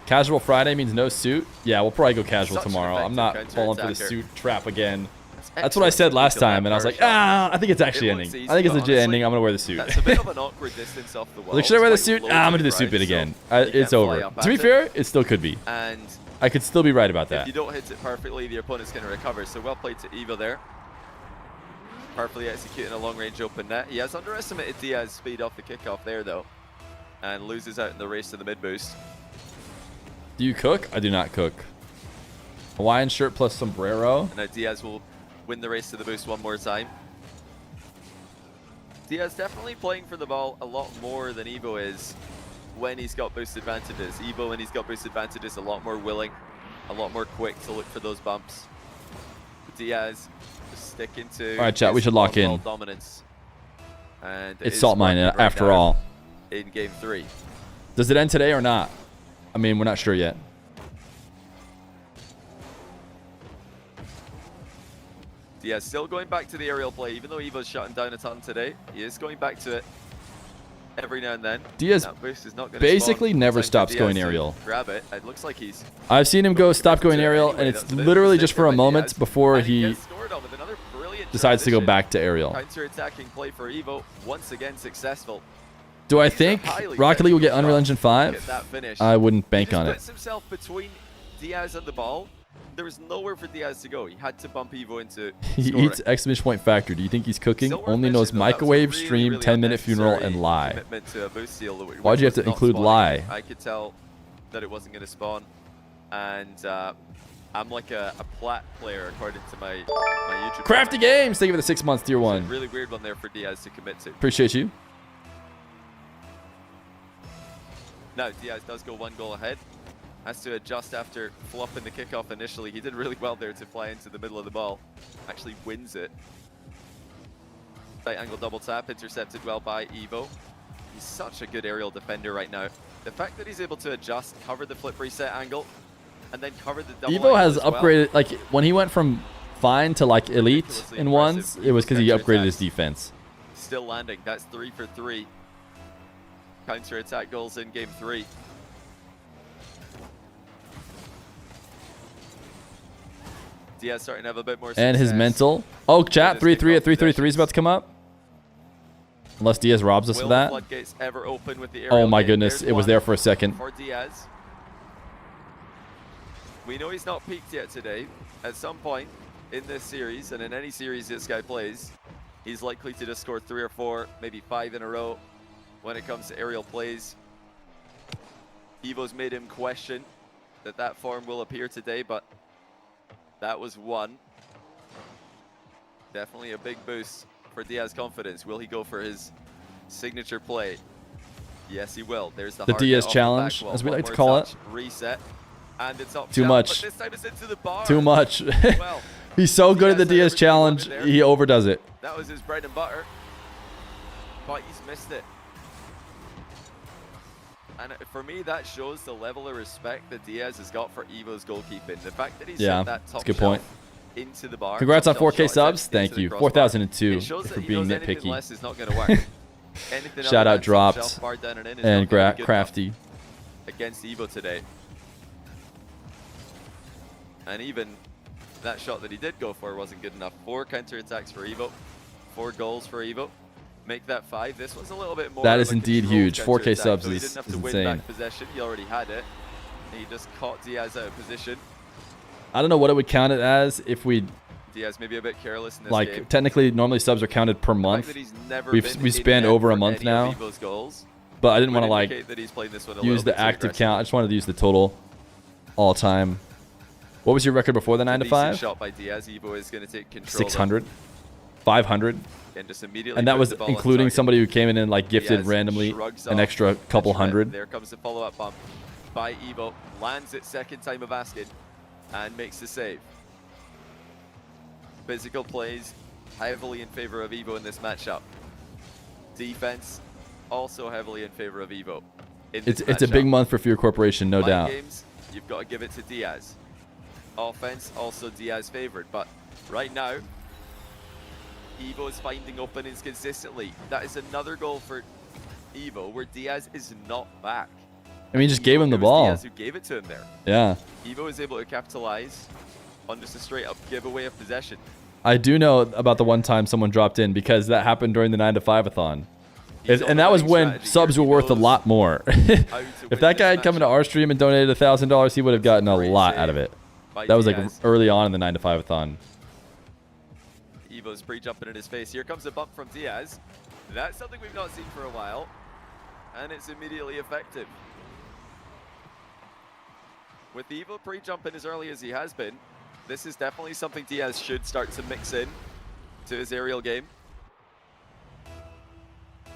Casual Friday means no suit. Yeah, we'll probably go casual Such an tomorrow. I'm effective not falling for the counter-attacker. suit trap again. That's That's what I said excellent last technical time, and I was power like, shot. I think it's actually It ending. looks easy, I think it's but legit honestly, ending. I'm gonna wear the suit. That's a bit of an awkward distance off the wall. Like, should I wear the It's suit? quite I'm low gonna to do the the suit bit ground, again. so you It's can't fly over. up To be at it. fair, it still could be. And I could still be right about if that. you don't hit it perfectly, the opponent's going to recover. So well played to Evo there. Perfectly executing a long-range open net. He has underestimated Diaz's speed off the kickoff there, though, and loses out in the race to the mid-boost. Do you cook? I do not cook. Hawaiian shirt plus sombrero. And now Diaz will win the race to the boost one more time. Diaz definitely playing for the ball a lot more than Evo is when he's got boost advantages. Evo, when he's got boost advantages, a lot more willing, a lot more quick to look for those bumps. Diaz just sticking to All right, chat, we his should lock on-ball in. dominance. And it It's is salt mine working right after now all. in game 3. Does it end today or not? I mean, we're not sure yet. Diaz still going back to the aerial play, even though Evo's shutting down ATHON today. He is going back to it every now and then. Diaz That boost is not gonna basically spawn. never Time for stops Diaz going to aerial. Grab it. It looks like he's I've seen him go stop going aerial, and it's literally just for a moment before he gets scored on with another brilliant decides to go transition. back to aerial. Counter-attacking play for Evo, once again successful. Do I think Rocket League will get Unreal Engine 5? I wouldn't bank on it. Puts himself between Diaz and the ball. There was nowhere for Diaz to go. He had to bump Evo into He scoring. eats exclamation point factor. Do you think he's cooking? Still worth Only knows mentioning, though, that was a microwave, really, stream, really 10-minute funeral, unnecessary and lie. commitment to a boost seal, which Why'd you have was to not include spawning. lie? I could tell that it wasn't going to spawn. And I'm like a plat player according to my YouTube. Crafty Games, thank you for the 6 months, tier It's 1. a really weird one there for Diaz to commit to. Appreciate you. Now, Diaz does go 1 goal ahead. Has to adjust after flopping the kickoff initially. He did really well there to fly into the middle of the ball. Actually wins it. Right angle double tap, intercepted well by Evo. He's such a good aerial defender right now. The fact that he's able to adjust, cover the flip reset angle, and then cover the double Evo has angle as upgraded, like, when he went from fine to, like, elite Ridiculously in ones, impressive. it was because he Counter upgraded his attacks. defense. Still landing. That's 3 for 3. Counter attack goals in game 3. Diaz starting to have a bit more success. And his mental. Oh, chat, This 3-3 at kickoff 3-3-3 is about to come up. Unless Diaz robs us Will of the that. floodgates ever open with the Oh aerial my game? goodness, There's it was one there for a second. for Diaz. We know he's not peaked yet today. At some point in this series, and in any series this guy plays, he's likely to just score 3 or 4, maybe 5 in a row when it comes to aerial plays. Evo's made him question that form will appear today, but that was 1. Definitely a big boost for Diaz's confidence. Will he go for his signature play? Yes, he will. There's the The hard Diaz hit off the challenge, back wall. as we One like to more call touch, it. Reset. And it's up Too shot, much. But this time it's into the bar. Too much. Well, He's so good at the Diaz Diaz had everything he wanted challenge, there. he overdoes it. That was his bread and butter. But he's missed it. And for me, that shows the level of respect that Diaz has got for Evo's goalkeeping. The fact that he Yeah, sent that that's top a good shelf point. into the bar. Congrats on top shelf 4K shot subs. into Thank the you. crossbar. 4,002 It shows for that he being knows anything nitpicky. less is not going to work. Anything Shout other out than top dropped shelf, bar down and in is and not gonna be good Crafty. enough against Evo today. And even that shot that he did go for wasn't good enough. 4 counterattacks for Evo, 4 goals for Evo. Make that 5. This was a little bit more. That of is a indeed controlled huge. 4K counterattack, subs so he is didn't have to win insane. back possession. He already had it. He just caught Diaz out of position. I don't know what it would count it as if we, Diaz maybe a bit careless in this like, game. technically normally subs are counted per The fact month. that he's never We've been we in spanned net over a for month any now, of Evo's goals but I didn't want to would like indicate that he's playing this one a use little the bit too active aggressively. count. I just wanted to use the total all time. What was your record before the 9 to Decent 5? shot by Diaz. Evo is going to take control. 600, 500, And just immediately and that put was the ball on including target. somebody who came in and like gifted Diaz randomly shrugs an off extra couple the threat. hundred. There comes the follow-up bump by Evo. Lands it second time of asking and makes the save. Physical plays heavily in favor of Evo in this matchup. Defense also heavily in favor of Evo. In this It's a big matchup. month for Fear Corporation, no Mind doubt. games, you've got to give it to Diaz. Offense, also Diaz favored, but right now, Evo is finding openings consistently. That is another goal for Evo, where Diaz is not back. I mean, he just gave him the It was ball. Diaz who gave it to him there. Yeah. Evo is able to capitalize on just a straight-up giveaway of possession. I do know about the one time someone dropped in because that happened during the 9 to 5-a-thon. He's on And the that was winning when strategy subs here. were He worth a knows lot more. how to win If that guy this had come into matchup. our stream and donated $1,000, he would have gotten a Great lot save out of it. by That was like Diaz. early on in the 9 to 5-a-thon. Evo's pre-jumping in his face. Here comes a bump from Diaz. That's something we've not seen for a while, and it's immediately effective. With Evo pre-jumping as early as he has been, this is definitely something Diaz should start to mix in to his aerial game.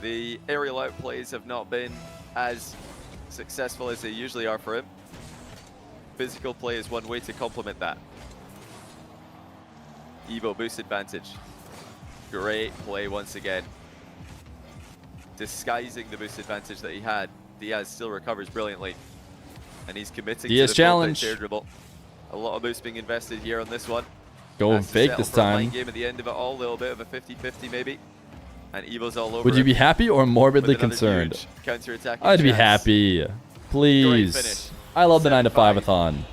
The aerial outplays have not been as successful as they usually are for him. Physical play is one way to complement that. Evo boost advantage. Great play once again. Disguising the boost advantage that he had. Diaz still recovers brilliantly. And he's committing Diaz to the challenge. air dribble. A lot of boost being invested here on this one. Going Has to fake settle this for a line time. game at the end of it all, a little bit of a 50-50 maybe. And Evo's all over Would you it be happy or morbidly with another concerned? huge counter-attacking I'd be chance. happy. finish. Please. I love the 9 to 7-5. 5-a-thon.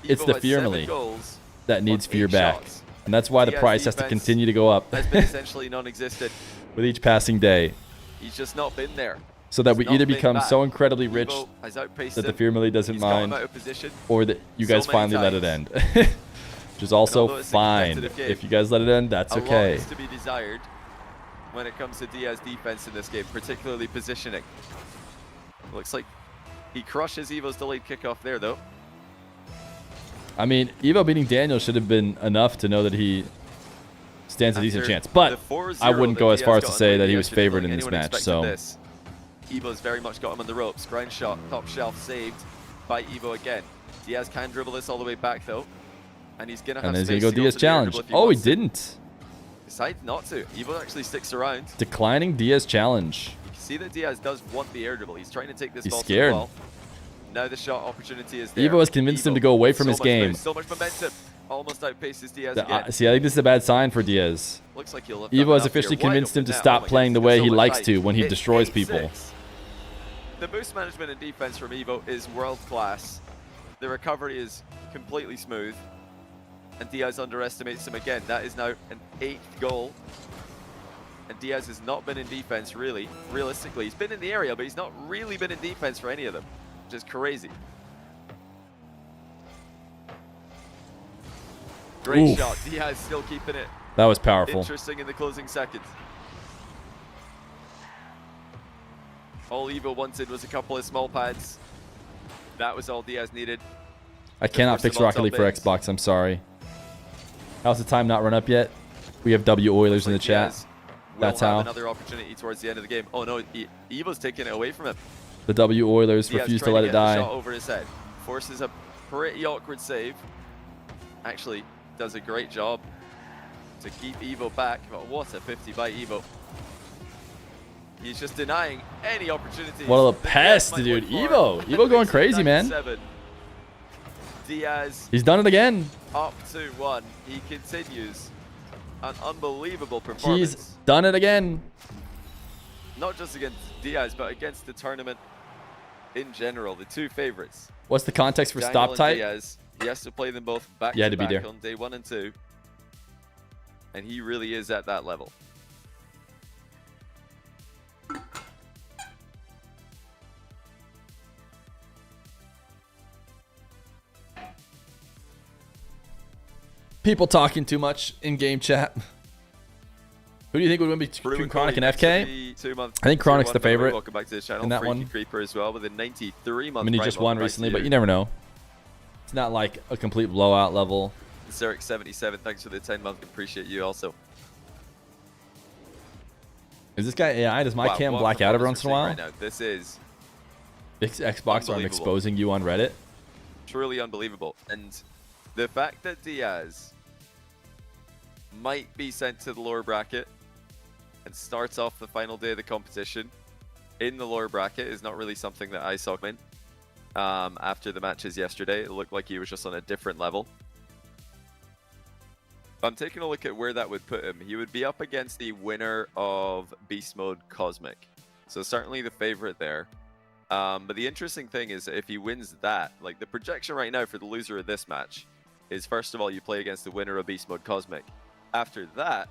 It's Evo the has Fear 7 Melee goals that needs on Fear 8 back. shots. And that's why the Diaz price has to defense continue to go up Has been essentially non-existent. with each passing day. He's just not been there. So that He's we not either been become back. so incredibly rich Evo has outpaced that the him. Fear Melee doesn't He's got him mind, out of position or that you so guys many finally let it times. end. Which is also although it's a fine. competitive game, If you guys let it end, that's a lot okay. is to be desired when it comes to Diaz defense in this game, particularly positioning. Looks like he crushes Evo's delayed kickoff there, though. I mean, Evo beating Daniel should have been enough to know that he stands a decent After chance. But the 4-0 I wouldn't that go as Diaz far as got to on say Wade that he was yesterday, favored like in this anyone match. expected So this. Evo's very much got him on the ropes. Ground shot, top shelf saved by Evo again. Diaz can dribble this all the way back though. And he's gonna have and then he's space gonna go to Diaz to challenge. dribble if Oh, he wants to. didn't. Decides not to. Evo actually sticks around. Declining Diaz challenge. You can see that Diaz does want the air dribble. He's trying to take this He's ball scared. to the wall. Now the shot opportunity is there. Evo has convinced him to go away from so his much game. Move, so much momentum. Almost outpaces Diaz again. See, I think this is a bad sign for Diaz. Looks like he'll have Evo done has enough officially here. Wide convinced him to open now. stop Oh my playing the goodness, way so he much likes height. to when he It's destroys 8-6. people. The boost management and defense from Evo is world class. The recovery is completely smooth. And Diaz underestimates him again. That is now an 8th goal. And Diaz has not been in defense really, realistically. He's been in the area, but he's not really been in defense for any of them, which is crazy. Great Oof. shot. Diaz still keeping it That was powerful. interesting in the closing seconds. All Evo wanted was a couple of small pads. That was all Diaz needed. I cannot force fix them on Rocket League top for ends. Xbox. I'm sorry. How's the time not run up yet? We have W Oilers in the chat. Diaz will That's have how. another opportunity towards the end of the game. Oh no, Evo's taking it away from him. The W Oilers Diaz refuse to trying let get it the die. shot over his head. Forces a pretty awkward save. Actually, does a great job to keep Evo back. But what a 50 by Evo. He's just denying any opportunity. What a pest, dude. Evo going crazy, man. Diaz He's done it again. up to 1. He continues an unbelievable performance. He's done it again. Not just against Diaz, but against the tournament in general. The two favorites. What's the context for Daniel stop and type? Diaz. He has to play them both back You had to to be back there. on day 1 and 2. And he really is at that level. People talking too much in game chat. Who do you think would win between Chronic and FK? I think Chronic's the favorite Welcome back to the channel. in that Freaky one. Creeper as well with a 93-month. I mean, he just won recently, but you never know. It's not like a complete blowout level. Zerek77, thanks for the 10-month. Appreciate you also. Is this guy AI? Does my Wow, cam what black out every once performance in a we're while? seeing right now. This is Xbox, or I'm unbelievable. exposing you on Reddit. truly unbelievable. And the fact that Diaz might be sent to the lower bracket and starts off the final day of the competition in the lower bracket is not really something that I saw coming. After the matches yesterday, it looked like he was just on a different level. I'm taking a look at where that would put him. He would be up against the winner of Beast Mode Cosmic. So certainly the favorite there. But the interesting thing is if he wins that, like the projection right now for the loser of this match is first of all, you play against the winner of Beast Mode Cosmic. After that,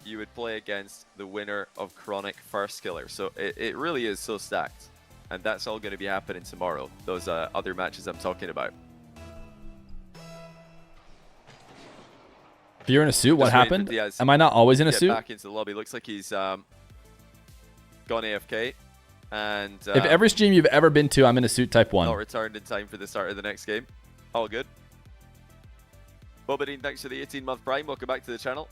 you would play against the winner of Chronic First Killer. So it really is so stacked. And that's all going to be happening tomorrow. Those other matches I'm talking about. If you're in a suit, what Just waiting for happened? Diaz Am I not always in a get suit? back into the lobby. Looks like he's gone AFK. And If every stream you've ever been to, I'm in a suit type 1. not returned in time for the start of the next game. All good. Bobadine, thanks for the 18-month prime. Welcome back to the channel.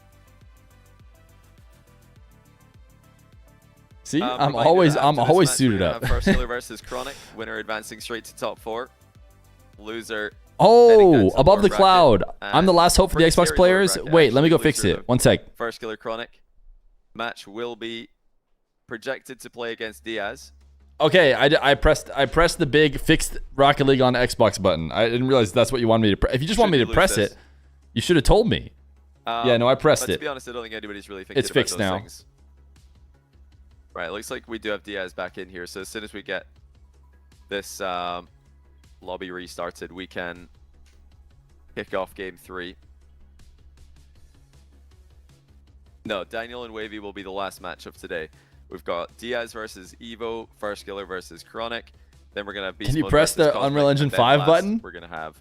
See, I'm Reminder always that after this match, suited we're up. gonna have First Killer versus Chronic. Winner advancing straight to top 4. Loser. heading down Oh, to the above lower the bracket. cloud. I'm the last hope for the Pretty Xbox scary lower players. bracket, Wait, let me actually. go fix Loser it. of One sec. First Killer Chronic. Match will be projected to play against Diaz. Okay, I pressed the big fixed Rocket League on Xbox button. I didn't realize that's what you wanted me to press. If you just want me to Should press lose it, you should have told me. Yeah, no, I pressed but it. To be honest, I don't think anybody's really thinking It's about fixed those now. things. Right, looks like we do have Diaz back in here. So as soon as we get this lobby restarted, we can kick off game 3. No, Daniel and Wavy will be the last match of today. We've got Diaz versus Evo, First Killer versus Chronic. Then we're gonna have Beast Can you Mode press versus the Cosmic, Unreal Engine and then 5 last, button? We're gonna have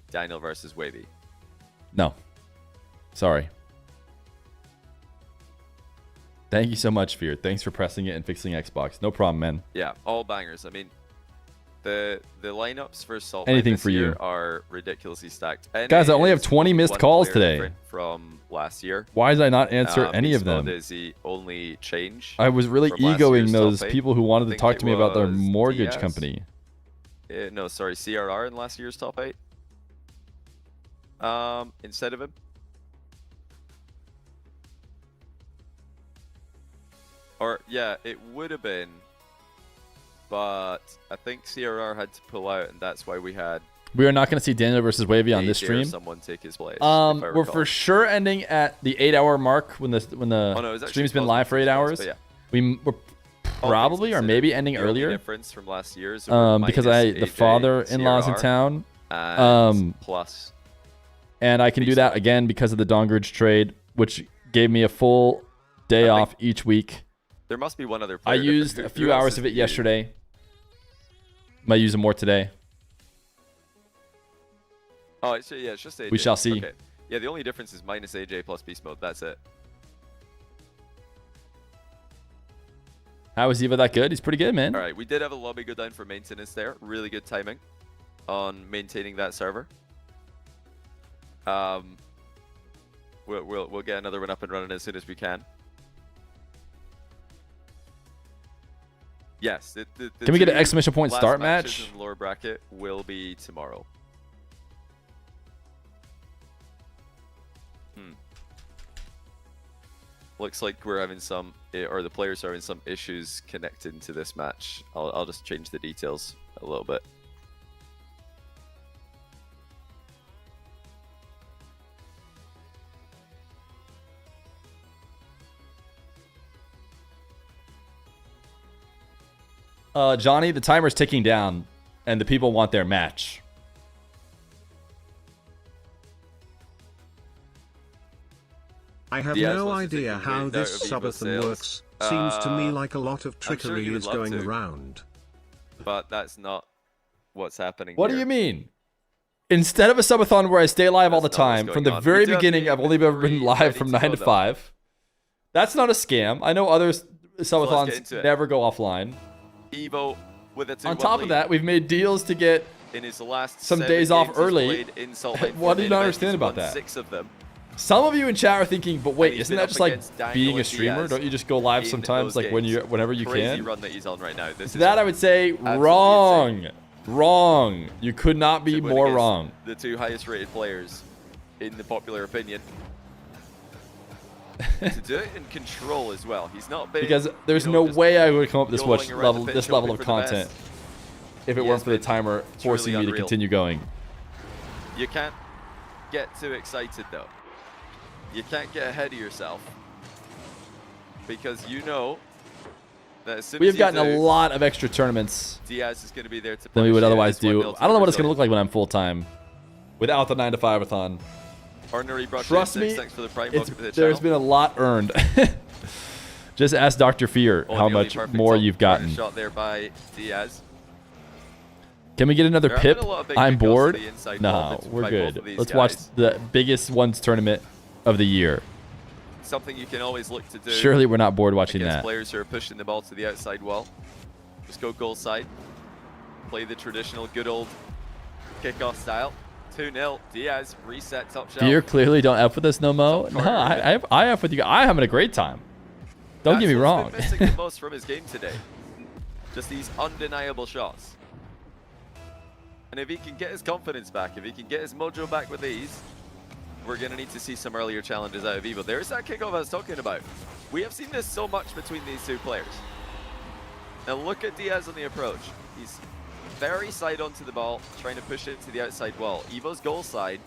Daniel versus Wavy. No. Sorry. Thank you so much, Fear. Thanks for pressing it and fixing Xbox. No problem, man. Yeah, all bangers. I mean, the lineups for Salt Anything this for year you. are ridiculously stacked. Guys, I only have 20 missed one calls player today. different from last year. Why did I not answer any Beast of them? Mode is the only change. I was really from last egoing year's those top eight. people who wanted I to think talk it to me about their was mortgage Diaz. company. No, sorry, CRR in last year's top 8. Instead of him. Or, yeah, it would have been, but I think CRR had to pull out, and that's why we had We are not going to see Daniel versus Wavy on this AJ or stream. someone take his place. We're for sure ending at the 8-hour mark when the no, it was stream's actually been live for 8 hours. but yeah. We're probably or maybe ending The only earlier. difference from last year's Because the AJ, father-in-law's in CRR, town. and plus And I can do that again because of the Dongridge trade, which gave me a full day off each week. there must be one other I player. used Who a few else hours is of it you? yesterday. Might use them more today. Oh, it's just AJ. We shall see. Okay. Yeah, the only difference is minus AJ plus Beast Mode. That's it. How is Eva that good? He's pretty good, man. All right, we did have a lobby go down for maintenance there. Really good timing on maintaining that server. We'll get another one up and running as soon as we can. Yes. The Can we get an two exclamation point last start matches match? in the lower bracket will be tomorrow. Looks like we're having some, or the players are having some issues connected to this match. I'll just change the details a little bit. Johnny, the timer's ticking down, and the people want their match. I have Diaz no wants to take idea a how great this note of Evo subathon sales. works. Seems to me like a lot of I'm sure trickery you would is love going to. around. But that's not what's happening What here. do you mean? Instead of a subathon where I stay live all the That's not what's time, going from the on. very We do have beginning, the I've only ever been three live ready from to 9 go, to though. 5. That's not a scam. I know other let's get subathons into it. never go offline. Evo with a 2-1 On top of lead that, we've made deals to get in his last some 7 days off games he's early. played in Salt Lake What do you for not main understand event. He's about won that? 6 of them. Some of you in chat are thinking, but wait, he's isn't been that up just like against Daniel being a and streamer? Diaz Don't you just go live in sometimes, those like games. whenever you Crazy can? run that he's on right now. This is That I would say absolutely wrong. insane. Wrong. You could not be To win more against wrong. The 2 highest rated players in the popular opinion. To do it in control as well. He's not been, Because there's you know, no just way I would come up with yodeling around the pitch this level hoping of for the content best. if it He weren't has for the been timer forcing truly me to unreal. continue going. You can't get too excited though. You can't get ahead of yourself. Because you know that as soon We as have gotten you a do, lot of extra tournaments Diaz is going to be there to than we punish would you, and otherwise it's do. 1-0 to I don't know what it's the going to look like when I'm full time without the 9 to 5-a-thon. Ordinary brush Trust in, me, thanks for the prime. it's, Welcome to the there's channel. been a lot earned. Just ask Dr. Fear Oh, how nearly much perfect more top you've corner gotten. Shot there by Diaz. Can we get another There have pip? been a lot of big I'm kickoffs to bored. the inside wall No, by we're both good. of these Let's watch guys. the biggest ones tournament of the year. Something you can always look to do. Surely we're not bored watching against that. players who are pushing the ball to the outside wall. Just go goal side. Play the traditional good old kickoff style. 2-0. Diaz reset top shelf. You clearly don't F with us no mo. Top No, corner. I F with you. I'm having a great time. Don't get me That's wrong. what's been missing the most from his game today. Just these undeniable shots. And if he can get his confidence back, if he can get his mojo back with these, we're going to need to see some earlier challenges out of Evo. There's that kickoff I was talking about. We have seen this so much between these two players. Now look at Diaz on the approach. He's very side onto the ball, trying to push it to the outside wall. Evo's goal side,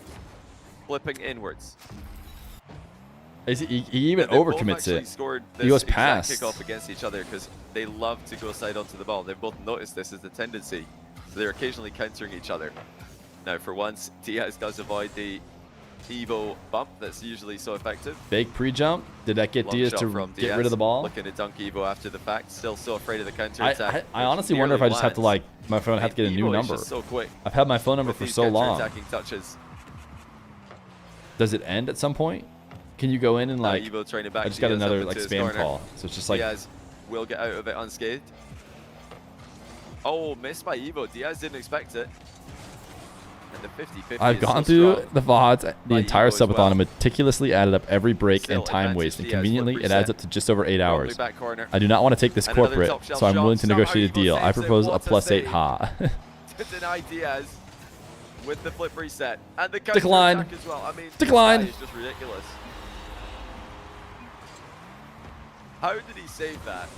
flipping inwards. He even And they both overcommits actually it. scored He this goes exact past. kickoff against each other because they love to go side onto the ball. They've both noticed this as the tendency, so they're occasionally countering each other. Now, for once, Diaz does avoid the Evo bump that's usually so effective. Fake pre-jump. Did that get Long Diaz shot to from get Diaz, rid of the ball? Looking to dunk Evo after the fact. Still so afraid of the counter attack. I honestly wonder if I just have to like my phone. I have to get a new number. So quick. I've had my phone number for so long. Attacking touches. Does it end at some point? Can you go in and like? Evo trying to back I just got Diaz another up like into his spam corner. call, so it's just like. Diaz will get out of it unscathed. Oh, missed by Evo. Diaz didn't expect it. And the 50-50 I've gone through the VODs, the entire subathon, and meticulously added up every break and time waste, and conveniently it adds up to just over 8 hours. I do not want to take this corporate, so I'm willing to negotiate a deal. I propose a +8 ha. To deny Diaz with the flip reset and the counter Decline. attack as well. I mean, Decline. This guy is just ridiculous. How did he save that?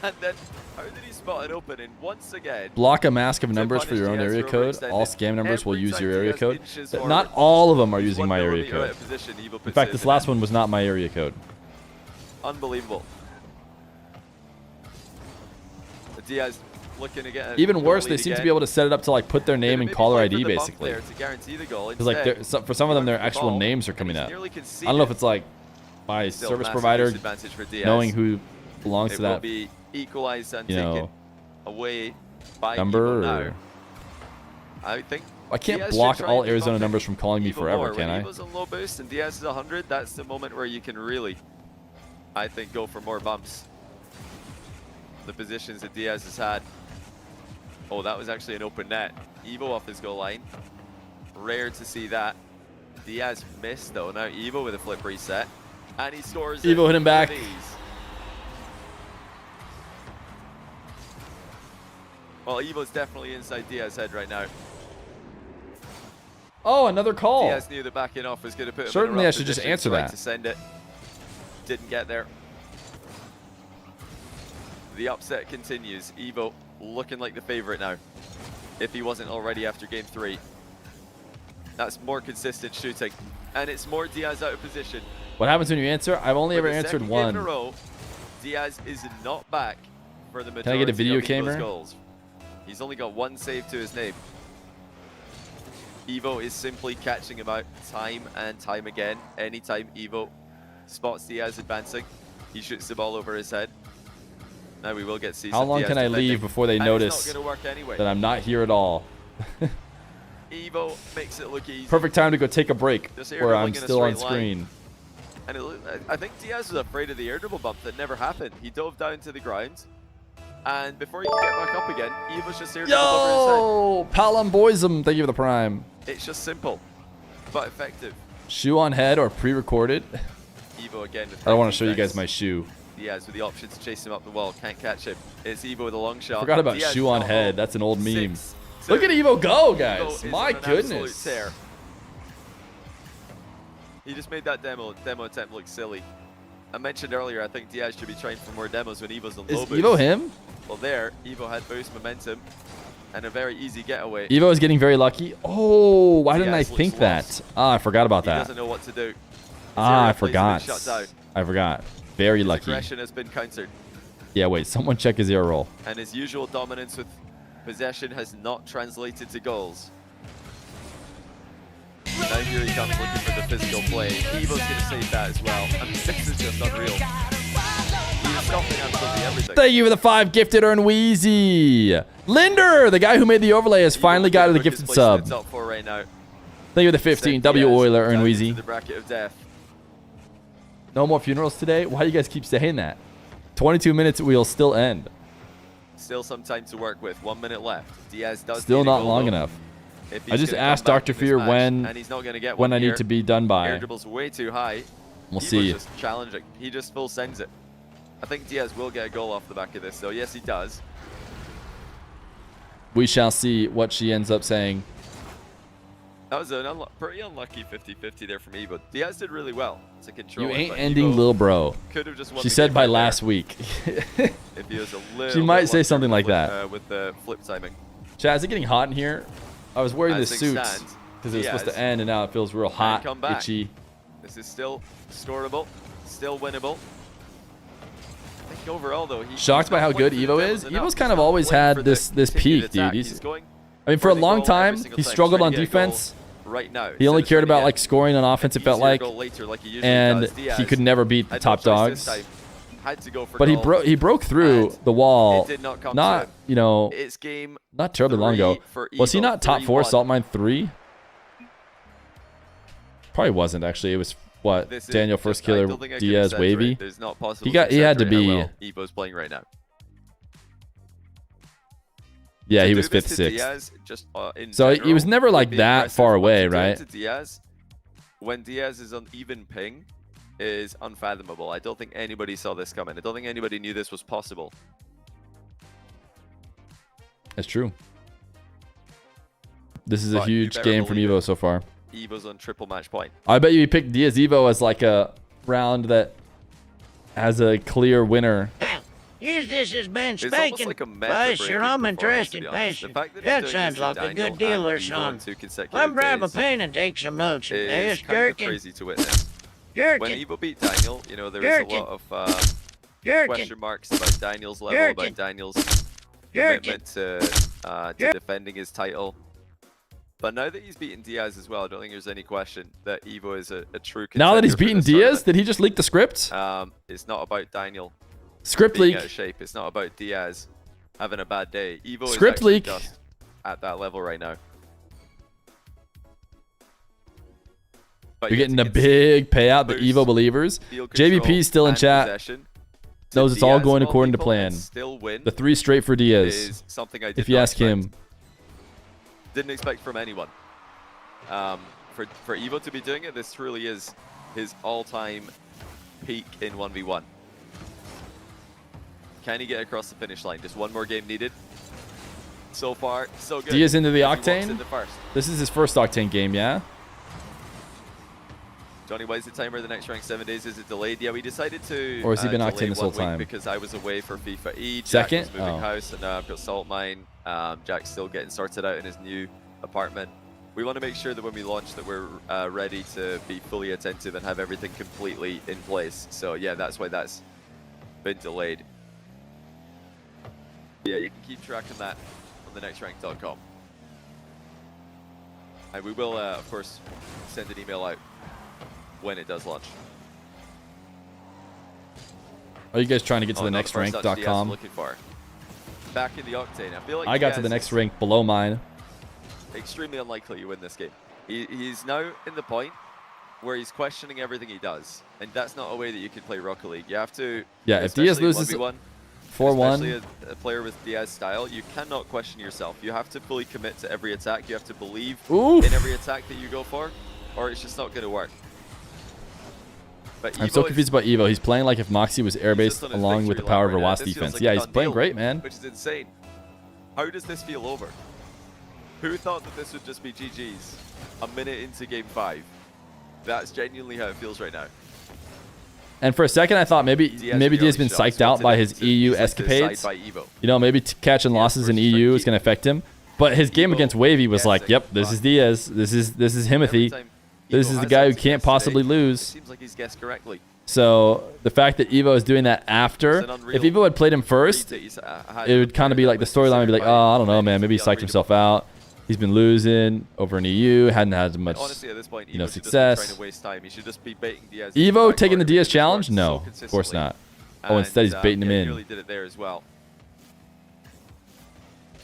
And then how did he spot an opening once again? Block a mask of numbers for your own area code. All scam numbers will use your area code. Not all of them are using my area code. In fact, this last one was not my area code. Unbelievable. Diaz looking to get even worse, they seem to be able to set it up to like put their name and caller ID basically. Because like for some of them, their actual names are coming up. I don't know if it's like my service provider knowing who belongs to that, be equalized and you know, taken away by number. now. I think I can't Diaz block should try all and Arizona bump numbers from calling me even forever, more. can When I? Evo's on low boost and Diaz is 100, that's the moment where you can really, I think, go for more bumps. The positions that Diaz has had. Oh, that was actually an open net. Evo off his goal line. Rare to see that. Diaz missed though. Now Evo with a flip reset. And he scores. Evo hit him back. Well, Evo's definitely inside Diaz's head right now. Oh, another call. Diaz knew that backing off was going to put him Certainly, in a I rough should just position, answer tried that. to send it. Didn't get there. The upset continues. Evo looking like the favorite now, if he wasn't already after game 3. That's more consistent shooting, and it's more Diaz out of position. What happens when you answer? I've only ever For the answered second game in a one. row, Diaz is not back for the majority Can I get a video of Evo's camera? goals. He's only got one save to his name. Evo is simply catching him out time and time again. Anytime Evo spots Diaz advancing, he shoots the ball over his head. Now we will get to see How some long Diaz can I defending. leave before they And notice it's not gonna work anyway. that I'm not here at all? Evo makes it look easy. Perfect time to go take a break Just air where dribbling I'm in a still on straight line. screen. And I think Diaz was afraid of the air dribble bump that never happened. He dove down to the ground, and before he could get back up again, Evo's just air dribbled over his Yo, Palamboism, thank you for the prime. head. It's just simple, but effective. Shoe on head or pre-recorded? Evo again. With I don't want to show you defense. guys my shoe. Diaz with the option to chase him up the wall. Can't catch him. It's Evo with a long shot. Forgot about Diaz shoe on not head. home. That's an old meme. 6-2. Look at Evo go, Evo guys. is My on an absolute goodness. tear. He just made that demo attempt look silly. I mentioned earlier, I think Diaz should be trying for more demos when Evo's on low Is boost. Evo him? Well, there, Evo had boost momentum and a very easy getaway. Evo is getting very lucky. Oh, why didn't I Diaz looks think that? lost. Ah, I forgot about He that. doesn't know what to do. His Ah, area I plays have been forgot. Shut down. I forgot. Very His lucky. aggression has been countered, Yeah, wait. Someone check his air roll. and his usual dominance with possession has not translated to goals. Now here he comes looking for the physical play. Evo's going to save that as well. I mean, 6 is just unreal. He's stopping absolutely everything. Thank you for the 5 gifted, Earn Wheezy. Linder, the guy who made the overlay, has finally got the gifted sub. Top 4 right now. Thank you for the 15. W Oiler, Earn Down Wheezy. into the bracket of death. No more funerals today? Why do you guys keep saying that? 22 minutes, we'll still end. Still some time to work with. 1 minute left. Diaz does Still need a not goal, long though, enough. if he's I just gonna asked come back Dr. from this Feer match, when and he's not gonna get when one I here. need to be done Air by. dribble's way too high. We'll Evo's see. just challenging. He just full sends it. I think Diaz will get a goal off the back of this, though. Yes, he does. We shall see what she ends up saying. That was an pretty unlucky 50-50 there from Evo. Diaz did really well to control You it, ain't but ending Evo lil bro. could have just won She the said game by right last there week. if he was a little She might bit say luckier something like with, that. with the flip timing. Chad, is it getting hot in here? I was wearing As this things suit stand, because it was supposed to Diaz end, and now it feels real can hot, come back. itchy. This is still scoreable, still winnable. I think overall, though, Shocked by how good Evo is? Evo's kind of always had this peak, dude. I mean, for a long time, he struggled on defense, right now. He only cared about like scoring on offense, it felt like, and he could never beat the top dogs. Had to go for but he broke through the wall. It did not come not, you know, it's game not terribly long ago. Was he not top 4 Salt Mine 3? Probably wasn't actually. It was what, Daniel First Killer, Diaz, Wavy. He had to be. Evo's playing right now. Yeah, he was 5th, 6th. So he was never like that far away, right? When Diaz is on even ping, is unfathomable. I don't think anybody saw this coming. I don't think anybody knew this was possible. That's true. This is a huge game from Evo so far. Evo's on triple match point. I bet you picked Diaz Evo as like a round that has a clear winner. Use this as Ben It's Spanking. almost like a But sure, I'm meta-breaking interested, performance, to be honest. The patient. fact that he's That doing sounds this like with a good Daniel deal or and Evo on something. 2 consecutive Come grab a days pen and take some notes. is There's kind of jerking. crazy to witness. When Jerking. Evo beat Daniel, you know, there was a Jerking. lot of Jerking. question marks about Daniel's level, Jerking. about Daniel's commitment to defending his title. But now that he's beaten Diaz as well, I don't think there's any question that Evo is a true contender. Now that he's for beaten this Diaz, tournament. did he just leak the script? It's not about Daniel Script being leak. out of shape. It's not about Diaz having a bad day. Evo Script is actually leak. just at that level right now. But You're yeah, getting to a big payout, the boost, Evo believers. field control, JVP still in and chat. possession Knows to it's all Diaz going of all according to people and plan. still win The 3 straight for Diaz. is something I did If you not ask expect. him. Didn't expect from anyone. For Evo to be doing it, this truly is his all-time peak in 1v1. Can he get across the finish line? Just one more game needed. So far, so good. Diaz into the He walks Octane. into first. This is his first Octane game, yeah? Johnny, why is the timer the next rank 7 days? Is it delayed? Yeah, we decided to Or has he been delay Octane this 1 whole week time? because I was away for FIFA E. Jack Second? was moving Oh. house, and now I've got Salt Mine. Jack's still getting sorted out in his new apartment. We want to make sure that when we launch that we're ready to be fully attentive and have everything completely in place. So yeah, that's why that's been delayed. Yeah, you can keep track of that on thenextrank.com. And we will, of course, send an email out when it does launch. Are you guys trying to get to the not the first touch Diaz nextrank.com? looking for. Back in the Octane. I feel like I got to the Diaz next is rank below mine. extremely unlikely you win this game. He's now in the point where he's questioning everything he does, and that's not a way that you can play Rocket League. You have to. Yeah, if Diaz especially loses 1v1, 4-1. especially a player with Diaz style, you cannot question yourself. You have to fully commit to every attack. You have to believe Oof. in every attack that you go for, or it's just not going to work. But I'm Evo so is- confused about Evo. He's playing like if Moxie was he's airbased just on his along with the victory power lap of a right now. Wasp This feels defense. like Yeah, a he's done playing deal, great, man. Which is insane. How does this feel over? Who thought that this would just be GG's a minute into game 5? That's genuinely how it feels right now. And for a second, I thought maybe Diaz been psyched out by his EU escapades. You know, maybe catching losses in EU is going to affect him. But his game against Wavy was like, yep, this is Diaz. This is Himothy. This is the guy who can't possibly It lose. seems like he's guessed correctly. So the fact that Evo is doing that after, It's an unreal if Evo had played him first, read that he's had it would kind of be like the storyline would be like, oh, I don't know, man. Maybe he psyched himself out. He's been losing over in EU, hadn't had much, Honestly, at this point, you know, Evo should just be trying success. to waste time. He should just be baiting Diaz. Evo back taking the corner Diaz because he challenge? scored No, so of course consistently. not. Oh, instead he's baiting him yeah, in. He really did it there as well.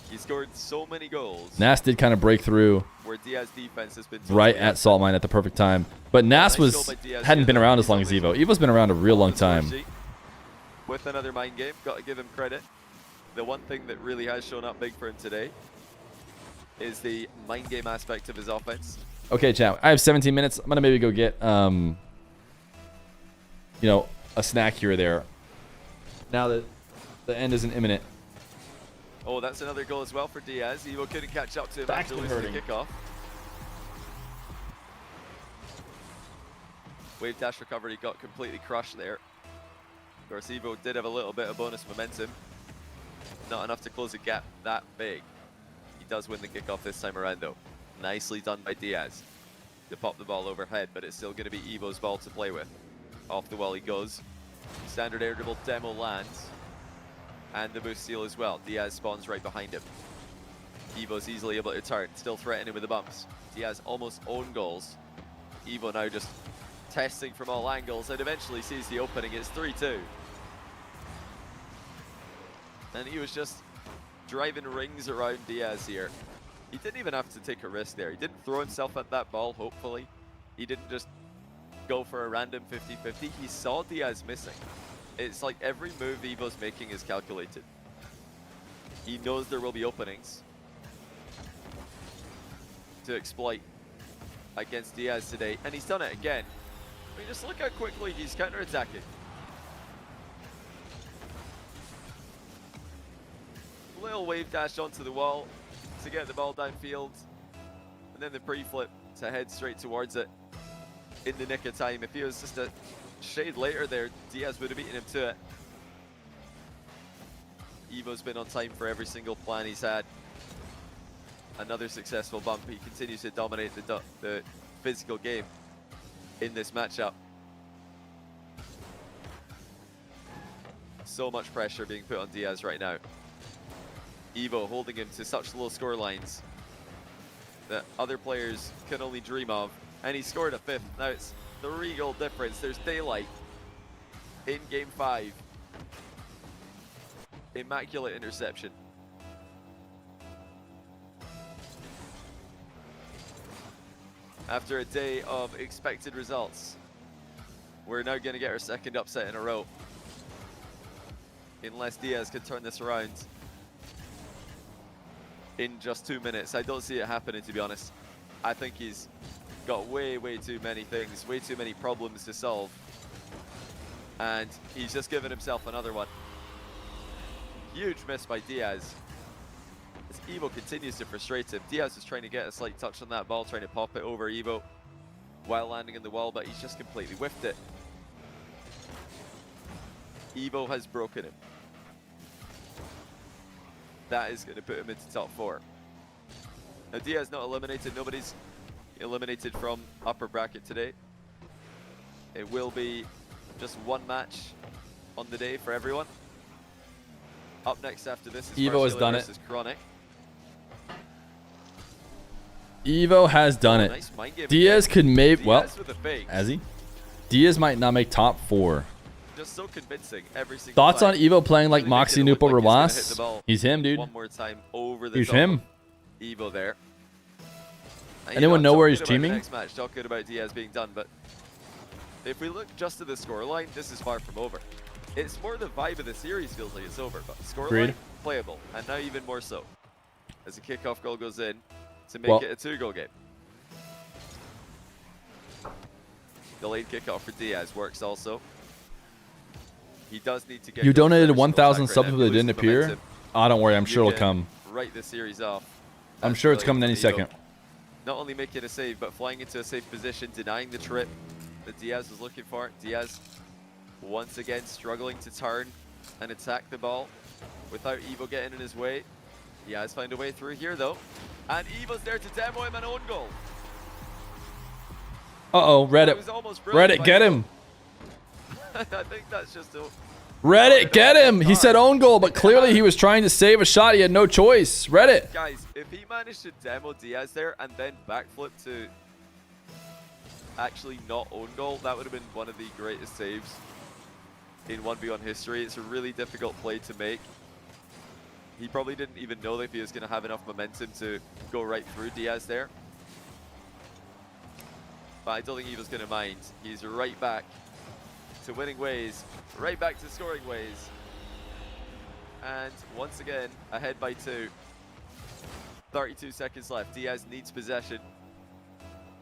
He scored so many goals Nas did kind of break through where Diaz defense has been right totally at Salt Mine at the perfect time. But Nas Nice goal by Diaz hadn't here, been though. around as He's long as always Evo. Evo's been around a real long on the score time. sheet with another mind game. Got to give him credit. The one thing that really has shown up big for him today is the mind game aspect of his offense. Okay, chat. I have 17 minutes. I'm gonna maybe go get you know, a snack here or there. Now that the end isn't imminent. Oh, that's another goal as well for Diaz. Evo couldn't catch up to him Back's after been losing the hurting. kickoff. Wave dash recovery got completely crushed there. Of course, Evo did have a little bit of bonus momentum. Not enough to close the gap that big. He does win the kickoff this time around, though. Nicely done by Diaz to pop the ball overhead, but it's still going to be Evo's ball to play with. Off the wall he goes. Standard air dribble demo lands. And the boost steal as well. Diaz spawns right behind him. Evo's easily able to turn, still threatening with the bumps. Diaz almost own goals. Evo now just testing from all angles and eventually sees the opening. It's 3-2. And he was just driving rings around Diaz here. He didn't even have to take a risk there. He didn't throw himself at that ball, hopefully. He didn't just go for a random 50-50. He saw Diaz missing. It's like every move Evo's making is calculated. He knows there will be openings to exploit against Diaz today, and he's done it again. I mean, just look how quickly he's counter-attacking. Little wave dash onto the wall to get the ball downfield, and then the pre-flip to head straight towards it in the nick of time. If he was just a shade later there, Diaz would have beaten him to it. Evo's been on time for every single plan he's had. Another successful bump. He continues to dominate the physical game in this matchup. So much pressure being put on Diaz right now. Evo holding him to such low score lines that other players can only dream of. And he scored a 5th. Now it's 3-goal difference. There's daylight in game 5. Immaculate interception. After a day of expected results, we're now going to get our 2nd upset in a row. Unless Diaz can turn this around in just 2 minutes. I don't see it happening, to be honest. I think he's got way too many things, way too many problems to solve. And he's just given himself another one. Huge miss by Diaz. As Evo continues to frustrate him. Diaz is trying to get a slight touch on that ball, trying to pop it over Evo while landing in the wall, but he's just completely whiffed it. Evo has broken him. That is going to put him into top 4. Now Diaz not eliminated. Nobody's eliminated from upper bracket today. It will be just one match on the day for everyone. Up next after this is Evo has done it. Chronic. Evo has done it. Nice mind game Diaz again. could maybe, well, Diaz with a fake. has he? Diaz might not make top 4. Just so convincing every single Thoughts time. on Evo playing like Really Moxie making it Nupo look like he's gonna hit the Relas? ball He's him, dude. One more time over the He's top him. of Evo there. And, Anyone know where he's talk good about teaming? the next match, talk good about Diaz being done, but if we look just at the scoreline, this is far from over. It's more the vibe of the series feels like it's over, but scoreline playable, and now even more so as the kickoff goal goes in to make it a 2-goal game. Delayed kickoff for Diaz works also. He does need to get. You donated 1,000 subs, but they didn't appear. Oh, don't worry. I'm sure it'll come. Write the series off. I'm sure it's coming any second. Not only making a save, but flying into a safe position, denying the trip that Diaz was looking for. Diaz once again struggling to turn and attack the ball without Evo getting in his way. Diaz found a way through here though, and Evo's there to demo him an own goal. Uh-oh, Reddit. Reddit, get him. I think that's just a... Reddit, get him. He said own goal, but clearly he was trying to save a shot. He had no choice. Reddit. Guys, if he managed to demo Diaz there and then backflip to actually not own goal, that would have been one of the greatest saves in 1v1 history. It's a really difficult play to make. He probably didn't even know that he was going to have enough momentum to go right through Diaz there. But I don't think Evo's going to mind. He's right back to winning ways, right back to scoring ways. And once again, ahead by 2. 32 seconds left. Diaz needs possession.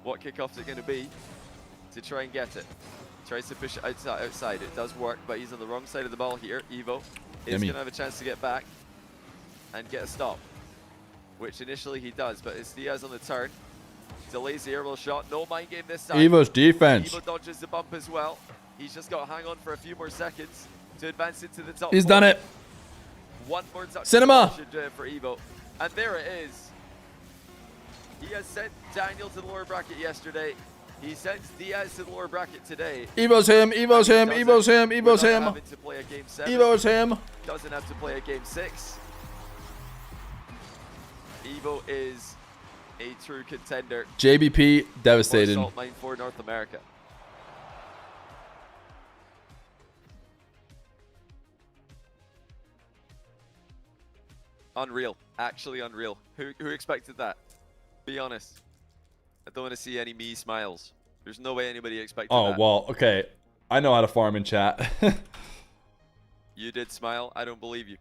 What kickoff is it going to be to try and get it? Tries to push it outside. It does work, but he's on the wrong side of the ball here. Evo is going to have a chance to get back and get a stop, which initially he does, but it's Diaz on the turn. Delays the aerial shot. No mind game this time. Evo's defense. Evo dodges the bump as well. He's just got to hang on for a few more seconds to advance into the top. He's done it. One more touch. Cinema. Should do it for Evo. And there it is. He has sent Daniel to the lower bracket yesterday. He sends Diaz to the lower bracket today. Evo's him. Evo's him. Evo's him. Evo's him. Having to play a game 7. Evo's him. Doesn't have to play a game 6. Evo is a true contender. JBP devastated. Salt Mine for North America. Unreal. Actually unreal. Who expected that? Be honest. I don't want to see any me smiles. There's no way anybody expected that. Oh, well, okay. I know how to farm in chat. You did smile. I don't believe you.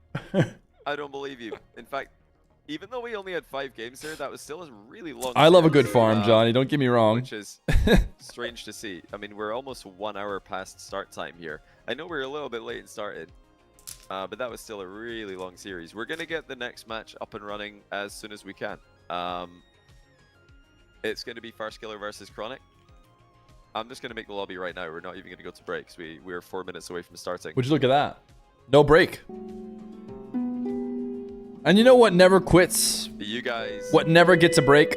I don't believe you. In fact, even though we only had 5 games there, that was still a really long I love a good series, farm, Johnny. Don't get me wrong. Which is strange to see. I mean, we're almost 1 hour past start time here. I know we're a little bit late in starting, but that was still a really long series. We're going to get the next match up and running as soon as we can. It's going to be Farskiller versus Chronic. I'm just going to make the lobby right now. We're not even going to go to breaks. We're 4 minutes away from starting. Would you look at that? No break. And you know what never quits? You guys... What never gets a break?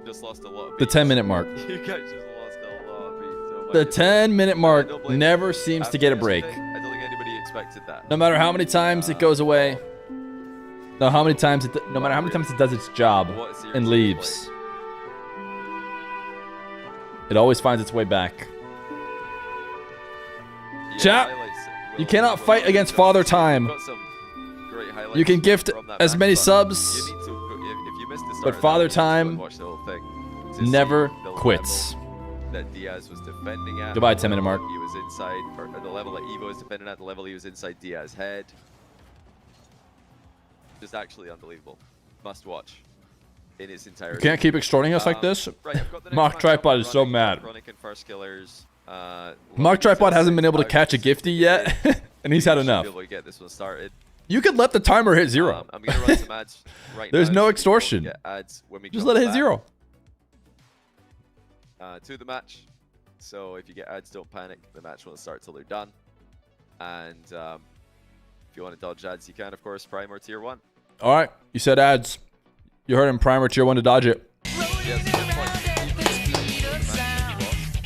Just lost a lot of The beats. 10-minute mark. You guys just lost a lot of beats. Oh my The goodness. 10-minute mark I don't blame never you. seems to After get a break. yesterday, I don't think anybody expected that. No matter how many times it goes away. No, how many times no matter how many times it does its job What series and did you leaves. It always finds its way back. Yeah, Chat, highlights. you cannot fight against Father Time. Got some great highlights You can gift from that as match, many but subs, you need to, if you missed the start but of that, Father you need to go Time and watch the whole thing to see never the quits. level that Diaz was defending at. Goodbye, the 10-minute level mark. He was inside, or the level that Evo was defending at, the level he was inside Diaz's head. Just actually unbelievable. Must watch in its entirety. You can't keep extorting us like this. Right, I've got the next Mock match Tripod up is so running. mad. Chronic and Farskillers, Mock Tripod hasn't been able to catch a gifty yet, and he's had should enough. Be able to get this one started. You could let the timer hit 0. I'm gonna run some ads right There's now. no so we extortion. get ads when we Just come let it hit back, 0. To the match. So if you get ads, don't panic. The match won't start till they're done. And if you want to dodge ads, you can, of course, Prime or Tier 1. All right, you said ads. You heard him, Primer Tier 1 to dodge it. Yes, it looks like he was the match that he lost,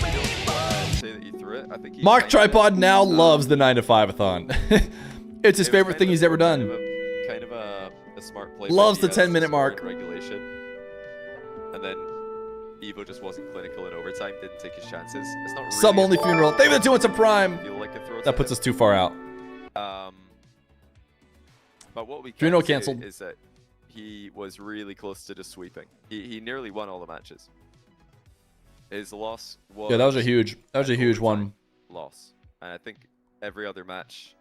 but he also say that he threw it. I think he Mock kind of- Tripod now loves the 9 to 5-a-thon. It's his it was favorite kind thing of he's a- ever done. Kind of a smart play. by Loves the Diaz 10-minute to score mark. in regulation. And then Evo just wasn't clinical in overtime, didn't take his chances. It's not really Sub only funeral. Thank you for the 2 months of Prime. feel like a throw That to puts him. us too far out. But what we Funeral can say cancelled. is that he was really close to just sweeping. He nearly won all the matches. His loss was Yeah, that was a huge overtime one. loss, and I think every other match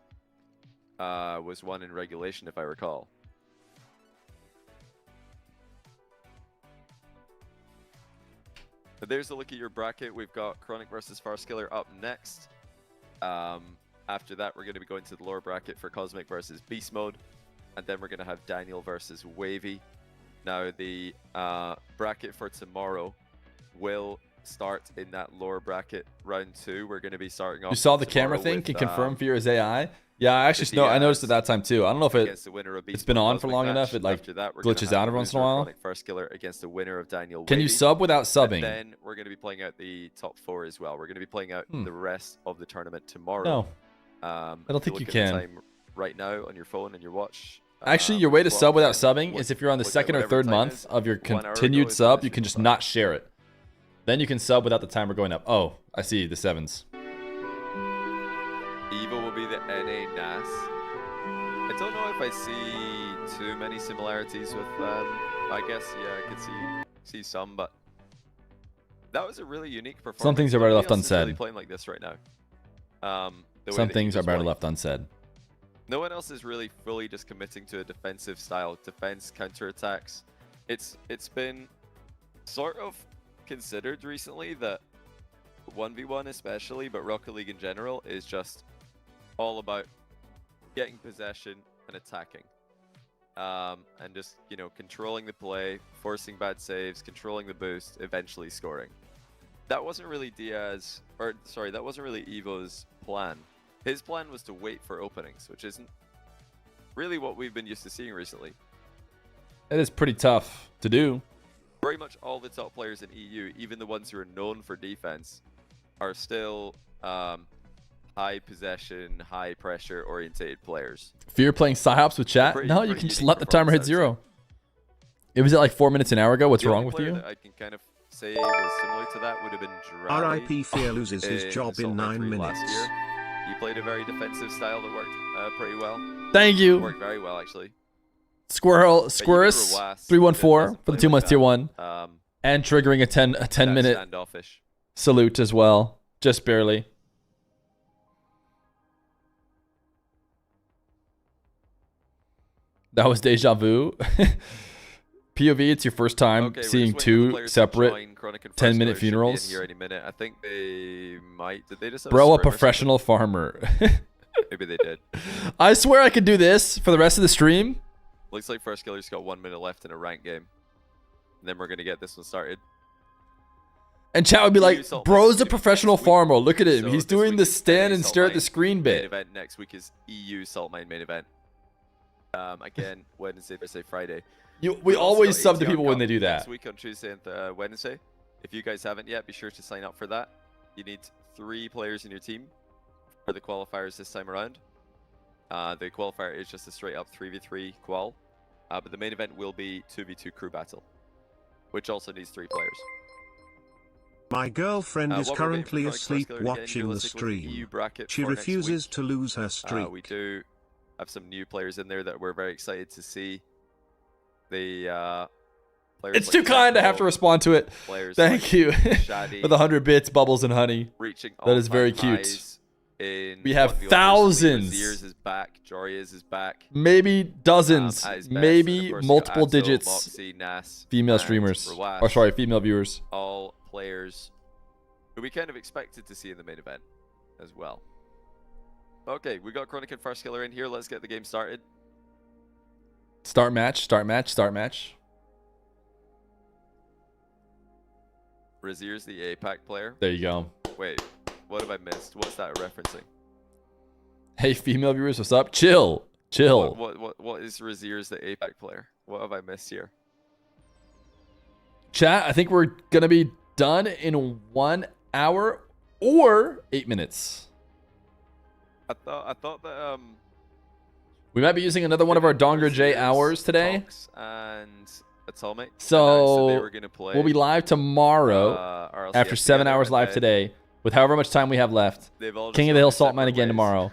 was won in regulation, if I recall. But there's a look at your bracket. We've got Chronic versus Farskiller up next. After that, we're going to be going to the lower bracket for Cosmic versus Beast Mode. And then we're going to have Daniel versus Wavy. Now, the bracket for tomorrow will start in that lower bracket, round 2. We're going to be starting off. You saw the camera tomorrow thing? with, Can confirm Fear is AI? Yeah, I actually I noticed it that time too. I don't know if against the winner of it's Beast been Mode on for Cosmic long match. enough. It like After that, we're gonna glitches have out the every once in a loser of while. Chronic Farskiller against the winner of Daniel Can you Wavy. sub without subbing? And then we're going to be playing out the top 4 as well. We're going to be playing out the rest of the tournament tomorrow. No, I don't think you can. Time right now on your phone and your watch. Actually, your way to clock sub without and subbing look- is if you're on the look at second or whatever third time month is. of your 1 hour continued ago is sub. when You I can just finished not share it. Then you can sub without the timer going up. Oh, I see the 7s. Evo will be the NA NAS. I don't know if I see too many similarities with them. I guess, yeah, I could see some, but that was a really unique performance. Some things are better Nobody left else is really unsaid. playing like this right now. The way Some that things Evo's are better playing. left unsaid. No one else is really fully just committing to a defensive style, defense, counterattacks. It's been sort of considered recently that 1v1 especially, but Rocket League in general, is just all about getting possession and attacking. And just, you know, controlling the play, forcing bad saves, controlling the boost, eventually scoring. That wasn't really that wasn't really Evo's plan. His plan was to wait for openings, which isn't really what we've been used to seeing recently. It is pretty tough to do. Pretty much all the top players in EU, even the ones who are known for defense, are still high possession, high pressure orientated players. Fear playing psyops with chat? Pretty- No, you pretty can just unique let the timer hit performance, I would 0. It was at like 4 minutes an hour ago. What's The wrong only with player you? that I can kind of say was similar to that would have been Drally. RIP Fear loses his job in Assault 9 3 minutes. last year. He played a very defensive style that worked pretty well. Thank you. Worked very well, actually. Squirrus 314 for the 2 months tier 1. And triggering a 10 minute standoffish. salute as well. Just barely. That was deja vu. POV, it's your first time Okay, we're seeing just waiting for the 2 players to separate join. Chronic and 10-minute First Killer should be in funerals. Here any minute. I think they might. Did they just have Bro, a sprint or something? professional farmer. Maybe they did. I swear I could do this for the rest of the stream. Looks like First Killer's got 1 minute left in a ranked game. And then we're going to get this one started. And chat would be like, Assault bro's Mine a professional next week. farmer. Look at him. So He's this doing week the is stand NA and Salt stare at the Mine screen main bit. event next week is EU Salt Mine main event. Again, Wednesday, Thursday, Friday. We also always got sub to ATHON people when Cup they do next that. week on Tuesday and Wednesday. If you guys haven't yet, be sure to sign up for that. You need 3 players in your team for the qualifiers this time around. The qualifier is just a straight up 3v3 qual. But the main event will be 2v2 crew battle, which also needs 3 players. My girlfriend is What we're waiting for currently Chronic First asleep Killer to get in watching the realistically with the EU stream. bracket She for next refuses week. to lose her streak. We do have some new players in there that we're very excited to see. The players It's like too kind to have to Tempo, respond to it. players Thank like you Shadi, for the 100 bits, Bubbles and Honey. reaching That is all-time very cute. highs in We have 1v1 versus thousands. Raziers is back. Jorias is back. Maybe dozens, At his best. And maybe of course, you got multiple Atho, digits Moxie, Nas, female and streamers. Rawash. Or sorry, female viewers. All players who we kind of expected to see in the main event as well. Okay, we got Chronic and First Killer in here. Let's get the game started. Start match, start match, start match. Razier's the APAC player. There you go. Wait, what have I missed? What's that referencing? Hey, female viewers, what's up? Chill. Chill. What is Razier's the APAC player? What have I missed here? Chat, I think we're going to be done in 1 hour or 8 minutes. I thought that We might be using another one of our Donger J hours today. Tox and Atomic So they were gonna play. we'll be live tomorrow RLCS after 7 together, hours and live then today with however much time we have left. they've all just King of the gone Hill their Salt Mine separate again ways. tomorrow.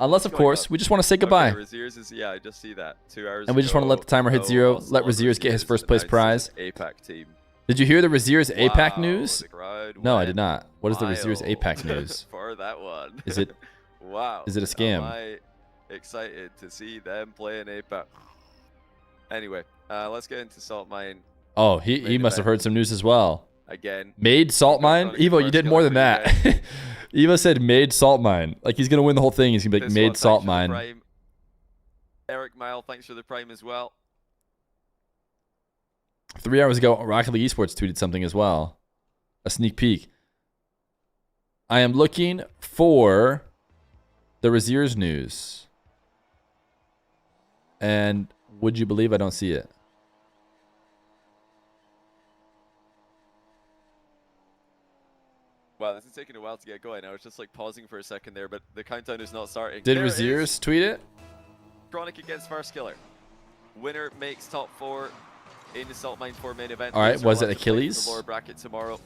Unless, of Going course, up. we just want to say goodbye. Okay, Razier's is, yeah, I just see that. 2 hours And we just want to let the timer hit 0. Let Razier's get his first place prize. APAC team. Did you hear the Razier's APAC Wow, news? the crowd No, I went did not. What is the Razier's wild APAC news? for that one? Is it wow? is it a scam? Am I excited to see them play in APAC? Anyway, let's get into Salt Mine Oh, he Main must have event. heard some news as well. again. Made Salt Mine? Chronic Evo, you First did Killer more than pretty that. Evo said made Salt Mine. Like he's gonna win the whole thing. He's gonna be like This made one, Salt thanks for the Mine. Prime. Eric Mile, thanks for the Prime as well. 3 hours ago, Rocket League Esports tweeted something as well. A sneak peek. I am looking for the Razier's news. And would you believe I don't see it? Wow, this is taking a while to get going. I was just like pausing for a second there, but the countdown is not starting. Did There it Razier's is. tweet it? Chronic against First Killer. Winner makes top 4 in the Salt Mine 4 main event. All right, Losers was will it have to play for Achilles? the lower bracket tomorrow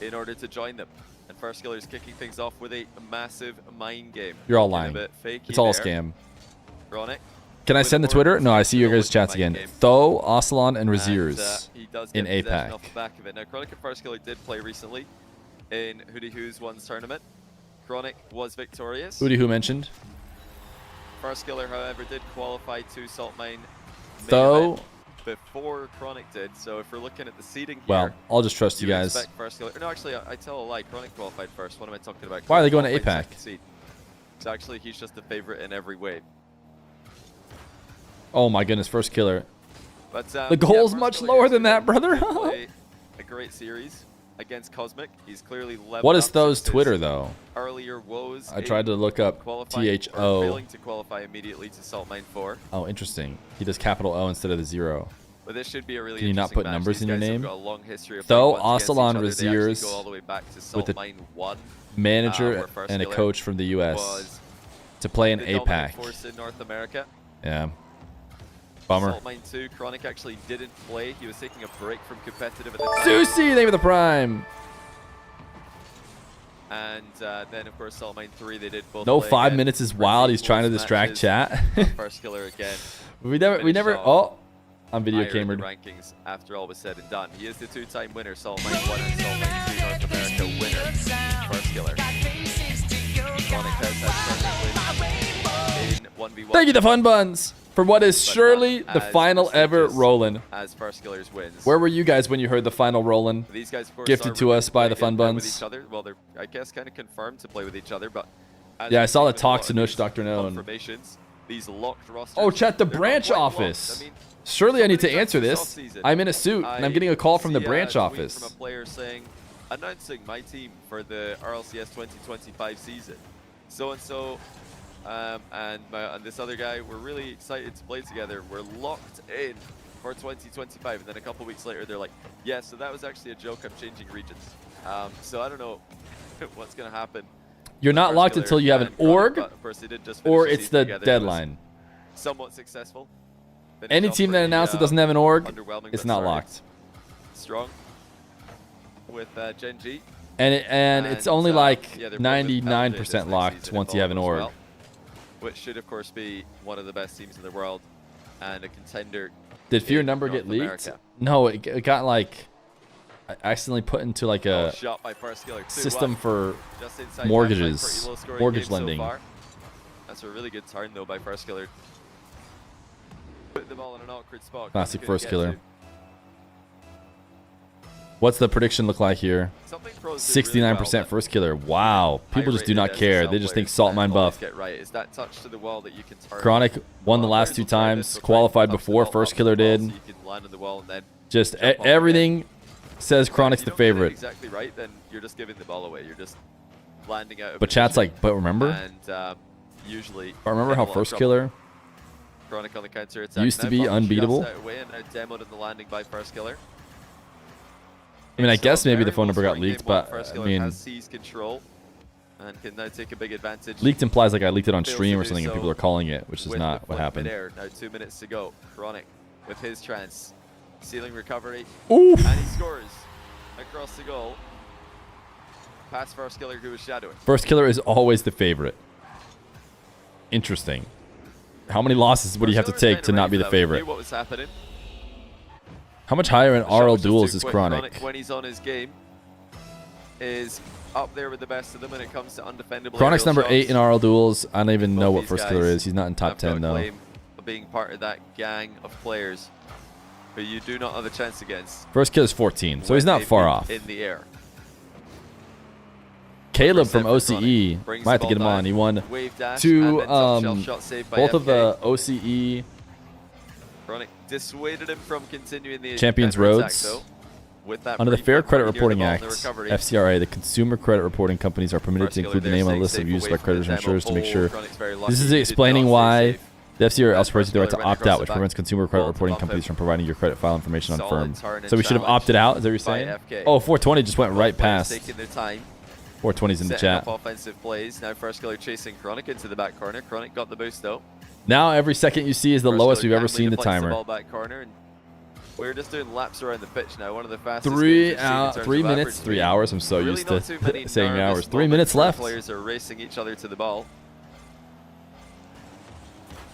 in order to join them. And First Killer is kicking things off with a massive mind game. You're all Looking a lying. bit fakey It's all a there. scam. Chronic. Can I with send the more Twitter? No, I see your skill guys' with chats the again. mind game. Tho, Ocelon, and And, Razier's he does in get possession APAC. off the back of it. Now, Chronic and First Killer did play recently in Hootie Who's One's tournament. Chronic was victorious. Who mentioned? First Killer, however, did qualify to Salt Mine main Tho. event before Chronic did. So if we're looking at the seeding here, Well, I'll just trust you would guys. expect First Killer. No, actually, I tell a lie. Chronic qualified first. What am I talking about? Why are they Chronic going to qualified APAC? second seed. So actually, he's just the favorite in every way. Oh my goodness, First Killer. But The goal's First much Killer lower than yesterday that, brother. did play a great series against Cosmic. He's clearly leveled What is up Tho's since his Twitter though? earlier woes. I tried to look up qualifying or THO. failing to qualify immediately to Salt Mine 4. Oh, interesting. He does capital O instead of the 0. But this should be a really Can you not interesting put match. numbers These in your guys have name? got a long history of Though playing once against Ocelon each other. They actually Razier's go all the way back to with Salt a Mine 1, manager where First and a Killer coach from the US was to play an the dominant APAC. force in North America. Yeah. Bummer. Salt Mine 2, Chronic actually didn't play. He was taking a break from competitive at the time. Susie, thank you for the prime. And then, of course, Salt Mine 3, they did both No, play 5 again. minutes is Pretty wild. He's trying to close distract matches. chat. First Killer again. we never. Oh, I'm video Higher in the camered. rankings after all was said and done. He is the 2-time winner, Salt Mine 1 and Salt Mine 2 North America winner. First Killer. Chronic has had tournament wins in 1v1. Thank you, the Fun Buns, for what is surely not the as final ever prestigious Rollin'. as First Killer's wins. Where were you guys when you heard the final Rollin'? These guys, of course, Gifted are to us by the rumored to Fun play again with Buns. each other. Well, they're, I guess, kind of confirmed to play with each other, but as Yeah, I we've saw seen the with a lot talks of to Nush, these Dr. Known. confirmations, these locked rosters. Oh, chat, the they're not branch quite office. locked. I mean, Surely I need to somebody answer touched this. off-season. I'm in a suit, and I'm getting a call from the see branch tweet office. From a player saying, announcing my team for the RLCS 2025 season. So-and-so and this other guy, we're really excited to play together. We're locked in for 2025. And then a couple weeks later, they're like, yeah, so that was actually a joke. I'm changing regions. So I don't know what's going to happen. You're not locked until you have an org, But of course, they did just or finish it's season the together. It was deadline. somewhat successful. Finished Any off team that pretty, announced it doesn't have an org, underwhelming, it's but not started locked. Strong with Gen G. And it's only like yeah, they're both validated this 99% next locked season once if you all have an goes org. well, which should, of course, be one of the best teams in the world and a contender. Did Feer in number North get leaked? America. No, it got like I accidentally put into like Oh, a shot by First Killer, 2-1. system for Just inside mortgages, halftime, pretty low-scoring mortgage game so lending. far. That's a really good turn, though, by First Killer. Put the ball in an awkward spot. Classic couldn't First get Killer. to. What's the prediction look like here? Something pros did really 69% well that First Killer. Wow. People just do high-rated not care. SSL They just think players Salt Mine always buff. get right. Is that touch to the wall that you can turn. Chronic won the Well, last players 2 will try this, times. they'll try Qualified touch the before ball, First up the Killer ball did. So you can land on the wall and then Just jump off everything says again. Chronic's If the you don't get it favorite. exactly right, then you're just giving the ball away. You're just landing out of But chat's position. like, but remember? And usually But remember in a how lot of First trouble. Killer Chronic on the counter attack used to now, be bumped unbeatable? just out of the way and now demoed in the landing by First Killer. I mean, I It's guess still a maybe the very phone number got low-scoring game leaked, one. but First I Killer mean, has seized control and can now take a big advantage. leaked implies like I leaked it on Fails stream to or do something and so people are calling it, which is with not the what foot happened. midair. Now 2 minutes to go. Chronic with his trance. Ceiling recovery. Oof. And he scores across the goal. Past First Killer who was shadowing. First Killer is always the favorite. Interesting. How many losses would he have to First Killer was take to kinda not be ready the for that. We favorite? knew what was happening. How much higher in The shot RL was just duels too is quick. Chronic? When he's on his game is up there with the best of them when it comes to undefendable Chronic's aerial number 8 shots. in RL duels. I don't even know Both what these First Killer guys is. He's not in top have got 10 a though. claim of being part of that gang of players who you do not have a chance against. First Killer's 14, so when he's not they far peak off. in the air. Caleb from Brings OCE. the Might have to get him ball on. He down, won wave dash, 2, and then top shelf shot saved by both of FK. the OCE Chronic dissuaded him from continuing the Champions counter-attack, Roads. though, with that Under the brief Fair run Credit right near the Reporting ball in Act, the recovery. FCRA, the consumer credit reporting companies are permitted First to Killer include the there name on a staying list of safe used away by from creditors the and insurers to make demo. sure. Chronic's very This lucky is he did explaining not stay why safe. the FCRA And also provides the right First to Killer went opt out, across which the prevents back. consumer credit Ball reporting to companies him. from providing your credit file information on Solid firm. turn and So we should have challenge opted out, is that what you're by saying? FK. Oh, 420 just went Both right players past. taking their time. 420's in the Setting chat. up offensive plays. Now First Killer chasing Chronic into the back corner. Chronic got the boost though. Now every second you see is the First lowest Killer we've ever calmly seen the deflects timer. ball back corner, and we're just doing laps around the pitch now. One of the fastest. 3 games we've seen in terms 3 of minutes, average 3 speed. hours. I'm so Really used not to too many saying nervous hours. 3 moments minutes where left. Players are racing each other to the ball.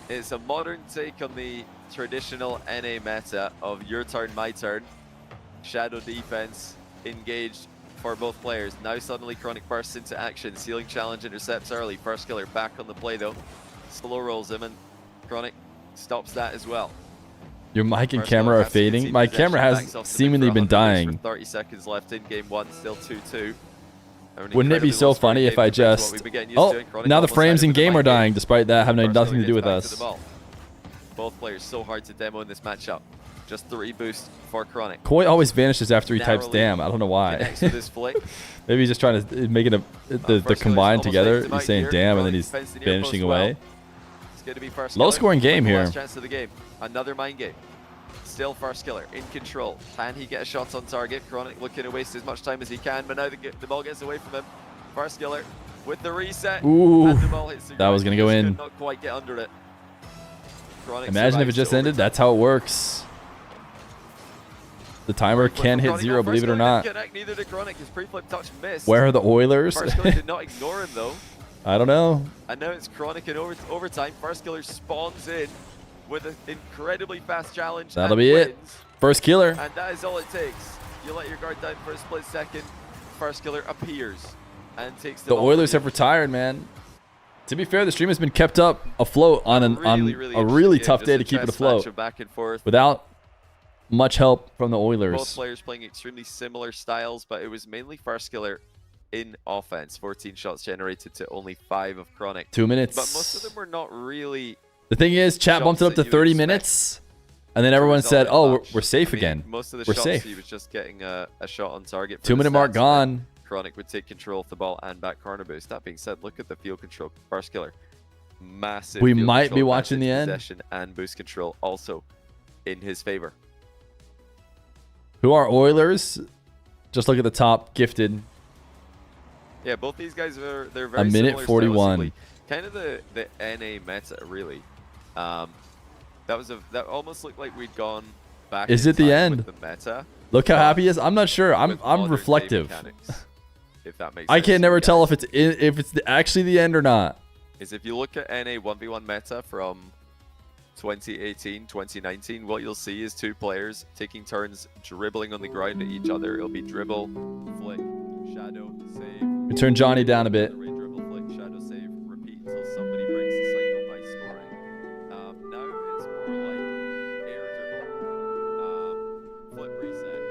It's a modern take on the traditional NA meta of your turn, my turn. Shadow defense engaged for both players. Now suddenly Chronic bursts into action. Ceiling challenge intercepts early. First Killer back on the play though. Slow rolls him and Chronic stops that as well. Your mic and First camera Killer are has to fading. concede My possession, camera backs has off to seemingly Nick for been 100 dying. 30 seconds left in game one, still 2-2. Wouldn't it be so funny if I just... Oh, now the frames in game are dying, despite that having nothing to do with us. Both players so hard to demo in this matchup. Just 3 boosts for Chronic. Koi always vanishes after he types Narrowly damn. I don't know why. connects with his flick. Maybe he's just trying to make it the First combined Killer's together. almost faked him He's out saying here. damn and then Chronic he's defends the near vanishing post away. well. It's going to be First Low Killer scoring game with the here. last chance of the game. Another mind game. Still First Killer in control. Can he get shots on target? Chronic looking to waste as much time as he can, but now the ball gets away from him. First Killer with the reset. Ooh, and the ball hits the that was ground. gonna go He in. could not quite get under it. Chronic Imagine if it survives just to ended. overtime. That's how it works. The timer can hit 0, believe it or not. Neither did Chronic. His pre-flip touch missed. Where are the Oilers? First Killer did not ignore him though. I don't know. And now it's Chronic in overtime. First Killer spawns in with an incredibly fast challenge. That'll and be it. wins. First Killer. And that is all it takes. You let your guard down for a split second. First Killer appears and takes The ball Oilers from have retired, man. To be fair, the stream has been kept up afloat on a really interesting tough game, day to just a keep it chess afloat match back and forth. without much help from the Both Oilers. players playing extremely similar styles, but it was mainly First Killer in offense. 14 shots generated to only 5 of Chronic. 2 minutes. But most of them were not really. The thing is, chat bumped it up to 30 minutes, and then everyone said, "Oh, we're safe again. Most of the We're shots safe." he was just getting a shot on target. For 2 the minute mark stats, gone. Chronic would take control of the ball and back corner boost. That being said, look at the field control. First Killer, massive. We field might control be watching the advantage, end. Possession and boost control also in his favor. Who are Oilers? Just look at the top. Gifted. Yeah, both these guys they're very A minute similar 41. stylistically. Kind of the NA meta really. That almost looked like we'd gone back. Is in it the time end? with the meta? Look how happy he is. I'm not sure. I'm with modern day reflective. mechanics, if that makes I sense can to never you tell guys. if it's actually the end or not. Is if you look at NA 1v1 meta from 2018, 2019, what you'll see is two players taking turns dribbling on the ground at each other. It'll be dribble, flick, shadow, save. We turn Johnny down a bit. Dribble, flick, shadow, save, repeat until somebody breaks the cycle by scoring. Now it's more like air dribble, flip reset,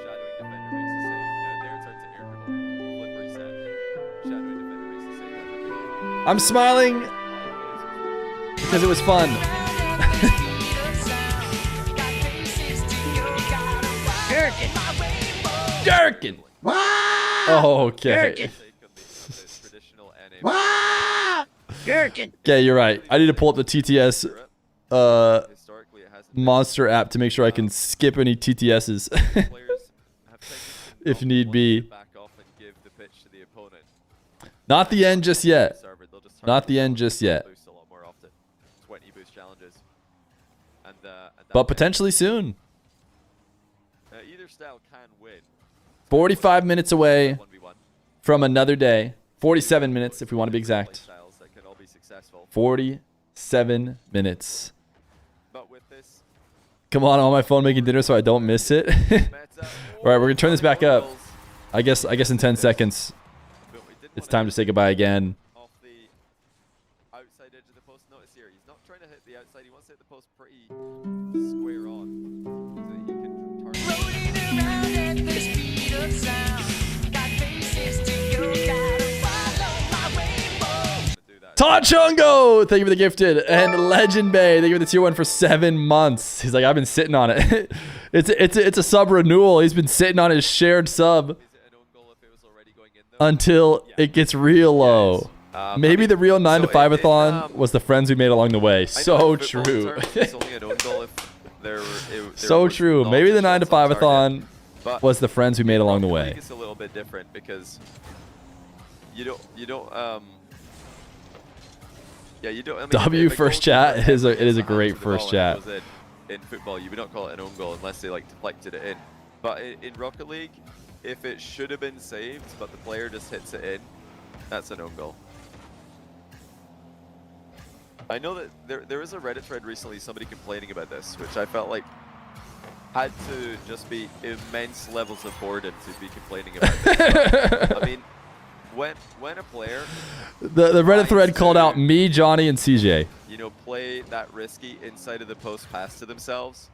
shadowing defender makes a save. Now their turn to air dribble, flip reset, shadowing defender makes a save. And repeat. I'm smiling because it was fun. Gherkin. Oh, okay. Okay, you're right. I need to pull up the TTS monster app to make sure I can skip any TTSs if need be. Not the end just yet. Not the end just yet. But potentially soon. Either style can win. 45 minutes away from another day. 47 minutes if we want to be exact. 47 minutes. Come on my phone making dinner so I don't miss it. All right, we're gonna turn this back up. I guess in 10 seconds. It's time to say goodbye again. Off the outside edge of the post. Notice here, he's not trying to hit the outside. He wants to hit the post pretty square on, so that he can Todd Chungo, thank you for the gifted, and Legend Bay, thank you for the tier 1 for 7 months. He's like, I've been sitting on it. it's a sub renewal. He's been sitting on his shared sub until it gets real low. Maybe the real 9 to 5-a-thon was the friends we made along the way. So true. So true. Maybe the 9 to 5-a-thon was the friends we made along the way. It's a little bit different because you don't yeah, you don't. I mean, W if a first goalkeeper chat is it is a gets great hand to the ball first and it chat. goes in football, you would not call it an own goal unless they like deflected it in. But in Rocket League, if it should have been saved, but the player just hits it in, that's an own goal. I know that there was a Reddit thread recently, somebody complaining about this, which I felt like had to just be immense levels of boredom to be complaining about this. But, I mean, when a player The Reddit thread called out me, Johnny, and CJ. you know, play that risky inside of the post pass to themselves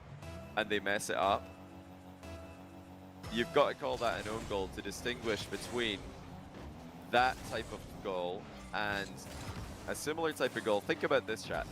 and they mess it up, you've got to call that an own goal to distinguish between that type of goal and a similar type of goal. Think about this, chat.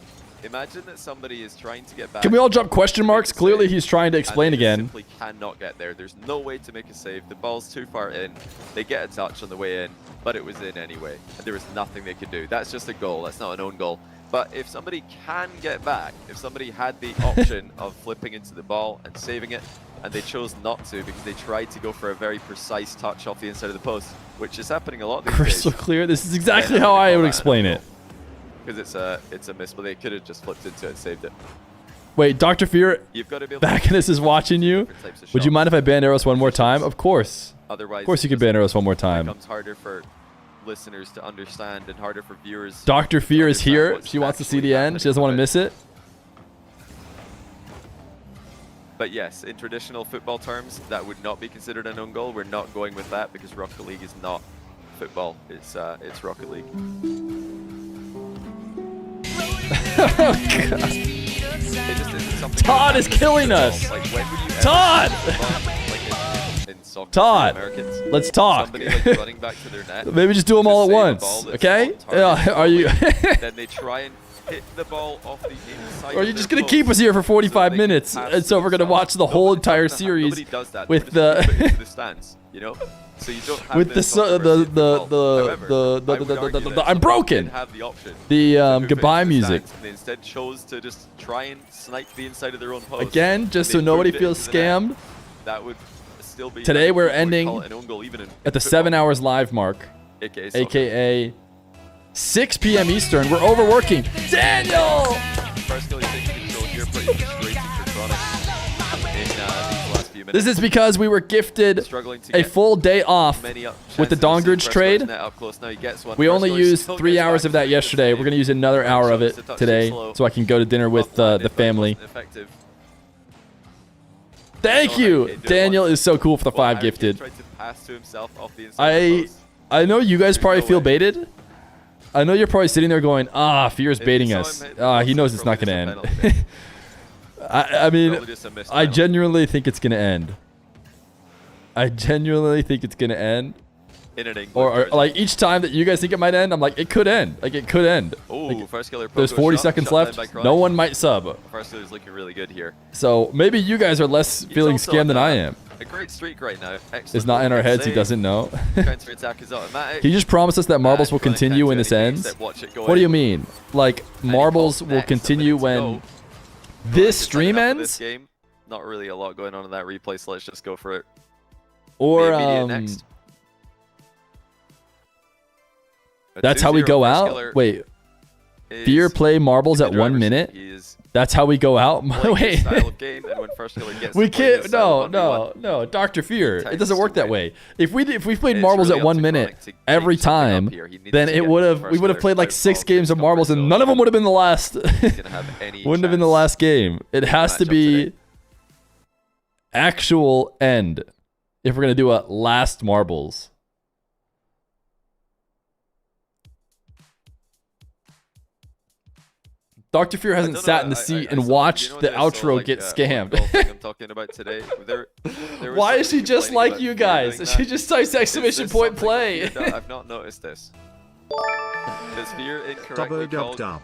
imagine that somebody is trying to get back. Can we all drop question marks? Clearly he's trying to explain and they again. Simply cannot get there. There's no way to make a save. The ball's too far in. They get a touch on the way in, but it was in anyway. And there was nothing they could do. That's just a goal. That's not an own goal. But if somebody can get back, if somebody had the option of flipping into the ball and saving it, and they chose not to because they tried to go for a very precise touch off the inside of the post, which is happening a lot these Crystal days. clear. This is exactly how I would explain it. Because it's a miss, but they could have just flipped into it and saved it. Wait, Dr. Fear, You've got to be able Bacchus is watching you. Would you mind if I ban Eros one more time? Of course. Otherwise, Of course you could ban Eros one more It time. becomes harder for listeners to understand and harder for viewers. Dr. Fear is understand here. what's She wants to see actually the end. She doesn't want to happening. miss it. But yes, in traditional football terms, that would not be considered an own goal. We're not going with that because Rocket League is not football. It's Rocket League. It just isn't something Todd is killing us. Like, when would you ever Todd! see football, like in soccer, Todd, Americans, let's talk. somebody like running back to their net, Maybe just do them all at to save a once, ball that's okay? on target, Yeah, are you? then they try and hit the ball off the inside. Or are you of just their gonna keep post us here for 45 they can minutes, pass and so we're gonna watch the whole Nobody entire does that. series Nobody does that. with They're just gonna put it the into the stands, you know? So you don't have with the this so- controversy in football. However, I would the argue that I'm somebody broken. did have the option The to move it goodbye into the music. stands, and they instead chose to just try and snipe the inside of their own post. Again, just and so they nobody moved it feels into the net. scammed. That would still be. Today we're you would call ending it an own goal even in at the football, 7 hours live mark, aka soccer. aka 6 p.m. Eastern. We're overworking. Daniel! First goal, he's taking control here, pretty frustrating for Chronic in these last few minutes. This is because we were gifted Struggling to a get full day off many with the chances to see Dongridge First trade. goal's net up close. Now he gets one. We First only goal used still 3 gets hours back of that to yesterday. save. We're gonna use another hour of Shows it the touch today, is slow. so I can go to dinner with Well the landed, but it family. wasn't effective. Thank Alright, you. it did Daniel once. is so cool for the Well, 5 Harry gifted. tried to pass to himself off the inside of the post. I know you guys There's probably no feel way. baited. I know you're probably sitting there going, Fear's If you baiting saw us. him hit Ah, the he post, knows it's not probably gonna just a end. penalty. I mean, Probably just a missed I penalty. genuinely think it's gonna end. I genuinely think it's gonna end. In an England Or jersey. like each time that you guys think it might end, I'm like, it could end. Like it could end. Oh, Like, first killer. there's 40 seconds left. No one might sub. First killer's looking really good here. So maybe you guys are less He's feeling also scammed on than I am. a great streak right now. Excellent It's not in our goal, heads. He save. doesn't know. Counter attack is automatic. He just promised us that marbles will Chronic continue can't when do this anything ends. except watch it go What do in. you mean? Like And he marbles calls will next, continue something to when go. this Chronic is stream setting up for this ends? game. Not really a lot going on in that replay, so let's just go for it. Or The immediate next. A that's how we 2-0 go first out? killer Wait, is Fear play marbles in at the 1 driver's minute? seat. He is That's how we go out? playing his Wait. style of game, and when first killer gets We to play his can't. style No, of 1v1, no. Dr. Fear. It tends doesn't to work that win. way. If we played It's marbles really at up 1 to minute Chronic to every make something up time, here. He needs then to it get would the have. first We would have killer played like out 6 of games of his marbles, comfort and zone. none of them would have been the last. Gonna have any Wouldn't have been the chance last game. It has to matchup be today. actual end if we're gonna do a last marbles. Dr. Fear hasn't I don't sat know, in the I- seat I and saw- watched you know the when I saw, outro like, get one scammed. goal thing I'm talking about today. There was Why is she somebody just complaining like about you Fear guys? doing She that. just types Is exclamation this point something play. that Fear does? I've not noticed this. Does Fear incorrectly call Dub.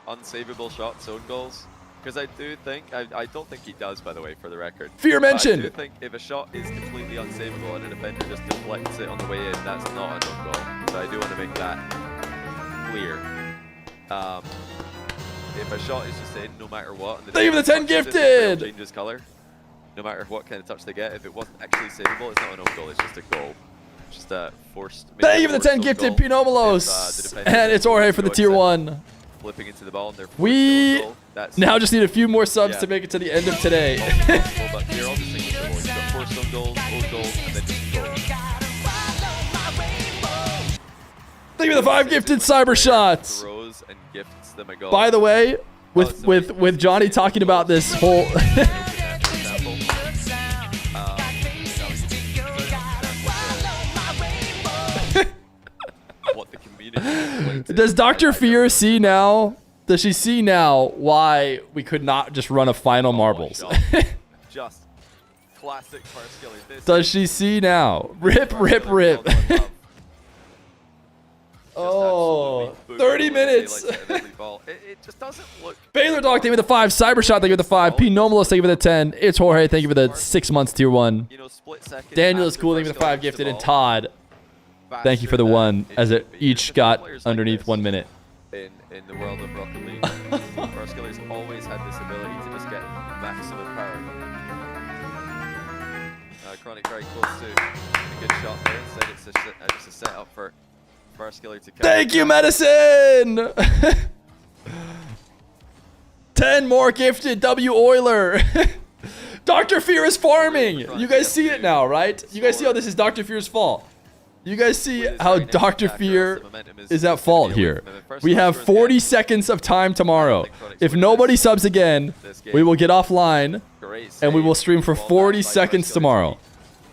unsavable shots own goals? Because I do think, I don't think he does, by the way, for the record. Fear But I mentioned. do think if a shot is completely unsavable and a defender just deflects it on the way in, that's not an own goal. So I do want to make that clear. If a shot is just in, no matter what, and the Thank you for the 10 defender touches it, the gifted! ball changes color. No matter what kind of touch they get, if it wasn't actually savable, it's not an own goal. It's just a goal. Just a forced. Thank you for the 10 gifted, Pinomolos! And it's Jorge for the tier 1. Flipping into the ball and they're forced We to own goal. That's now just need a few more subs Yeah. to make it to the end of today. possible, but they're all distinguishable. You've got forced own goals, and then just goals. Thank you for the 5 gifted cyber shots. Throws and gifts them a goal. By the way, with so with we- with Johnny talking about this whole Open net, for example. What the community is willing to Does do. Dr. Fear see now? Does she see now why we could not just run a final marbles? Just classic first killer. This Does she see now? Rip, rip, rip. Oh, absolutely 30 boogering minutes. daylights out of every ball. It just doesn't look. Baylor Dog, thank you for the 5. Cybershot, thank you for the 5. P. Nomalus, thank you for the 10. It's Jorge, thank you for the 6 months, tier 1. You know, split second. Daniel is after cool, thank you for the 5 Farscaller gifted. gets And the Todd, ball, thank you for the faster 1, than as it should be. each There's got players like underneath this 1 minute. in the world of Rocket League. Farscaler's always had this ability to just get maximum power. Chronic very close to a good shot there. Instead, it's just a setup for Farscaler to catch. Thank you, Medicine! 10 more gifted, W Euler. Dr. Feer is farming. You guys see it now, right? You guys see how this is Dr. Feer's fault. You guys see how Dr. Feer is at fault here. We have 40 seconds of time tomorrow. If nobody subs again, we will get offline and we will stream for 40 seconds tomorrow.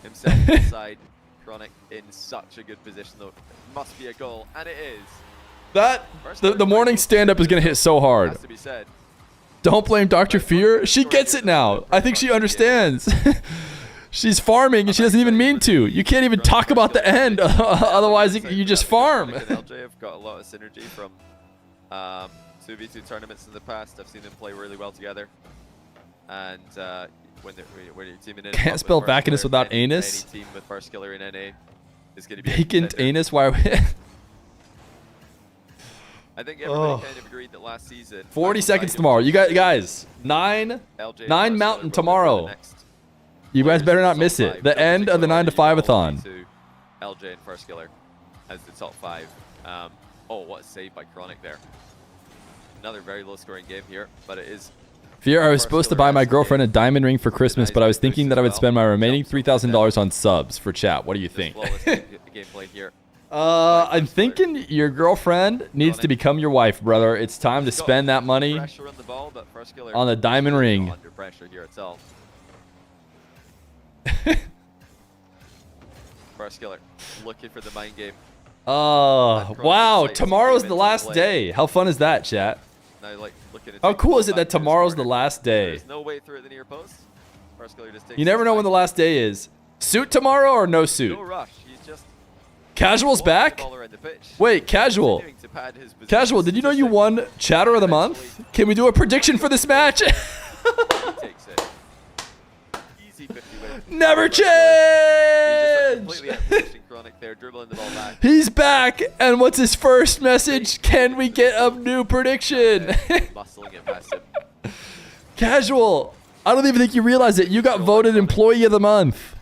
Himself inside, Chronic in such a good position though. It must be a goal, and it is. The morning stand-up is going to hit so hard. Has to be said. Don't blame Dr. Feer. She gets it now. I think she understands. She's farming and she doesn't even mean to. You can't even talk about the end. Otherwise, you just farm. LJ have got a lot of synergy from 2v2 tournaments in the past. I've seen them play really well together. And when you're teaming in, Can't spell Vacanus without anus. Any team with Farscaler in NA is going to be Vacant anus? Why? I think everybody kind of agreed that last season. 40 seconds tomorrow. You guys, 9 Mountain tomorrow. You guys better not miss it. The end of the 9 to 5-a-thon. LJ and Farscaler as the top 5. Oh, what a save by Chronic there. Another very low scoring game here, but it is. Fear, I was supposed to buy my girlfriend a diamond ring for Christmas, but I was thinking that I would spend my remaining $3,000 on subs for chat. What do you think? Gameplay here. I'm thinking your girlfriend needs to become your wife, brother. It's time to spend that money on the diamond ring. Under pressure here itself. Farscaler looking for the mind game. Wow, tomorrow's the last day. How fun is that, chat? How cool is it that tomorrow's the last day? There's no way through at the near post. Farscaler just takes You never know when the last day is. Suit tomorrow or no suit? No rush. He's just Casual's back? Wait, Casual. Casual, did you know you won Chatter of the Month? Can we do a prediction for this match? Never change! He's back, and what's his first message? Can we get a new prediction? Casual, I don't even think you realize it. You got voted Employee of the Month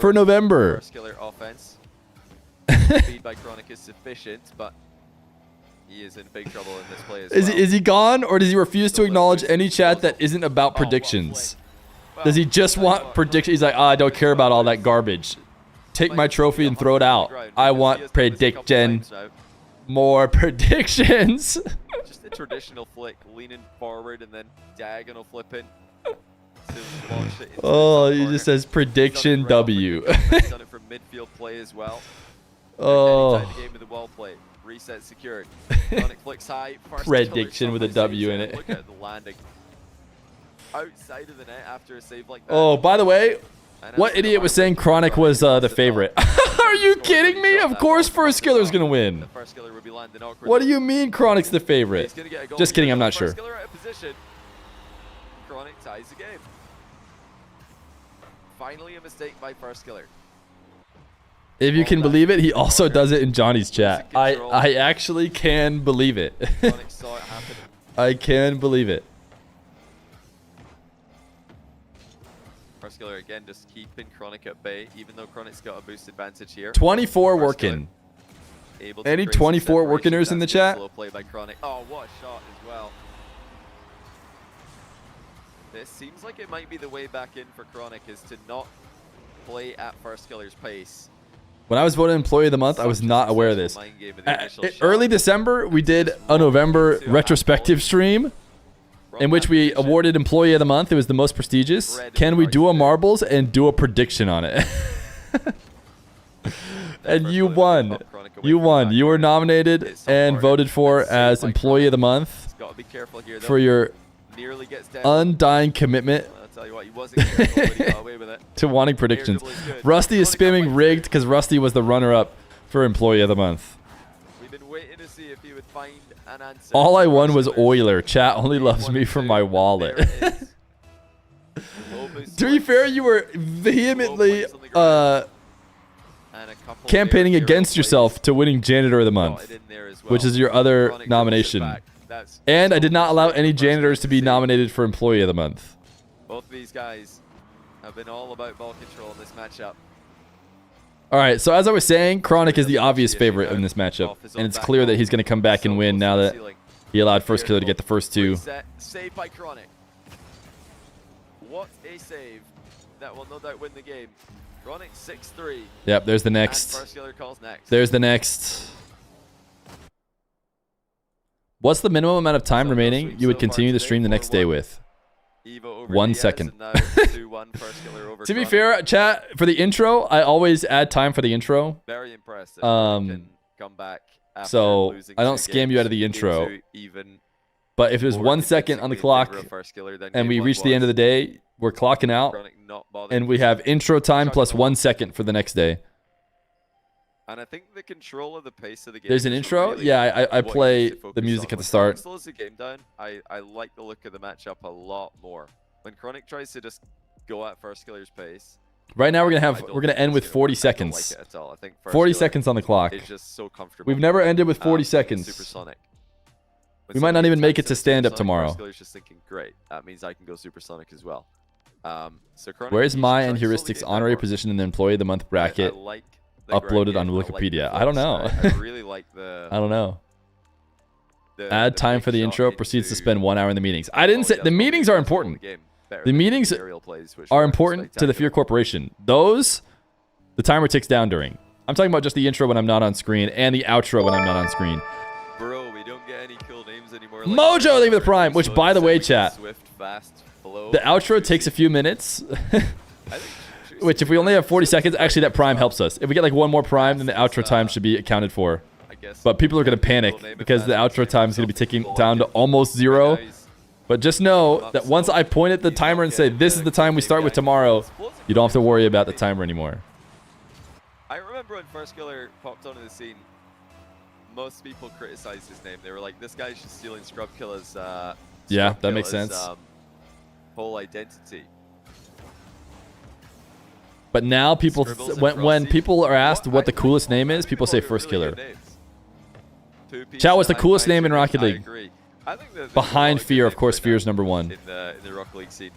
for November. Speed by Chronic is sufficient, but he is in big trouble in this play as well. Is he gone, or does he refuse to acknowledge any chat that isn't about predictions? Does he just want predictions? He's like, I don't care about all that garbage. Take my trophy and throw it out. I want prediction. More predictions. Just a traditional flick, leaning forward and then diagonal flipping. Oh, he just says prediction W. He's done it from midfield play as well. Oh. Anytime the game with the wall play. Reset secured. Chronic flicks high. Prediction with a W in it. Look at the landing. Outside of the net after a save like that. Oh, by the way, what idiot was saying Chronic was the favorite? Are you kidding me? Of course Farscaler's going to win. What do you mean Chronic's the favorite? Just kidding, I'm not sure. Chronic ties the game. Finally a mistake by Farscaler. If you can believe it, he also does it in Johnny's chat. I actually can believe it. I can believe it. Farscaler again just keeping Chronic at bay, even though Chronic's got a boost advantage here. 24 working. Any 24 workingers in the chat? Slow play by Chronic. Oh, what a shot as well. This seems like it might be the way back in for Chronic, is to not play at Farscaler's pace. When I was voted Employee of the Month, I was not aware of this. Early December, we did a November retrospective stream in which we awarded Employee of the Month. It was the most prestigious. Can we do a marbles and do a prediction on it? And you won. You won. You were nominated and voted for as Employee of the Month for your undying commitment to wanting predictions. Rusty is spamming rigged because Rusty was the runner-up for Employee of the Month. find an answer. All I won was First killer. Euler. Chat only loves me for my wallet. To be fair, you were vehemently campaigning against yourself to winning Janitor of the Month, which is your other nomination. And I did not allow any janitors to be nominated for Employee of the Month. Both of these guys have been all about ball control in this matchup. All right, so as I was saying, Chronic is the obvious favorite in this matchup, and it's clear that he's going to come back and win now that he allowed First Killer to get the first two. Save by Chronic. What a save that will no doubt win the game. Chronic 6-3. Yep, there's the And next. First Killer calls next. There's the next. What's the minimum amount of time remaining you would continue the stream the next day with? 1 second. To be fair, chat, for the intro, I always add time for the intro. Very impressed. Come back So I don't scam you out of the intro. But if there's 1 second on the clock and we reach the end of the day, we're clocking out and we have intro time plus 1 second for the next day. And I think the control of the pace of the game. There's an intro? Really Yeah, I play the music at the start. When Chronic slows the game down, I like the look of the matchup a lot more. When Chronic tries to just go at First Killer's pace. Right now we're gonna end with 40 seconds. 40 seconds on the clock. It's just so comfortable. We've never ended with 40 seconds. Supersonic. We might not even make it to stand up Supersonic, tomorrow. First Killer's just thinking, great, that means I can go supersonic as well. So Chronic, Where's he's my trying and to slowly heuristics get honorary that position in the Employee of the Month bracket I like the uploaded grind on game. I like the Wikipedia? I don't know. flex. I really like the. I don't know. the Add time big for the shot intro, proceeds to into spend 1 hour in the meetings. I didn't say the meetings are important. The meetings are important to the Fear Corporation. Those, the timer ticks down during. I'm talking about just the intro when I'm not on screen and the outro when I'm not on screen. Bro, we don't get any cool names anymore. Mojo, leave the prime, which by the way, chat, Swift, fast, flow. the outro takes a few minutes. Which, if we only have 40 seconds, actually that prime helps us. If we get like 1 more prime, then the outro time should be accounted for. But people are going to panic because the outro time is going to be ticking down to almost 0. But just know that once I point at the timer and say, this is the time we start with tomorrow, you don't have to worry about the timer anymore. I remember when First Killer popped onto the scene, most people criticized his name. They were like, this guy's just stealing Scrub Killer's Yeah, that makes sense. Whole identity. But now people, when people are asked what the coolest name is, people say First Killer. Chat, what's the coolest name in Rocket League? I think that Behind Fear, of course, Fear's number 1. in the Rocket League scene.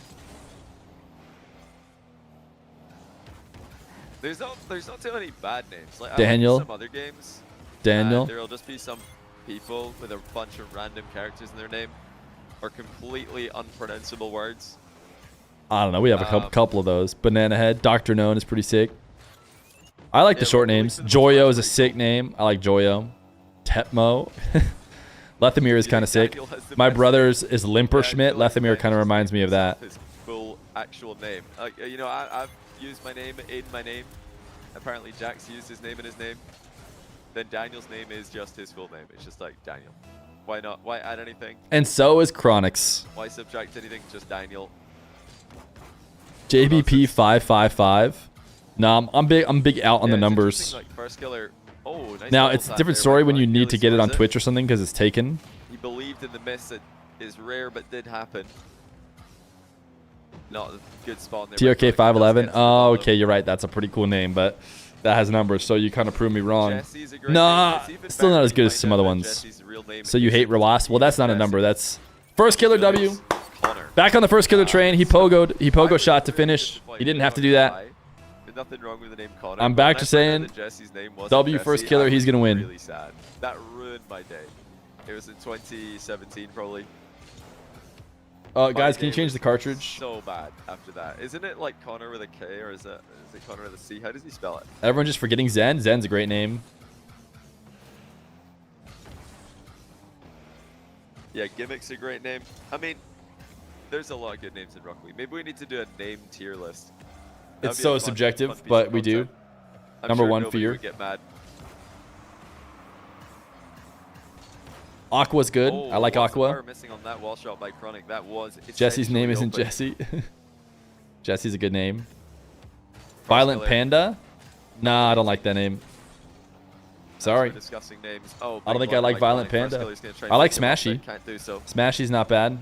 There's not too many bad names. Like, Daniel. I like some other games. Daniel. There'll just be some people with a bunch of random characters in their name, or completely unpronounceable words. I don't know. We have a couple of those. Banana Head. Dr. Known is pretty sick. I like the short names. Joyo is a sick name. I like Joyo. Tepmo. Lethamir is kind of sick. My brother's is Limperschmidt. Lethamir kind of reminds me of that. His full actual name. Like, you know, I've used my name in my name. Apparently Jack's used his name in his name. Then Daniel's name is just his full name. It's just like Daniel. Why not? Why add anything? And so is Chronix. Why subtract anything? Just Daniel. JBP 555. No, I'm big out on the numbers. Like First Killer. Oh, nice Now double it's a tap different there, story but when you nearly need to get it on scores Twitch or something because it's taken. He believed in the miss that is rare but did happen. Not a good spot in there. TRK 511. Oh, okay, you're right. That's a pretty cool name, but that has numbers, so you kind of proved me wrong. Nah, still not as good as some other ones. So you hate Rawas? Well, that's not a number. That's First Killer W. Back on the First Killer train. He pogoed. He pogo shot to finish. He didn't have to do that. Nothing wrong with the name Connor. I'm back to saying W First Killer. He's gonna win. Really sad. That ruined my day. It was in 2017 probably. Guys, can you change the cartridge? So bad after that. Isn't it like Connor with a K or is it Connor with a C? How does he spell it? Everyone just forgetting Zen. Zen's a great name. Yeah, Gimmick's a great name. I mean, there's a lot of good names in Rocket League. Maybe we need to do a name tier list. It's so subjective, but we do. Number 1, Fear. Get mad. Aqua's good. I like Aqua. Missing on that wall shot by Chronic. That was Jesse's name isn't Jesse. Jesse's a good name. Violent Panda? Nah, I don't like that name. Sorry. Discussing names. Oh, I don't think I like Violent Panda. I like Smashy. Can't do so. Smashy's not bad.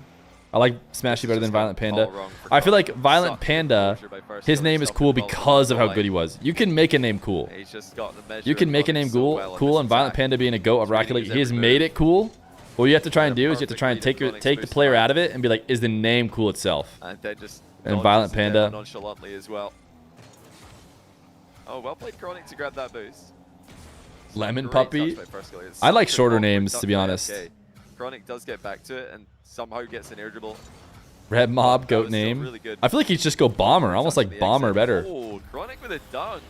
I like Smashy better than Violent Panda. I feel like Violent Panda, his name is cool because of how good he was. You can make a name cool. You can make a name cool, and Violent Panda being a GOAT of Rocket League, he has made it cool. What you have to try and do is you have to try and take the player out of it and be like, is the name cool itself? And Violent Panda. Nonchalantly as well. Oh, well played Chronic to grab that boost. Lemon Puppy. I like shorter names, to be honest. Chronic does get back to it and somehow gets an air dribble. Red Mob, GOAT name. I feel like he'd just go Bomber. Almost like Bomber better. Oh, Chronic with a dunk.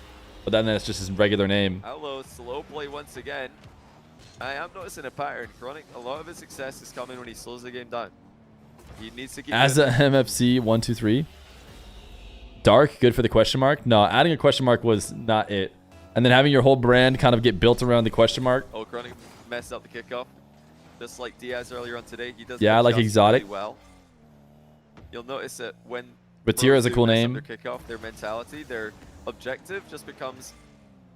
But then it's just his regular name. Hello, slow play once again. I am noticing a pattern. Chronic, a lot of his success is coming when he slows the game down. He needs to keep as a MFC 123. Dark, good for the question mark. No, adding a question mark was not it. And then having your whole brand kind of get built around the question mark. Oh, Chronic messed up the kickoff. Just like Diaz earlier on today, he does. Yeah, I like Exotic. Really well. You'll notice that when Batir is a cool name. Their kickoff, their mentality, their objective just becomes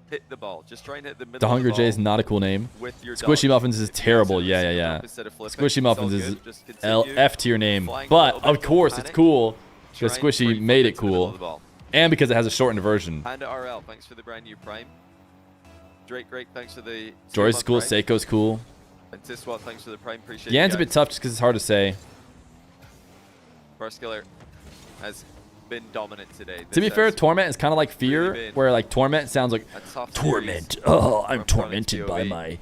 hit the ball. Just try and hit the middle. The Hunger of the J is not a cool name. Squishy Muffins is terrible. Yeah. Squishy Muffins is F tier name. But of course it's cool because Squishy made it cool. And because it has a shortened version. Panda RL, thanks for the brand new Prime. Drake, great, thanks for the. Joy's cool. Seiko's cool. And Tiswat, thanks for the Prime. Appreciate it. Yan's a bit tough just because it's hard to say. First Killer has been dominant today. To be fair, Torment is kind of like Fear, really where like Torment sounds like Torment. Oh, I'm tormented by my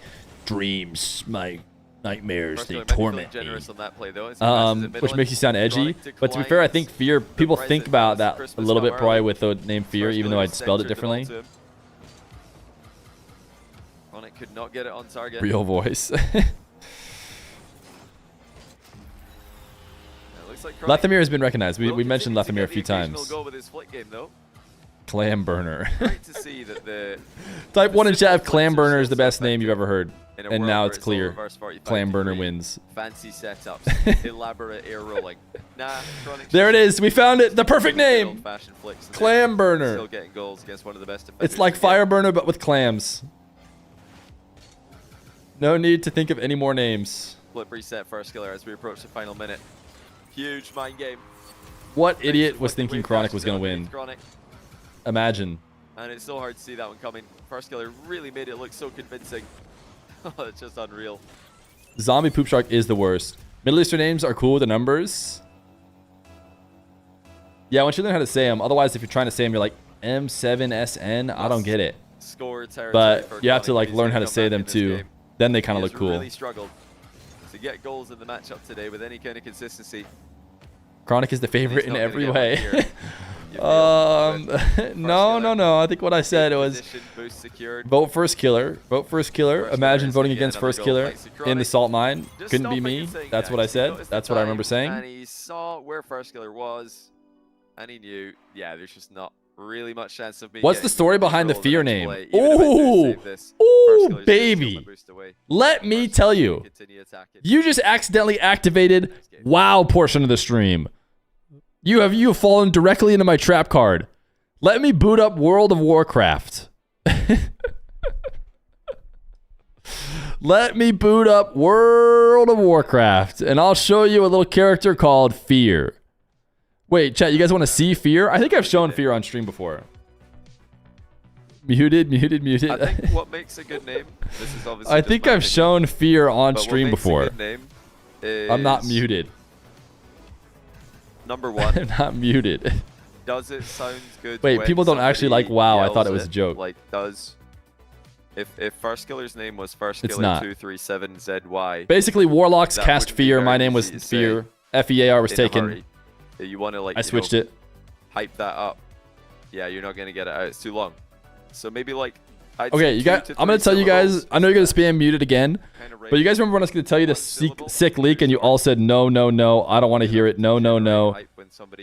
dreams, my nightmares. They torment me. Which makes you sound edgy. But to be fair, I think Fear, people think about that a little bit probably with the name Fear, even though I spelled it differently. Chronic could not get it on target. Real voice. Lethamir has been recognized. We mentioned Lethamir a few times. Clam Burner. Type 1 in chat if Clam Burner is the best name you've ever heard. And now it's clear. Clam Burner wins. Fancy setups. Elaborate air rolling. Nah, there it is. We found it. The perfect name. Clam Burner. Still getting goals against one of the best it's like Fire Burner but with clams. No need to think of any more names. Flip reset First Killer as we approach the final minute. Huge mind game. What idiot was thinking Chronic was going to win? Imagine. And it's so hard to see that one coming. First Killer really made it look so convincing. It's just unreal. Zombie Poop Shark is the worst. Middle Eastern names are cool with the numbers. Yeah, once you learn how to say them. Otherwise, if you're trying to say them, you're like M7SN. I don't get it. But you have to like learn how to say them too. Then they kind of look cool. Really struggled to get goals in the matchup today with any kind of consistency. Chronic is the favorite in every way. No. I think what I said was vote First Killer. Vote First Killer. Imagine voting against First Killer in the salt mine. Couldn't be me. That's what I said. That's what I remember saying. And he saw where First Killer was, and he knew, yeah, there's just not really much chance of me. What's the story behind the Fear name? Ooh, baby. Let me tell you. You just accidentally activated WoW portion of the stream. You have fallen directly into my trap card. Let me boot up World of Warcraft. Let me boot up World of Warcraft, and I'll show you a little character called Fear. Wait, chat, you guys want to see Fear? I think I've shown Fear on stream before. Muted. I think what makes a good name, this is obviously I think I've shown Fear on stream before. I'm not muted. Number one. I'm not muted. Does it sound good? Wait, people don't actually like WoW. I thought it was a joke. Like, if First Killer's name was First Killer 237ZY. Basically, Warlocks cast Fear. My name was Fear. FEAR was taken. You want to like. I switched it. Hype that up. Yeah, you're not gonna get it out. It's too long. So maybe like. Okay, you guys. I'm gonna tell you guys. I know you're gonna spam muted again, but you guys remember when I was gonna tell you the sick leak, and you all said no. I don't want to hear it. No.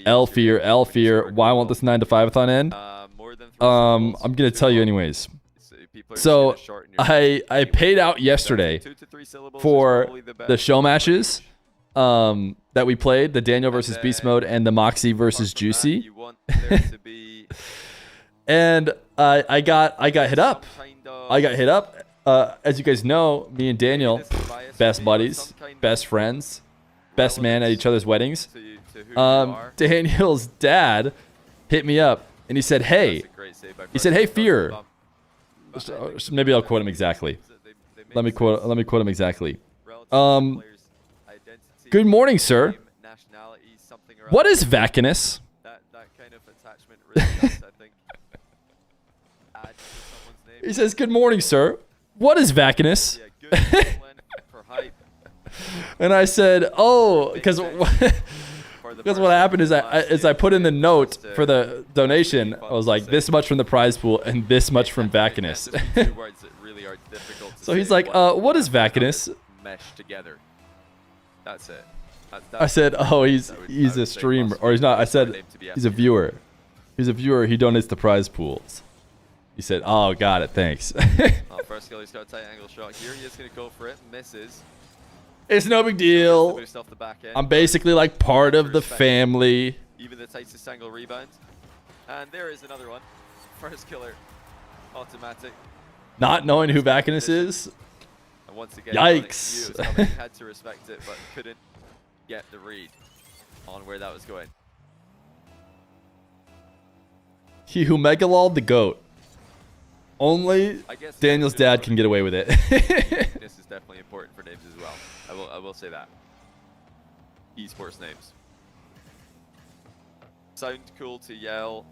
L Fear. Why won't this 9 to 5-a-thon end? I'm gonna tell you anyways. So I paid out yesterday for the show matches that we played, the Daniel versus Beast Mode and the Moxie versus Juicy. And I got hit up. as you guys know, me and Daniel, best buddies, best friends, best man at each other's weddings. Daniel's dad hit me up and he said, "Hey," "Hey, Feer." So maybe I'll quote him exactly. Let me quote him exactly. Good morning, sir. What is Vacanus? He says, "Good morning, sir. What is Vacanus?" And I said, "Oh, because what happened is I put in the note for the donation. I was like, this much from the prize pool and this much from Vacanus." So he's like, "What is Vacanus?" Mesh together. That's it. I said, "Oh, he's a streamer, or he's not." I said, "He's a viewer. He's a viewer. He donates to prize pools." He said, "Oh, got it. Thanks." First skill, he's got a tight angle shot here. He is going to go for it. Misses. It's no big deal. I'm basically like part of the family. Even the tightest angle rebound. And there is another one. First killer. Automatic. Not knowing who Vacanus is. And once again, yikes. He had to respect it, but couldn't get the read on where that was going. He who megaloled the goat. Only Daniel's dad can get away with it. This is definitely important for names as well. I will say that. Esports names. Sound cool to yell.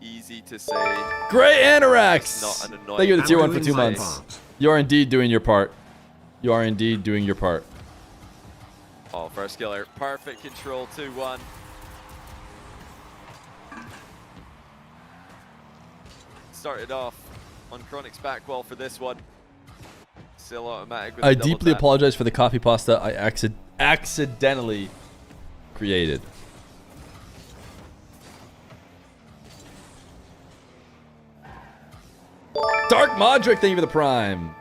Easy to say. Great Anorax! Not an annoying. Thank you for the tier 1 for 2 months. You are indeed doing your part. You are indeed doing your part. Oh, first killer. Perfect control, 2-1. Started off on Chronic's back wall for this one. Still automatic with I the double deeply tap. apologize for the coffee pasta I accidentally created. Dark Modric, thank you for the prime.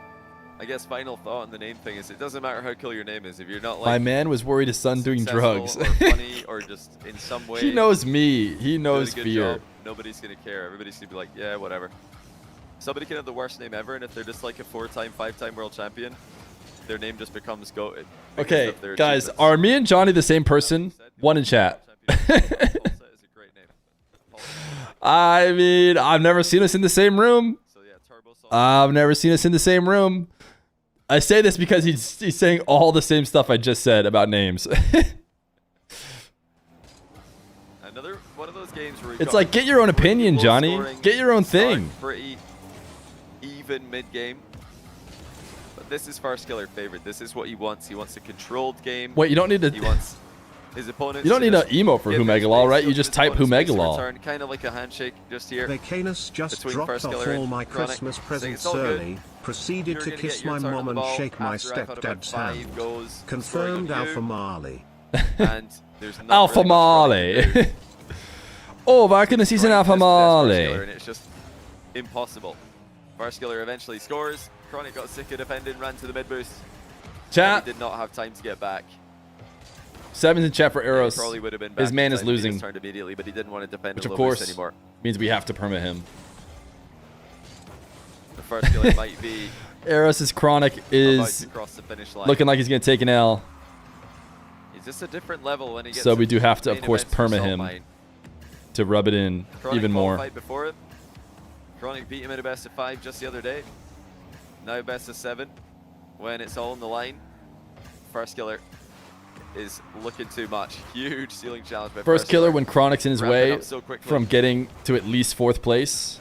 I guess final thought on the name thing is it doesn't matter how cool your name is if you're not like My man was worried his son doing drugs. or funny or just in some way. He knows me. He doing knows a good Feer. job, nobody's gonna care. Everybody's gonna be like, yeah, whatever. Somebody can have the worst name ever, and if they're just like a 4-time, 5-time world champion, their name just becomes goated. Okay, guys, are me and Johnny the same person? One in chat. I mean, I've never seen us in the same room. I've never seen us in the same room. I say this because he's saying all the same stuff I just said about names. Another one of those games where It's like, get your own opinion, Johnny. Get your own thing. Pretty even mid-game. But this is First Killer favorite. This is what he wants. He wants a controlled game. Wait, you don't need to... He wants his opponents. You don't need an emote for Humegalol, right? You just type Humegalol. Kind of like a handshake just here. Vacanus just dropped off all my Christmas presents early. Proceeded to kiss my mom and shake my stepdad's hand. Confirmed Alpha Marley. And there's Alpha Marley. Oh, Vacanus, he's an Alpha Marley. And it's just impossible. First Killer eventually scores. Chronic got sick of defending, ran to the mid boost. Chat. He did not have time to get back. 7's in chat for Eros. Probably would have been His back man in is time if he losing. just turned immediately, but he didn't want to defend Which, a of low boost course, anymore. means we have to permit him. The First Killer might be Eros' Chronic is about to cross the finish line. looking like he's going to take an L. He's just a different level when he gets So we do have to, of main course, events for permit him Saltmine. to rub it in Chronic even more. qualified before him. Chronic beat him in a best of 5 just the other day. Now best of 7. When it's all on the line, First Killer is looking too much. Huge ceiling challenge by First Killer when Chronic's in his Wrapping way up so quickly. from getting to at least 4th place.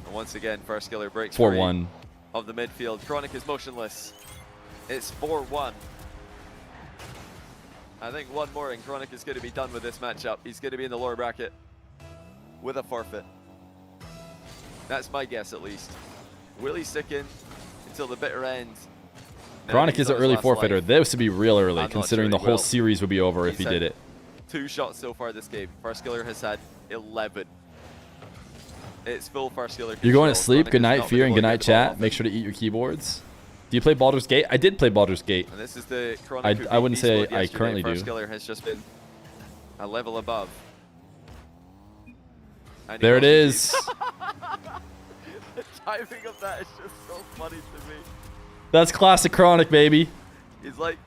And once again, First Killer breaks 4-1. free of the midfield. Chronic is motionless. It's 4-1. I think one more and Chronic is going to be done with this matchup. He's going to be in the lower bracket with a forfeit. That's my guess, at least. Will he stick in until the bitter end? No, Chronic he's is an on his early last forfeiter. life. This would be real early, I'm not considering sure the he whole will. series would be over if he He's did had it. 2 shots so far this game. First Killer has had 11. It's full First Killer. You're going to control. sleep. Chronic Good has night, not been Fear, and able good to night, get the ball chat. off Make him. sure to eat your keyboards. Do you play Baldur's Gate? I did play Baldur's Gate. And this is the Chronic I wouldn't say I yesterday. currently First do. Killer has just been a level above. And he There it lost is. the timing of that is just so funny to me. That's classic Chronic, baby. He's like,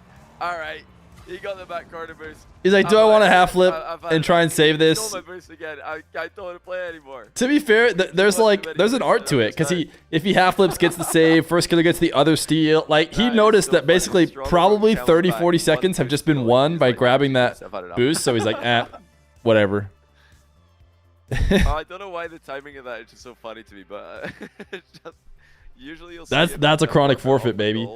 all right, he got the back corner boost. He's like, do I want to half flip and try and save this? Stole my boost again. I don't want to play anymore. To be fair, there's an art to it, because if he half flips, gets the save, first killer gets the other steal. Like, he noticed that basically probably 30-40 seconds have just been won by grabbing that boost, so he's like, whatever. I don't know why the timing of that is just so funny to me, but it's just usually you'll see that's a Chronic forfeit, baby.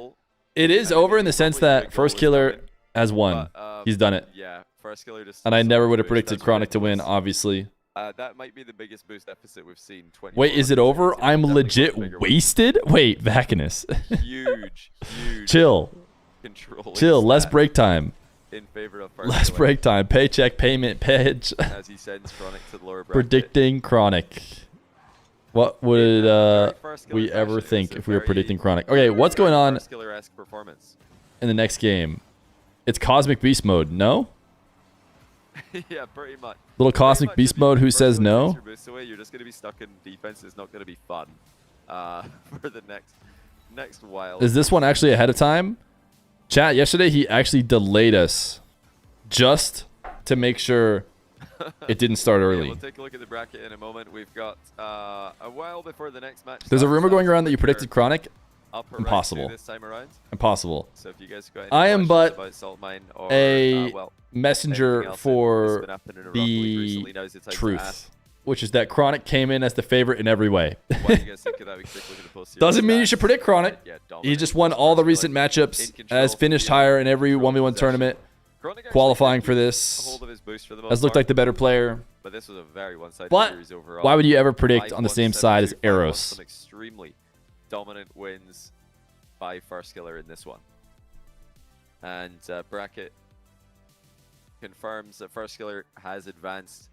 It is over in the sense that first killer has won. He's done it. Yeah, first killer just. And I never would have predicted Chronic to win, obviously. That might be the biggest boost deficit we've seen. Wait, is it over? I'm legit wasted? Wait, Vacanus. Huge. Chill. Chill. Less break time. In favor of first less killer. break time. Paycheck, payment, pledge. As he sends Chronic to the lower bracket. Predicting Chronic. What would we ever think if we were predicting Chronic? Okay, what's going on in the next game? It's Cosmic Beast mode, no? Yeah, pretty much. Little Cosmic Beast mode, who says no? You're just going to be stuck in defense. It's not going to be fun for the next while. Is this one actually ahead of time? Chat, yesterday he actually delayed us just to make sure it didn't start early. We'll take a look at the bracket in a moment. We've got a while before the next match. There's a rumor going around that you predicted Chronic. Upper Impossible. This time around. Impossible. So if you guys got I am but or, a messenger for the truth, which is that Chronic came in as the favorite in every way. Doesn't mean you should predict Chronic. He just won all the recent matchups, has finished higher in every 1v1 tournament, qualifying for this, has looked like the better player. But this was a very one-sided series overall. Why would you ever predict on the same side as Eros? Some extremely dominant wins by first killer in this one. And bracket confirms that first killer has advanced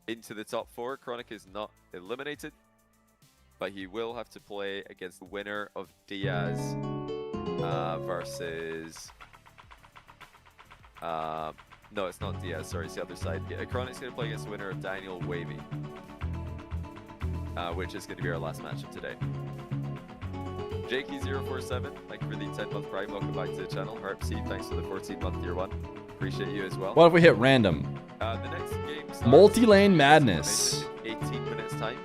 into the top 4. Chronic is not eliminated, but he will have to play against the winner of Diaz versus no, it's not Diaz, sorry, it's the other side. Chronic's going to play against the winner of Daniel Wavy, which is going to be our last matchup today. Jakey047, thank you for the 10-month prime. Welcome back to the channel. Harpsy, thanks for the 14-month tier 1. Appreciate you as well. What if we hit random? The next game starts Multi-lane madness. 18 minutes time.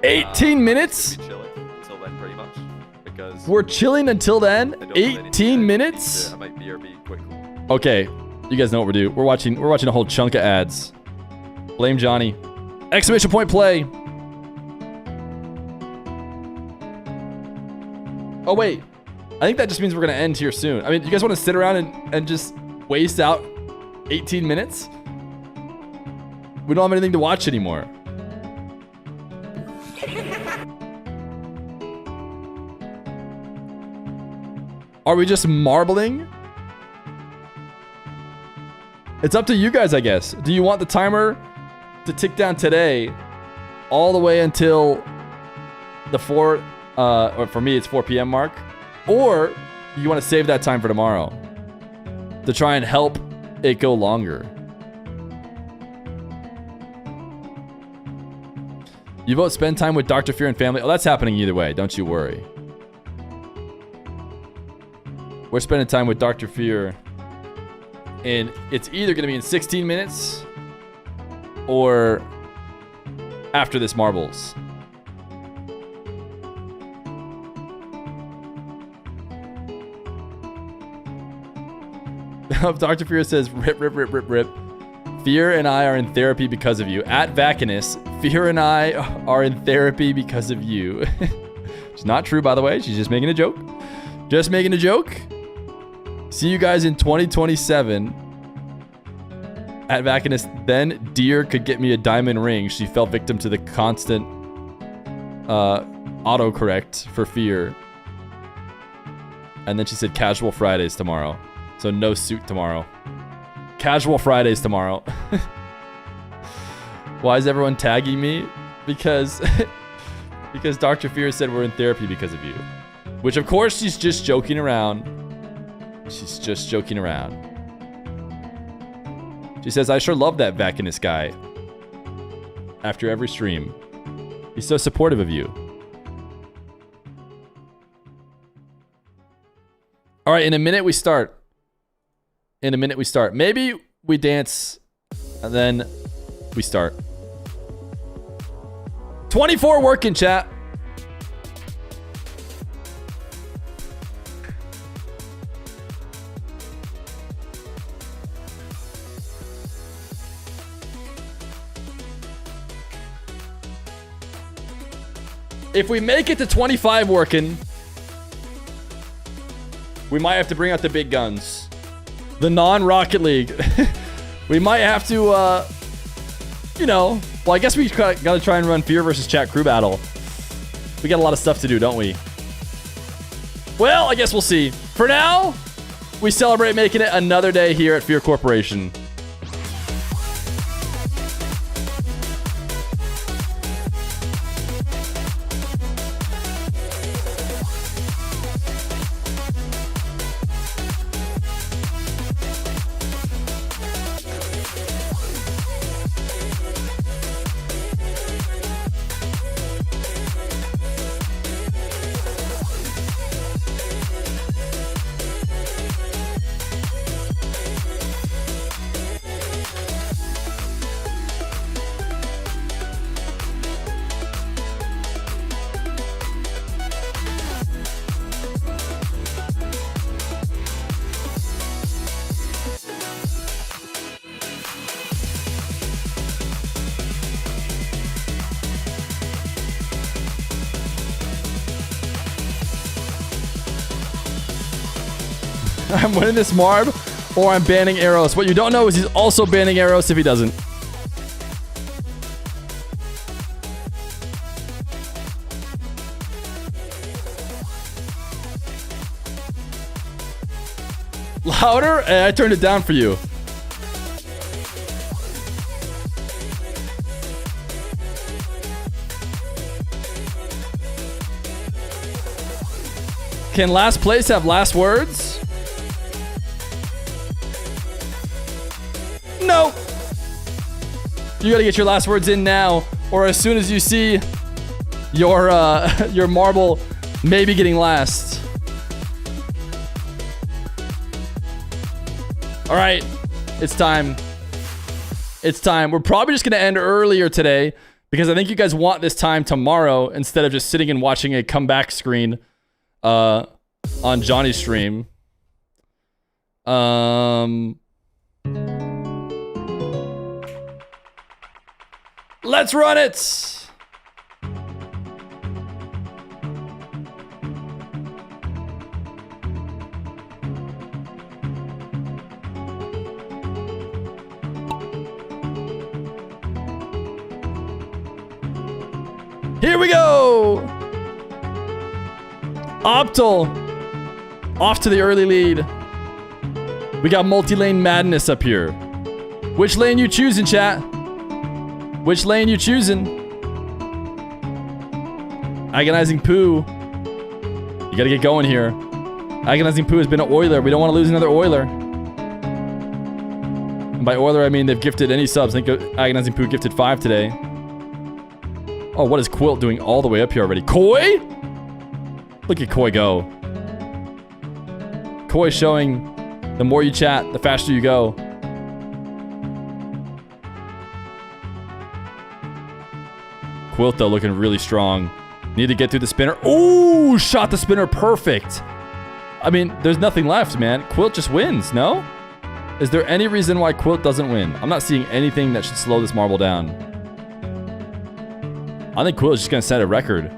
18 minutes? We'll be chilling until then, pretty much. Because we're chilling until then? 18 minutes? I might BRB quickly. Okay, you guys know what we're doing. We're watching a whole chunk of ads. Blame Johnny. Exclamation point play. Oh wait, I think that just means we're gonna end here soon. I mean, you guys want to sit around and just waste out 18 minutes? We don't have anything to watch anymore. Are we just marbling? It's up to you guys, I guess. Do you want the timer to tick down today all the way until the 4, or for me, it's 4 p.m. mark? Or you want to save that time for tomorrow to try and help it go longer? You vote spend time with Dr. Feer and family. Oh, that's happening either way. Don't you worry. We're spending time with Dr. Feer. And it's either going to be in 16 minutes or after this marbles. Dr. Feer says, rip, rip, rip, rip, rip. Feer and I are in therapy because of you. At Vacanus, Feer and I are in therapy because of you. It's not true, by the way. She's just making a joke. Just making a joke. See you guys in 2027. At Vacanus, then Deer could get me a diamond ring. She fell victim to the constant autocorrect for Fear. And then she said casual Fridays tomorrow. So no suit tomorrow. Casual Fridays tomorrow. Why is everyone tagging me? Because because Dr. Fear said we're in therapy because of you. Which of course she's just joking around. She's just joking around. She says, I sure love that Vacanus guy. After every stream. He's so supportive of you. All right, in a minute we start. In a minute we start. Maybe we dance and then we start. 24 working, chat. If we make it to 25 working, we might have to bring out the big guns. The non-Rocket League. We might have to, you know, well, I guess we gotta try and run Fear versus Chat crew battle. We got a lot of stuff to do, don't we? Well, I guess we'll see. For now, we celebrate making it another day here at Fear Corporation. I'm winning this Marb, or I'm banning Eros. What you don't know is he's also banning Eros if he doesn't. Louder? I turned it down for you. Can last place have last words? No. You gotta get your last words in now, or as soon as you see your marble maybe getting last. All right, it's time. It's time. We're probably just gonna end earlier today because I think you guys want this time tomorrow instead of just sitting and watching a comeback screen on Johnny's stream. Let's run it! Here we go! Optal off to the early lead. We got multi-lane madness up here. Which lane you choosing, chat? Which lane you choosing? Agonizing Poo. You gotta get going here. Agonizing Poo has been an Oiler. We don't want to lose another Oiler. And by Oiler, I mean they've gifted any subs. I think Agonizing Poo gifted 5 today. Oh, what is Quilt doing all the way up here already? Koi? Look at Koi go. Koi showing the more you chat, the faster you go. Quilt, though, looking really strong. Need to get through the spinner. Ooh, shot the spinner perfect. I mean, there's nothing left, man. Quilt just wins, no? Is there any reason why Quilt doesn't win? I'm not seeing anything that should slow this marble down. I think Quilt is just going to set a record.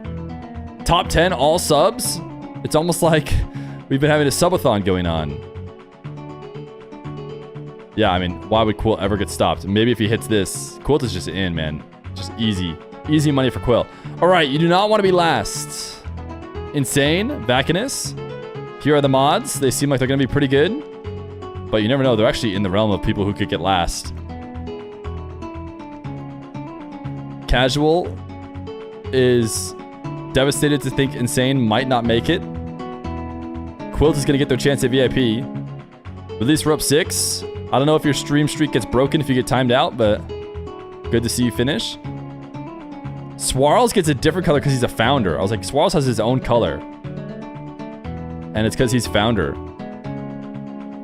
Top 10 all subs? It's almost like we've been having a subathon going on. Yeah, I mean, why would Quilt ever get stopped? Maybe if he hits this. Quilt is just in, man. Just easy. Easy money for Quill. All right, you do not want to be last. Insane, Vacanus. Here are the mods. They seem like they're going to be pretty good. But you never know. They're actually in the realm of people who could get last. Casual is devastated to think Insane might not make it. Quilt is going to get their chance at VIP. Release rope 6. I don't know if your stream streak gets broken if you get timed out, but good to see you finish. Swarls gets a different color because he's a founder. I was like, Swarls has his own color. And it's because he's founder.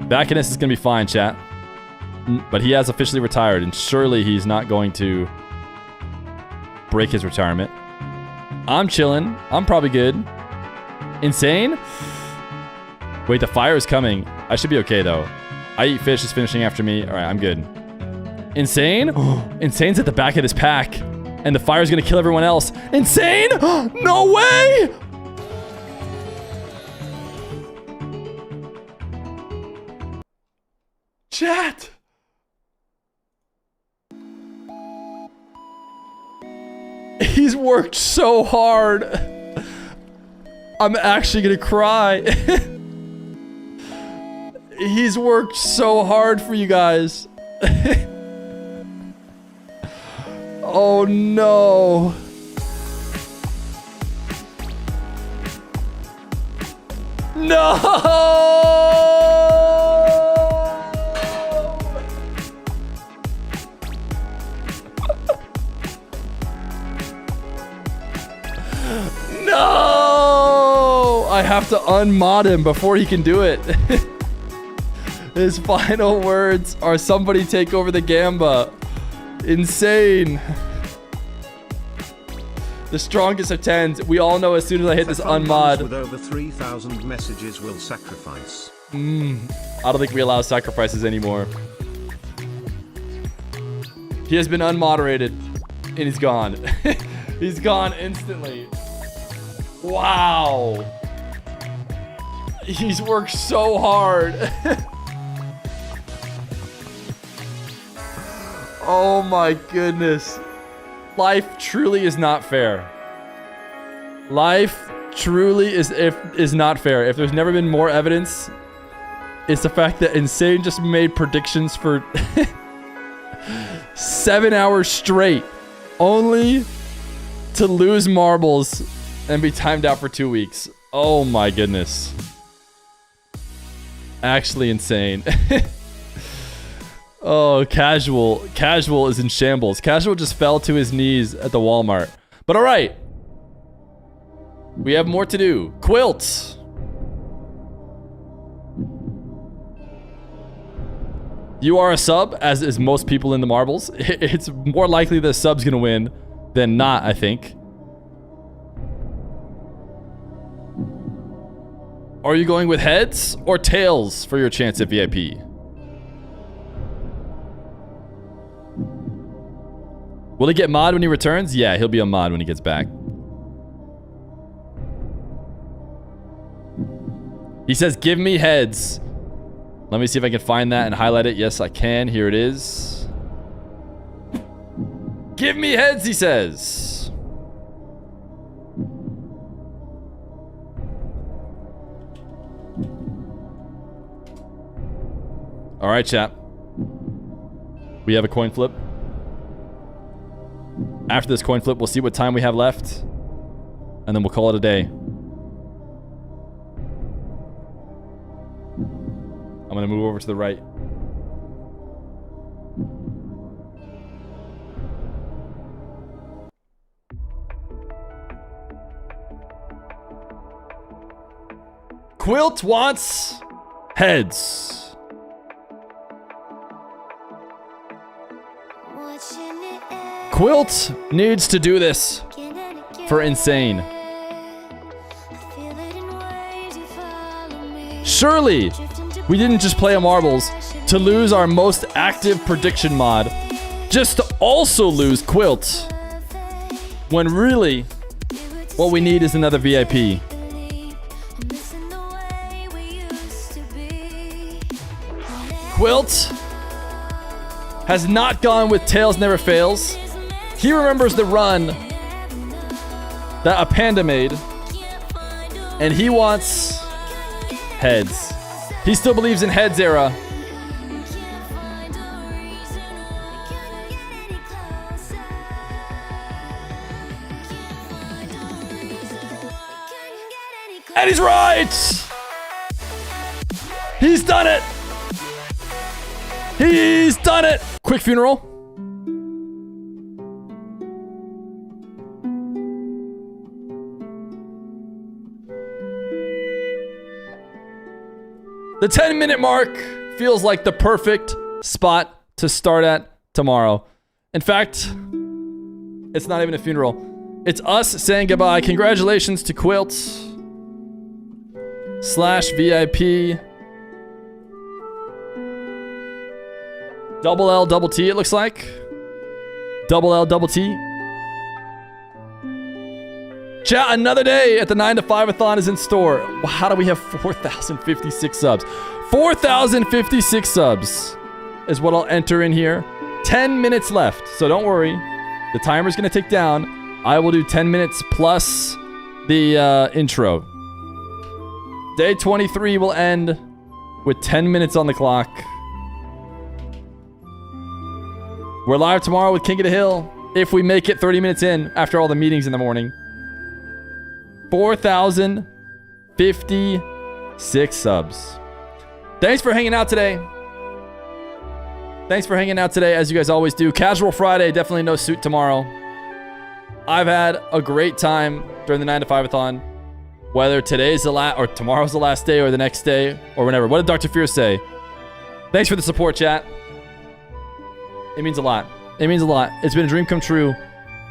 Bacchus is going to be fine, chat. But he has officially retired, and surely he's not going to break his retirement. I'm chilling. I'm probably good. Insane? Wait, the fire is coming. I should be okay, though. I eat fish is finishing after me. All right, I'm good. Insane? Insane's at the back of this pack, and the fire's going to kill everyone else. Insane? No way! Chat! He's worked so hard. I'm actually gonna cry. He's worked so hard for you guys. Oh no. No! No! I have to unmod him before he can do it. His final words are somebody take over the Gamba. Insane. The strongest of 10s. We all know as soon as I hit this unmod. With over 3,000 messages will sacrifice. I don't think we allow sacrifices anymore. He has been unmoderated. And he's gone. He's gone instantly. Wow. He's worked so hard. Oh my goodness. Life truly is not fair. Life truly is not fair. If there's never been more evidence, it's the fact that Insane just made predictions for 7 hours straight, only to lose marbles and be timed out for 2 weeks. Oh my goodness. Actually insane. Oh, Casual. Casual is in shambles. Casual just fell to his knees at the Walmart. But alright. We have more to do. Quilt. You are a sub, as is most people in the marbles. It's more likely that a sub's gonna win than not, I think. Are you going with heads or tails for your chance at VIP? Will he get mod when he returns? Yeah, he'll be a mod when he gets back. He says, give me heads. Let me see if I can find that and highlight it. Yes, I can. Here it is. Give me heads, he says. All right, chap. We have a coin flip. After this coin flip, we'll see what time we have left. And then we'll call it a day. I'm gonna move over to the right. Quilt wants heads. Quilt needs to do this for Insane. Surely, we didn't just play a marbles to lose our most active prediction mod, just to also lose Quilt. When really, what we need is another VIP. Quilt has not gone with Tails Never Fails. He remembers the run that a panda made, and he wants heads. He still believes in heads era. And he's right! He's done it! He's done it! Quick funeral. The 10-minute mark feels like the perfect spot to start at tomorrow. In fact, it's not even a funeral. It's us saying goodbye. Congratulations to Quilt/VIP. Double L, double T, it looks like. Double L, double T. Chat, another day at the 9 to 5-a-thon is in store. How do we have 4,056 subs? 4,056 subs is what I'll enter in here. 10 minutes left, so don't worry. The timer's going to tick down. I will do 10 minutes plus the intro. Day 23 will end with 10 minutes on the clock. We're live tomorrow with King of the Hill if we make it 30 minutes in after all the meetings in the morning. 4,056 subs. Thanks for hanging out today. Thanks for hanging out today, as you guys always do. Casual Friday, definitely no suit tomorrow. I've had a great time during the 9 to 5-a-thon. Whether today's the last, or tomorrow's the last day, or the next day, or whenever. What did Dr. Feer say? Thanks for the support, chat. It means a lot. It means a lot. It's been a dream come true,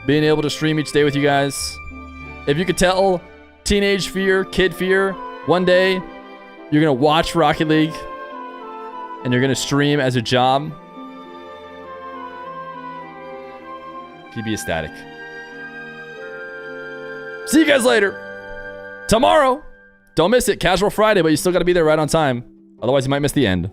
being able to stream each day with you guys. If you could tell teenage Feer, kid Feer, one day you're going to watch Rocket League and you're going to stream as a job, he'd be ecstatic. See you guys later. Tomorrow, don't miss it. Casual Friday, but you still got to be there right on time. Otherwise, you might miss the end.